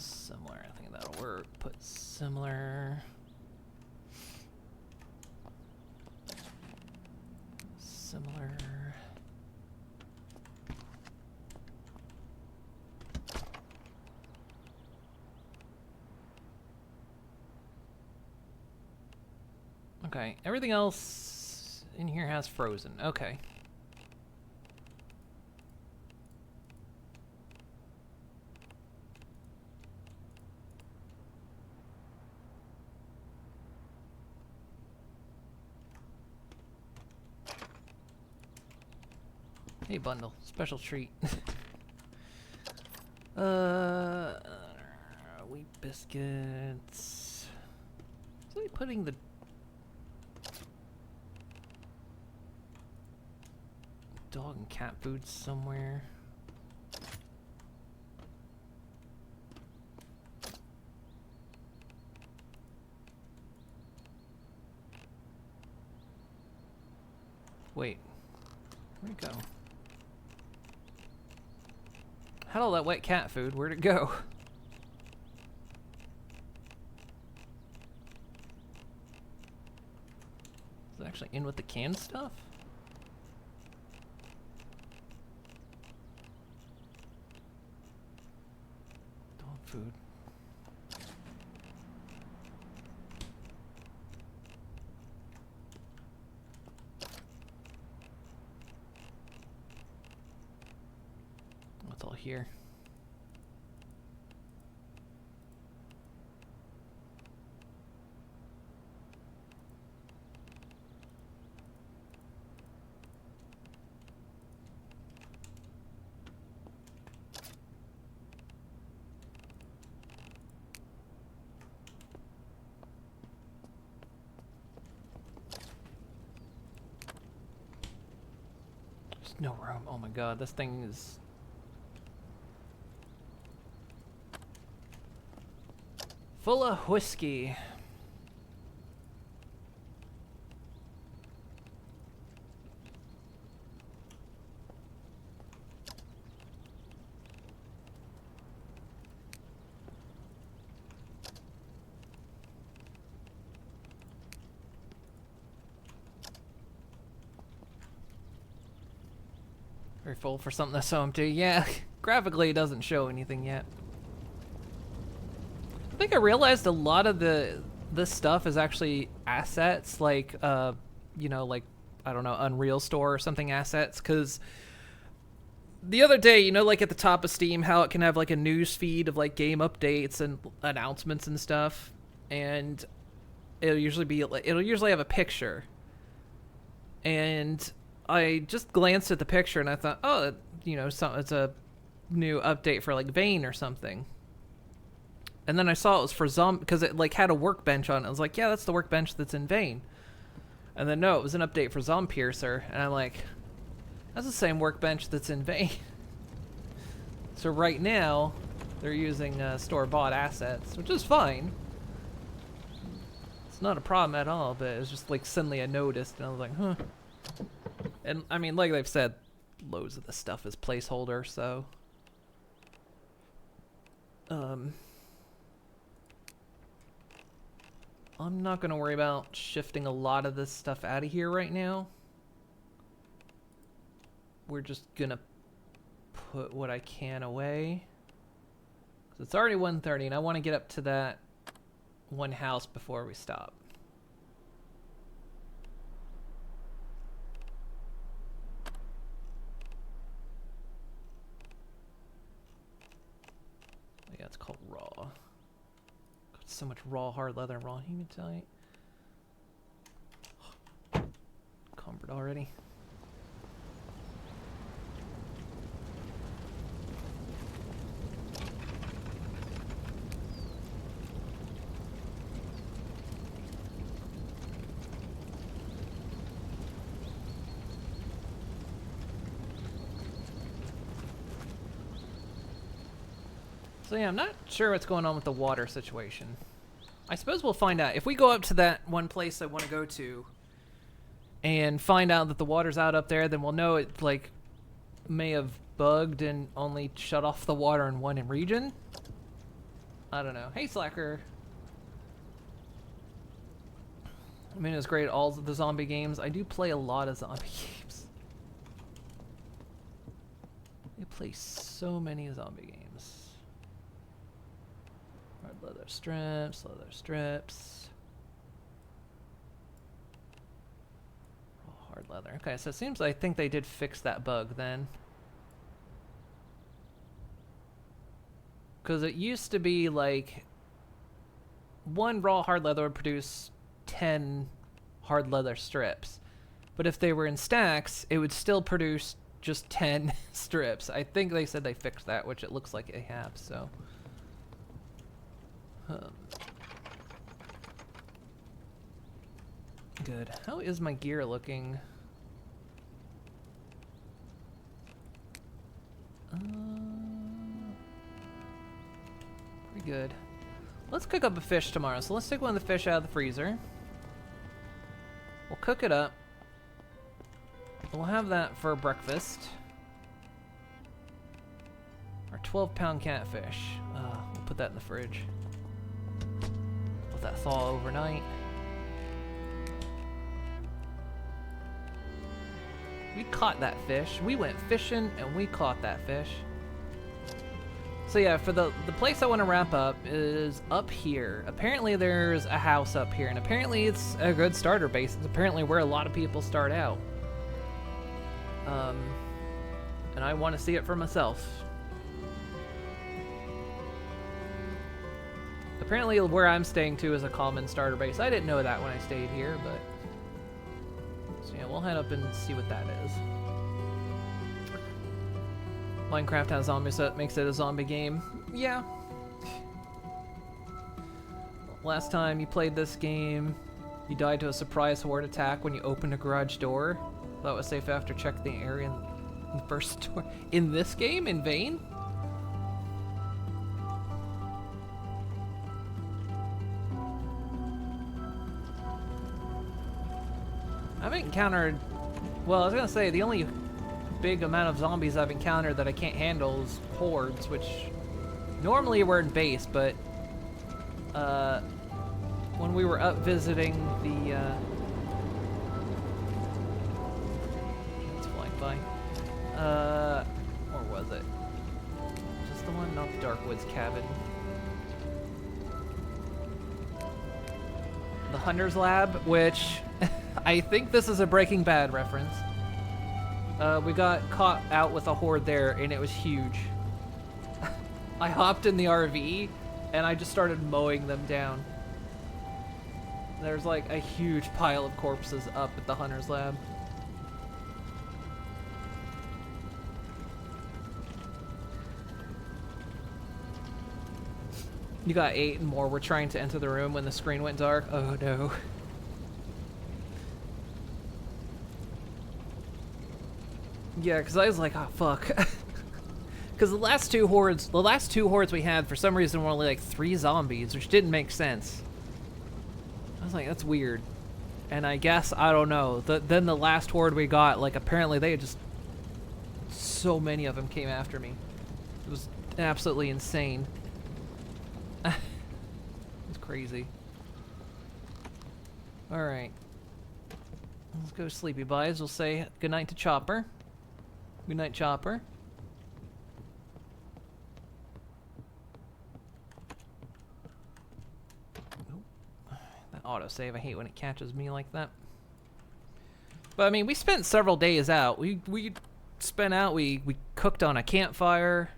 Similar, I think that'll work. Put similar. Similar. Okay, everything else in here has frozen. Okay. Hey, bundle. Special treat. Wheat biscuits. So we putting the dog and cat food somewhere. Wait. Where'd it go? Had all that wet cat food. Where'd it go? Is it actually in with the canned stuff? Dog food. What's all here? There's no room. Oh my god, this thing is... full of whiskey. Very full for something that's so empty. Yeah, graphically it doesn't show anything yet. think I realized a lot of this stuff is actually assets, like you know, like I don't know, Unreal Store or something assets, because the other day, you know, like at the top of Steam, how it can have like a news feed of like game updates and announcements and stuff, and it'll usually have a picture, and I just glanced at the picture and I thought, oh, you know, it's a new update for like Vane or something. And then I saw it was for Zombie, because it like had a workbench on it. I was like, yeah, that's the workbench that's in Vane. And then no, it was an update for Zombiercer, and I'm like, that's the same workbench that's in Vane. So right now, they're using store-bought assets, which is fine. It's not a problem at all, but it was just like suddenly I noticed, and I was like, huh. And I mean, like they've said, loads of the stuff is placeholder, so I'm not gonna worry about shifting a lot of this stuff out of here right now. We're just gonna put what I can away. 'Cause it's already 1:30 and I want to get up to that one house before we stop. Yeah, it's called Raw. Got so much raw hard leather and raw hematite. Encumbered already. So yeah, I'm not sure what's going on with the water situation. I suppose we'll find out. If we go up to that one place I want to go to and find out that the water's out up there, then we'll know it like may have bugged and only shut off the water in one region. I don't know. Hey, Slacker. I mean, it's great, all of the zombie games. I do play a lot of zombie games. I play so many zombie games. Leather strips, leather strips. Oh, hard leather. Okay, so it seems I think they did fix that bug then. Because it used to be like one raw hard leather would produce 10 hard leather strips. But if they were in stacks, it would still produce just 10 strips. I think they said they fixed that, which it looks like they have, so. Good. How is my gear looking? Pretty good. Let's cook up a fish tomorrow. So let's take one of the fish out of the freezer. We'll cook it up. We'll have that for breakfast. Our 12-pound catfish. We'll put that in the fridge. Let that thaw overnight. We caught that fish. We went fishing and we caught that fish. So yeah, for the place I want to wrap up is up here. Apparently there's a house up here, and apparently it's a good starter base. It's apparently where a lot of people start out. And I want to see it for myself. Apparently where I'm staying to is a common starter base. I didn't know that when I stayed here, but... So yeah, we'll head up and see what that is. Minecraft has zombies, so it makes it a zombie game. Yeah. Last time you played this game, you died to a surprise horde attack when you opened a garage door. Thought it was safe after checking the area in the first door. In this game? In Vane? I haven't encountered... Well, I was gonna say, the only big amount of zombies I've encountered that I can't handle is hordes, which normally were in base, but when we were up visiting the it's flying by, or was it just the one? Not the Darkwoods cabin. the Hunter's Lab, which I think this is a Breaking Bad reference. We got caught out with a horde there, and it was huge. I hopped in the RV, and I just started mowing them down. There's like a huge pile of corpses up at the Hunter's Lab. You got 8 and more. We're trying to enter the room when the screen went dark. Oh no. Yeah, because I was like, oh fuck. Because the last two hordes we had, for some reason, were only like 3 zombies, which didn't make sense. I was like, that's weird. And I guess, I don't know, then the last horde we got, like, apparently they had just... So many of them came after me. It was absolutely insane. It's crazy. Alright. Let's go sleepy buys. We'll say goodnight to Chopper. Good night, Chopper. That autosave, I hate when it catches me like that. But I mean, we spent several days out. We spent out, we cooked on a campfire.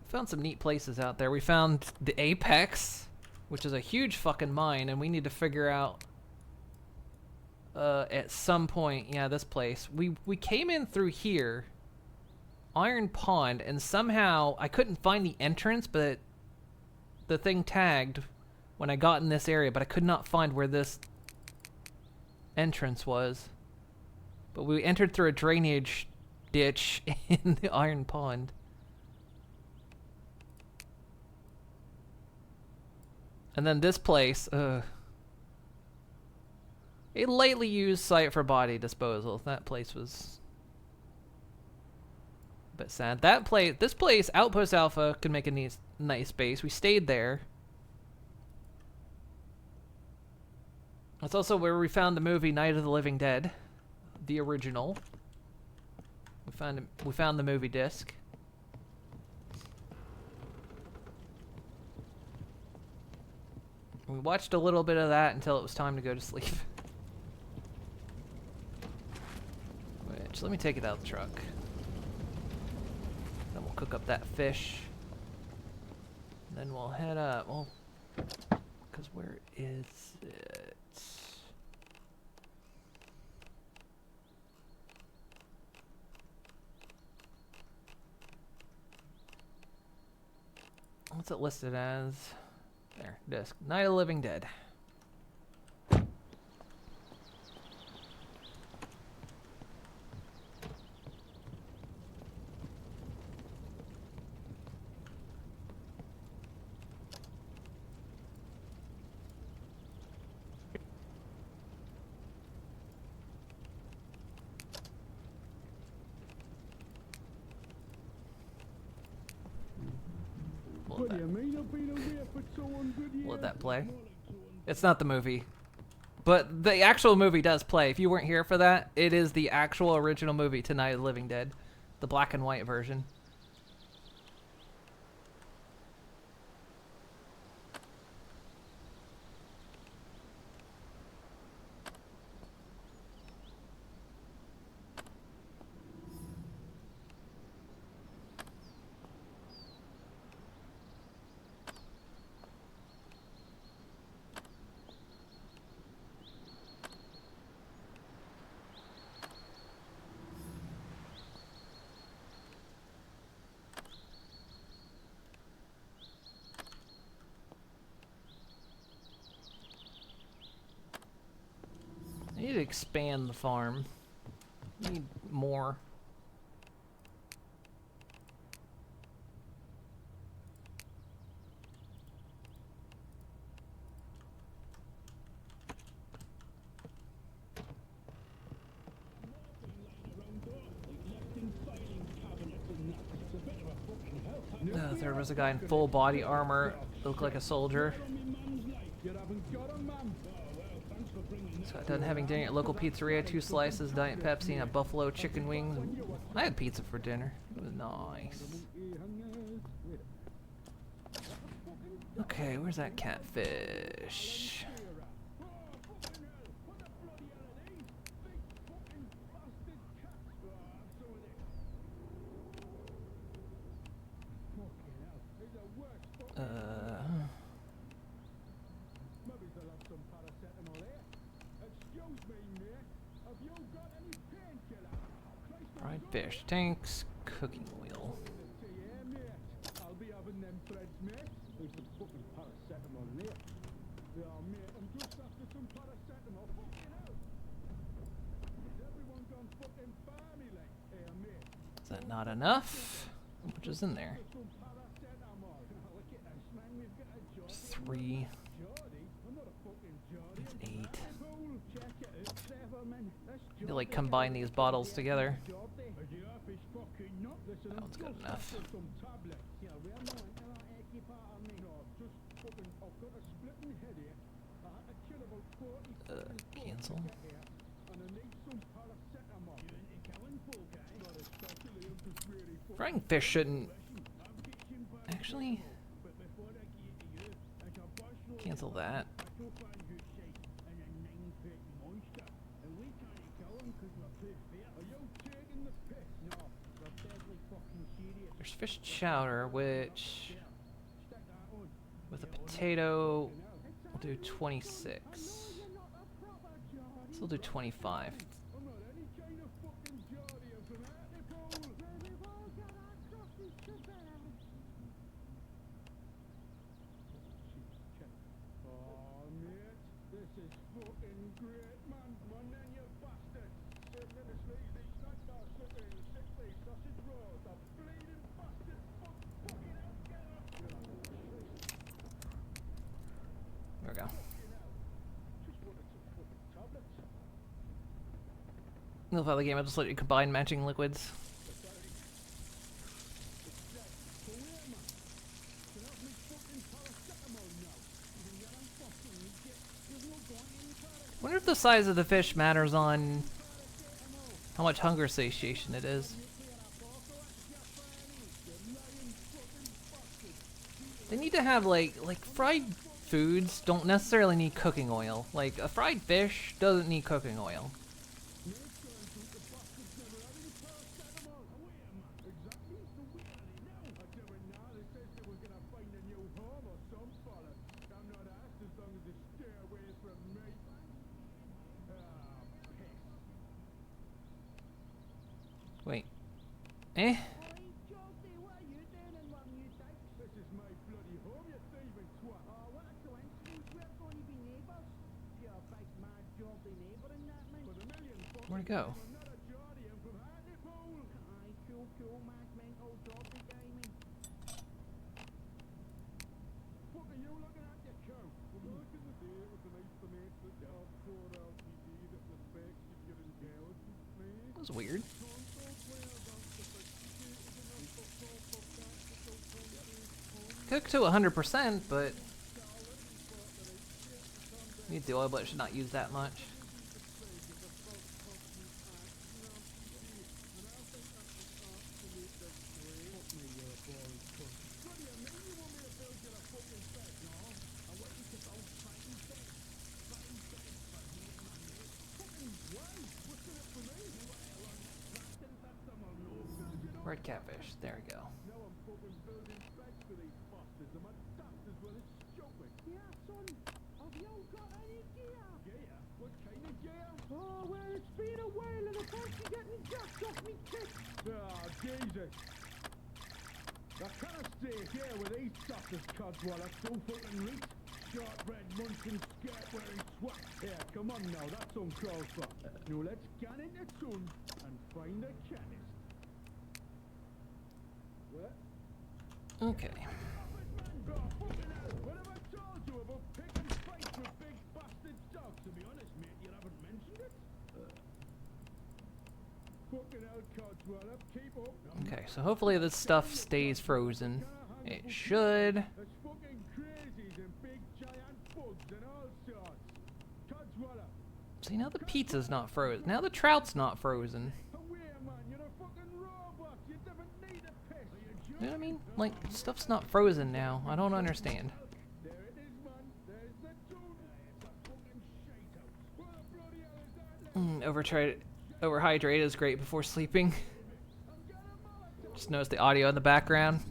Found some neat places out there. We found the Apex, which is a huge fucking mine, and we need to figure out at some point, yeah, this place. We came in through here, Iron Pond, and somehow I couldn't find the entrance, but the thing tagged when I got in this area, but I could not find where this entrance was. But we entered through a drainage ditch in the Iron Pond. And then this place, a lightly used site for body disposal. That place was a bit sad. This place, Outpost Alpha, could make a nice base. We stayed there. That's also where we found the movie Night of the Living Dead, the original. We found the movie disc. We watched a little bit of that until it was time to go to sleep. Which, let me take it out of the truck. Then we'll cook up that fish. Then we'll head up. Well, because where is it? What's it listed as? There, disc. Night of the Living Dead. Let that play. It's not the movie, but the actual movie does play. If you weren't here for that, it is the actual original movie, Night of the Living Dead, the black and white version. I need to expand the farm. Need more. There was a guy in full body armor, looked like a soldier. So done having dinner at local pizzeria, 2 slices, Diet Pepsi, and a buffalo chicken wings. I had pizza for dinner. It was nice. Okay, where's that catfish? Fried fish, tanks, cooking oil. I'll be having them threads, mate. There's the fucking paracetamol in here. Yeah, mate, I'm just after some paracetamol. Fucking hell. Has everyone gone fucking balmy like? Hey, mate. Is that not enough? How much is in there? Some paracetamol. Look at this, man. We've got a job. 3. Geordie? I'm not a fucking Geordie. It's 8. Cool. Check it out, Cleverman. That's I need to like combine these bottles together. Geordie. Yeah, fish fucking nut. Listen, That one's good enough. some tablets. Yeah, we're not into that achy part of me. No, just fucking, I've got a splitting headache. I had to kill about 40 fucking Cancel. to get here, and I need some paracetamol. You ain't going full, guy? Not especially, I'm just really fucking Frying fish shouldn't I'm kitchen back. actually But before I get to you, as a bachelor, cancel that. I took on good shape and a 9-foot monster. And we can't kill him because we're too fair. Are you taking the piss? No, we're deadly fucking serious. There's fish chowder, which Stick that on. with a potato we'll do 26. So we'll do 25. I'm not any kind of fucking Geordie. I'm from Hartlepool. Oh, mate, this is fucking great, man. One then, you bastard. Sitting in the sleaze, these nuts are sitting in 6 sausage rolls. The bleeding bastard. Fucking hell, get up. There we go. Just wanted some fucking tablets. I love how the game will just let you combine matching liquids. I wonder if the size of the fish matters on how much hunger satiation it is. They need to have like fried foods don't necessarily need cooking oil. Like a fried fish doesn't need cooking oil. Wait. Eh? This is my bloody home, you thieving twat. Oh, what a coincidence. We're going to be neighbours. You're a big mad Geordie neighbour in that, man. For the million bucks. Where'd it go? I'm not a Geordie, I'm from Hartlepool. Aye, cool, mad mental Geordie guy, man. What are you looking at, you cow? Well, back in the day, it was a nice to make the hardcore LTD that respects if you're intelligent, man. That was weird. Cook to 100%, but need the oil, but it should not use that much. Red catfish. There we go. Now I'm fucking building specs for these bastards. I'm a daft as well as stupid. Yeah, son. Have you got any gear? Gear? What kind of gear? Oh, well, it's been a while and I fancy getting jacked off me kick. Ah, Jesus. I can't stay here with these suckers, Codswallop. So fucking reach. Short-bread munching, skirt-wearing swat. Here, come on now. That's uncalled for. Now let's get into tune and find a chemist. What? Okay. What have I told you about picking fights with big bastard dogs? To be honest, mate, you haven't mentioned it. Fucking hell, Codswallop, keep up. Okay, so hopefully this stuff stays frozen. It should. There's fucking crazies and big giant bugs and all sorts. Codswallop, See, now the pizza's not frozen. Now the trout's not frozen. away, man, you're a fucking robot. You never need a piss. You know what I mean? Like, stuff's not frozen now. I don't understand. There it is, man. There's the tune. It's a fucking shite house. What the bloody hell is that? Overhydrate is great before sleeping. Just notice the audio in the background.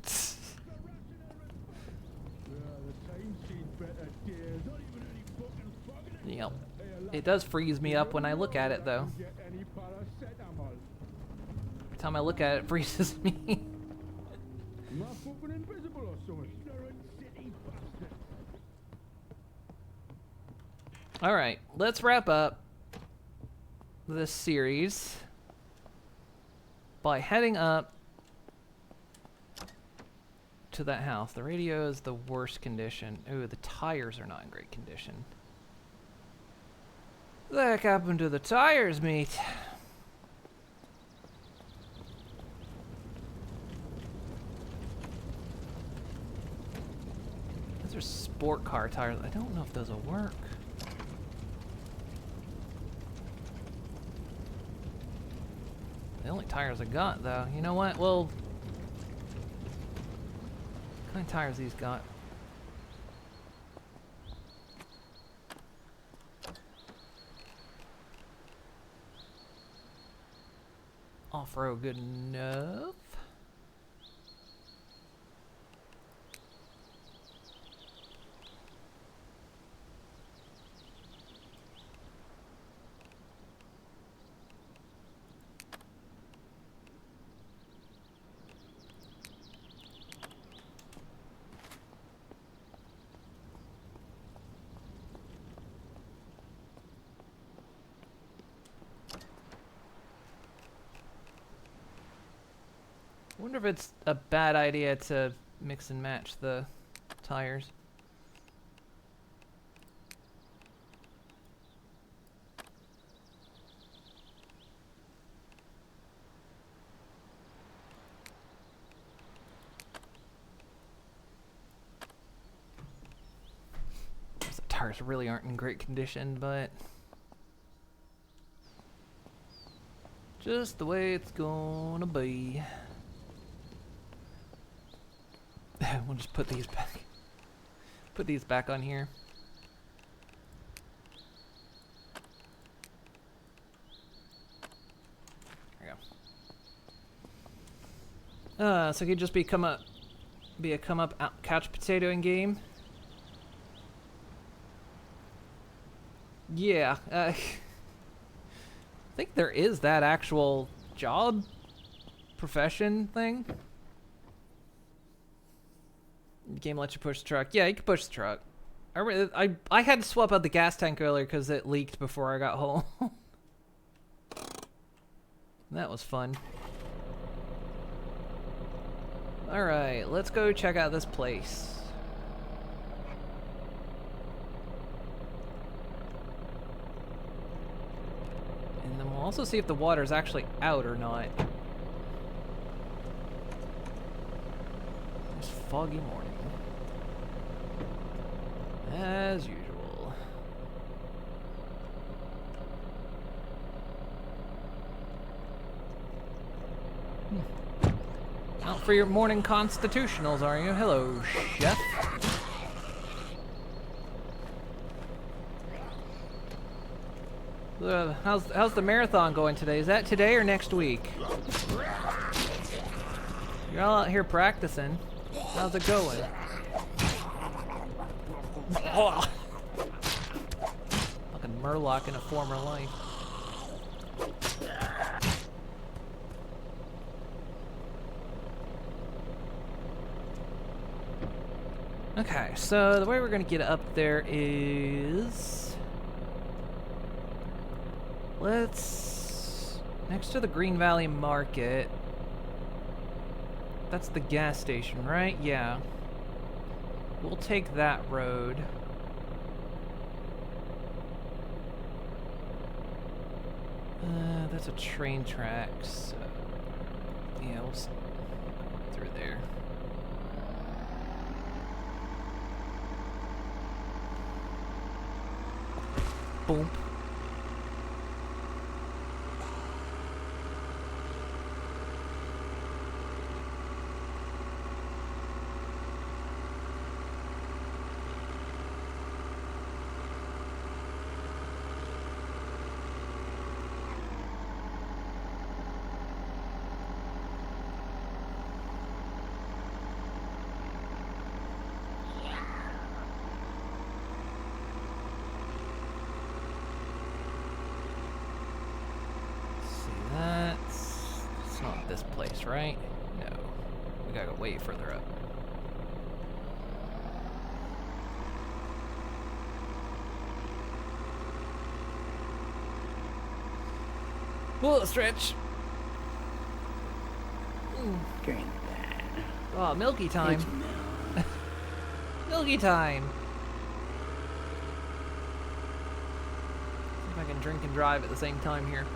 Yep. It does freeze me up when I look at it, though. time I look at it, it freezes me. Am I fucking invisible or something? Ignorant city bastard. Alright, let's wrap up this series by heading up to that house. The radio is the worst condition. Ooh, the tires are not in great condition. What the heck happened to the tires, mate? Those are sport car tires. I don't know if those will work. The only tires I got, though. You know what? Well, what kind of tires these got? Off-road good enough. I wonder if it's a bad idea to mix and match the tires. The tires really aren't in great condition, but just the way it's gonna be. We'll just put these back. Put these back on here. There we go. So it could just be a come up couch potatoing game. Yeah. I think there is that actual job profession thing. Game lets you push the truck. Yeah, you can push the truck. I had to swap out the gas tank earlier because it leaked before I got home. That was fun. Alright, let's go check out this place. And then we'll also see if the water's actually out or not. It's foggy morning. As usual. Out for your morning constitutionals, are you? Hello, chef. How's the marathon going today? Is that today or next week? You're all out here practicing. How's it going? Oh. Fucking Murloc in a former life. Okay, so the way we're gonna get up there is... next to the Green Valley Market. That's the gas station, right? Yeah. We'll take that road. That's a train track, so... yeah, we'll through there. Boom. this, right? No. We gotta go way further up. Whoa, stretch. Green. Oh, milky time. Milky time. See if I can drink and drive at the same time here.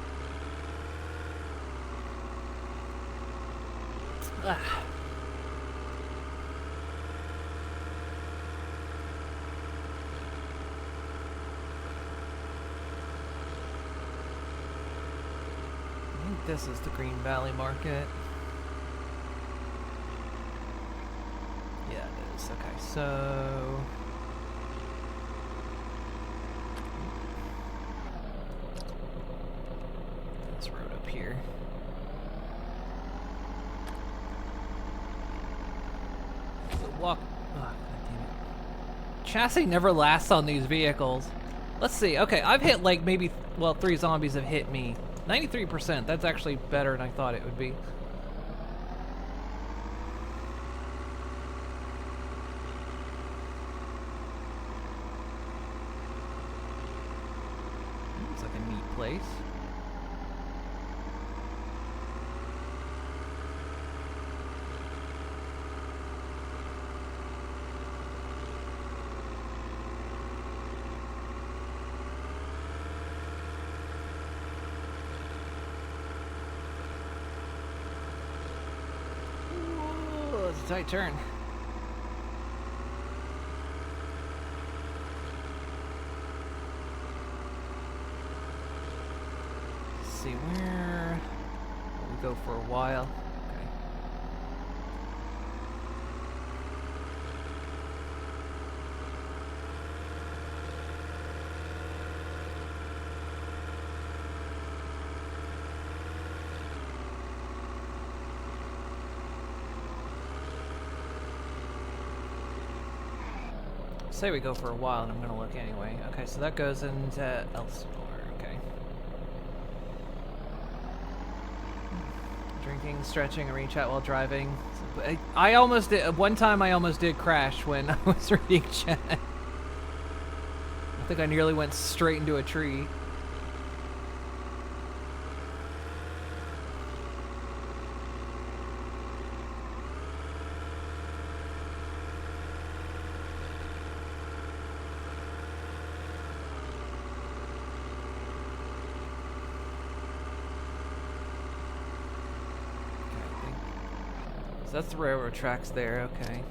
Ah. I think this is the Green Valley Market. Yeah, it is. Okay, so... this road up here. Walk. Oh, God damn it. Chassis never lasts on these vehicles. Let's see. Okay, I've hit like maybe, well, 3 zombies have hit me. 93%. That's actually better than I thought it would be. Looks like a neat place. It's a tight turn. Let's see where we go for a while. Okay. Say we go for a while, and I'm gonna look anyway. Okay, so that goes into Elsinore. Okay. Drinking, stretching, and reach out while driving. So, I almost did. One time, I almost did crash when I was reading chat. I think I nearly went straight into a tree. So that's the railroad tracks there, okay.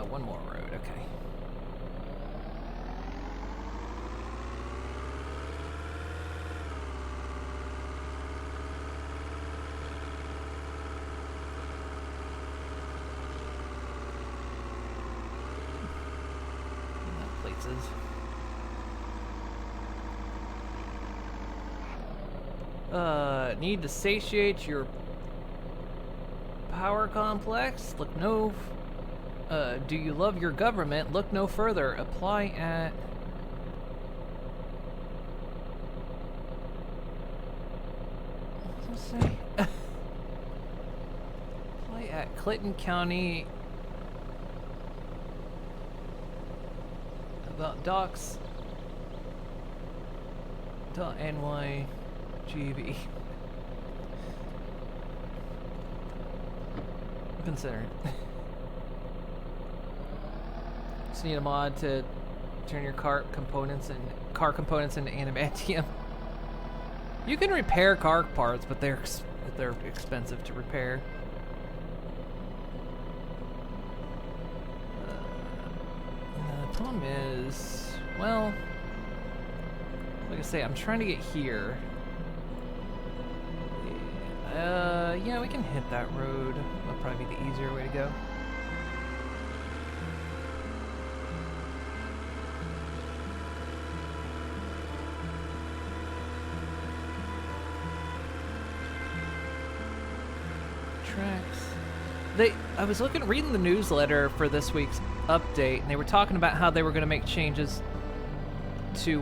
One more road, okay. Places. Need to satiate your power complex? Look no... do you love your government? Look no further. Apply at... What does it say? Apply at Clinton County... about docs... .NYGB. Consider it. Just need a mod to turn your car components into adamantium. You can repair car parts, but they're expensive to repair. The problem is, well, like I say, I'm trying to get here. Yeah, we can hit that road. That'll probably be the easier way to go. Tracks. I was reading the newsletter for this week's update, and they were talking about how they were going to make changes to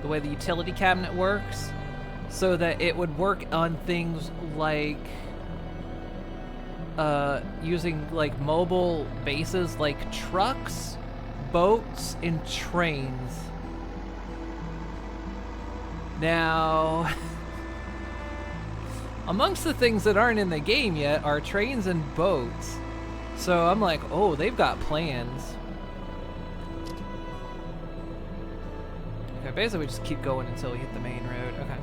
the way the utility cabinet works. so that it would work on things like using like mobile bases like trucks, boats, and trains. Now, amongst the things that aren't in the game yet are trains and boats. So I'm like, oh, they've got plans. Okay, basically we just keep going until we hit the main road. Okay.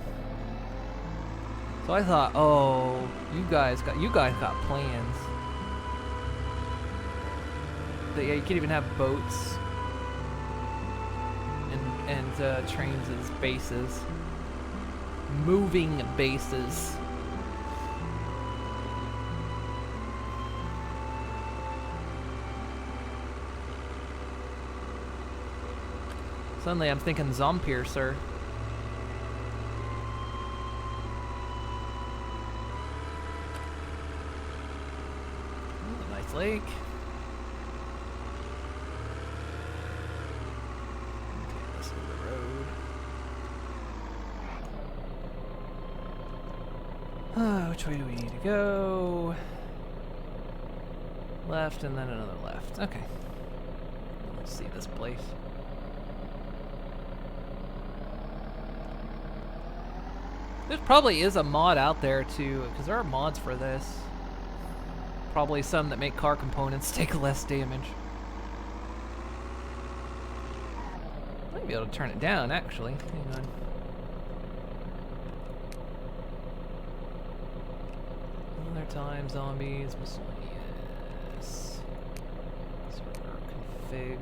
So I thought, oh, you guys got plans. But yeah, you can't even have boats and trains as bases. Moving bases. Suddenly I'm thinking Zompiercer. Ooh, nice lake. Okay, this is the road. Which way do we need to go? Left and then another left. Okay. Let's see this place. There probably is a mod out there too, because there are mods for this. Probably some that make car components take less damage. Might be able to turn it down, actually. Hang on. Other time, zombies, miscellaneous. Server config.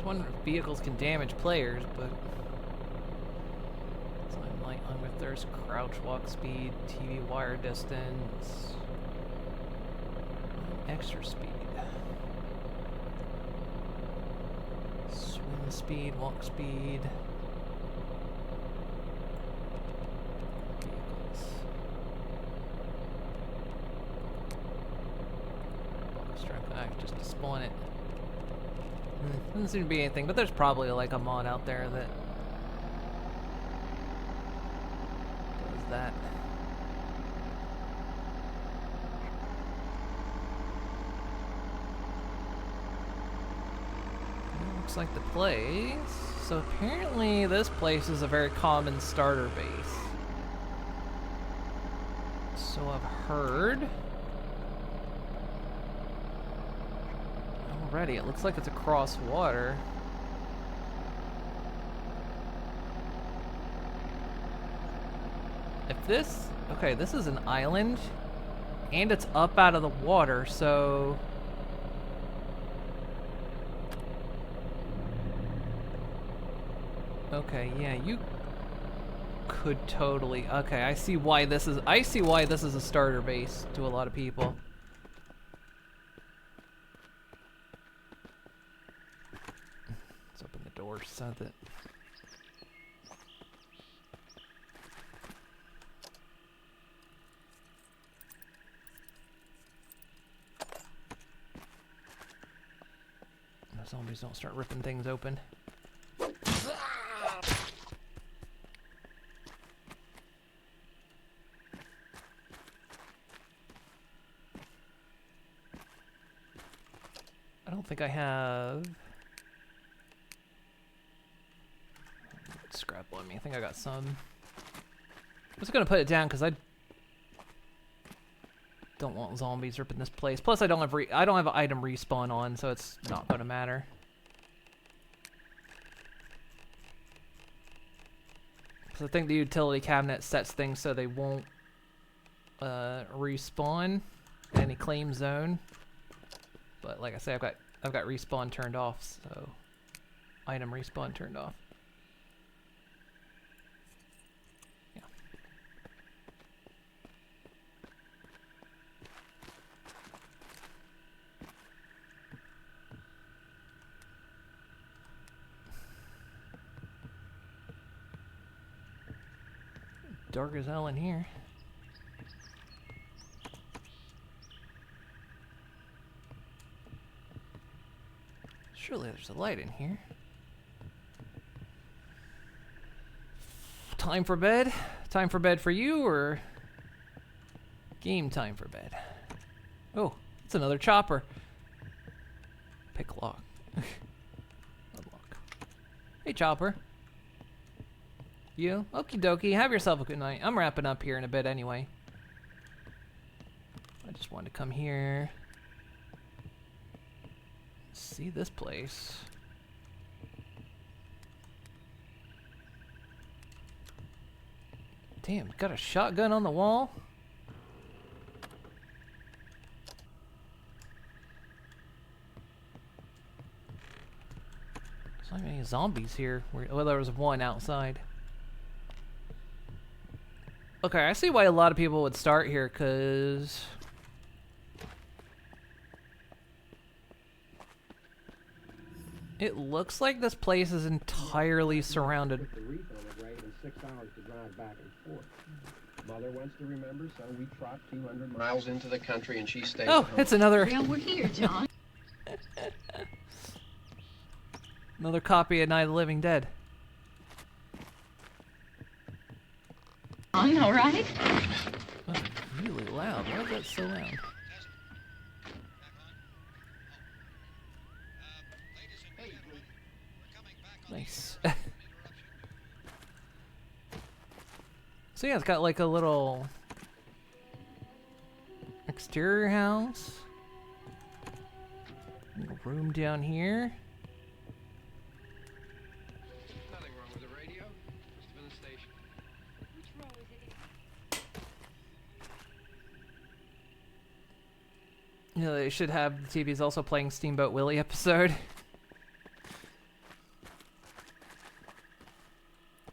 Wonder if vehicles can damage players, but time light, hunger, thirst, crouch, walk speed, TV wire distance, extra speed, swim speed, walk speed, vehicles, box strength, just to spawn it. Doesn't seem to be anything, but there's probably like a mod out there that does that. Looks like the place. So apparently this place is a very common starter base. So I've heard. Already, it looks like it's across water. If this... Okay, this is an island. And it's up out of the water, so... Okay, yeah, you could totally... Okay, I see why this is... I see why this is a starter base to a lot of people. Or so that the zombies don't start ripping things open. I don't think I have scrap on me. I think I got some. I'm just gonna put it down because I don't want zombies ripping this place. Plus, I don't have an item respawn on, so it's not gonna matter. So I think the utility cabinet sets things so they won't respawn in any claim zone. But like I say, I've got respawn turned off, so item respawn turned off. dark as hell in here. Surely there's a light in here. Time for bed? Time for bed for you, or game time for bed? Oh, it's another chopper. Pick lock. Unlock. Hey, chopper. You? Okie dokie. Have yourself a good night. I'm wrapping up here in a bit anyway. I just wanted to come here. See this place. Damn, got a shotgun on the wall? There's not many zombies here. Well, there was one outside. Okay, I see why a lot of people would start here, because it looks like this place is entirely surrounded. The reef on it, right, in 6 hours to drive back and forth. Mother wants to remember, so we trot 200 miles into the country and she stays Oh, at home. it's another We're here, John. another copy of Night of the Living Dead. All right. That's really loud. Why is that so loud? Nice. So yeah, it's got like a little exterior house. Little room down here. Nothing wrong with the radio. Must have been the station. Which row is it in? You know, they should have the TVs also playing Steamboat Willie episode.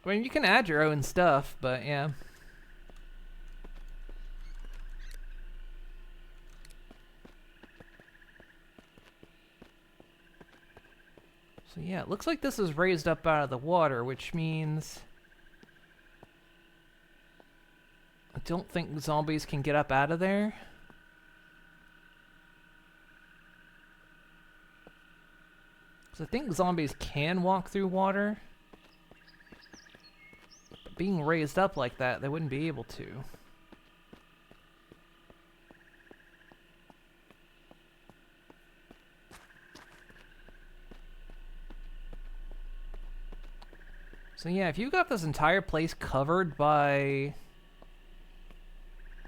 I mean, you can add your own stuff, but yeah. So yeah, it looks like this is raised up out of the water, which means I don't think zombies can get up out of there. So I think zombies can walk through water. But being raised up like that, they wouldn't be able to. So yeah, if you got this entire place covered by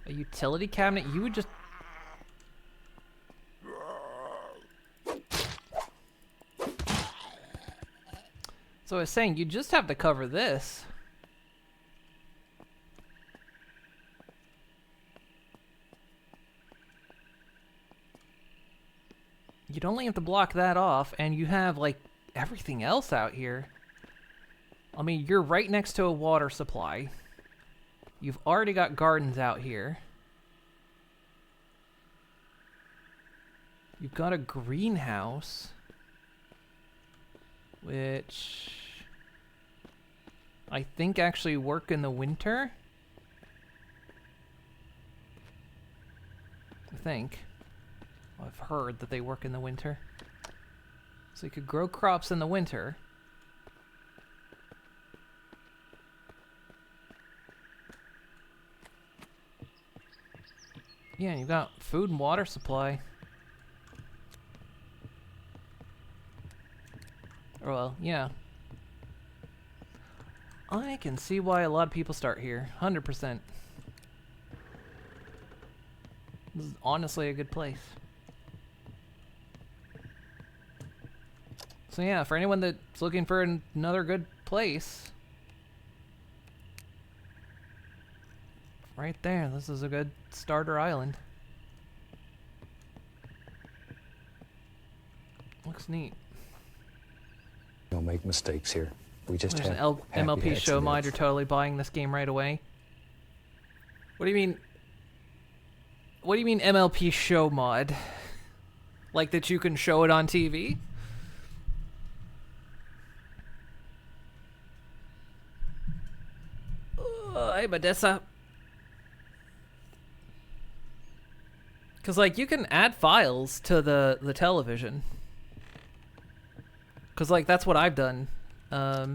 a utility cabinet, you would just... So I was saying, you just have to cover this. You'd only have to block that off, and you have, like, everything else out here. I mean, you're right next to a water supply. You've already got gardens out here. You've got a greenhouse, which I think actually work in the winter. I think. I've heard that they work in the winter. So you could grow crops in the winter. Yeah, and you've got food and water supply. Well, yeah. I can see why a lot of people start here. 100%. This is honestly a good place. So yeah, for anyone that's looking for another good place, right there, this is a good starter island. Looks neat. Don't make mistakes here. We just There's have an happy MLP show mod. accidents. You're totally buying this game right away. What do you mean? What do you mean MLP show mod? Like that you can show it on TV? Oh, hey, Badessa. Because, like, you can add files to the television. Because, like, that's what I've done. I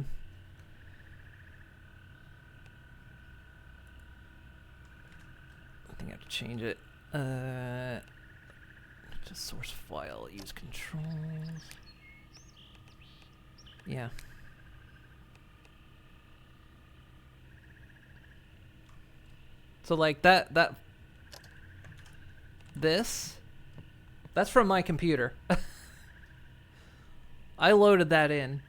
think I have to change it. Just source file, use controls. Yeah. So like that's from my computer. I loaded that in.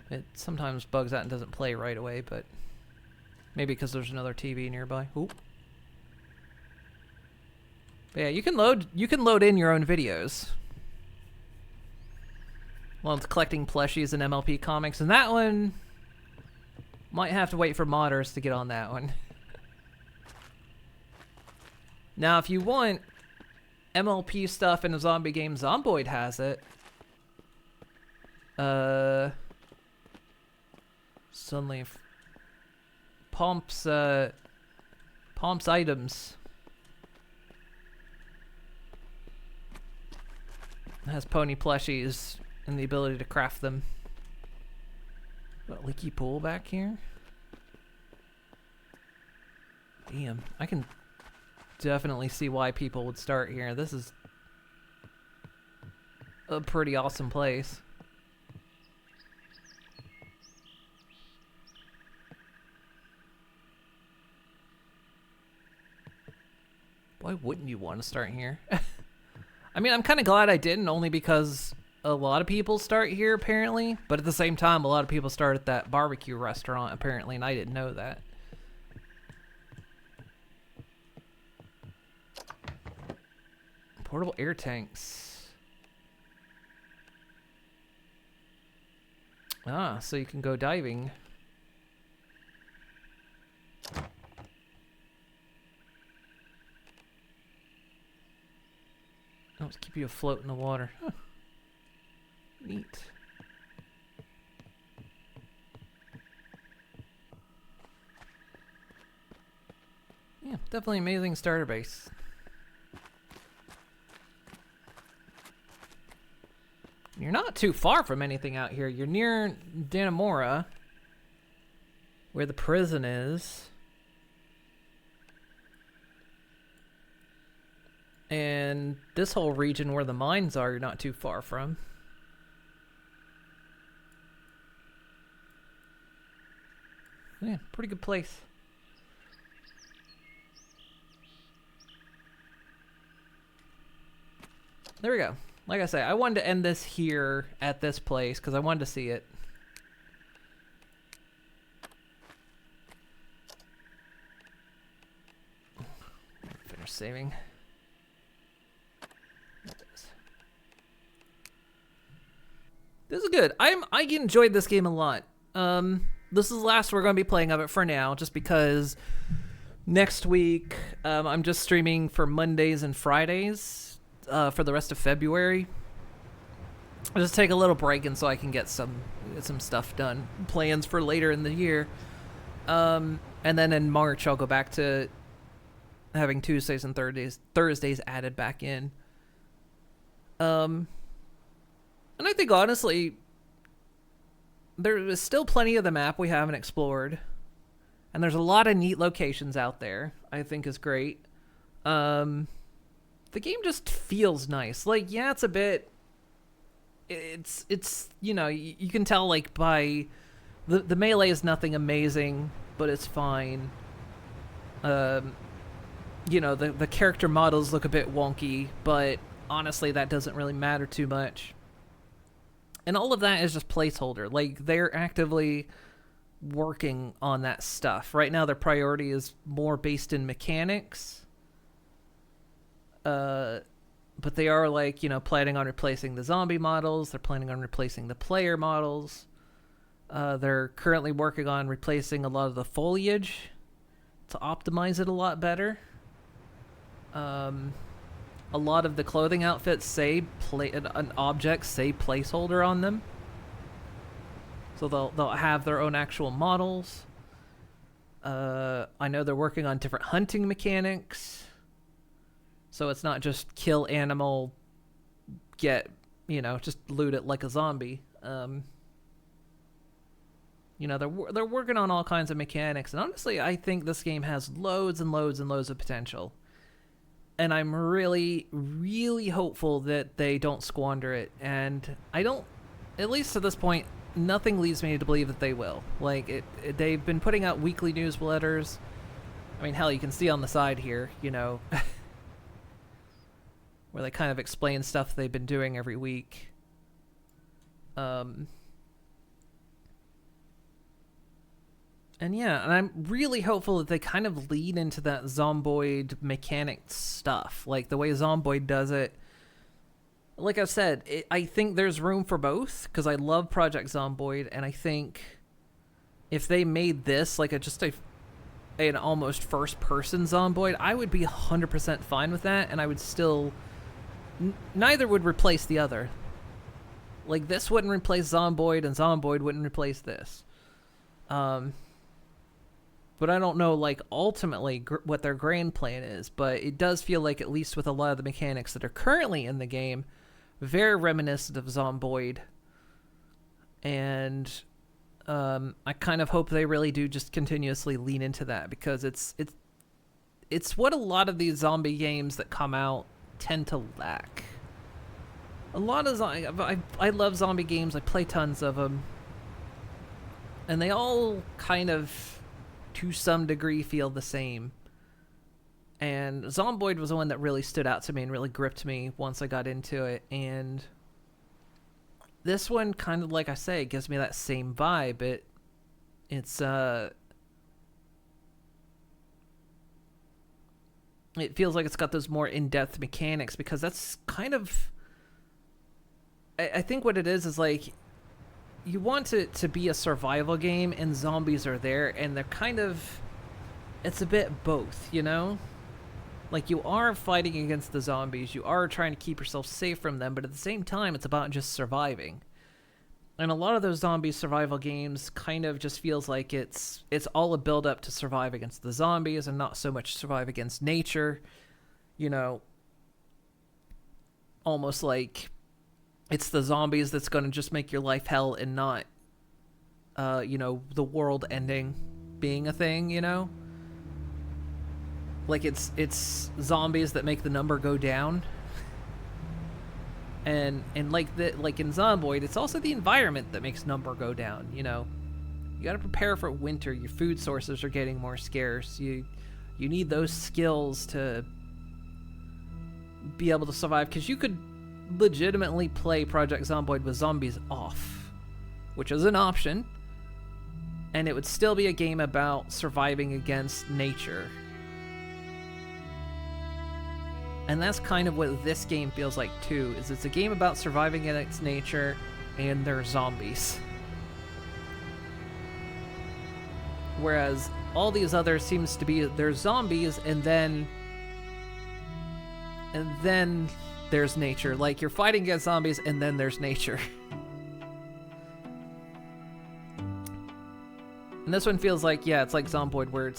It sometimes bugs out and doesn't play right away, but maybe because there's another TV nearby. Oop. But yeah, you can load in your own videos. Well, it's collecting plushies and MLP comics, and that one might have to wait for modders to get on that one. Now, if you want MLP stuff in a zombie game, Zomboid has it. Suddenly, Pomp's items it has pony plushies and the ability to craft them. Got a leaky pool back here. Damn, I can definitely see why people would start here. This is a pretty awesome place. Why wouldn't you want to start here? I mean, I'm kind of glad I didn't, only because a lot of people start here, apparently. But at the same time, a lot of people start at that barbecue restaurant, apparently, and I didn't know that. Portable air tanks. Ah, so you can go diving. Oh, to keep you afloat in the water. Huh. Neat. Yeah, definitely amazing starter base. You're not too far from anything out here. You're near Dannemora, where the prison is. And this whole region where the mines are, you're not too far from. Yeah, pretty good place. There we go. Like I say, I wanted to end this here at this place because I wanted to see it. Finish saving. This is good. I enjoyed this game a lot. This is the last we're going to be playing of it for now, just because next week I'm just streaming for Mondays and Fridays for the rest of February. I'll just take a little break and so I can get some stuff done. Plans for later in the year. And then in March I'll go back to having Tuesdays and Thursdays added back in. And I think, honestly, there is still plenty of the map we haven't explored. And there's a lot of neat locations out there, I think is great. The game just feels nice. Like, yeah, it's a bit... It's you know, you can tell, like, by... The melee is nothing amazing, but it's fine. You know, the character models look a bit wonky, but honestly, that doesn't really matter too much. And all of that is just placeholder. Like, they're actively working on that stuff. Right now, their priority is more based in mechanics. But they are, like, you know, planning on replacing the zombie models. They're planning on replacing the player models. They're currently working on replacing a lot of the foliage to optimize it a lot better. A lot of the clothing outfits say an object say placeholder on them. So they'll have their own actual models. I know they're working on different hunting mechanics. So it's not just kill animal, get, just loot it like a zombie. They're working on all kinds of mechanics. And honestly, I think this game has loads and loads and loads of potential. And I'm really, really hopeful that they don't squander it. And I don't, at least to this point, nothing leads me to believe that they will. Like, they've been putting out weekly newsletters. I mean, hell, you can see on the side here, where they kind of explain stuff they've been doing every week. And yeah, and I'm really hopeful that they kind of lead into that Zomboid mechanic stuff. Like, the way Zomboid does it. Like I said, I think there's room for both, because I love Project Zomboid, and I think if they made this like an almost first-person Zomboid, I would be 100% fine with that, and I would still... neither would replace the other. Like, this wouldn't replace Zomboid, and Zomboid wouldn't replace this. But I don't know, like, ultimately what their grand plan is, but it does feel like, at least with a lot of the mechanics that are currently in the game, very reminiscent of Zomboid. And I kind of hope they really do just continuously lean into that, because it's what a lot of these zombie games that come out tend to lack. A lot of I love zombie games. I play tons of them, and they all kind of, to some degree, feel the same. And Zomboid was the one that really stood out to me and really gripped me once I got into it. And this one, kind of like I say, gives me that same vibe. It feels like it's got those more in-depth mechanics, because that's kind of... I think what it is like, you want it to be a survival game, and zombies are there, and they're kind of... it's a bit both, Like, you are fighting against the zombies, you are trying to keep yourself safe from them, but at the same time, it's about just surviving. And a lot of those zombie survival games kind of just feels like it's all a build-up to survive against the zombies, and not so much survive against nature. Almost like it's the zombies that's going to just make your life hell, and not, the world ending being a thing, Like, it's zombies that make the number go down. And like in Zomboid, it's also the environment that makes number go down, You gotta prepare for winter. Your food sources are getting more scarce. You need those skills to be able to survive, because you could legitimately play Project Zomboid with zombies off, which is an option, and it would still be a game about surviving against nature. And that's kind of what this game feels like too, is it's a game about surviving against nature, and they're zombies. Whereas all these others seems to be, they're zombies, and then there's nature. Like, you're fighting against zombies, and then there's nature. And this one feels like, yeah, it's like Zomboid, where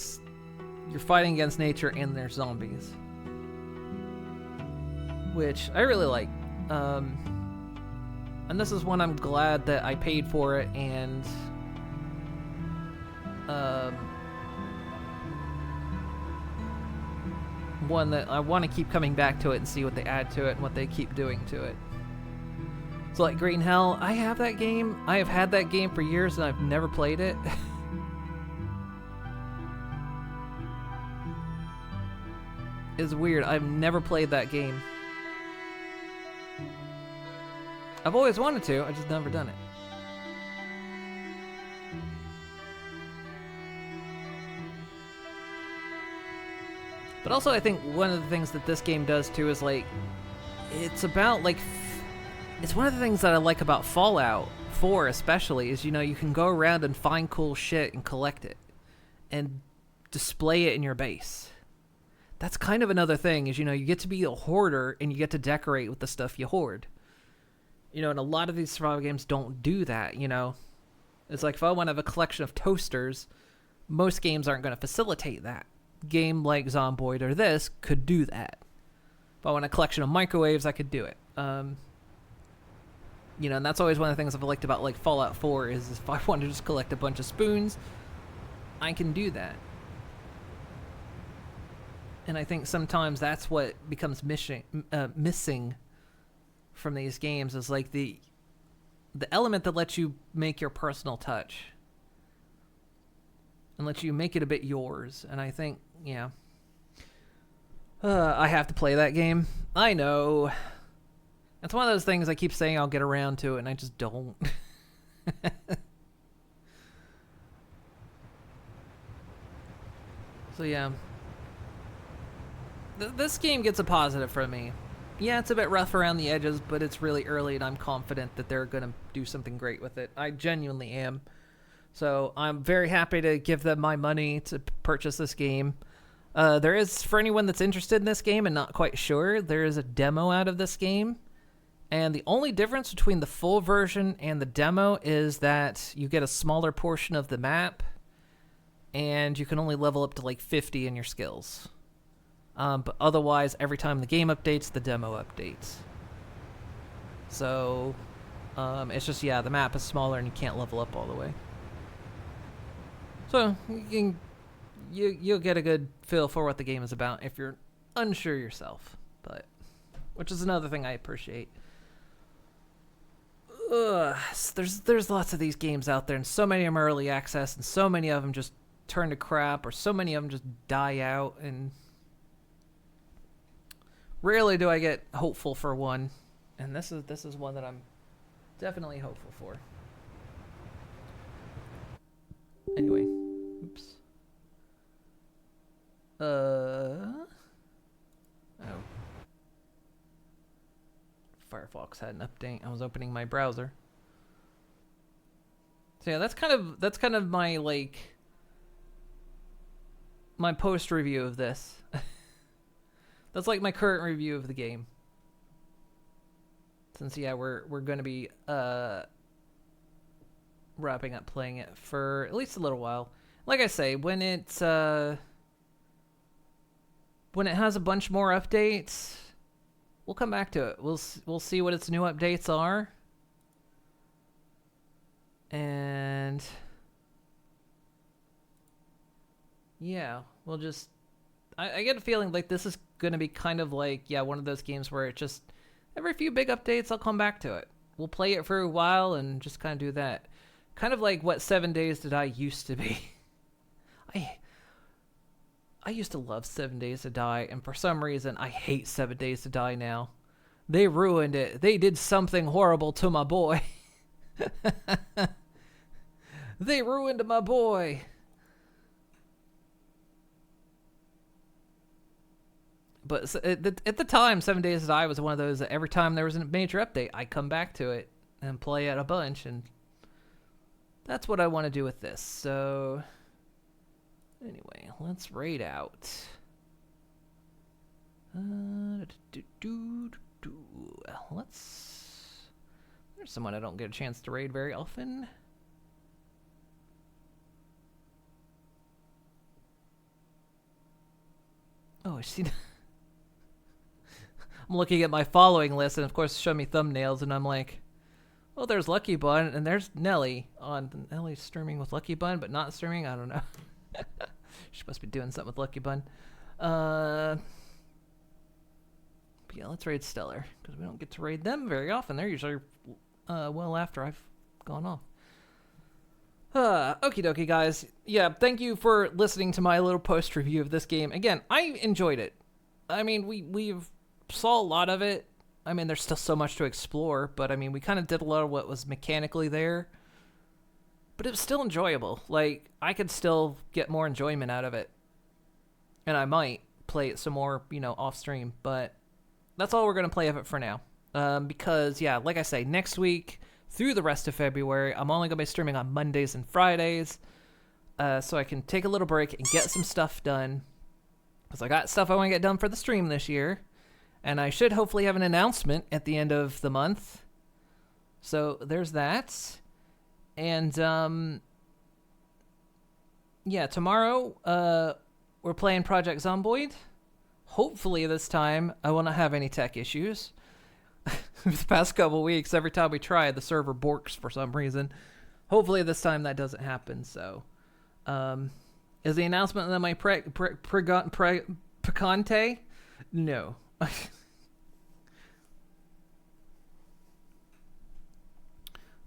you're fighting against nature and there's zombies. Which I really like. And this is one I'm glad that I paid for it, and one that I want to keep coming back to it and see what they add to it and what they keep doing to it. So like Green Hell, I have that game. I have had that game for years, and I've never played it. It's weird. I've never played that game. I've always wanted to, I just never done it. But also, I think one of the things that this game does too is, like, it's about, like, it's one of the things that I like about Fallout 4 especially, is, you can go around and find cool shit and collect it and display it in your base. That's kind of another thing, is, you get to be a hoarder, and you get to decorate with the stuff you hoard. And a lot of these survival games don't do that, It's like if I want to have a collection of toasters, most games aren't going to facilitate that. Game like Zomboid or this could do that. If I want a collection of microwaves, I could do it. You know, and that's always one of the things I've liked about like Fallout 4 is if I want to just collect a bunch of spoons, I can do that. And I think sometimes that's what becomes missing from these games is like the element that lets you make your personal touch and lets you make it a bit yours. And I think, yeah, I have to play that game. I know. It's one of those things I keep saying I'll get around to it, and I just don't. So yeah. This game gets a positive from me. Yeah, it's a bit rough around the edges, but it's really early, and I'm confident that they're going to do something great with it. I genuinely am. So I'm very happy to give them my money to purchase this game. There is, for anyone that's interested in this game and not quite sure, there is a demo out of this game. And the only difference between the full version and the demo is that you get a smaller portion of the map, and you can only level up to like 50 in your skills. But otherwise, every time the game updates, the demo updates. So, it's just, yeah, the map is smaller and you can't level up all the way. So, you'll get a good feel for what the game is about if you're unsure yourself. But, which is another thing I appreciate. There's lots of these games out there, and so many of them are early access, and so many of them just turn to crap, or so many of them just die out, and rarely do I get hopeful for one, and this is one that I'm definitely hopeful for. Anyway, oops. Oh. Firefox had an update. I was opening my browser. So yeah, that's kind of my like my post review of this. That's like my current review of the game. Since yeah, we're going to be wrapping up playing it for at least a little while. Like I say, when it has a bunch more updates, we'll come back to it. We'll see what its new updates are. And yeah, we'll just I get a feeling like this is going to be kind of like, yeah, one of those games where it just every few big updates I'll come back to it. We'll play it for a while and just kind of do that. Kind of like what 7 Days to Die used to be. I used to love 7 Days to Die, and for some reason, I hate 7 Days to Die now. They ruined it. They did something horrible to my boy. They ruined my boy. But at the time, 7 Days to Die was one of those that every time there was a major update, I come back to it and play it a bunch, and that's what I want to do with this. So anyway, let's raid out. There's someone I don't get a chance to raid very often. Oh, I see. I'm looking at my following list, and of course, show me thumbnails, and I'm like, well, there's Lucky Bun, and there's Nelly on. Nelly's streaming with Lucky Bun, but not streaming. I don't know. She must be doing something with Lucky Bun. But yeah, let's raid Stellar, because we don't get to raid them very often. They're usually well after I've gone off. Okie dokie, guys. Yeah, thank you for listening to my little post review of this game. Again, I enjoyed it. I mean, we've saw a lot of it. I mean, there's still so much to explore, but I mean, we kind of did a lot of what was mechanically there. But it was still enjoyable. Like, I could still get more enjoyment out of it. And I might play it some more, you know, off stream. But that's all we're going to play of it for now. Because, yeah, like I say, next week through the rest of February, I'm only going to be streaming on Mondays and Fridays. So I can take a little break and get some stuff done. Because I got stuff I want to get done for the stream this year. And I should hopefully have an announcement at the end of the month. So there's that. And yeah, tomorrow we're playing Project Zomboid. Hopefully this time I will not have any tech issues. The past couple weeks, every time we try, the server borks for some reason. Hopefully this time that doesn't happen. So, is the announcement that my Picante? No.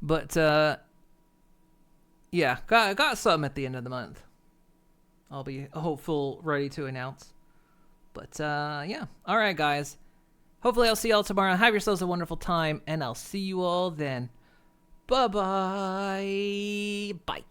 But yeah, got something at the end of the month. I'll be hopeful, ready to announce. But yeah, all right, guys. Hopefully I'll see y'all tomorrow. Have yourselves a wonderful time, and I'll see you all then. Bye-bye. Bye.